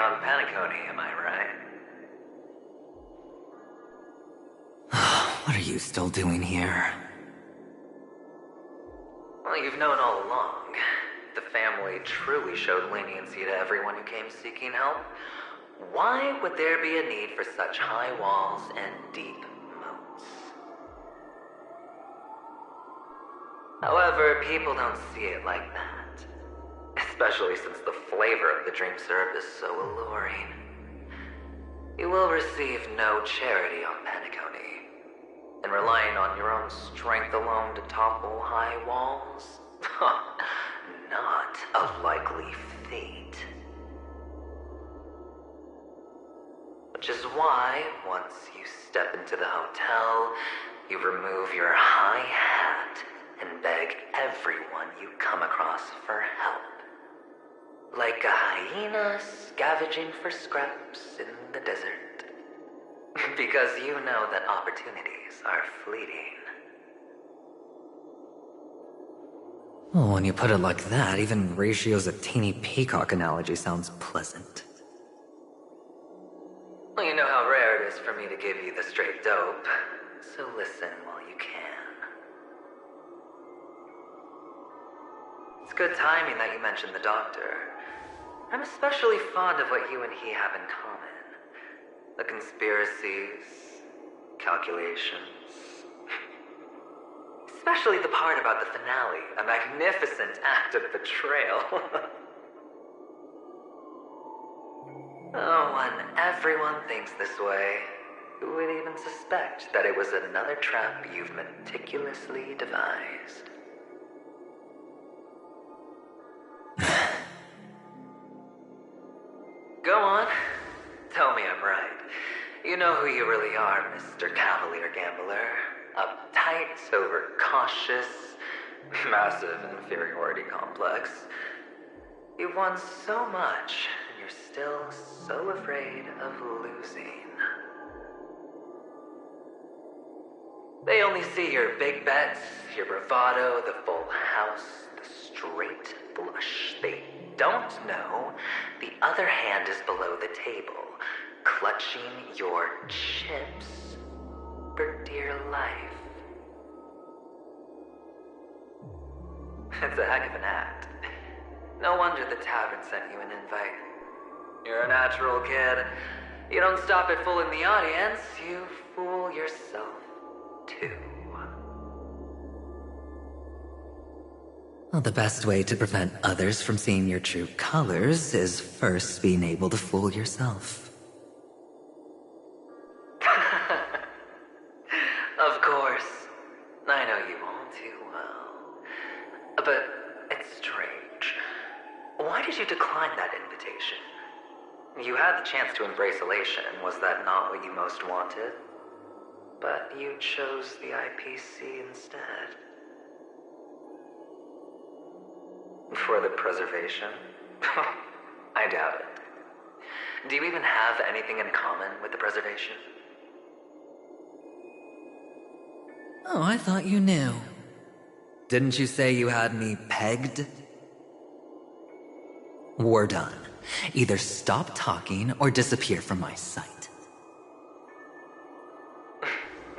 on Penacony, am I right? What are you still doing here? Well, you've known all along. The family truly showed leniency to everyone who came seeking help. Why would there be a need for such high walls and deep moats? However, people don't see it like that. Especially since the flavor of the dream syrup is so alluring. You will receive no charity on Penacony. And relying on your own strength alone to topple high walls? Not a likely fate. Which is why, once you step into the hotel, you remove your high hat and beg everyone you come across for help. Like a hyena scavenging for scraps in the desert. Because you know that opportunities are fleeting. Well, when you put it like that, even Ratio's a teeny peacock analogy sounds pleasant. Well, you know how rare it is for me to give you the straight dope, so listen while you can. It's good timing that you mentioned the doctor. I'm especially fond of what you and he have in common. The conspiracies, calculations. Especially the part about the finale, a magnificent act of betrayal. Oh, when everyone thinks this way, who would even suspect that it was another trap you've meticulously devised? Go on. Tell me I'm right. You know who you really are, Mr. Cavalier Gambler. Uptight, overcautious, massive inferiority complex. You've won so much, and you're still so afraid of losing. They only see your big bets, your bravado, the full house, the straight blush. They don't know the other hand is below the table, clutching your chips for dear life. It's a heck of an act. No wonder the tavern sent you an invite. You're a natural kid. You don't stop at fooling the audience, you fool yourself too. Well, the best way to prevent others from seeing your true colors is first being able to fool yourself. Of course. I know you all too well. But it's strange. Why did you decline that invitation? You had the chance to embrace elation. Was that not what you most wanted? But you chose the IPC instead. For the preservation? I doubt it. Do you even have anything in common with the preservation? Oh, I thought you knew. Didn't you say you had me pegged? We're done. Either stop talking or disappear from my sight.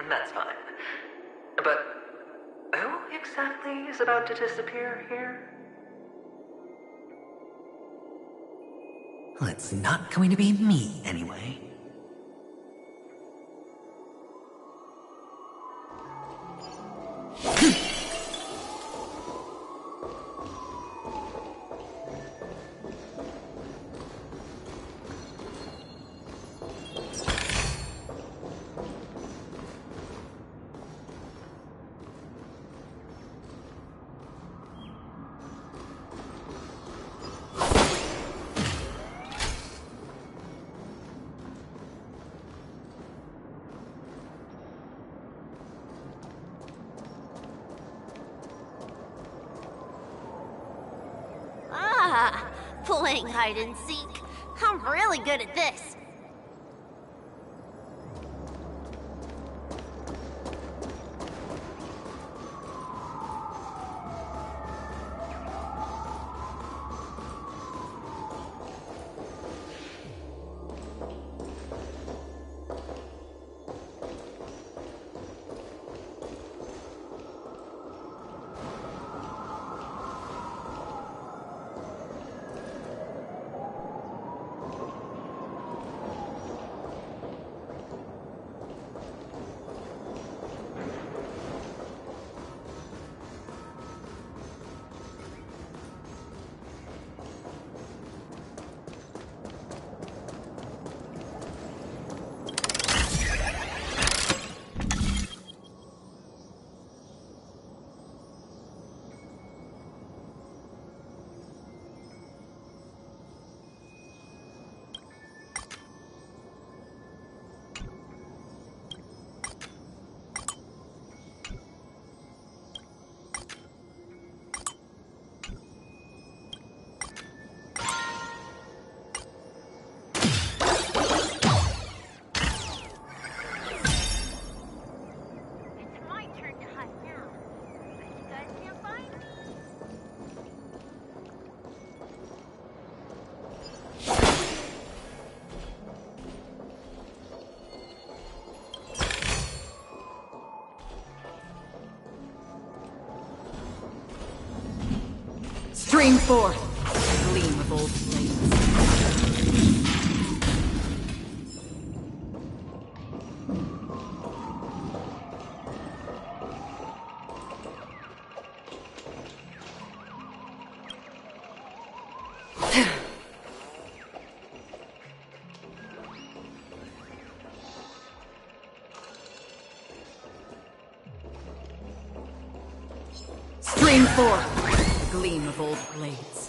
That's fine. But who exactly is about to disappear here? Well, it's not going to be me, anyway. Playing hide and seek. I'm really good at this. Stream forth the gleam of old blades. Stream forth the gleam of old blades.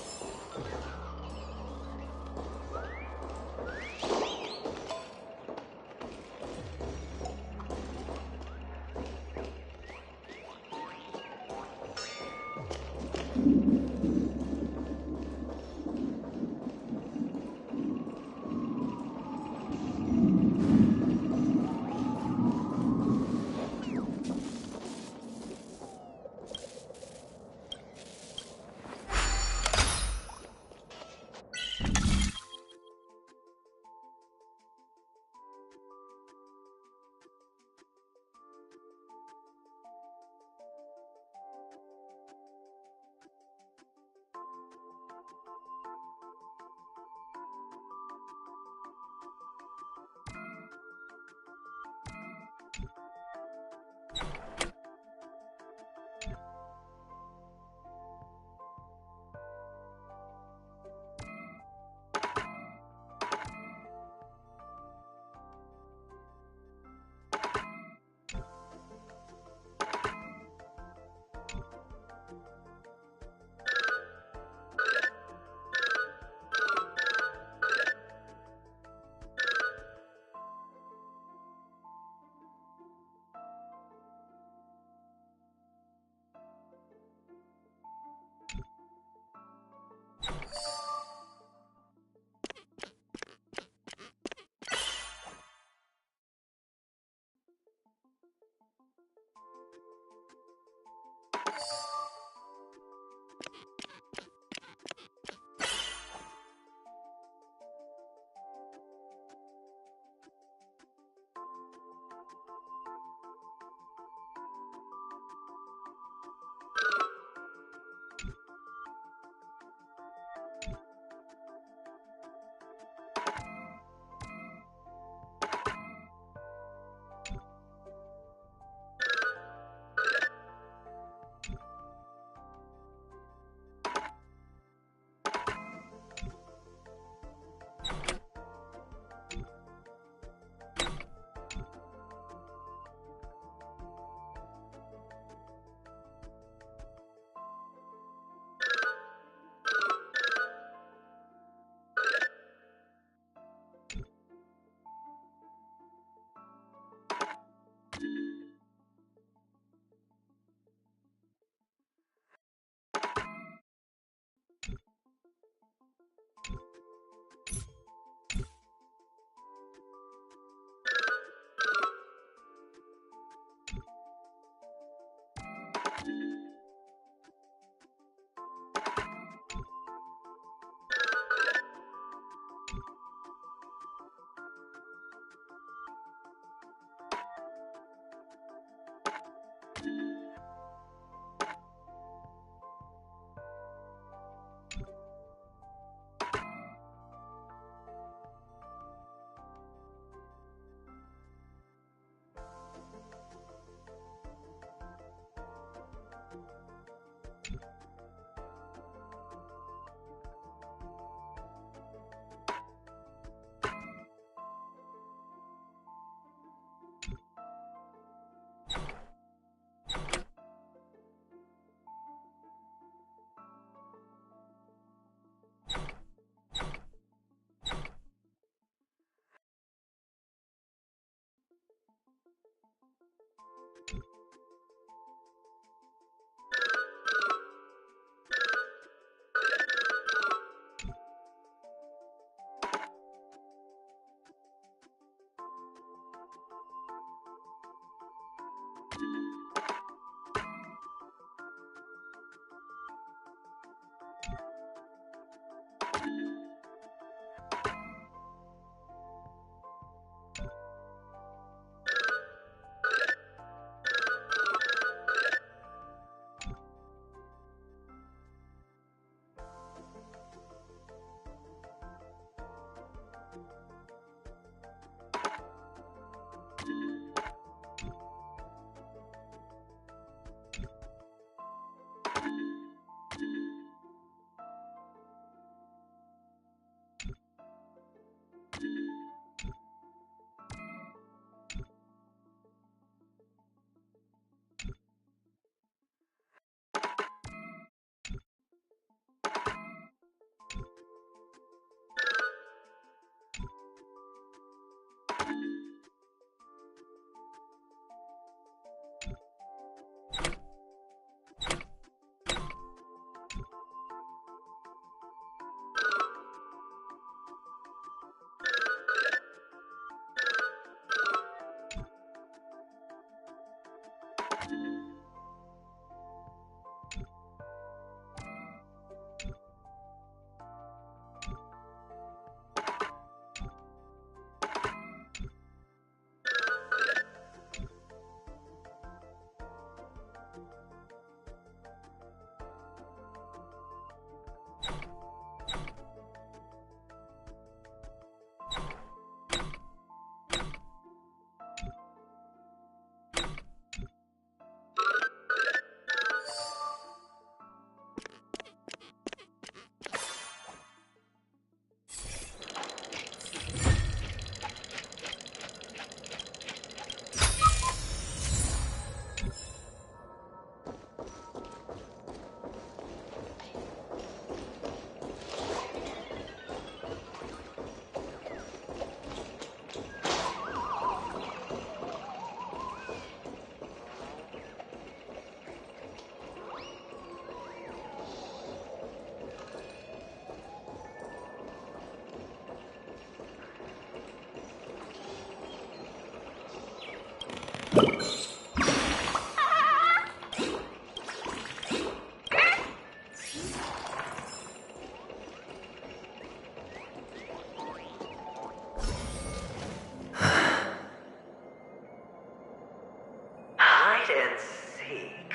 and seek.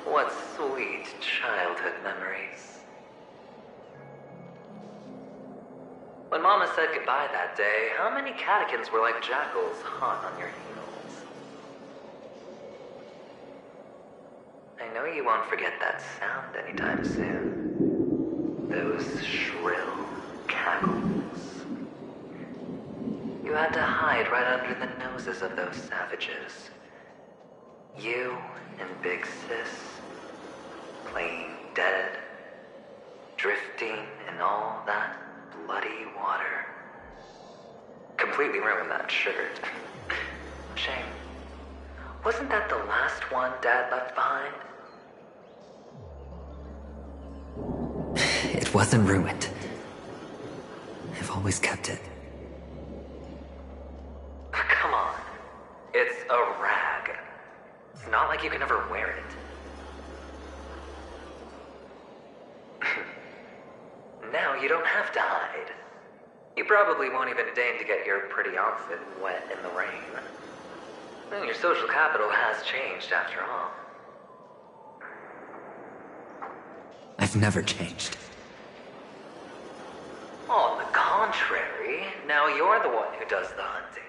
What sweet childhood memories. When Mama said goodbye that day, how many catechins were like jackals hot on your heels? I know you won't forget that sound anytime soon. Those shrill cackles. You had to hide right under the noses of those savages. You and Big Sis, playing dead, drifting in all that bloody water. Completely ruined that shirt. Shame. Wasn't that the last one Dad left behind? It wasn't ruined. I've always kept it. Come on. It's a rag. It's not like you can ever wear it. Now you don't have to hide. You probably won't even deign to get your pretty outfit wet in the rain. Your social capital has changed after all. I've never changed. On the contrary, now you're the one who does the hunting.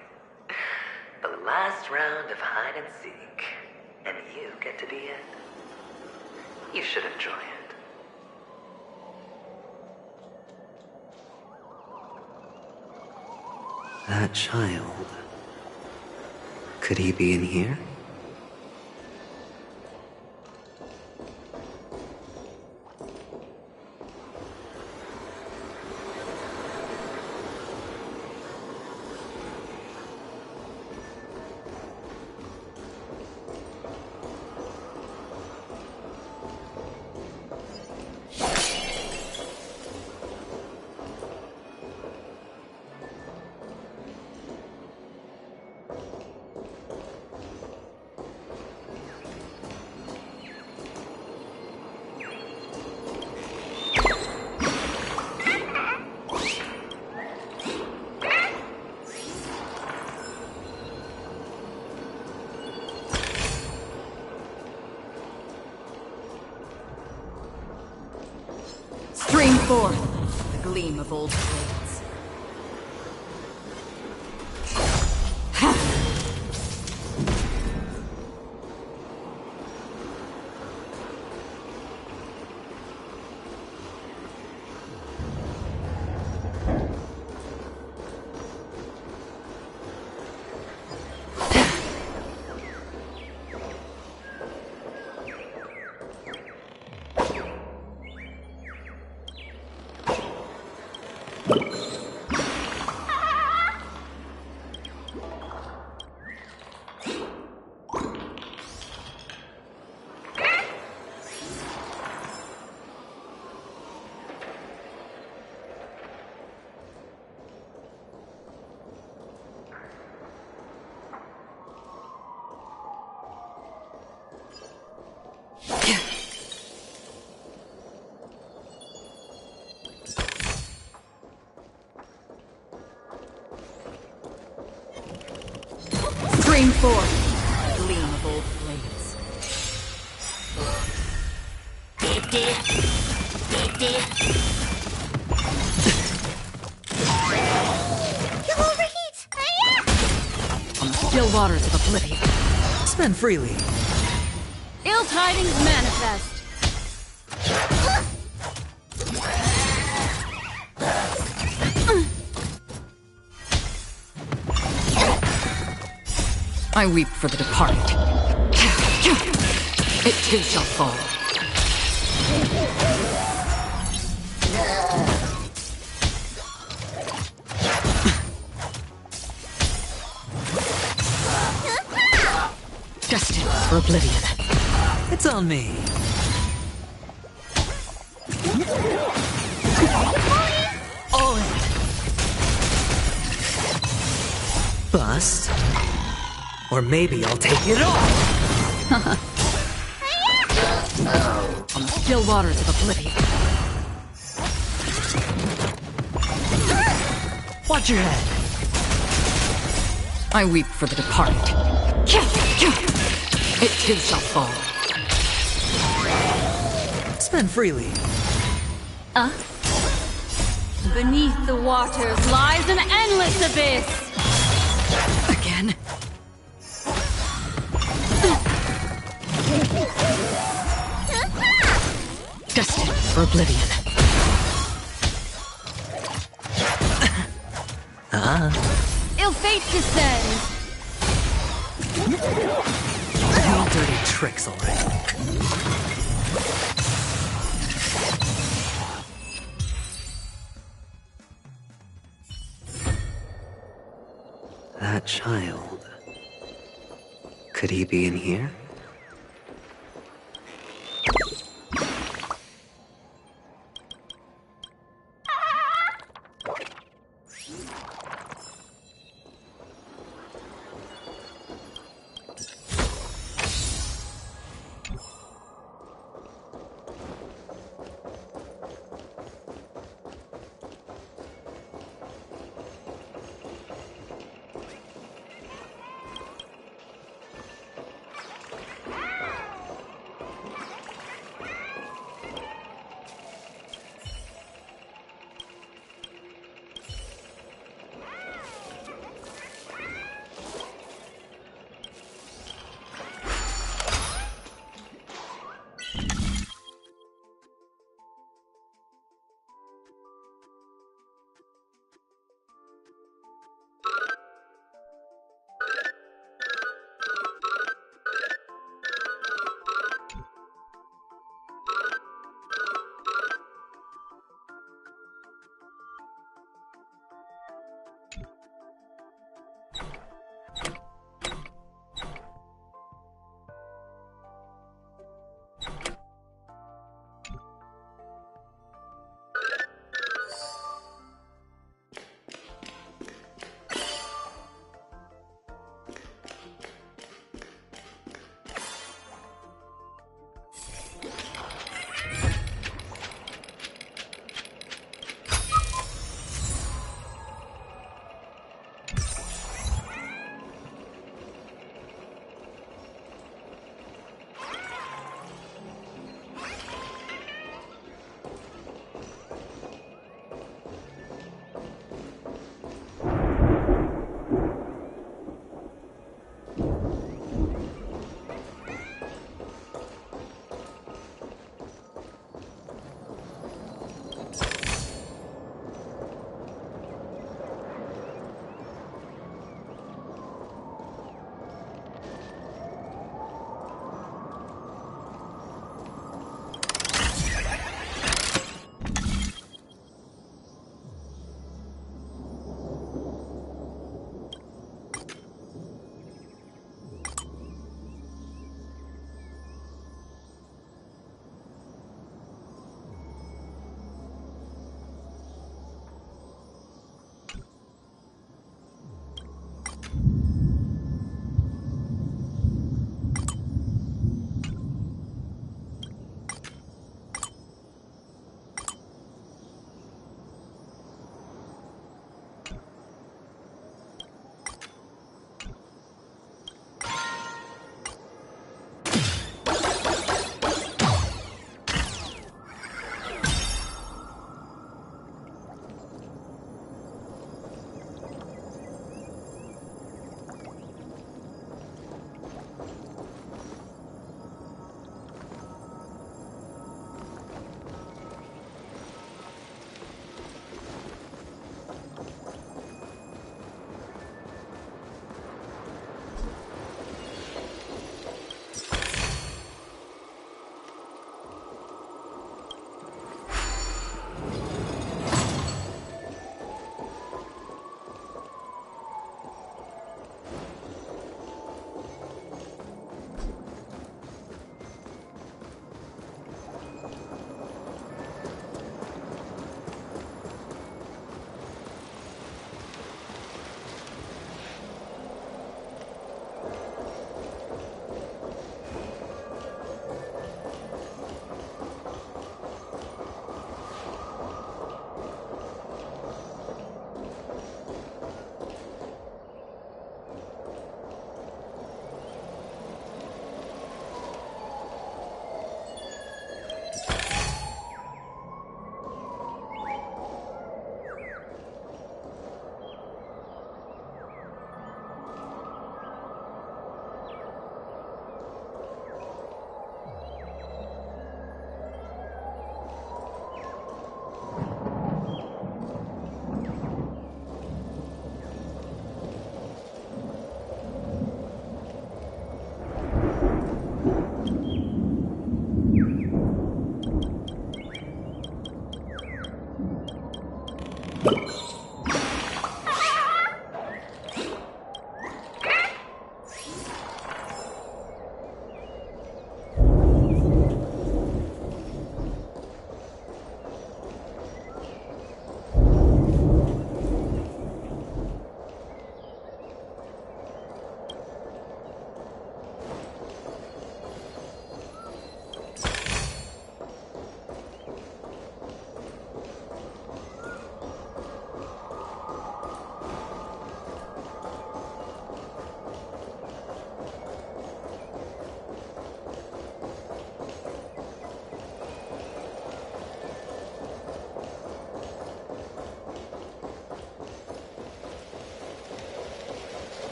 The last round of hide and seek, and you get to be it. You should enjoy it. That child. Could he be in here? Stream forth the gleam of old blades. Stream forth the gleam of old blades. You'll overheat! On the still waters of oblivion. Spend freely. Ill tidings manifest. I weep for the departed. It too shall fall. Destined for oblivion. It's on me. All in. Bust. Or maybe I'll take it all! On the still waters of oblivion. Watch your head. I weep for the departed. too shall fall. Spend freely. Beneath the waters lies an endless abyss! Again? Destined for oblivion. Ill fate descends! No dirty tricks already. That child. Could he be in here?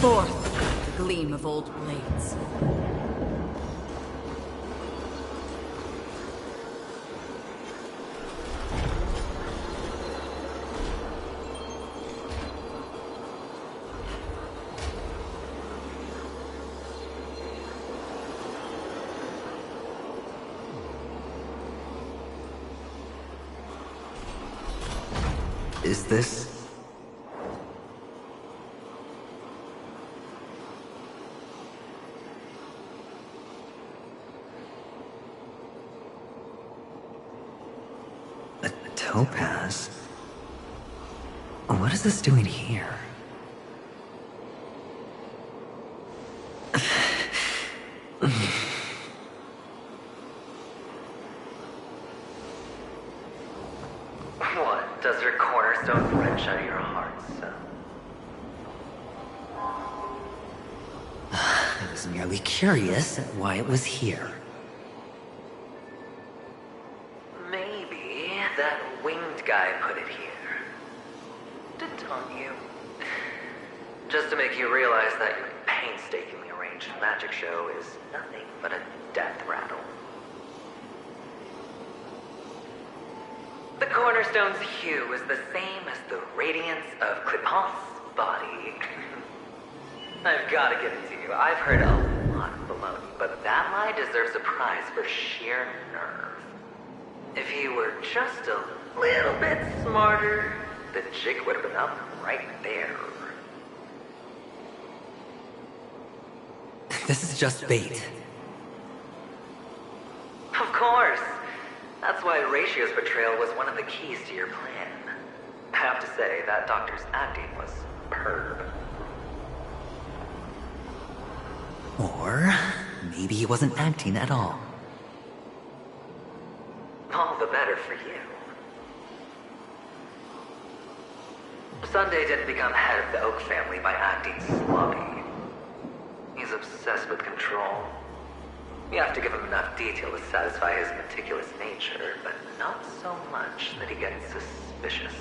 forth the gleam of old blades. Is this... a topaz? What is this doing here? What? Does your cornerstone wrench out your heart, son? I was merely curious at why it was here. Maybe that winged guy put it here. To taunt you. Just to make you realize that your painstakingly arranged magic show is nothing but a death rattle. The cornerstone's hue is the same as the radiance of Clipant's body. I've got to give it to you. I've heard a lot of baloney, but that lie deserves a prize for sheer nerve. If he were just a little bit smarter, the jig would have been up right there. This is just bait. Of course. That's why Ratio's betrayal was one of the keys to your plan. I have to say, that doctor's acting was superb. Or maybe he wasn't acting at all. All the better for you. Sunday didn't become head of the Oak family by acting sloppy. He's obsessed with control. You have to give him enough detail to satisfy his meticulous nature, but not so much that he gets suspicious.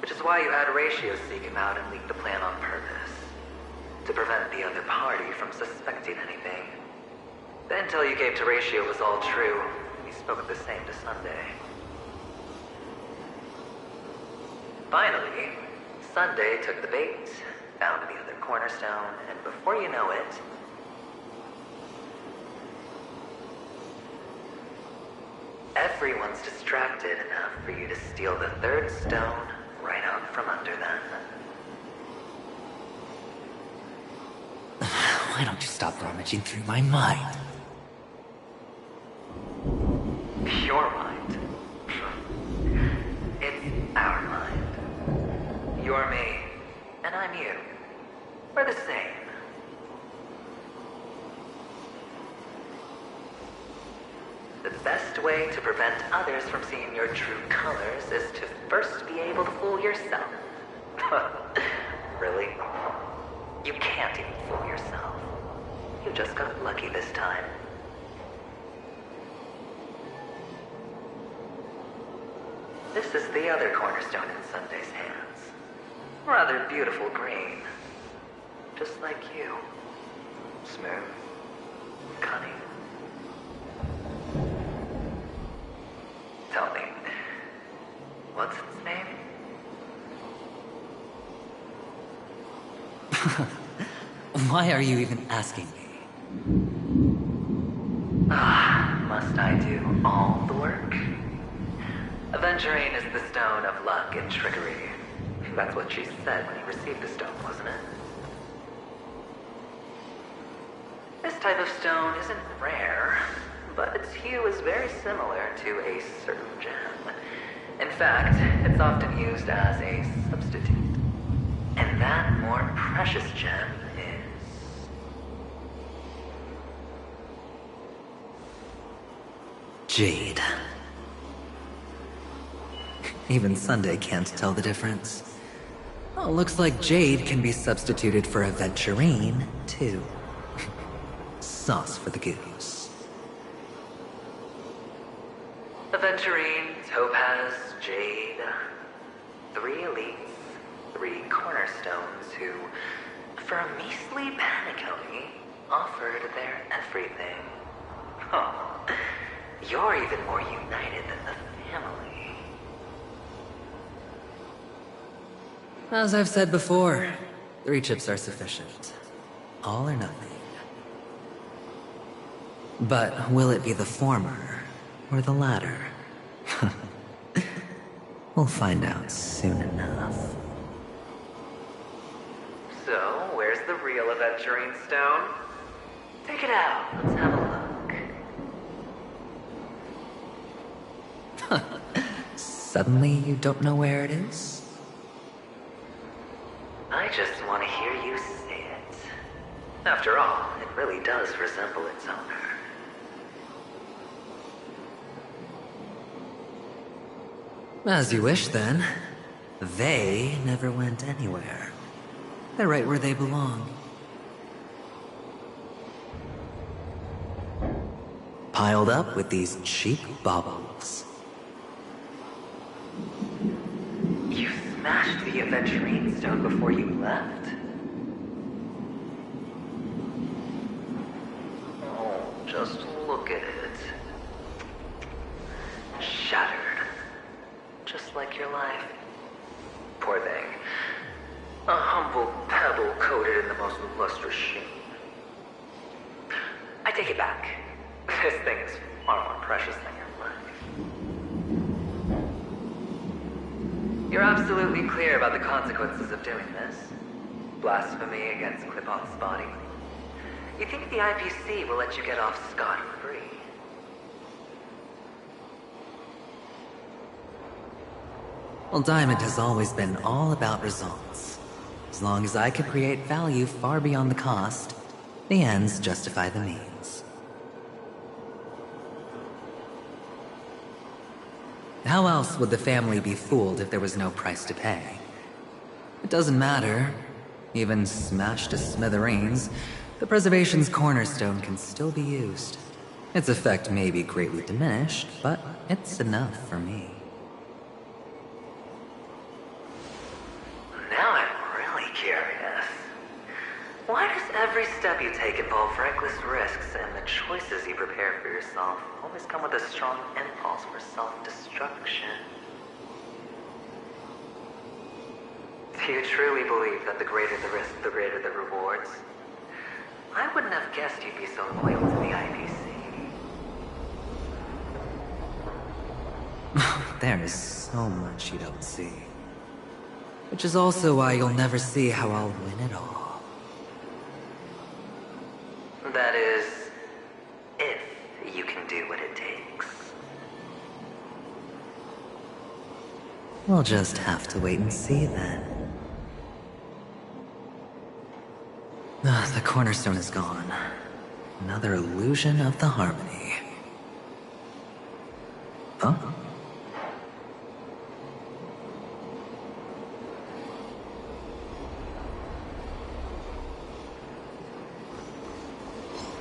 Which is why you had Ratio seek him out and leak the plan on purpose. To prevent the other party from suspecting anything. The intel you gave to Ratio was all true. He spoke the same to Sunday. Finally, Sunday took the bait, found the other cornerstone, and before you know it... everyone's distracted enough for you to steal the third stone right out from under them. Why don't you stop rummaging through my mind? Your mind. It's our mind. You're me, and I'm you. We're the same. The best way to prevent others from seeing your true colors is to first be able to fool yourself. Really? You can't even fool yourself. You just got lucky this time. This is the other cornerstone in Sunday's hands. Rather beautiful green. Just like you. Smooth. Cunning. Tell me, what's its name? Why are you even asking me? Must I do all the work? Aventurine is the stone of luck and trickery. That's what she said when you received the stone, wasn't it? This type of stone isn't rare, but its hue is very similar to a certain gem. In fact, it's often used as a substitute. And that more precious gem is... Jade. Even Sunday can't tell the difference. Oh, looks like Jade can be substituted for Aventurine, too. Sauce for the goose. Aventurine, Topaz, Jade. 3 elites, 3 cornerstones who, for a measly penny, offered their everything. Oh, you're even more united than the family. As I've said before, 3 chips are sufficient. All or nothing. But will it be the former or the latter? We'll find out soon enough. So, where's the real aventurine stone? Take it out. Let's have a look. Suddenly you don't know where it is? I just want to hear you say it. After all, it really does resemble its owner. As you wish, then. They never went anywhere. They're right where they belong. Piled up with these cheap baubles. You smashed the aventurine stone before you left? Oh, just look at it. Shattered. Just like your life. Poor thing. A humble pebble coated in the most lustrous sheen. I take it back. This thing is far more precious than your life. You're absolutely clear about the consequences of doing this. Blasphemy against Clipoth's body. You think the IPC will let you get off scot-free? Well, Diamond has always been all about results. As long as I can create value far beyond the cost, the ends justify the means. How else would the family be fooled if there was no price to pay? It doesn't matter. Even smashed to smithereens, the preservation's cornerstone can still be used. Its effect may be greatly diminished, but it's enough for me. Now I'm really curious. Why does every step you take involve reckless risks, and the choices you prepare for yourself always come with a strong impulse for self-destruction? Do you truly believe that the greater the risk, the greater the rewards? I wouldn't have guessed you'd be so loyal to the IPC. There is so much you don't see. Which is also why you'll never see how I'll win it all. That is, if you can do what it takes. We'll just have to wait and see then. The cornerstone is gone. Another illusion of the harmony. Huh?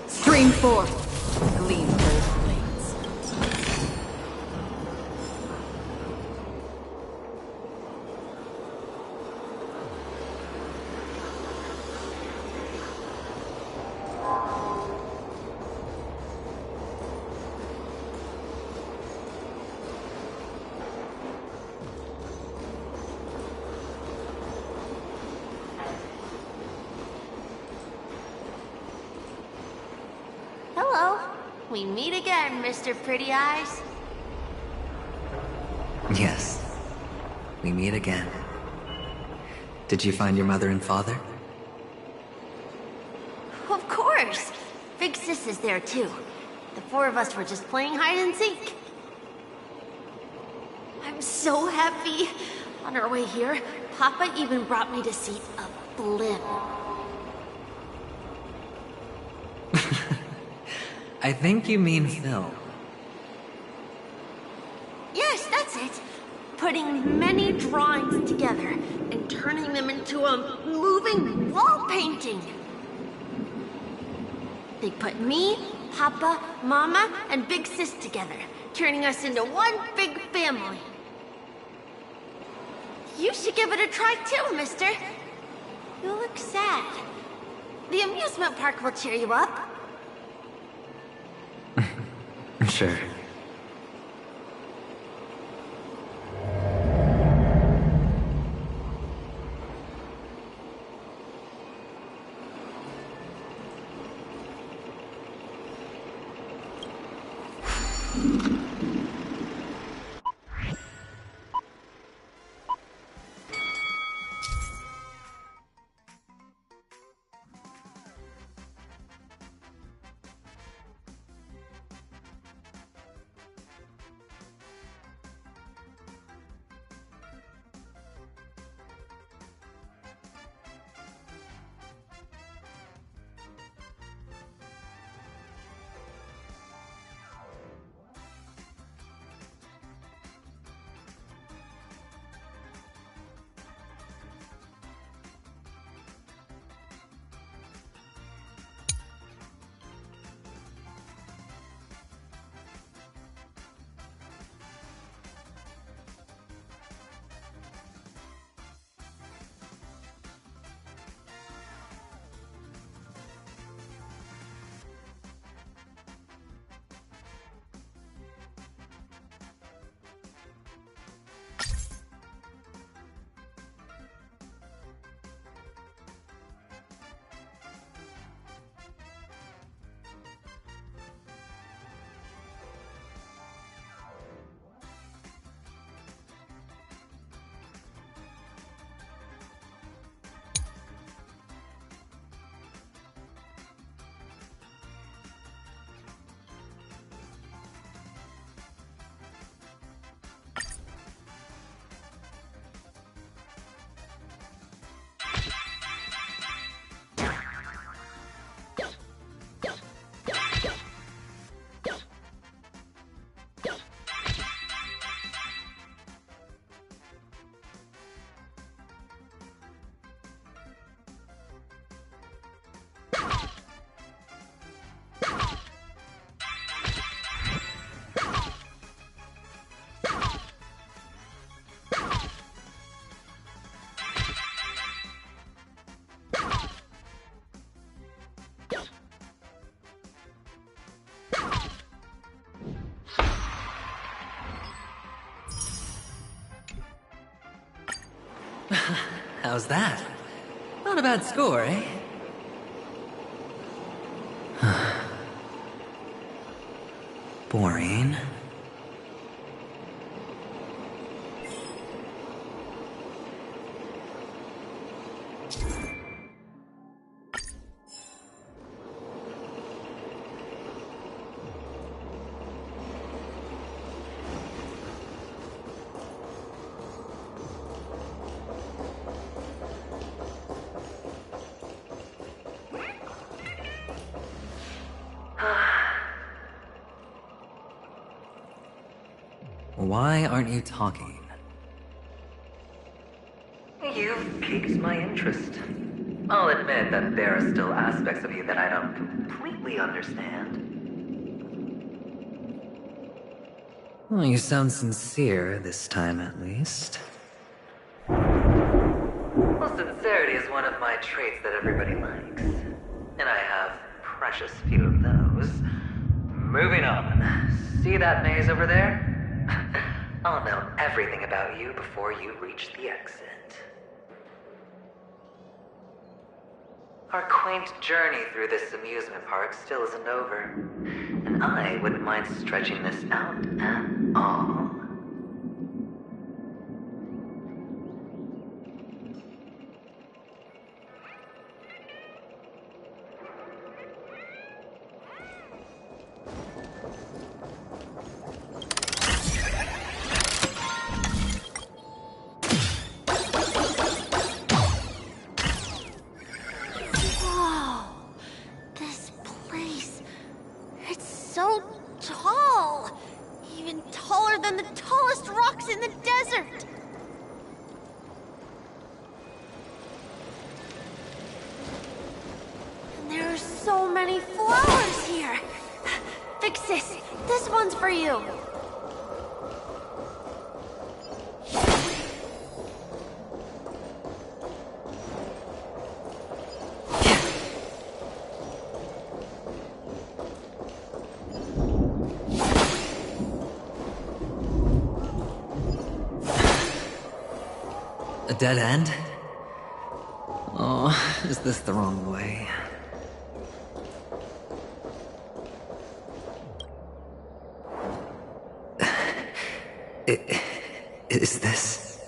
Stream forth, gleam of old blades. Hello. We meet again, Mr. Pretty Eyes. Yes. We meet again. Did you find your mother and father? Of course. Big Sis is there too. The 4 of us were just playing hide and seek. I'm so happy. On our way here, Papa even brought me to see a blimp. I think you mean film. Yes, that's it. Putting many drawings together and turning them into a moving wall painting. They put me, Papa, Mama, and Big Sis together, turning us into one big family. You should give it a try too, mister. You look sad. The amusement park will cheer you up. Sure. How's that? Not a bad score, eh? Boring. Why aren't you talking? You've piqued my interest. I'll admit that there are still aspects of you that I don't completely understand. Well, you sound sincere this time, at least. Well, sincerity is one of my traits that everybody likes. And I have precious few of those. Moving on. See that maze over there? I'll know everything about you before you reach the exit. Our quaint journey through this amusement park still isn't over. And I wouldn't mind stretching this out at all. This one's for you. A dead end? Oh, is this the wrong way? Is this...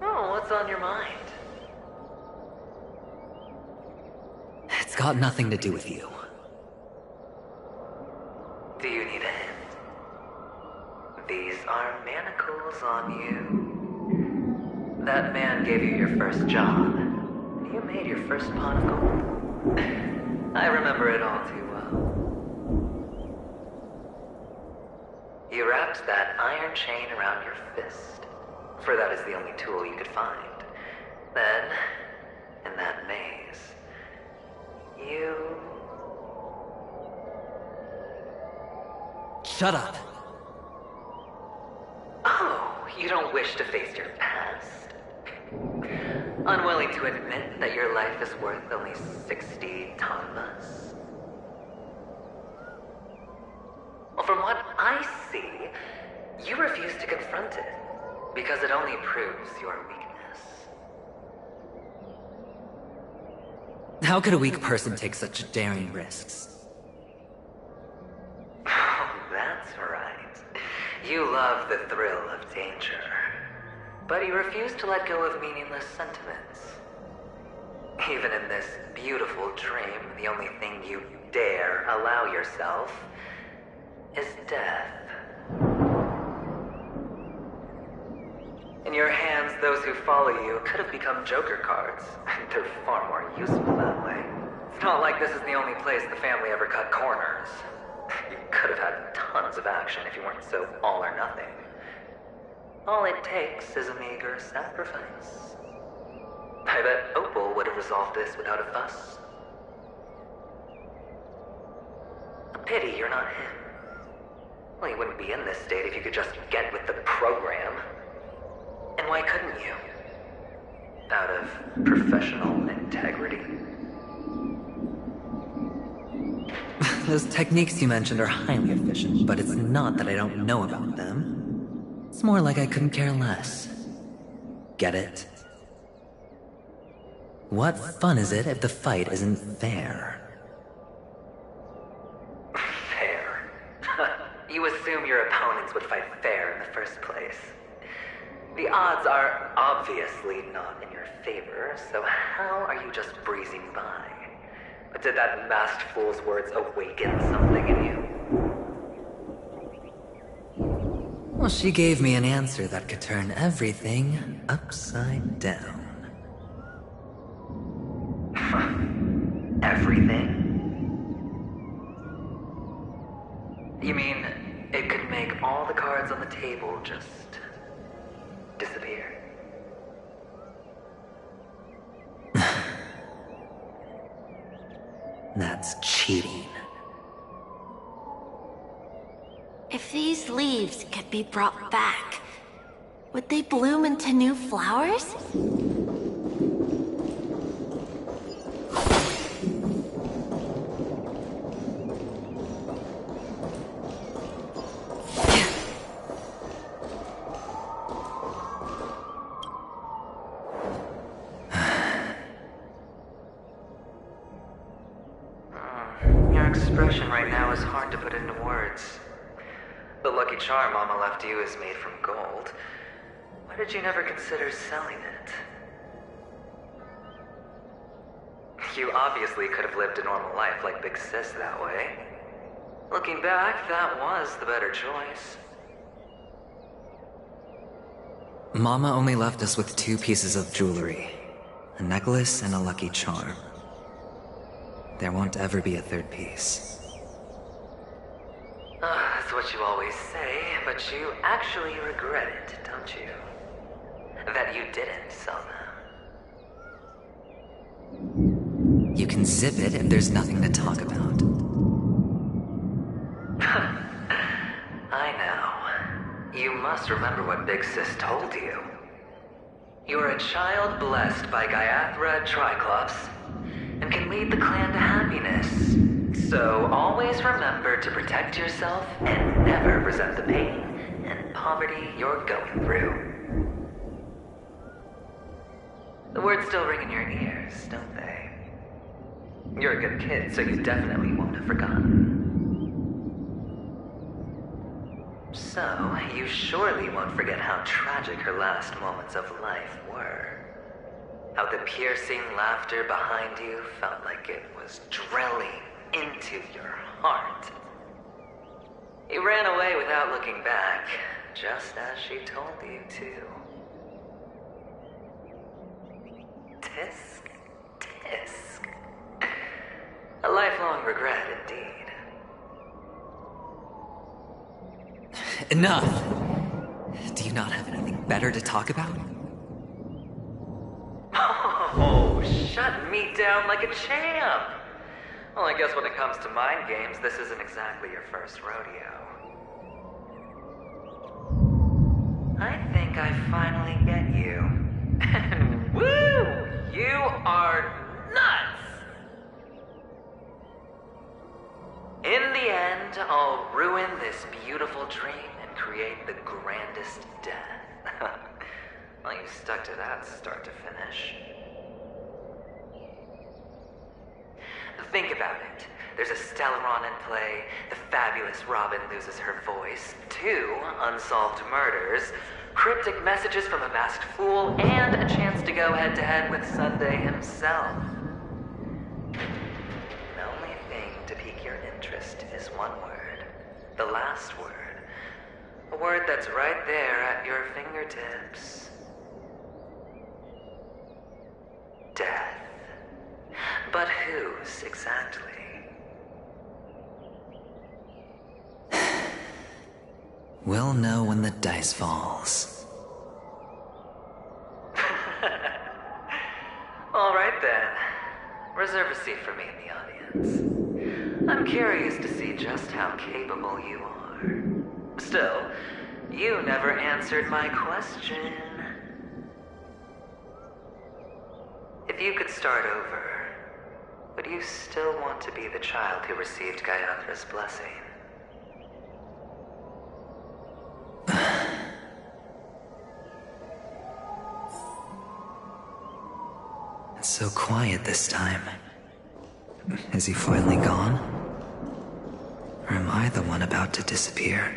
Oh, what's on your mind? It's got nothing to do with you. Do you need a hint? These are manacles on you. That man gave you your first job, and you made your first pot of gold. I remember it all too well. You wrapped that iron chain around your fist, for that is the only tool you could find. Then, in that maze, you... Shut up! Oh, you don't wish to face your past? Unwilling to admit that your life is worth only 60 tanmas? Well, from what I see, you refuse to confront it, because it only proves your weakness. How could a weak person take such daring risks? Oh, that's right. You love the thrill of danger. But you refuse to let go of meaningless sentiments. Even in this beautiful dream, the only thing you dare allow yourself is death. In your hands, those who follow you could have become Joker cards. They're far more useful that way. It's not like this is the only place the family ever cut corners. You could have had tons of action if you weren't so all or nothing. All it takes is a meager sacrifice. I bet Opal would have resolved this without a fuss. A pity you're not him. Well, you wouldn't be in this state if you could just get with the program. And why couldn't you? Out of professional integrity. Those techniques you mentioned are highly efficient, but it's not that I don't know about them. It's more like I couldn't care less. Get it? What fun is it if the fight isn't fair? Fair? You assume your opponents would fight fair in the first place. The odds are obviously not in your favor, so how are you just breezing by? But did that masked fool's words awaken something in you? Well, she gave me an answer that could turn everything upside down. Everything? You mean it could make all the cards on the table just disappear? That's cheating. If these leaves could be brought back, would they bloom into new flowers? Your expression right now is hard to put into words. The lucky charm Mama left you is made from gold. Why did you never consider selling it? You obviously could have lived a normal life like Big Sis that way. Looking back, that was the better choice. Mama only left us with 2 pieces of jewelry. A necklace and a lucky charm. There won't ever be a 3rd piece. That's what you always say, but you actually regret it, don't you? That you didn't sell them. You can zip it if there's nothing to talk about. I know. You must remember what Big Sis told you. You're a child blessed by Gaiathra Triclops, and can lead the clan to happiness. So always remember to protect yourself and never resent the pain and poverty you're going through. The words still ring in your ears, don't they? You're a good kid, so you definitely won't have forgotten. So, you surely won't forget how tragic her last moments of life were. How the piercing laughter behind you felt like it was drilling into your heart. You ran away without looking back, just as she told you to. Tisk, tisk. A lifelong regret indeed. Enough! Do you not have anything better to talk about? Oh, shut me down like a champ! Well, I guess when it comes to mind games, this isn't exactly your first rodeo. I think I finally get you. And woo! You are nuts! In the end, I'll ruin this beautiful dream and create the grandest death. Well, you stuck to that start to finish. Think about it. There's a Stellaron in play, the fabulous Robin loses her voice, 2 unsolved murders, cryptic messages from a masked fool, and a chance to go head-to-head with Sunday himself. The only thing to pique your interest is one word. The last word. A word that's right there at your fingertips. Death. But whose, exactly? We'll know when the dice falls. All right then. Reserve a seat for me in the audience. I'm curious to see just how capable you are. Still, you never answered my question. If you could start over, would you still want to be the child who received Gayathra's blessing? It's so quiet this time. Is he finally gone? Or am I the one about to disappear?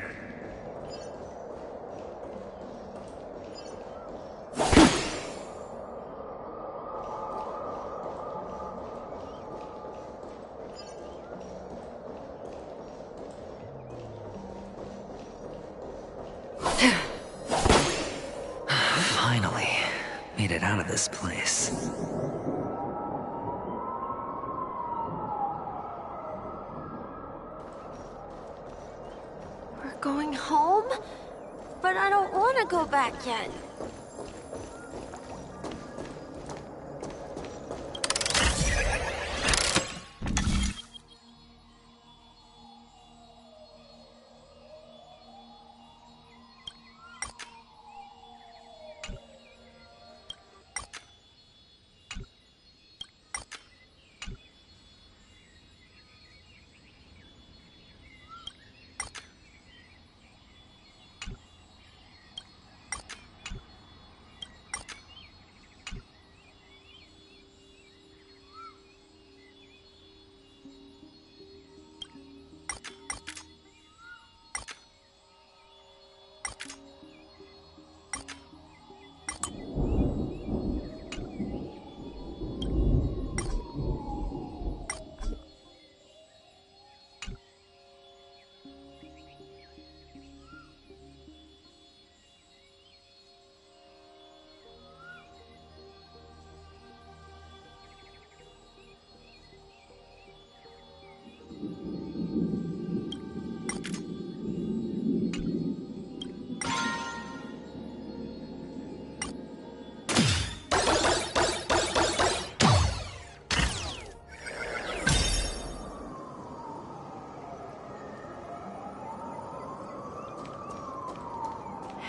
Finally, made it out of this place. We're going home? But I don't want to go back yet.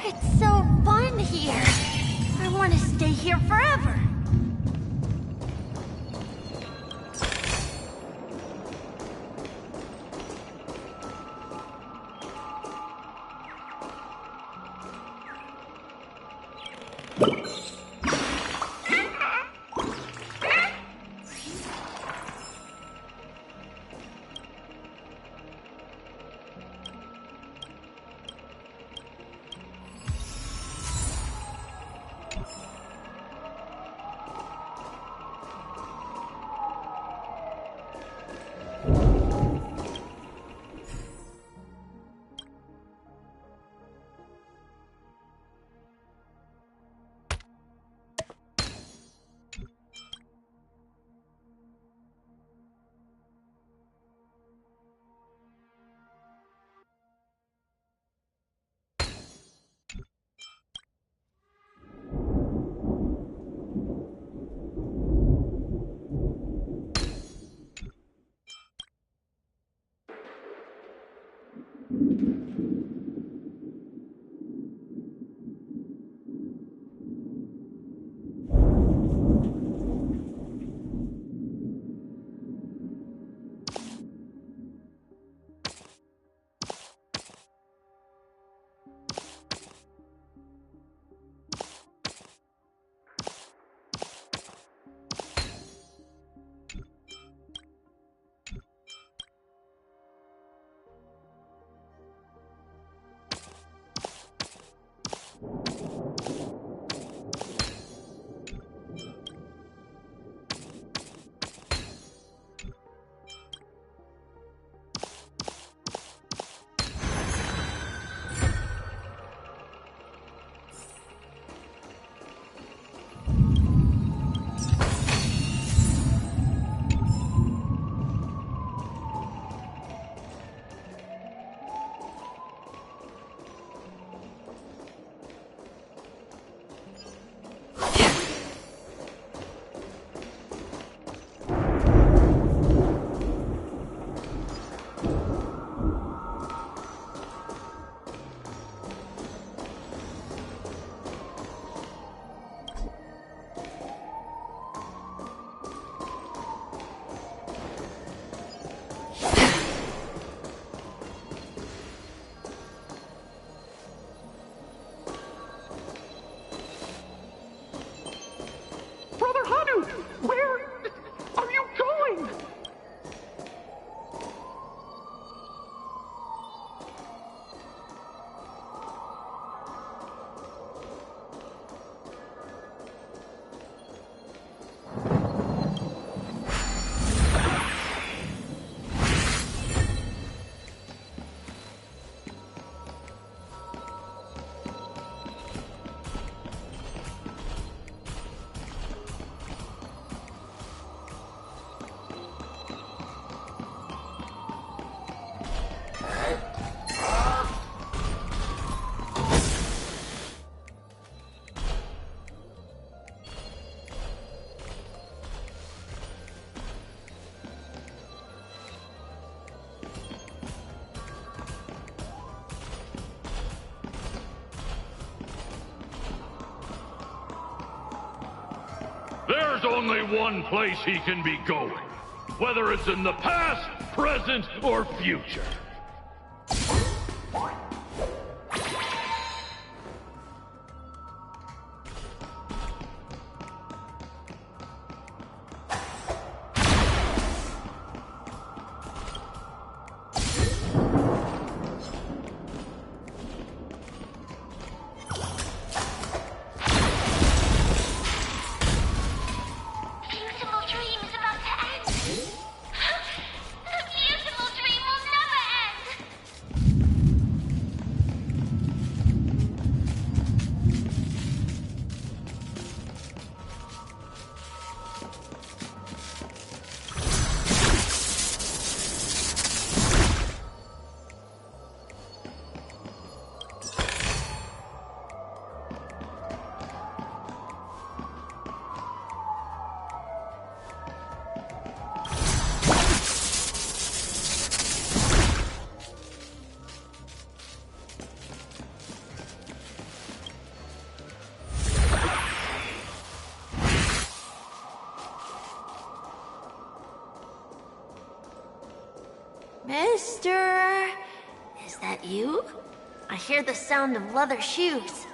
It's so fun here. I want to stay here forever. There's only one place he can be going, whether it's in the past, present, or future. Mister, is that you? I hear the sound of leather shoes.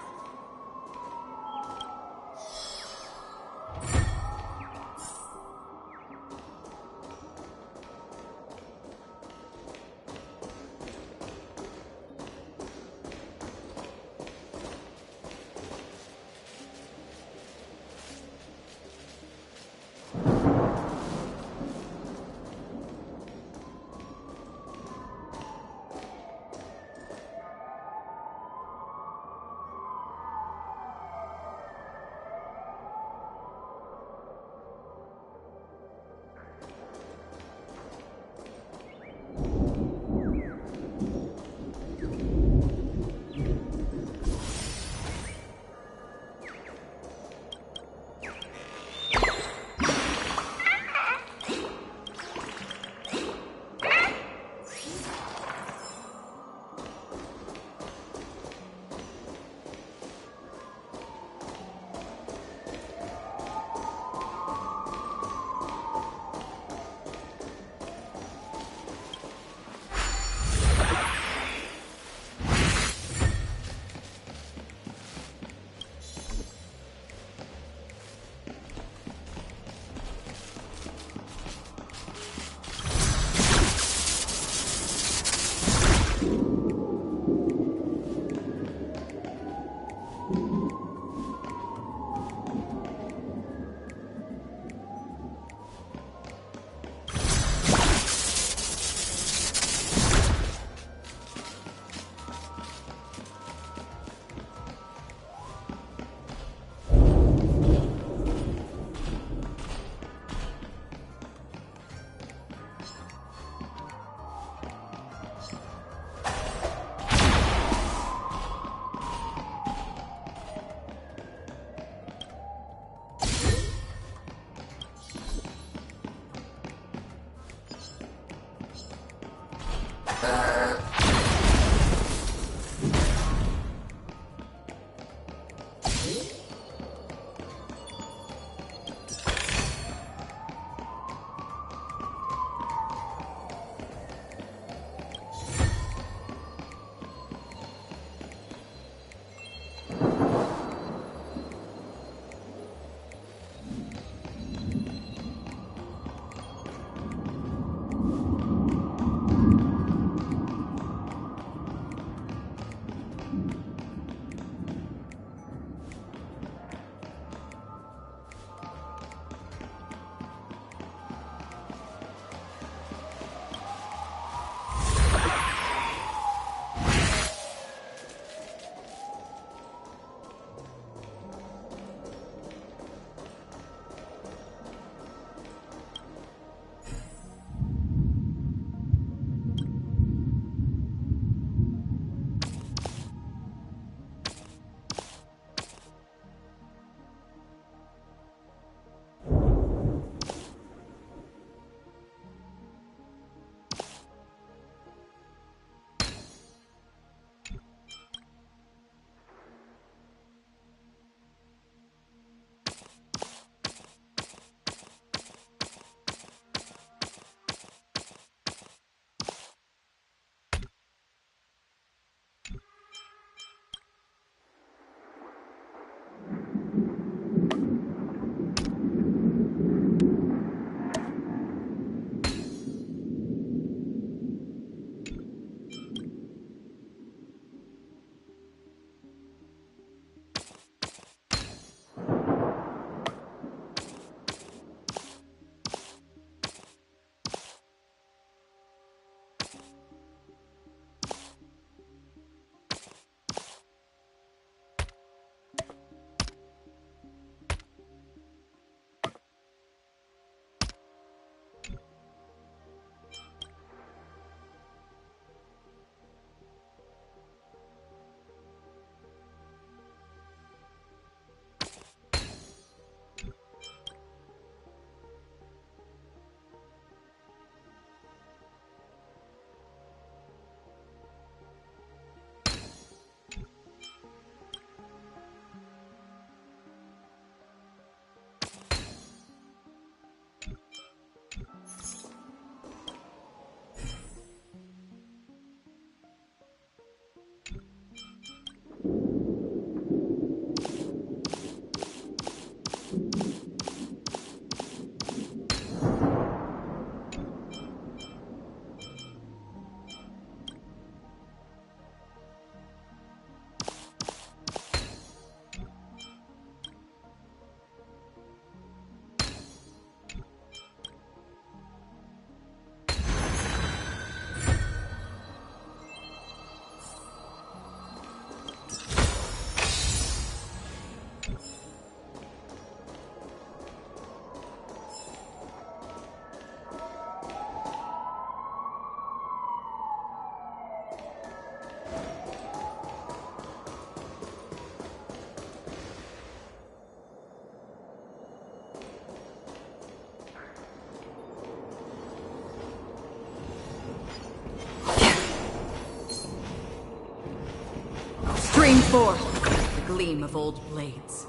Stream forth the gleam of old blades.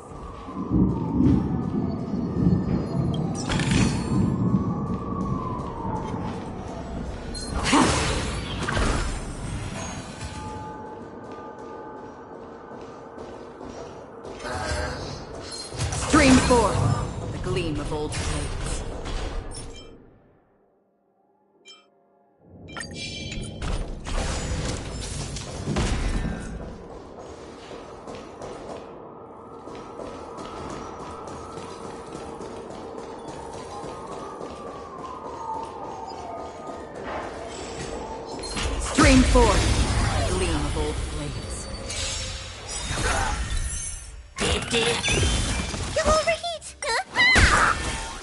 Stream forth the gleam of old blades. Stream forth, gleam of old flames. You'll overheat!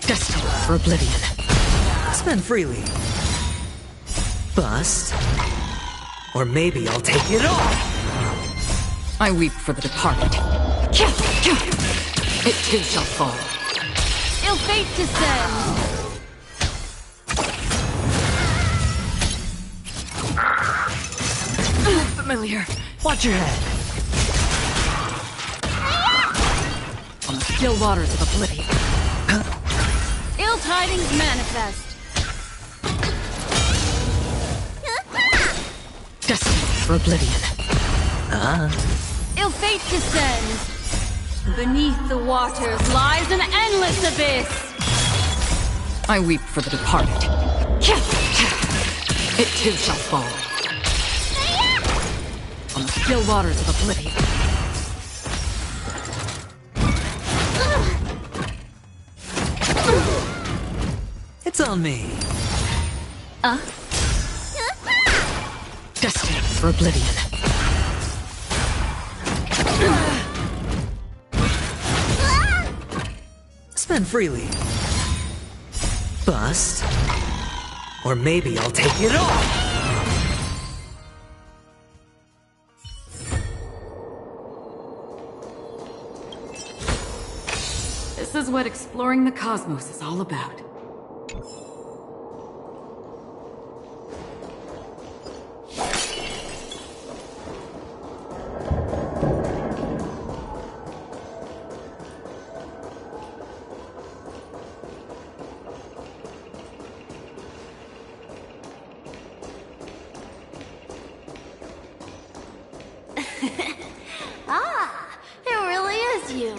Destined for oblivion. Spend freely. Bust. Or maybe I'll take it all! I weep for the departed. It too shall fall. Ill fate descends. Familiar. Watch your head. On the still waters of oblivion. Ill tidings manifest. Destined for oblivion. Ill fate descends. Beneath the waters lies an endless abyss. I weep for the departed. It too shall fall. On the still waters of oblivion. It's on me. Destined for oblivion. Spend freely. Bust. Or maybe I'll take it all! This is what exploring the cosmos is all about. It really is you.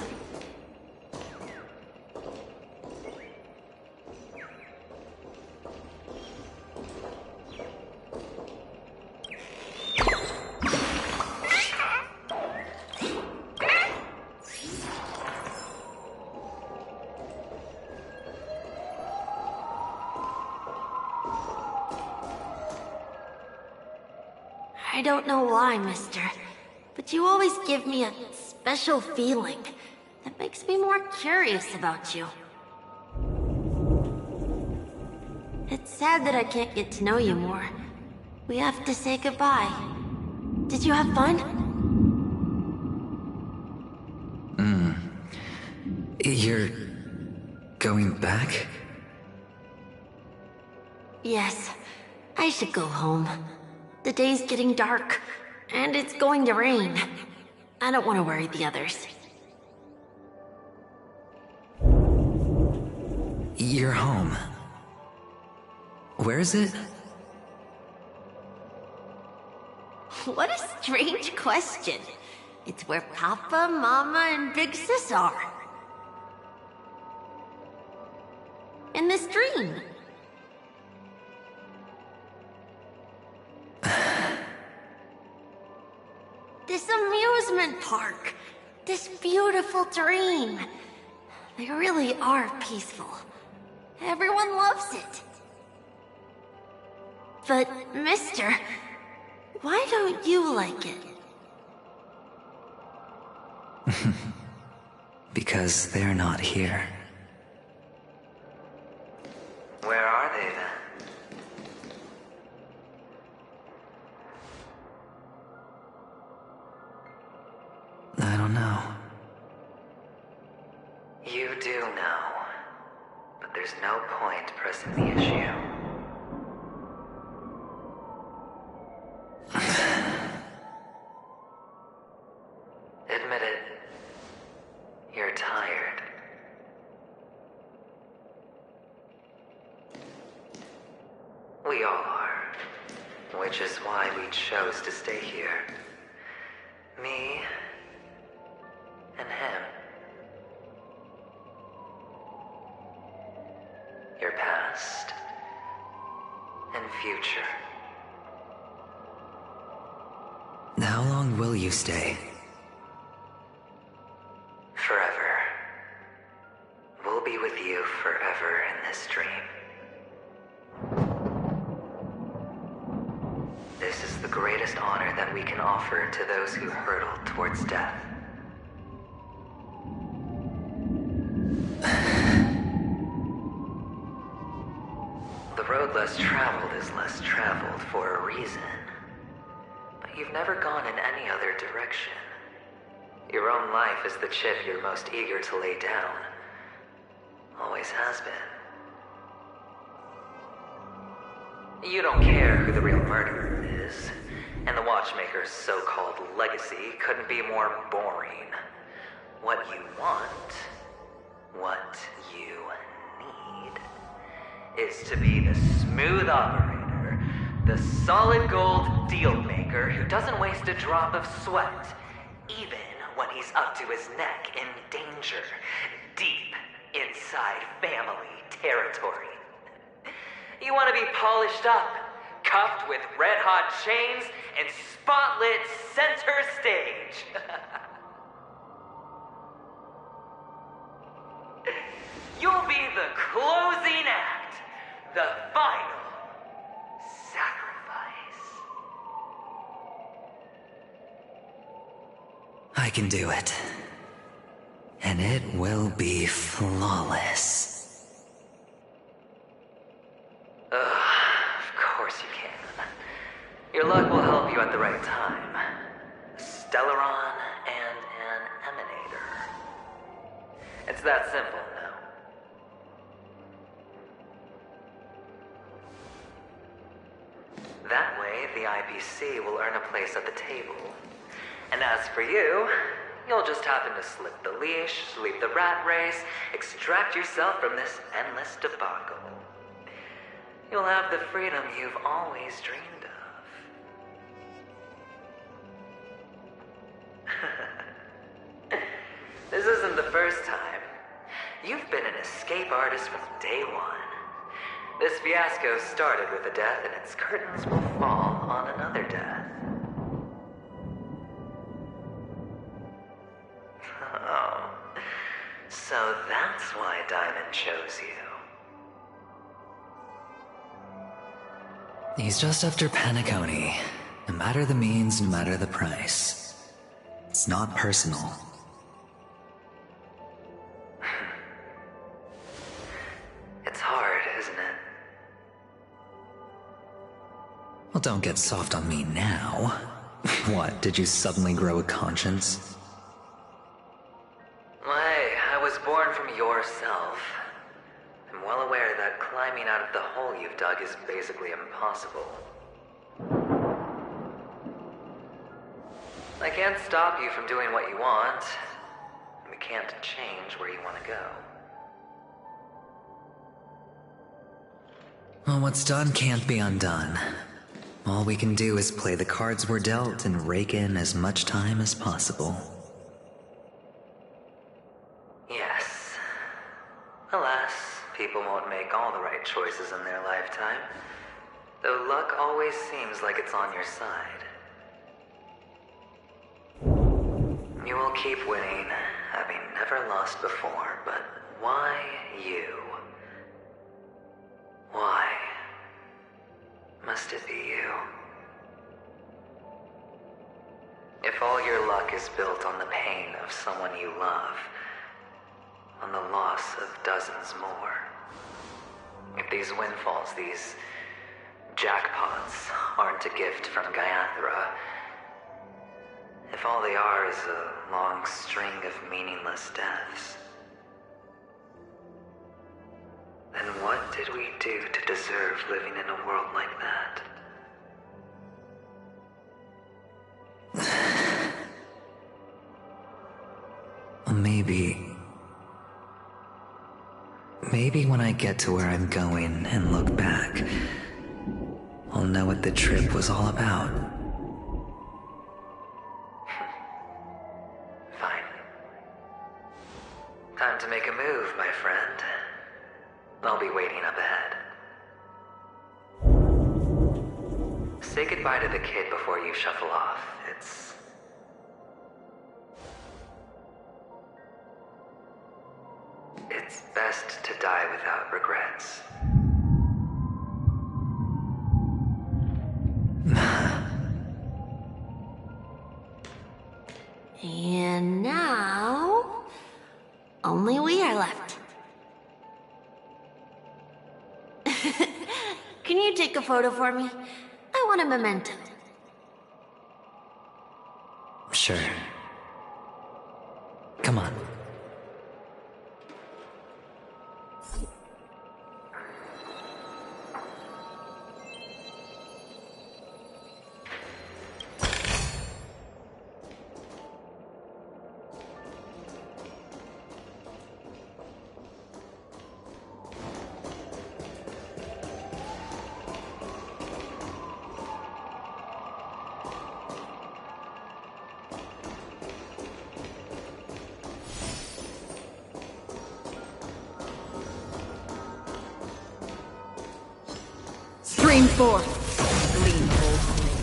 I don't know why, mister, but you always give me a special feeling that makes me more curious about you. It's sad that I can't get to know you more. We have to say goodbye. Did you have fun? You're going back? Yes. I should go home. The day's getting dark, and it's going to rain. I don't want to worry the others. You're home. Where is it? What a strange question. It's where Papa, Mama, and Big Sis are. In this dream. This amusement park. This beautiful dream. They really are peaceful. Everyone loves it. But, mister, why don't you like it? Because they're not here. Where are they then? I don't know. You do know. But there's no point pressing the issue. Admit it. You're tired. We all are. Which is why we chose to stay here. Me and him. Your past and future. How long will you stay? Forever. We'll be with you forever in this dream. This is the greatest honor that we can offer to those who hurtle towards death. The road less traveled is less traveled for a reason. But you've never gone in any other direction. Your own life is the chip you're most eager to lay down. Always has been. You don't care who the real murderer is, and the Watchmaker's so-called legacy couldn't be more boring. What you want, what you need, is to be the smooth operator, the solid gold deal maker who doesn't waste a drop of sweat, even when he's up to his neck in danger, deep inside family territory. You want to be polished up, cuffed with red-hot chains, and spotlit center stage. You'll be the closing act, the final sacrifice. I can do it. And it will be flawless. Of course you can. Your luck will help you at the right time. A Stellaron and an Emanator. It's that simple, no? That way, the IPC will earn a place at the table. And as for you, you'll just happen to slip the leash, leave the rat race, extract yourself from this endless debacle. You'll have the freedom you've always dreamed of. This isn't the first time. You've been an escape artist from day one. This fiasco started with a death, and its curtains will fall on another death. Oh, so that's why Diamond chose you. He's just after Panaconii. No matter the means, no matter the price. It's not personal. It's hard, isn't it? Well, don't get soft on me now. What, did you suddenly grow a conscience? Hey, I was born from yourself. I'm well aware that climbing out of the hole you've dug is basically impossible. I can't stop you from doing what you want. We can't change where you want to go. Well, what's done can't be undone. All we can do is play the cards we're dealt and rake in as much time as possible. Yes. Alas, people won't make all the right choices in their lifetime. Though luck always seems like it's on your side. You will keep winning, having never lost before, but why you? Why must it be you? If all your luck is built on the pain of someone you love, on the loss of dozens more, if these windfalls, these jackpots, aren't a gift from Gaiathra, if all they are is a long string of meaningless deaths, then what did we do to deserve living in a world like that? Well, maybe when I get to where I'm going and look back, I'll know what the trip was all about. Fine. Time to make a move, my friend. I'll be waiting up ahead. Say goodbye to the kid before you shuffle off. It's best to die without regrets. And now, only we are left. Can you take a photo for me? I want a memento. Sure. Come on. Stream forth, gleam of old blades.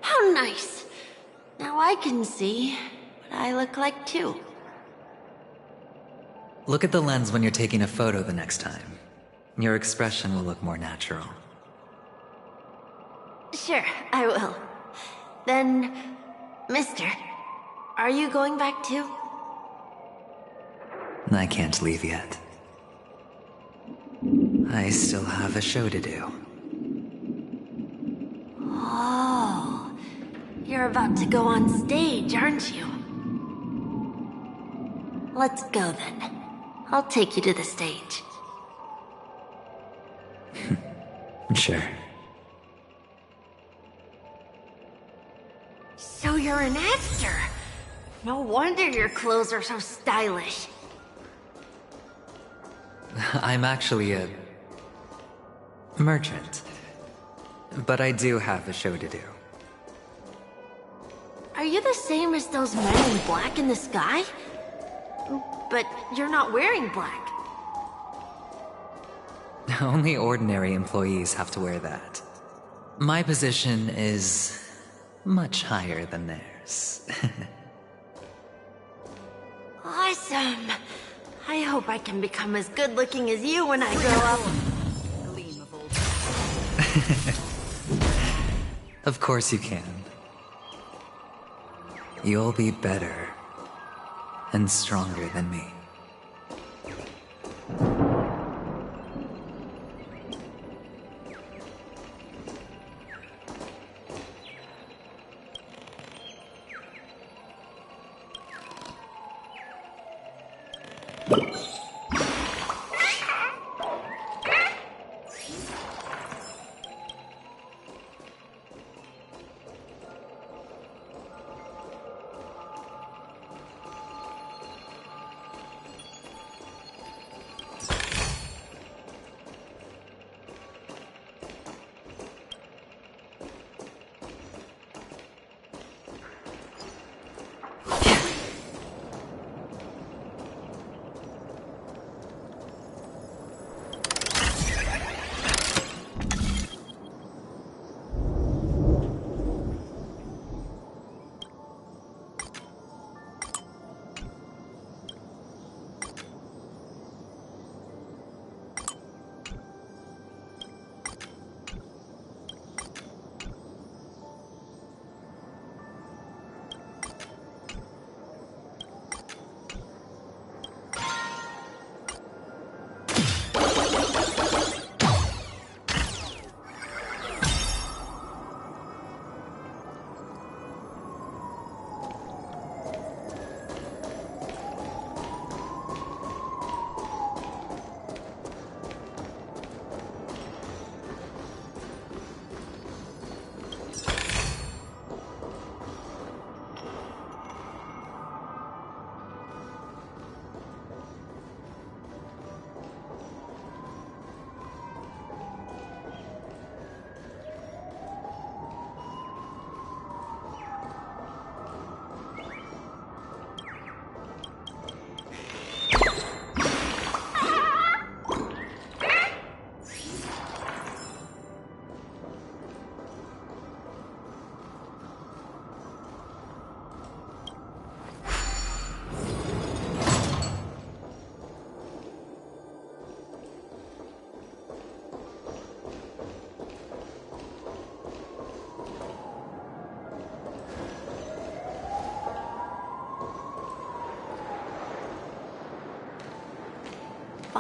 How nice. Now I can see what I look like too. Look at the lens when you're taking a photo the next time. Your expression will look more natural. Sure, I will. Then, mister, are you going back too? I can't leave yet. I still have a show to do. Oh, you're about to go on stage, aren't you? Let's go then. I'll take you to the stage. Sure. So you're an actor. No wonder your clothes are so stylish. I'm actually a merchant. But I do have a show to do. Are you the same as those men in black in the sky? But you're not wearing black. Only ordinary employees have to wear that. My position is much higher than theirs. Awesome. I hope I can become as good looking as you when I grow up. Gleam of old. Of course you can. You'll be better and stronger than me.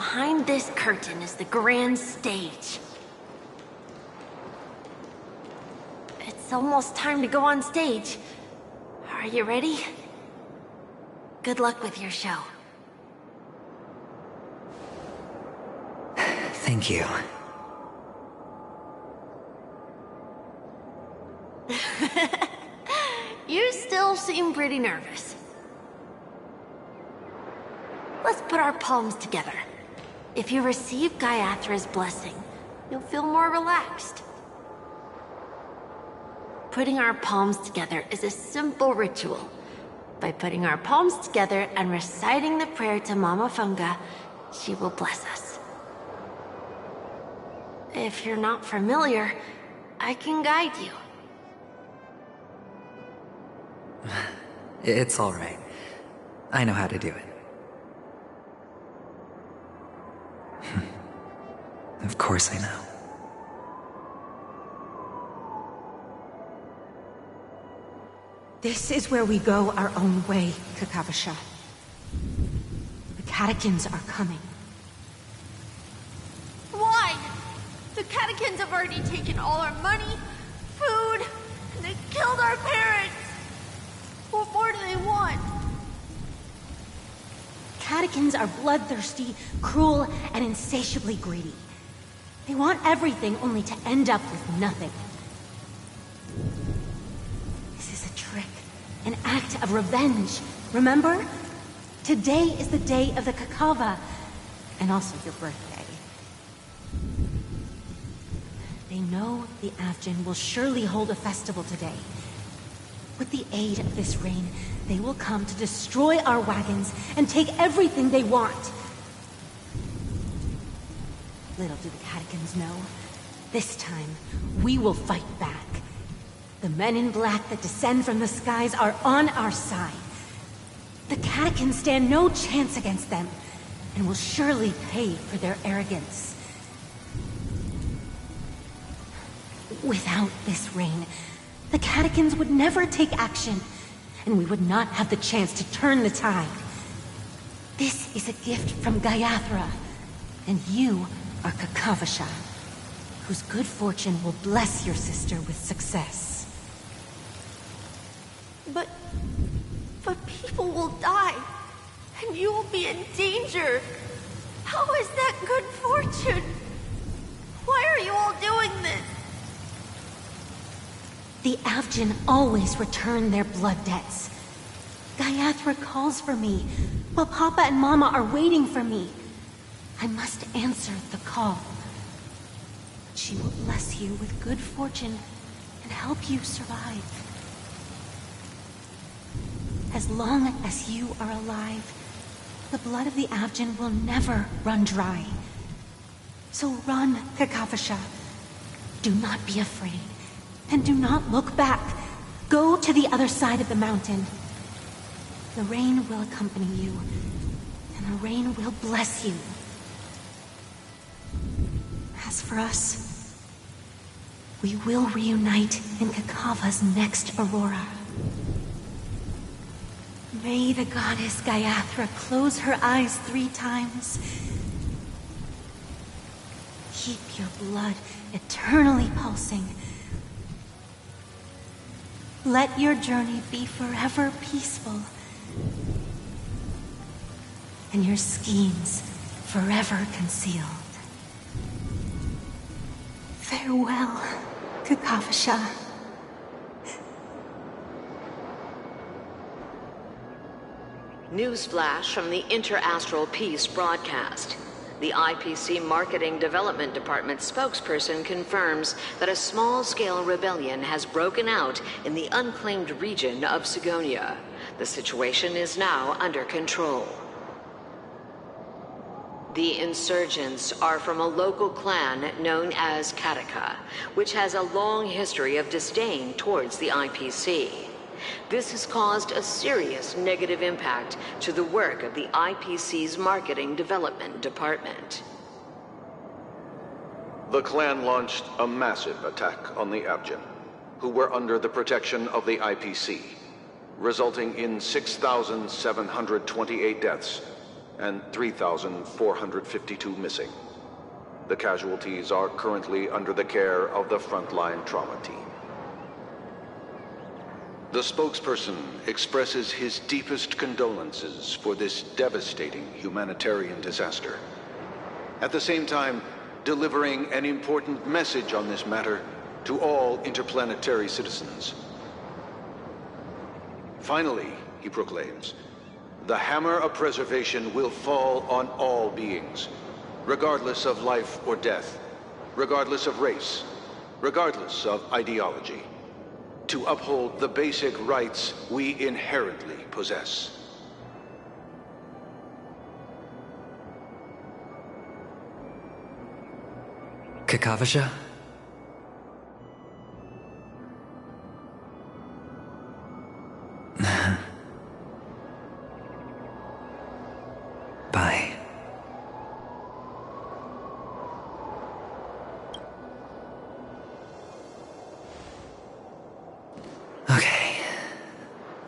behind this curtain is the grand stage. It's almost time to go on stage. Are you ready? Good luck with your show. Thank you. You still seem pretty nervous. Let's put our palms together. If you receive Gaiathra's blessing, you'll feel more relaxed. Putting our palms together is a simple ritual. By putting our palms together and reciting the prayer to Mama Funga, she will bless us. If you're not familiar, I can guide you. It's all right. I know how to do it. Of course I know. This is where we go our own way, Kakavasha. The catechins are coming. Why? The catechins have already taken all our money, food, and they killed our parents. What more do they want? Catechins are bloodthirsty, cruel, and insatiably greedy. They want everything only to end up with nothing. This is a trick, an act of revenge. Remember? Today is the day of the Kakava, and also your birthday. They know the Avgin will surely hold a festival today. With the aid of this rain, they will come to destroy our wagons and take everything they want. Little do the catechins know, this time we will fight back. The men in black that descend from the skies are on our side. The catechins stand no chance against them, and will surely pay for their arrogance. Without this rain, the catechins would never take action, and we would not have the chance to turn the tide. This is a gift from Gaiathra, and you are Kakavasha, whose good fortune will bless your sister with success. But people will die, and you will be in danger. How is that good fortune? Why are you all doing this? The Avgin always return their blood debts. Gaiathra calls for me, while Papa and Mama are waiting for me. I must answer the call. She will bless you with good fortune and help you survive. As long as you are alive, the blood of the Avgin will never run dry. So run, Kakavasha. Do not be afraid. And do not look back. Go to the other side of the mountain. The rain will accompany you, and the rain will bless you. As for us, we will reunite in Kakava's next aurora. May the goddess Gaiathra close her eyes 3 times. Keep your blood eternally pulsing. Let your journey be forever peaceful, and your schemes forever concealed. Farewell, Kakavasha. Newsflash from the Inter-Astral Peace broadcast. The IPC Marketing Development Department spokesperson confirms that a small-scale rebellion has broken out in the unclaimed region of Sigonia. The situation is now under control. The insurgents are from a local clan known as Kataka, which has a long history of disdain towards the IPC. This has caused a serious negative impact to the work of the IPC's Marketing Development Department. The clan launched a massive attack on the Avgin, who were under the protection of the IPC, resulting in 6,728 deaths and 3,452 missing. The casualties are currently under the care of the frontline trauma team. The spokesperson expresses his deepest condolences for this devastating humanitarian disaster. At the same time, delivering an important message on this matter to all interplanetary citizens. Finally, he proclaims, the hammer of preservation will fall on all beings, regardless of life or death, regardless of race, regardless of ideology, to uphold the basic rights we inherently possess. Kakavasha? Bye. Okay.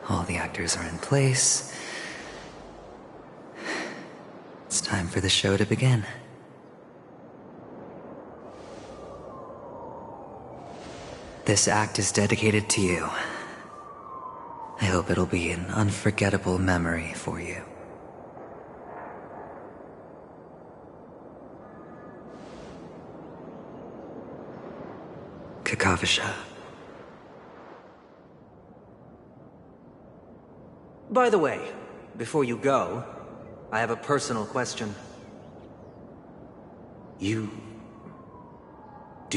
All the actors are in place. It's time for the show to begin. This act is dedicated to you. I hope it'll be an unforgettable memory for you. Kakavasha. By the way, before you go, I have a personal question. Do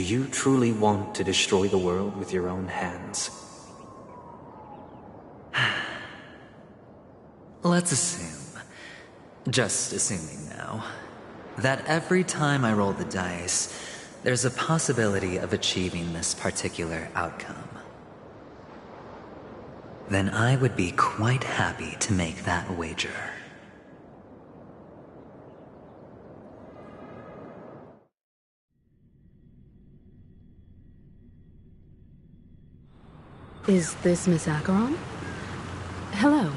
you truly want to destroy the world with your own hands? Let's assume, just assuming now, that every time I roll the dice, there's a possibility of achieving this particular outcome. Then I would be quite happy to make that wager. Is this Miss Acheron? Hello,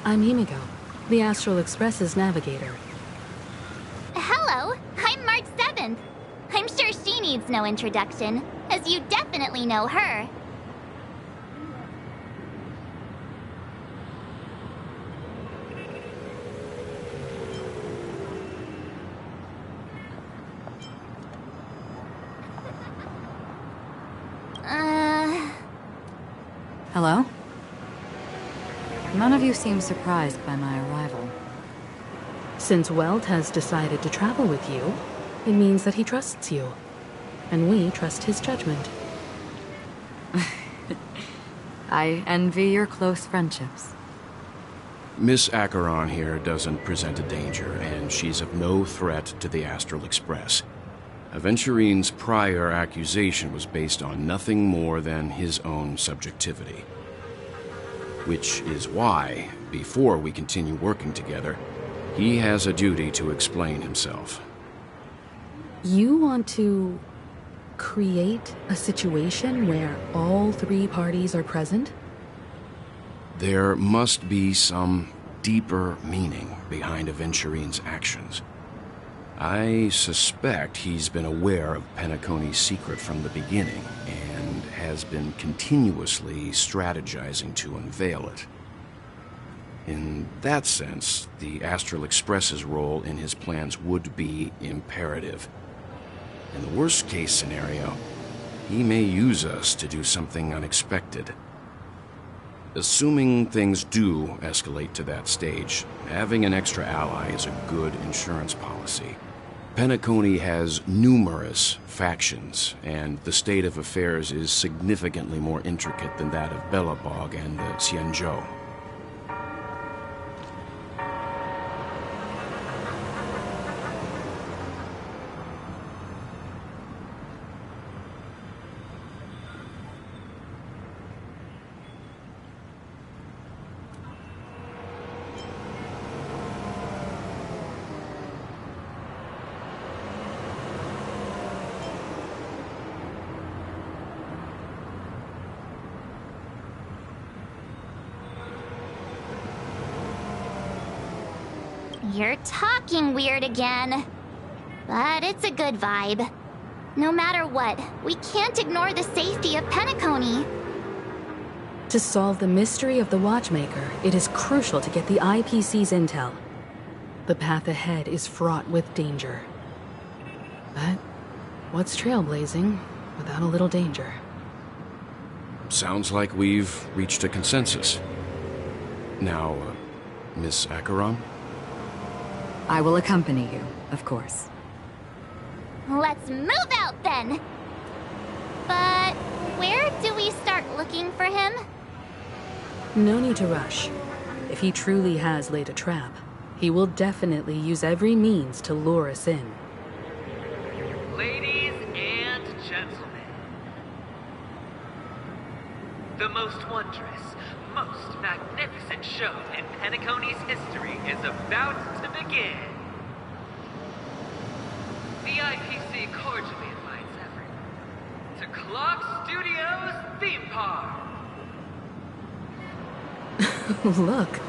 I'm Himiko, the Astral Express's navigator. Hello, I'm March 7th. I'm sure she needs no introduction, as you definitely know her. Hello? None of you seem surprised by my arrival. Since Welt has decided to travel with you, it means that he trusts you. And we trust his judgment. I envy your close friendships. Miss Acheron here doesn't present a danger, and she's of no threat to the Astral Express. Aventurine's prior accusation was based on nothing more than his own subjectivity. Which is why, before we continue working together, he has a duty to explain himself. You want to create a situation where all three parties are present? There must be some deeper meaning behind Aventurine's actions. I suspect he's been aware of Penacony's secret from the beginning, and has been continuously strategizing to unveil it. In that sense, the Astral Express's role in his plans would be imperative. In the worst-case scenario, he may use us to do something unexpected. Assuming things do escalate to that stage, having an extra ally is a good insurance policy. Penacony has numerous factions, and the state of affairs is significantly more intricate than that of Belobog and the Xianzhou. You're talking weird again. But it's a good vibe. No matter what, we can't ignore the safety of Penacony. To solve the mystery of the Watchmaker, it is crucial to get the IPC's intel. The path ahead is fraught with danger. But what's trailblazing without a little danger? Sounds like we've reached a consensus. Now, Miss Acheron? I will accompany you, of course. Let's move out then! But where do we start looking for him? No need to rush. If he truly has laid a trap, he will definitely use every means to lure us in. Ladies and gentlemen, the most wondrous, most magnificent show in Penacony's history is about to begin. The IPC cordially invites everyone to Clock Studios Theme Park. Look.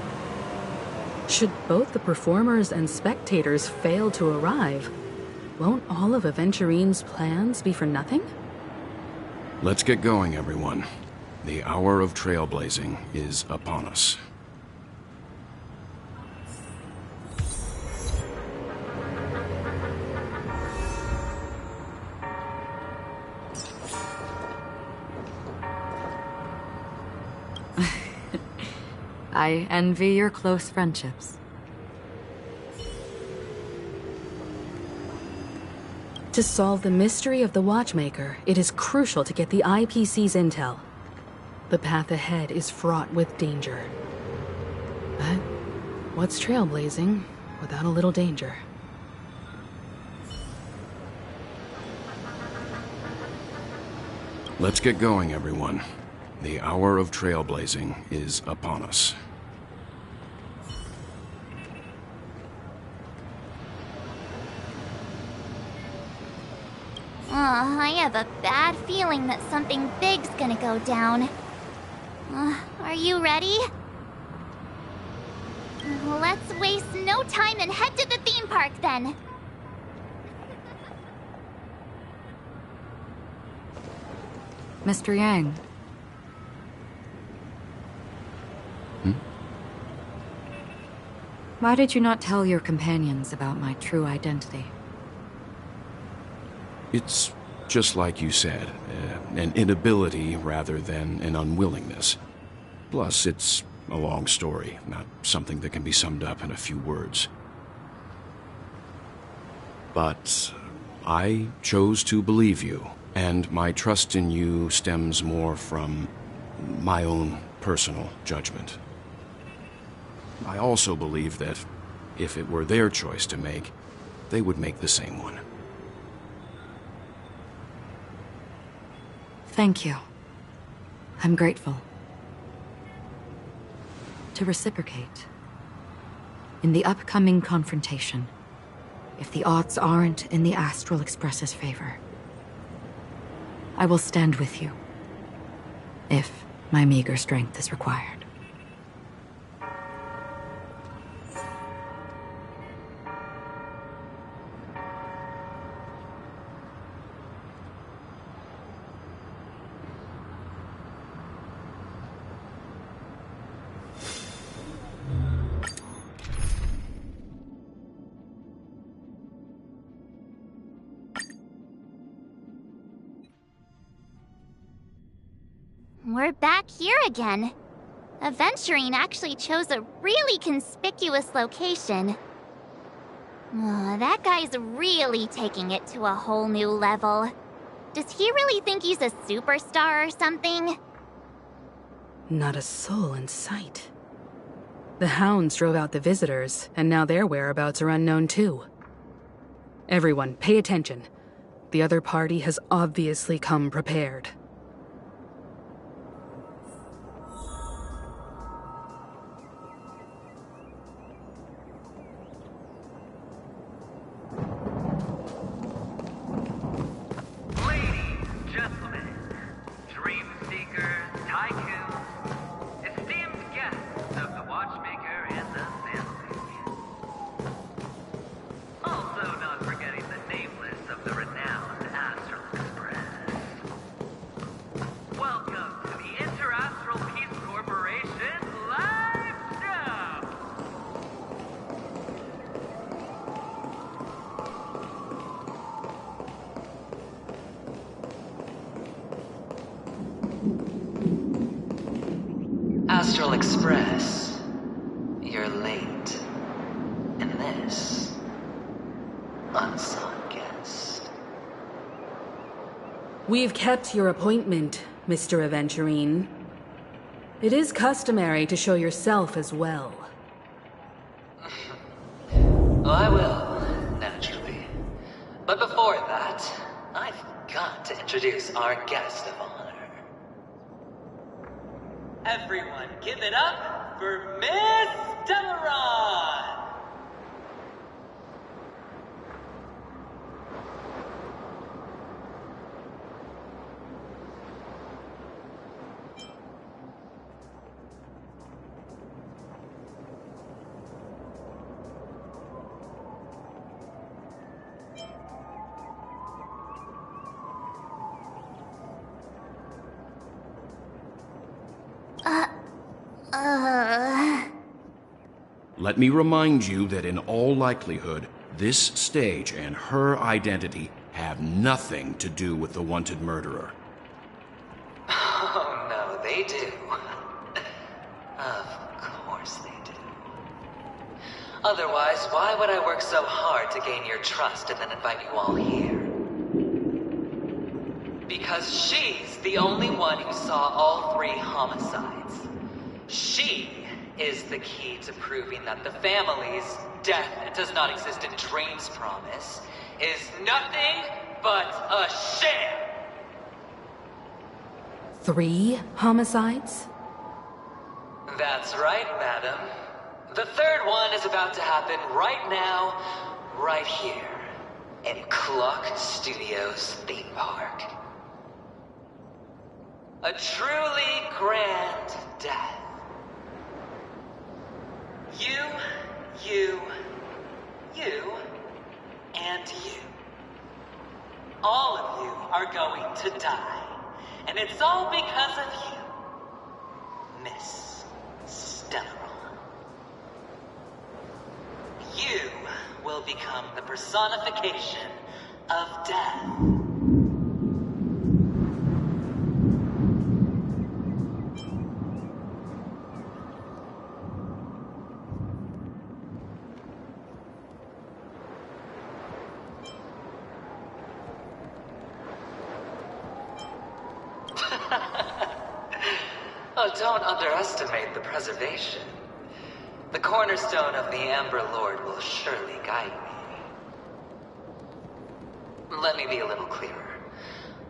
Should both the performers and spectators fail to arrive, won't all of Aventurine's plans be for nothing? Let's get going, everyone. The hour of trailblazing is upon us. I envy your close friendships. To solve the mystery of the Watchmaker, it is crucial to get the IPC's intel. The path ahead is fraught with danger. But what's trailblazing without a little danger? Let's get going, everyone. The hour of trailblazing is upon us. I have a bad feeling that something big's gonna go down. Are you ready? Let's waste no time and head to the theme park then. Mr. Yang. Why did you not tell your companions about my true identity? It's just like you said, an inability rather than an unwillingness. Plus, it's a long story, not something that can be summed up in a few words. But I chose to believe you, and my trust in you stems more from my own personal judgment. I also believe that if it were their choice to make, they would make the same one. Thank you. I'm grateful. To reciprocate, in the upcoming confrontation, if the odds aren't in the Astral Express's favor, I will stand with you, if my meager strength is required. We're back here again. Aventurine actually chose a really conspicuous location. That guy's really taking it to a whole new level. Does he really think he's a superstar or something? Not a soul in sight. The hounds drove out the visitors, and now their whereabouts are unknown too. Everyone, pay attention. The other party has obviously come prepared. Astral Express, you're late. And this, unsought guest. We've kept your appointment, Mr. Aventurine. It is customary to show yourself as well. Well, I will, naturally. But before that, I've got to introduce our guest of honor. Everyone, give it up for Miss Stellaron! Let me remind you that in all likelihood, this stage and her identity have nothing to do with the wanted murderer. Oh, no, they do. Of course they do. Otherwise, why would I work so hard to gain your trust and then invite you all here? Because she's the only one who saw all 3 homicides. She is the key to proving that the family's death does not exist in Dream's promise is nothing but a sham! 3 homicides? That's right, madam. The 3rd one is about to happen right now, right here, in Clock Studios theme park. A truly grand death. You, and you. All of you are going to die. And it's all because of you, Miss Stellaron. You will become the personification of death. Oh, don't underestimate the preservation. The cornerstone of the Amber Lord will surely guide me. Let me be a little clearer.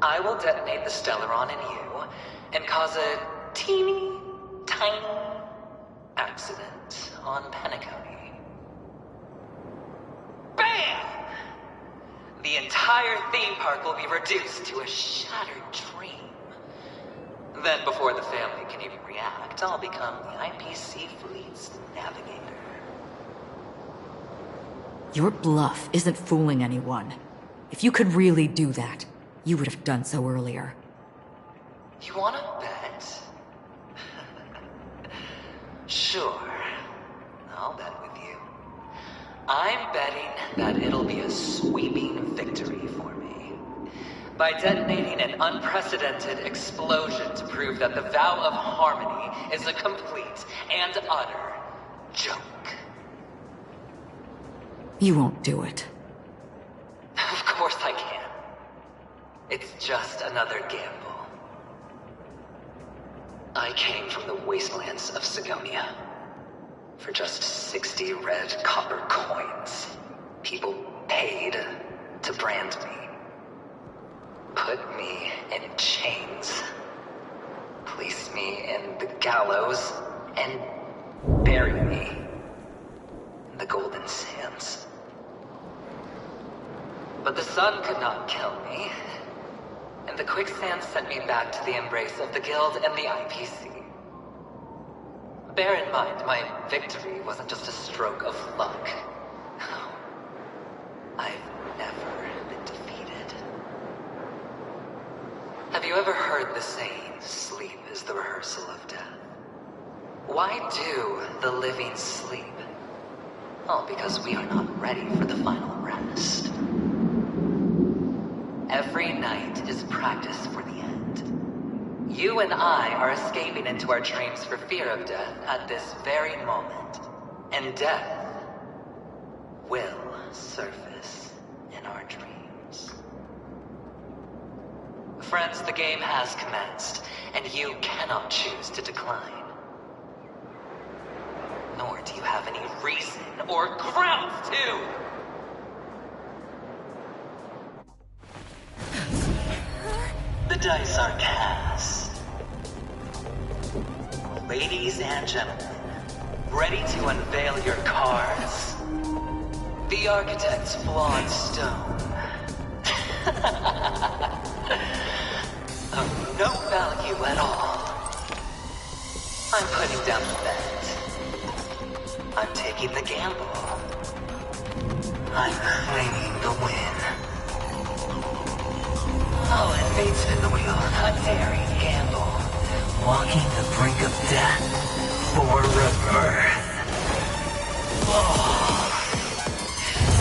I will detonate the Stellaron in you and cause a teeny, tiny accident on Penacony. BAM! The entire theme park will be reduced to a shattered dream. Then, before the family can even react, I'll become the IPC fleet's navigator. Your bluff isn't fooling anyone. If you could really do that, you would have done so earlier. You wanna bet? Sure. I'll bet with you. I'm betting that it'll be a sweeping victory for me. By detonating an unprecedented explosion to prove that the vow of harmony is a complete and utter joke. You won't do it. Of course I can. It's just another gamble. I came from the wastelands of Sigonia. For just 60 red copper coins, people paid to brand me. Put me in chains. Place me in the gallows and bury me in the golden sands. But the sun could not kill me, and the quicksand sent me back to the embrace of the Guild and the IPC. Bear in mind, my victory wasn't just a stroke of luck. I've never been defeated. Have you ever heard the saying, sleep is the rehearsal of death? Why do the living sleep? Oh, because we are not ready for the final rest. Every night is practice for the end. You and I are escaping into our dreams for fear of death at this very moment. And death will surface in our dreams. Friends, the game has commenced, and you cannot choose to decline. Nor do you have any reason or grounds to! The dice are cast. Ladies and gentlemen, ready to unveil your cards? The Architect's flawed stone. Of no value at all. I'm putting down the bet. I'm taking the gamble. I'm claiming the win. Oh, and fate spin the wheel, a daring gamble. Walking the brink of death for rebirth. Oh,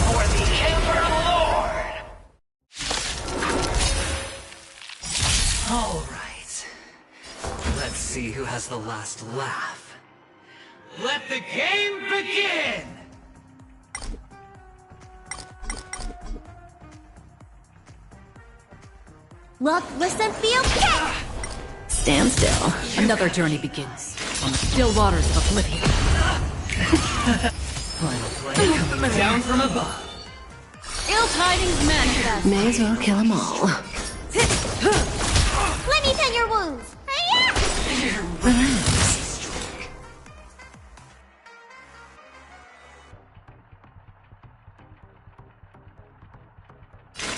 for the Emperor Lord! All right. Let's see who has the last laugh. Let the game begin! Look, listen, feel, kick! Stand still. Another journey begins. On the still waters of oblivion. Final play coming down from above. Ill tidings manifest. May as well kill them all. Let me tend your wounds. Relax.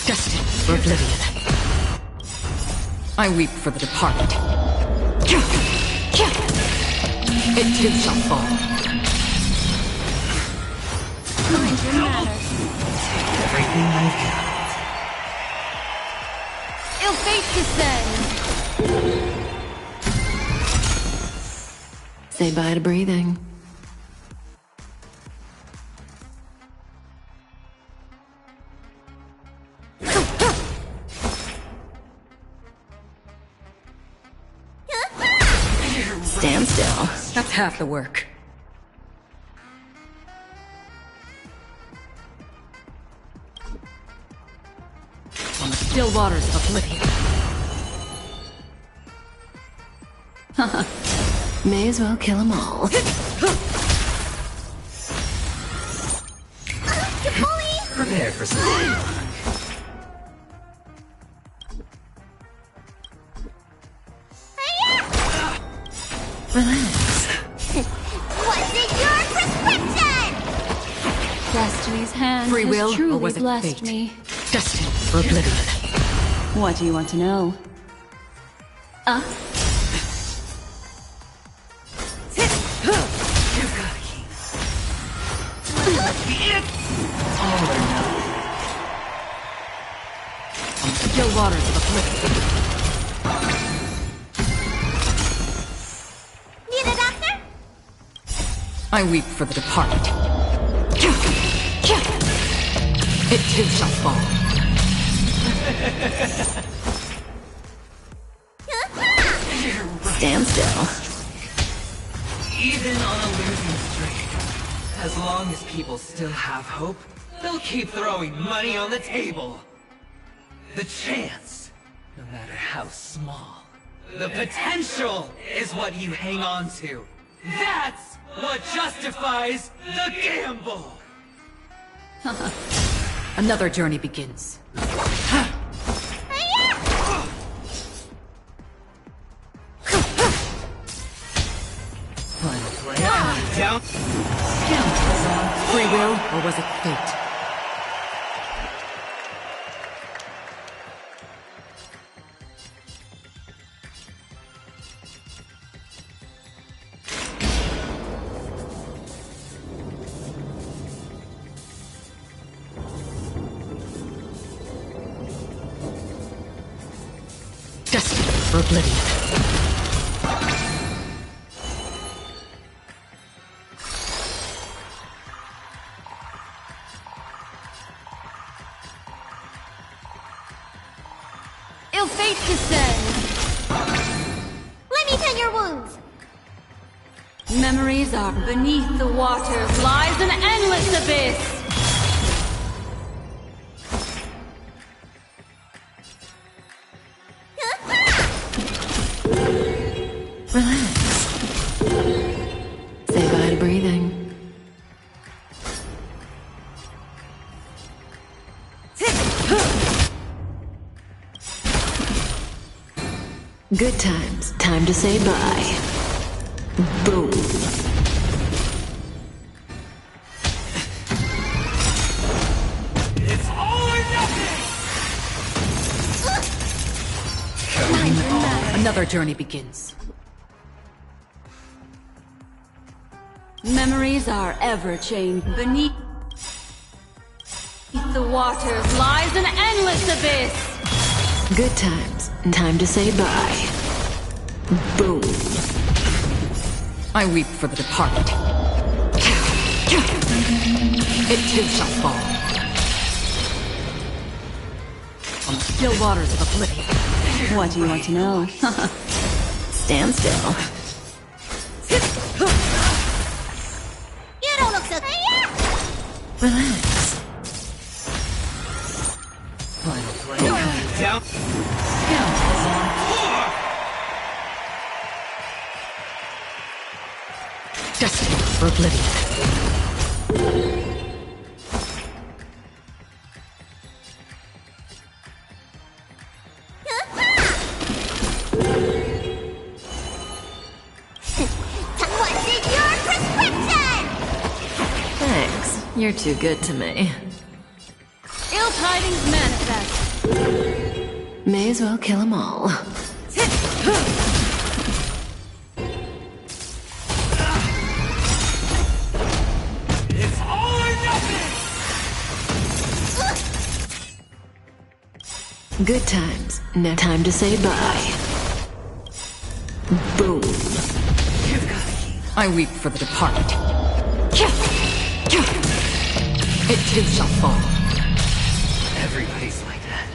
Destined for oblivion. I weep for the departed. It too shall fall. Mind your manners. Everything I've got. Ill fate descend. Say bye to breathing. Stand still. That's half the work. On the still waters of oblivion. May as well kill them all. Prepare for some. Relax. What's in your prescription? Destiny's hand Free will, has truly or was it blessed fate? me. Destined for oblivion. What do you want to know? You've got to keep. All or nothing. On the still waters of oblivion. Need a doctor? I weep for the departed. It too shall fall. Stand still. Even on a losing streak, as long as people still have hope, they'll keep throwing money on the table. The chance, no matter how small, the potential is what you hang on to. That's what justifies the gamble! Another journey begins. Final play coming down. Scoundrels on. Free will, or was it fate? Destined for oblivion. Ill fate descend. your wounds! Memories are beneath the waters lies an endless abyss! Relax. Say bye to breathing. Good times. Time to say bye. Boom. It's all or nothing! Another journey begins. Memories are ever changed beneath the waters lies an endless abyss! Good times. Time to say bye. Boom. I weep for the departed. It too shall fall. On the still waters of oblivion. What do you want to know? Stand still. You don't look so... Relax. Down. Destined for oblivion. What's in your prescription? Thanks. You're too good to me. Ill tidings manifest! May as well kill them all. It's all or nothing! Good times. Now time to say bye. Boom. I weep for the departed. It too shall fall. Everybody's like that,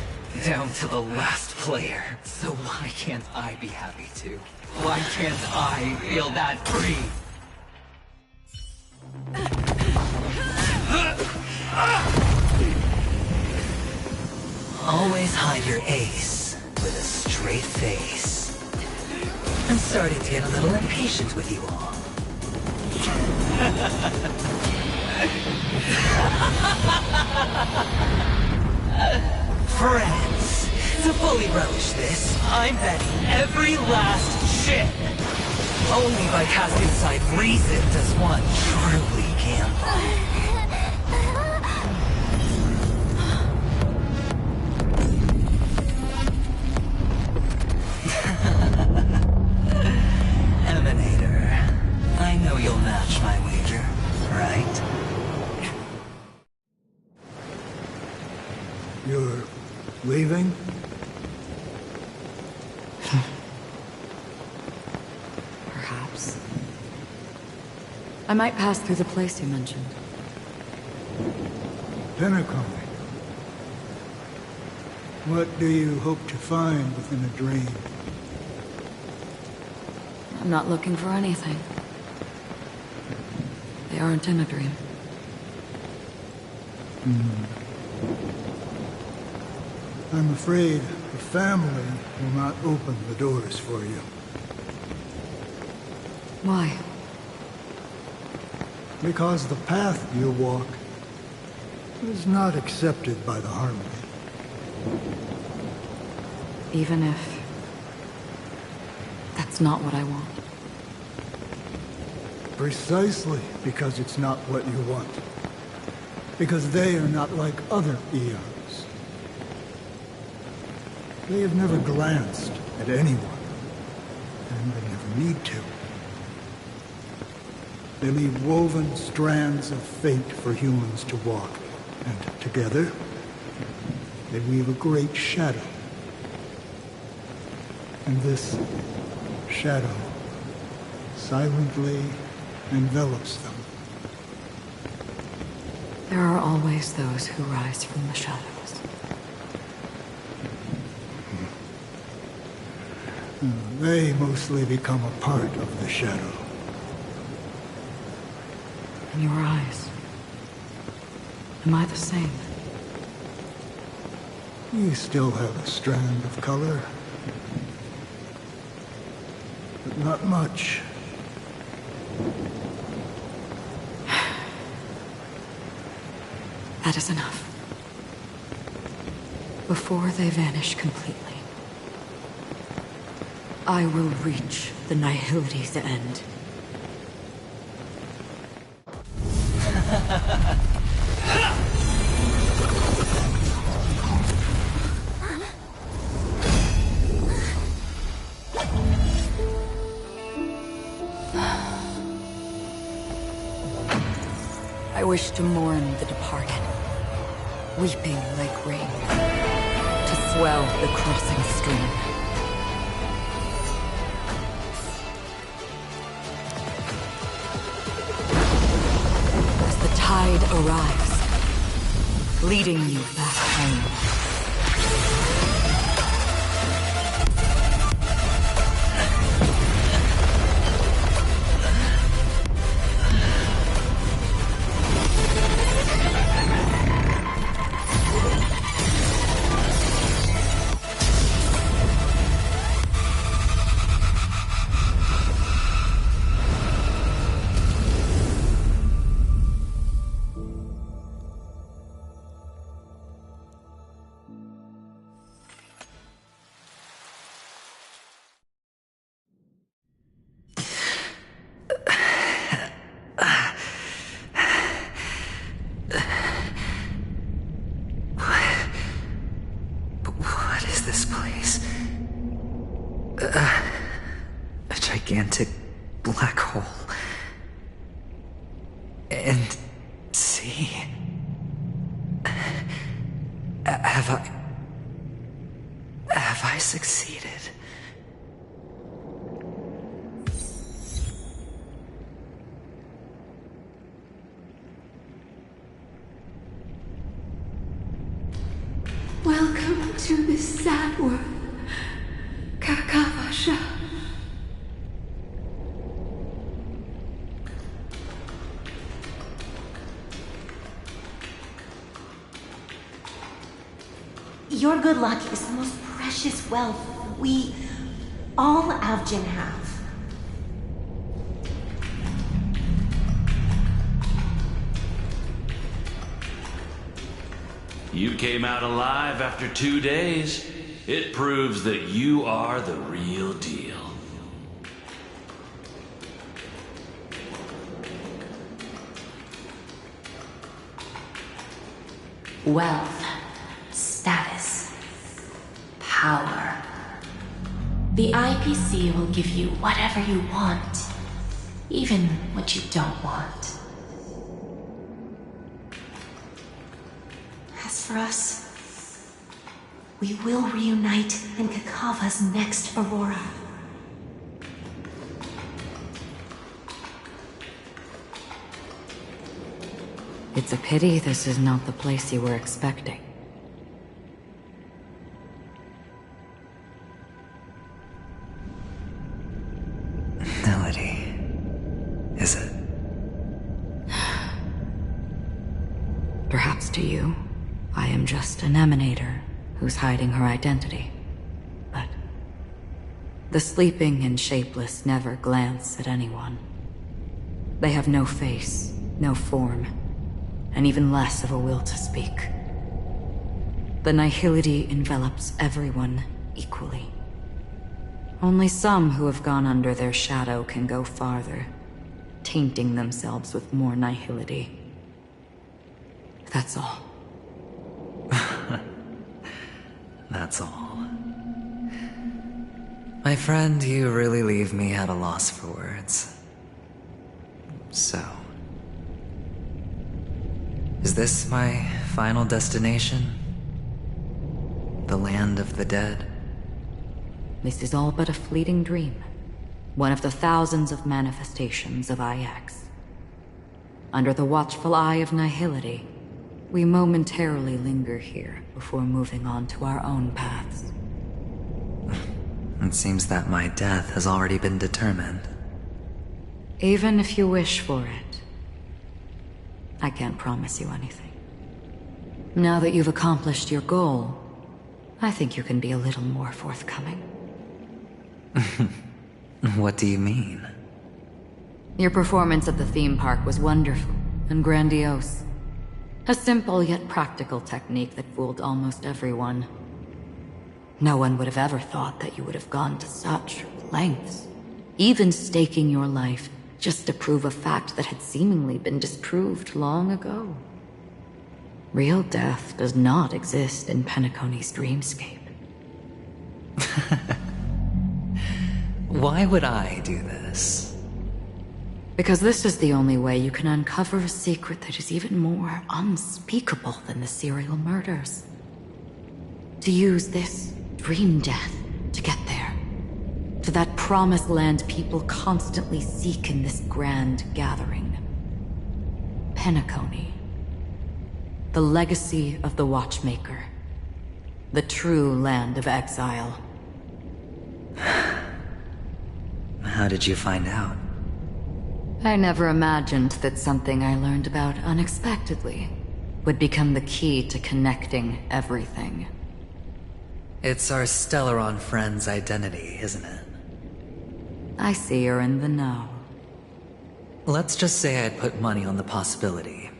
down to the last player. So why can't I be happy too? Why can't I feel that free? Always hide your ace with a straight face. I'm starting to get a little impatient with you all. Friends, to fully relish this, I'm betting every last chip. Only by casting aside reason does one truly gamble. Emanator, I know you'll match my wager, right? You're leaving? Perhaps. I might pass through the place you mentioned. Penacony. What do you hope to find within a dream? I'm not looking for anything. They aren't in a dream. I'm afraid the family will not open the doors for you. Why? Because the path you walk is not accepted by the Harmony. Even if... that's not what I want. Precisely because it's not what you want. Because they are not like other eons. They have never glanced at anyone, and they never need to. They leave woven strands of fate for humans to walk, and together, they weave a great shadow. And this shadow silently envelops them. There are always those who rise from the shadows. They mostly become a part of the shadow. In your eyes, am I the same? You still have a strand of color. But not much. That is enough. Before they vanish completely, I will reach the Nihility's end. I wish to mourn the departed, weeping like rain, to swell the crossing stream. As the tide arrives, leading you back home. What is this place? A gigantic black hole. And see? Have I succeeded? Welcome to this sad world, Kakavasha. Your good luck is the most precious wealth we, all Avgin, have. You came out alive after 2 days. It proves that you are the real deal. Wealth, status, power. The IPC will give you whatever you want, even what you don't want. As for us, we will reunite in Kakava's next Aurora. It's a pity this is not the place you were expecting. Melody. Is it? Perhaps to you, I am just an emanator who's hiding her identity. But the sleeping and shapeless never glance at anyone. They have no face, no form, and even less of a will to speak. The nihility envelops everyone equally. Only some who have gone under their shadow can go farther, tainting themselves with more nihility. That's all. That's all. My friend, you really leave me at a loss for words. So, is this my final destination? The land of the dead? This is all but a fleeting dream. One of the thousands of manifestations of IX. Under the watchful eye of nihility, we momentarily linger here before moving on to our own paths. It seems that my death has already been determined. Even if you wish for it, I can't promise you anything. Now that you've accomplished your goal, I think you can be a little more forthcoming. What do you mean? Your performance at the theme park was wonderful and grandiose. A simple yet practical technique that fooled almost everyone. No one would have ever thought that you would have gone to such lengths, even staking your life just to prove a fact that had seemingly been disproved long ago. Real death does not exist in Penacony's dreamscape. Why would I do this? Because this is the only way you can uncover a secret that is even more unspeakable than the serial murders. To use this dream death to get there. To that promised land people constantly seek in this grand gathering. Penacony. The legacy of the Watchmaker. The true land of exile. How did you find out? I never imagined that something I learned about unexpectedly would become the key to connecting everything. It's our Stellaron friend's identity, isn't it? I see you're in the know. Let's just say I'd put money on the possibility.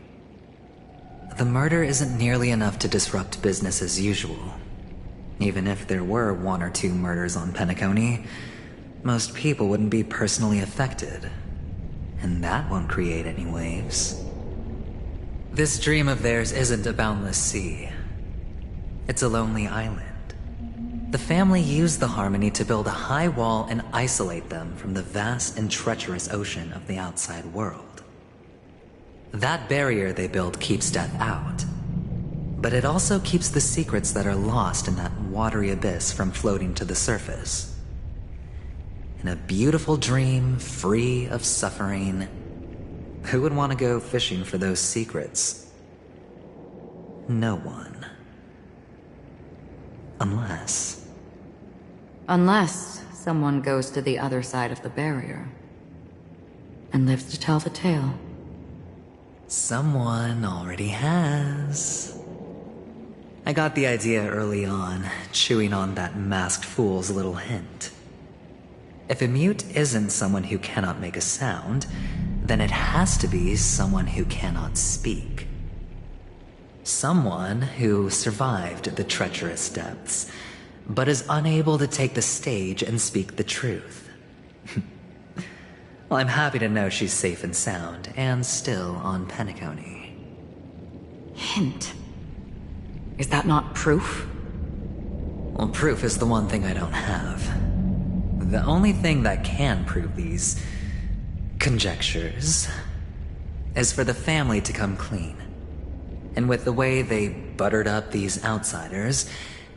The murder isn't nearly enough to disrupt business as usual. Even if there were 1 or 2 murders on Penacony, most people wouldn't be personally affected. And that won't create any waves. This dream of theirs isn't a boundless sea. It's a lonely island. The family used the Harmony to build a high wall and isolate them from the vast and treacherous ocean of the outside world. That barrier they built keeps death out, but it also keeps the secrets that are lost in that watery abyss from floating to the surface. In a beautiful dream, free of suffering, who would want to go fishing for those secrets? No one. Unless someone goes to the other side of the barrier and lives to tell the tale. Someone already has. I got the idea early on, chewing on that masked fool's little hint. If a mute isn't someone who cannot make a sound, then it has to be someone who cannot speak. Someone who survived the treacherous depths, but is unable to take the stage and speak the truth. Well, I'm happy to know she's safe and sound, and still on Penacony. Hint? Is that not proof? Well, proof is the one thing I don't have. The only thing that can prove these conjectures is for the family to come clean. And with the way they buttered up these outsiders,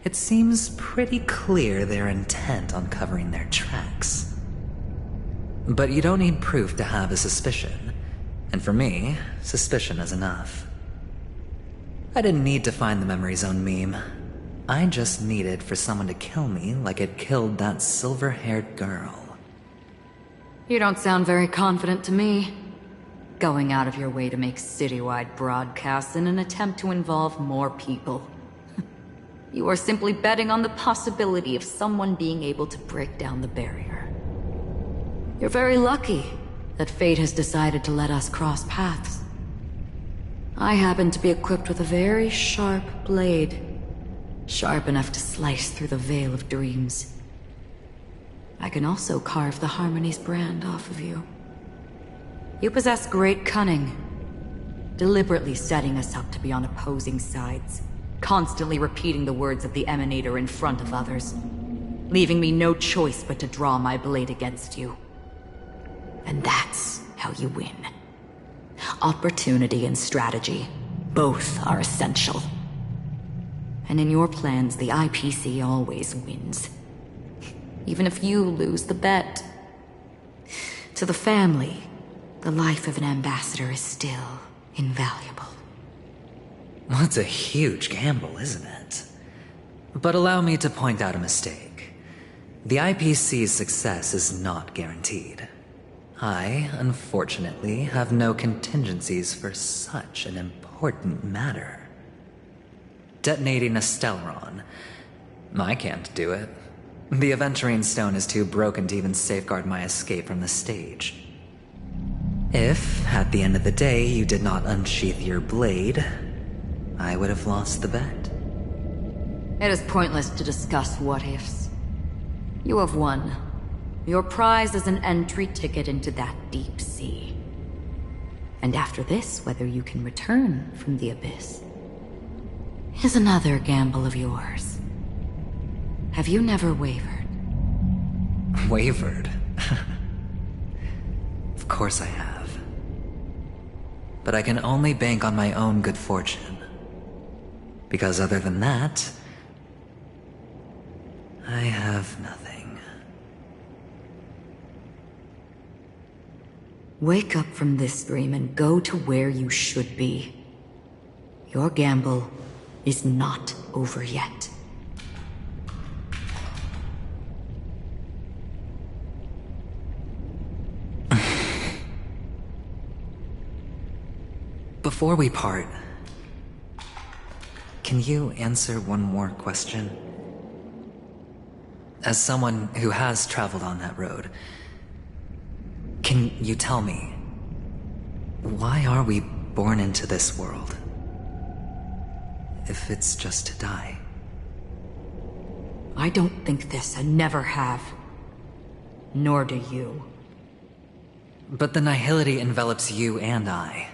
it seems pretty clear they're intent on covering their tracks. But you don't need proof to have a suspicion. And for me, suspicion is enough. I didn't need to find the Memory Zone meme. I just needed for someone to kill me like it killed that silver-haired girl. You don't sound very confident to me. Going out of your way to make citywide broadcasts in an attempt to involve more people. You are simply betting on the possibility of someone being able to break down the barrier. You're very lucky that fate has decided to let us cross paths. I happen to be equipped with a very sharp blade. Sharp enough to slice through the veil of dreams. I can also carve the Harmony's brand off of you. You possess great cunning, deliberately setting us up to be on opposing sides, constantly repeating the words of the Emanator in front of others, leaving me no choice but to draw my blade against you. And that's how you win. Opportunity and strategy, both are essential. And in your plans, the IPC always wins. Even if you lose the bet. To the family, the life of an ambassador is still invaluable. Well, it's a huge gamble, isn't it? But allow me to point out a mistake. The IPC's success is not guaranteed. I, unfortunately, have no contingencies for such an important matter. Detonating a Stellaron. I can't do it. The Aventurine Stone is too broken to even safeguard my escape from the stage. If, at the end of the day, you did not unsheath your blade, I would have lost the bet. It is pointless to discuss what-ifs. You have won. Your prize is an entry ticket into that deep sea. And after this, whether you can return from the abyss is another gamble of yours. Have you never wavered? Wavered? Of course I have. But I can only bank on my own good fortune. Because other than that, I have nothing. Wake up from this dream and go to where you should be. Your gamble is not over yet. Before we part, can you answer one more question? As someone who has traveled on that road, can you tell me, why are we born into this world? If it's just to die. I don't think this and never have. Nor do you. But the nihility envelops you and I.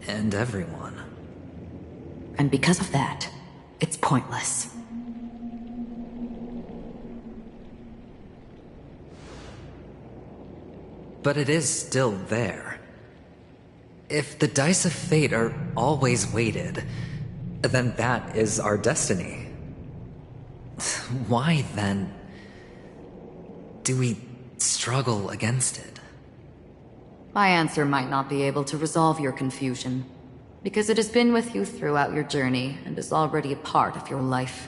And everyone. And because of that, it's pointless. But it is still there. If the dice of fate are always weighted, then that is our destiny. Why, then, do we struggle against it? My answer might not be able to resolve your confusion, because it has been with you throughout your journey and is already a part of your life.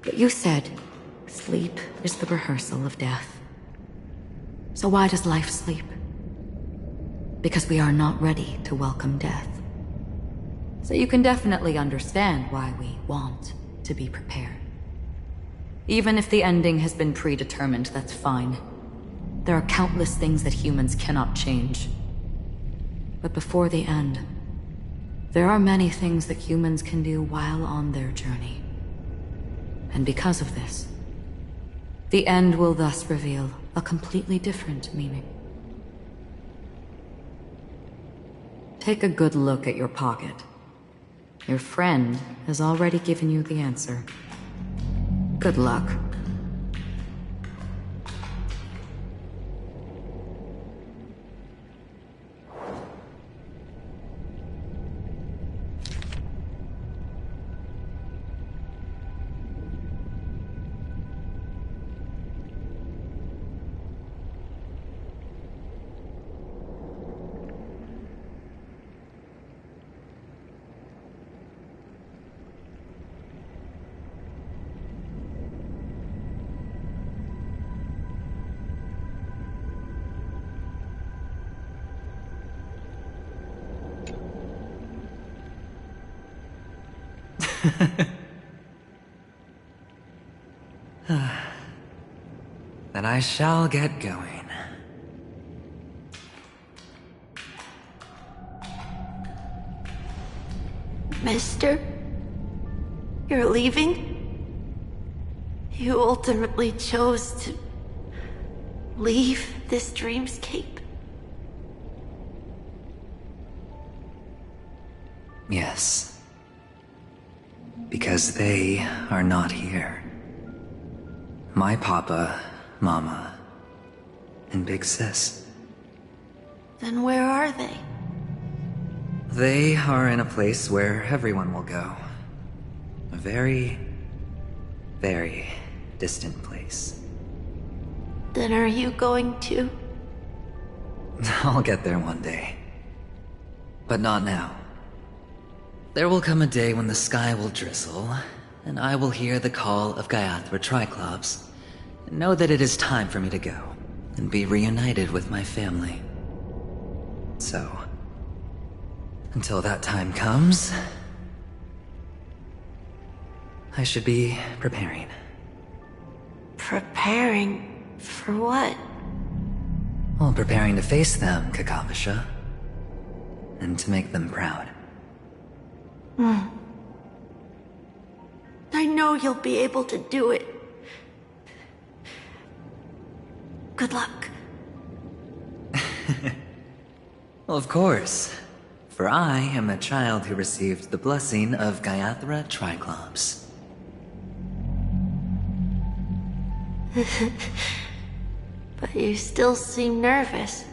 But you said, sleep is the rehearsal of death. So why does life sleep? Because we are not ready to welcome death. So you can definitely understand why we want to be prepared. Even if the ending has been predetermined, that's fine. There are countless things that humans cannot change. But before the end, there are many things that humans can do while on their journey. And because of this, the end will thus reveal a completely different meaning. Take a good look at your pocket. Your friend has already given you the answer. Good luck. Then I shall get going. Mister? You're leaving? You ultimately chose to leave this dreamscape? Yes. Because they are not here. My papa, mama, and big sis. Then where are they? They are in a place where everyone will go. A very, very distant place. Then are you going to? I'll get there one day. But not now. There will come a day when the sky will drizzle, and I will hear the call of Gaiathra Triclops, and know that it is time for me to go, and be reunited with my family. So, until that time comes, I should be preparing. Preparing? For what? Well, preparing to face them, Kakavasha. And to make them proud. I know you'll be able to do it. Good luck. Well, of course. For I am a child who received the blessing of Gaiathra Triclops. But you still seem nervous.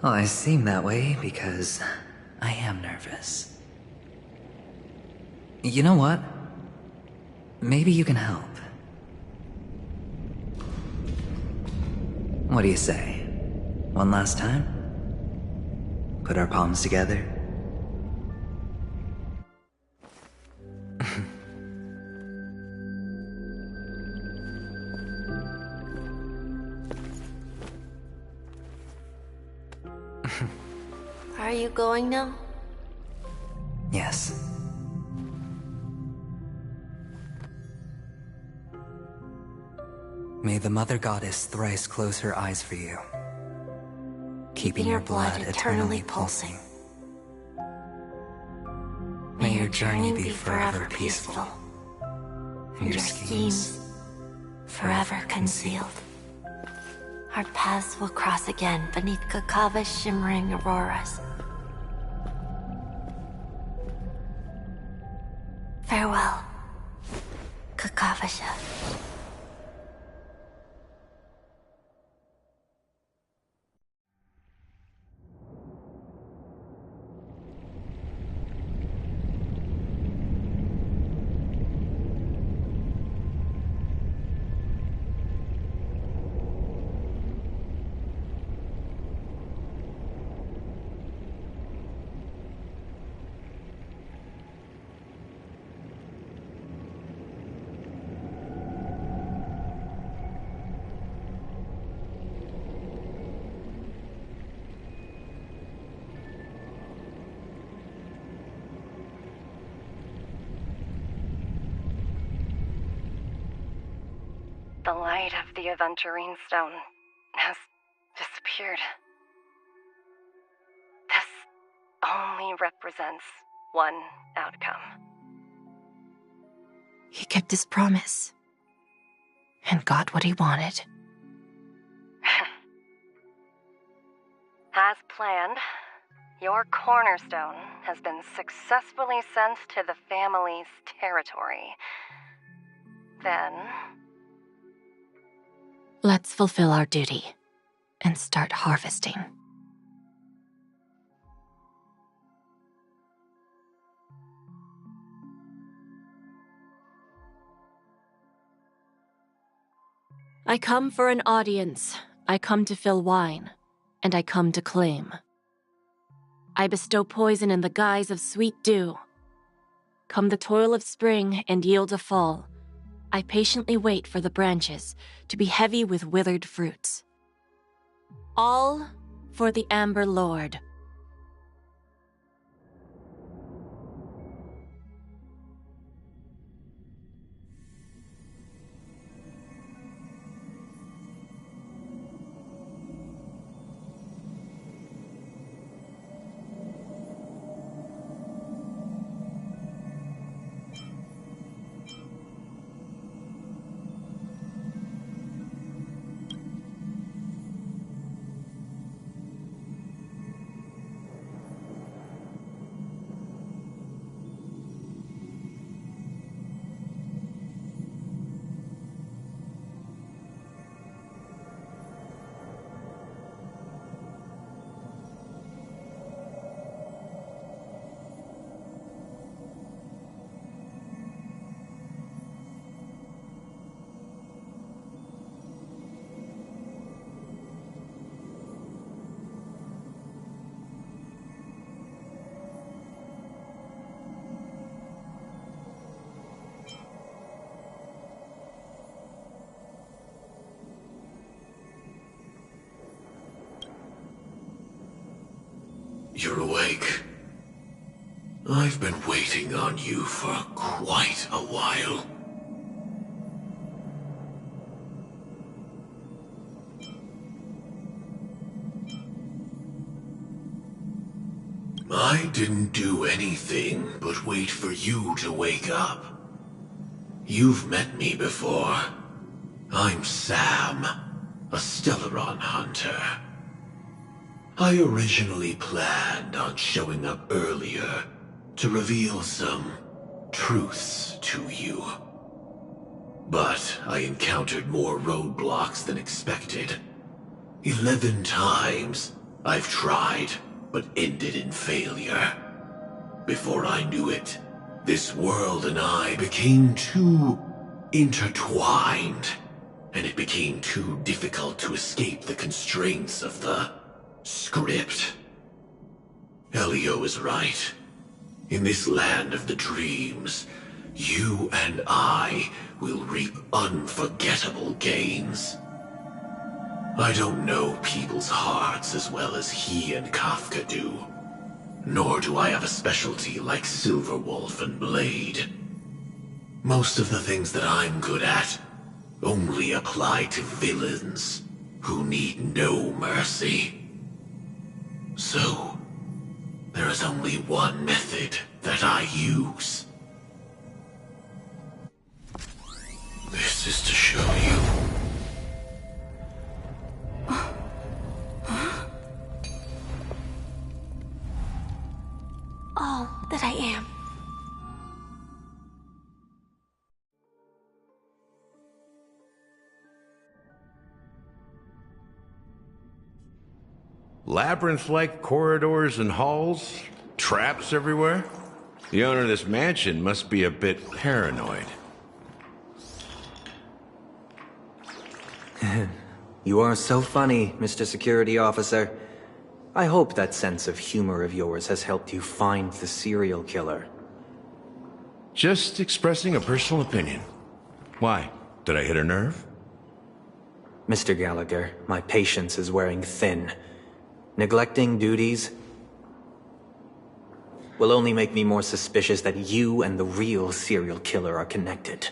Well, I seem that way because I am nervous. You know what? Maybe you can help. What do you say? One last time? Put our palms together? Are you going now? Yes. May the Mother Goddess thrice close her eyes for you, keeping your blood eternally pulsing. May your journey be forever peaceful, and your schemes forever concealed. Our paths will cross again beneath Kakava's shimmering auroras. Farewell, Kakavasha. The light of the Aventurine Stone has disappeared. This only represents one outcome. He kept his promise. And got what he wanted. As planned, your cornerstone has been successfully sent to the family's territory. Then... let's fulfill our duty and start harvesting. I come for an audience. I come to fill wine, and I come to claim. I bestow poison in the guise of sweet dew. Come the toil of spring and yield a fall. I patiently wait for the branches to be heavy with withered fruits. All for the Amber Lord. You're awake. I've been waiting on you for quite a while. I didn't do anything but wait for you to wake up. You've met me before. I'm Sam, a Stellaron hunter. I originally planned on showing up earlier to reveal some truths to you. But I encountered more roadblocks than expected. 11 times I've tried, but ended in failure. Before I knew it, this world and I became too intertwined, and it became too difficult to escape the constraints of the script. Elio is right. In this land of the dreams, you and I will reap unforgettable gains. I don't know people's hearts as well as he and Kafka do. Nor do I have a specialty like Silverwolf and Blade. Most of the things that I'm good at only apply to villains who need no mercy. So, there is only one method that I use. This is to show you. All that I am. Labyrinth-like corridors and halls? Traps everywhere? The owner of this mansion must be a bit paranoid. You are so funny, Mr. Security Officer. I hope that sense of humor of yours has helped you find the serial killer. Just expressing a personal opinion. Why? Did I hit a nerve? Mr. Gallagher, my patience is wearing thin. Neglecting duties will only make me more suspicious that you and the real serial killer are connected.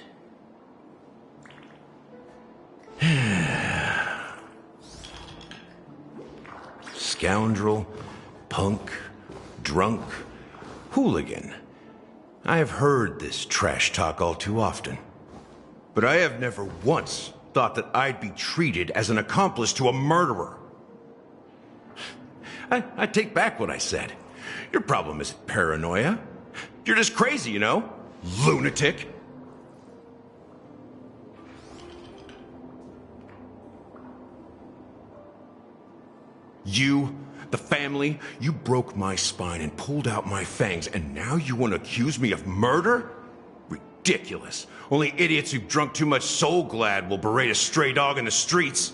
Scoundrel, punk, drunk, hooligan. I have heard this trash talk all too often. But I have never once thought that I'd be treated as an accomplice to a murderer. I take back what I said. Your problem isn't paranoia. You're just crazy, you know? Lunatic. You, the family, you broke my spine and pulled out my fangs, and now you want to accuse me of murder? Ridiculous. Only idiots who've drunk too much Soul Glad will berate a stray dog in the streets.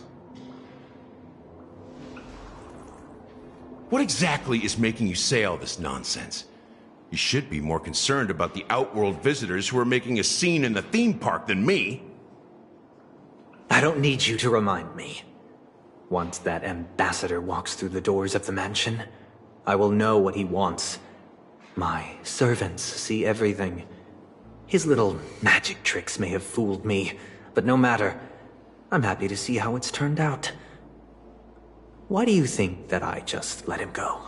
What exactly is making you say all this nonsense? You should be more concerned about the Outworld visitors who are making a scene in the theme park than me. I don't need you to remind me. Once that ambassador walks through the doors of the mansion, I will know what he wants. My servants see everything. His little magic tricks may have fooled me, but no matter. I'm happy to see how it's turned out. Why do you think that I just let him go?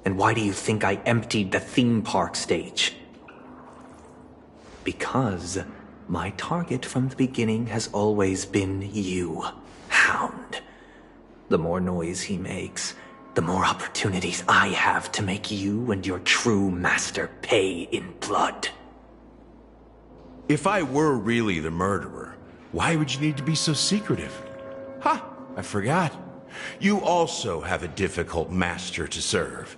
And why do you think I emptied the theme park stage? Because my target from the beginning has always been you, Hound. The more noise he makes, the more opportunities I have to make you and your true master pay in blood. If I were really the murderer, why would you need to be so secretive? Ha! I forgot. You also have a difficult master to serve,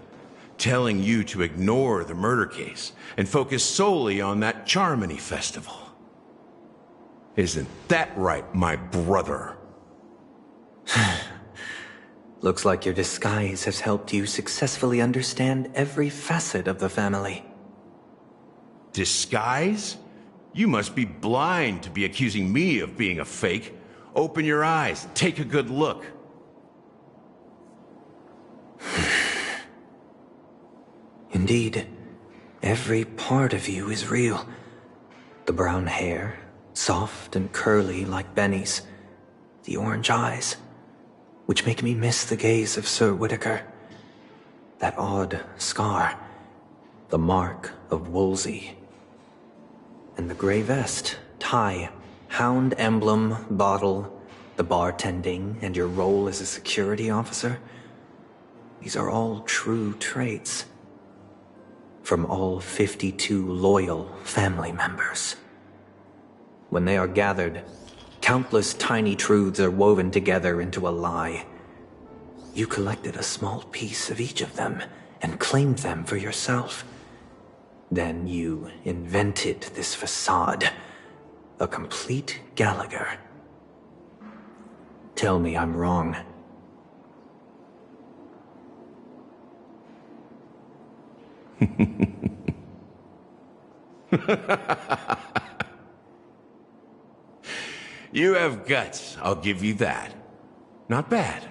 telling you to ignore the murder case and focus solely on that Charmony festival. Isn't that right, my brother? Looks like your disguise has helped you successfully understand every facet of the family. Disguise? You must be blind to be accusing me of being a fake. Open your eyes, take a good look. Indeed, every part of you is real. The brown hair, soft and curly like Benny's. The orange eyes, which make me miss the gaze of Sir Whitaker. That odd scar, the mark of Wolsey. And the gray vest, tie, hound emblem, bottle, the bartending, and your role as a security officer. These are all true traits. From all 52 loyal family members. When they are gathered, countless tiny truths are woven together into a lie. You collected a small piece of each of them and claimed them for yourself. Then you invented this facade, a complete Gallagher. Tell me I'm wrong. You have guts, I'll give you that. Not bad.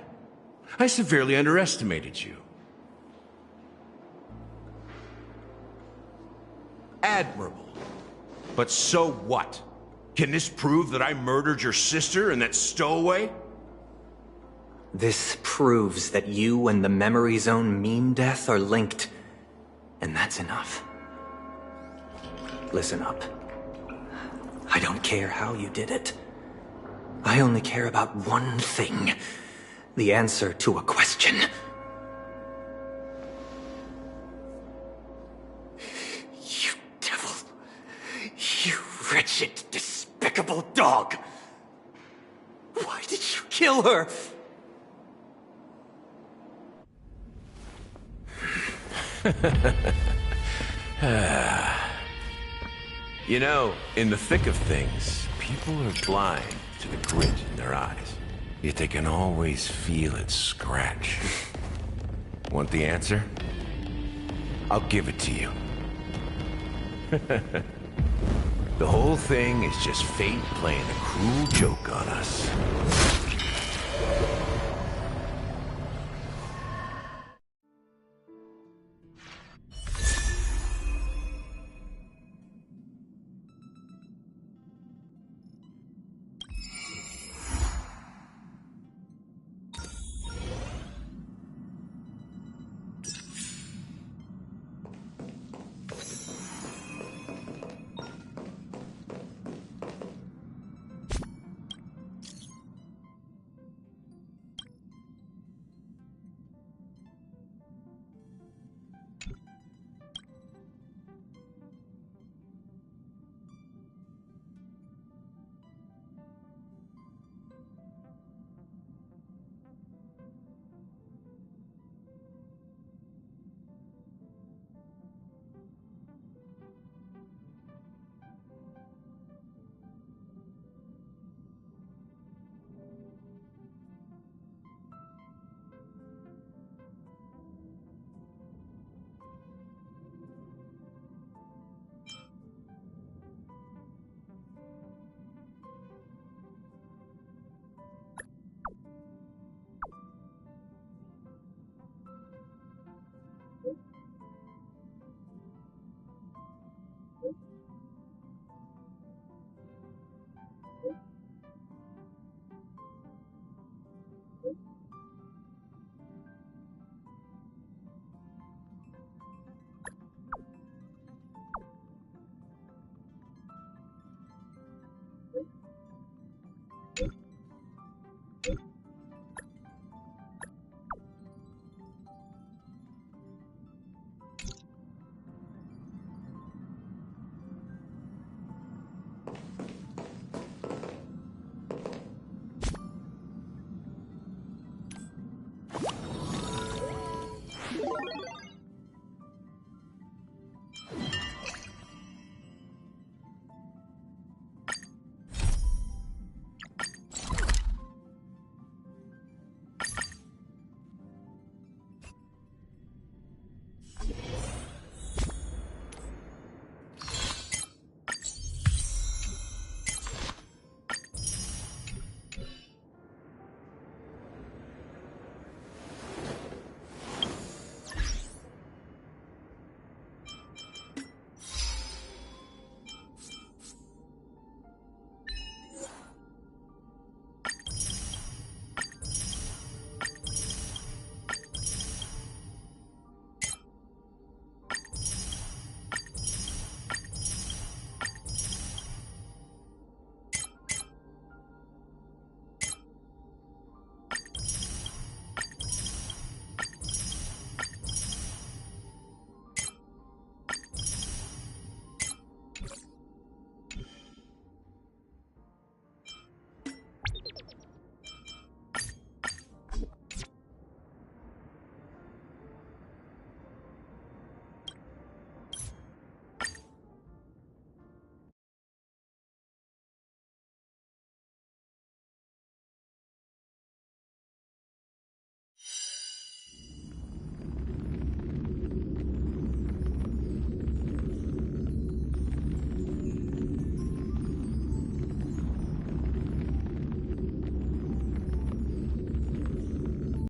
I severely underestimated you. Admirable. But so what? Can this prove that I murdered your sister and that stowaway? This proves that you and the Memory Zone meme death are linked. And that's enough. Listen up. I don't care how you did it. I only care about one thing. The answer to a question. You devil. You wretched, despicable dog. Why did you kill her? You know, in the thick of things, people are blind to the grit in their eyes. Yet they can always feel it scratch. Want the answer? I'll give it to you. The whole thing is just fate playing a cruel joke on us.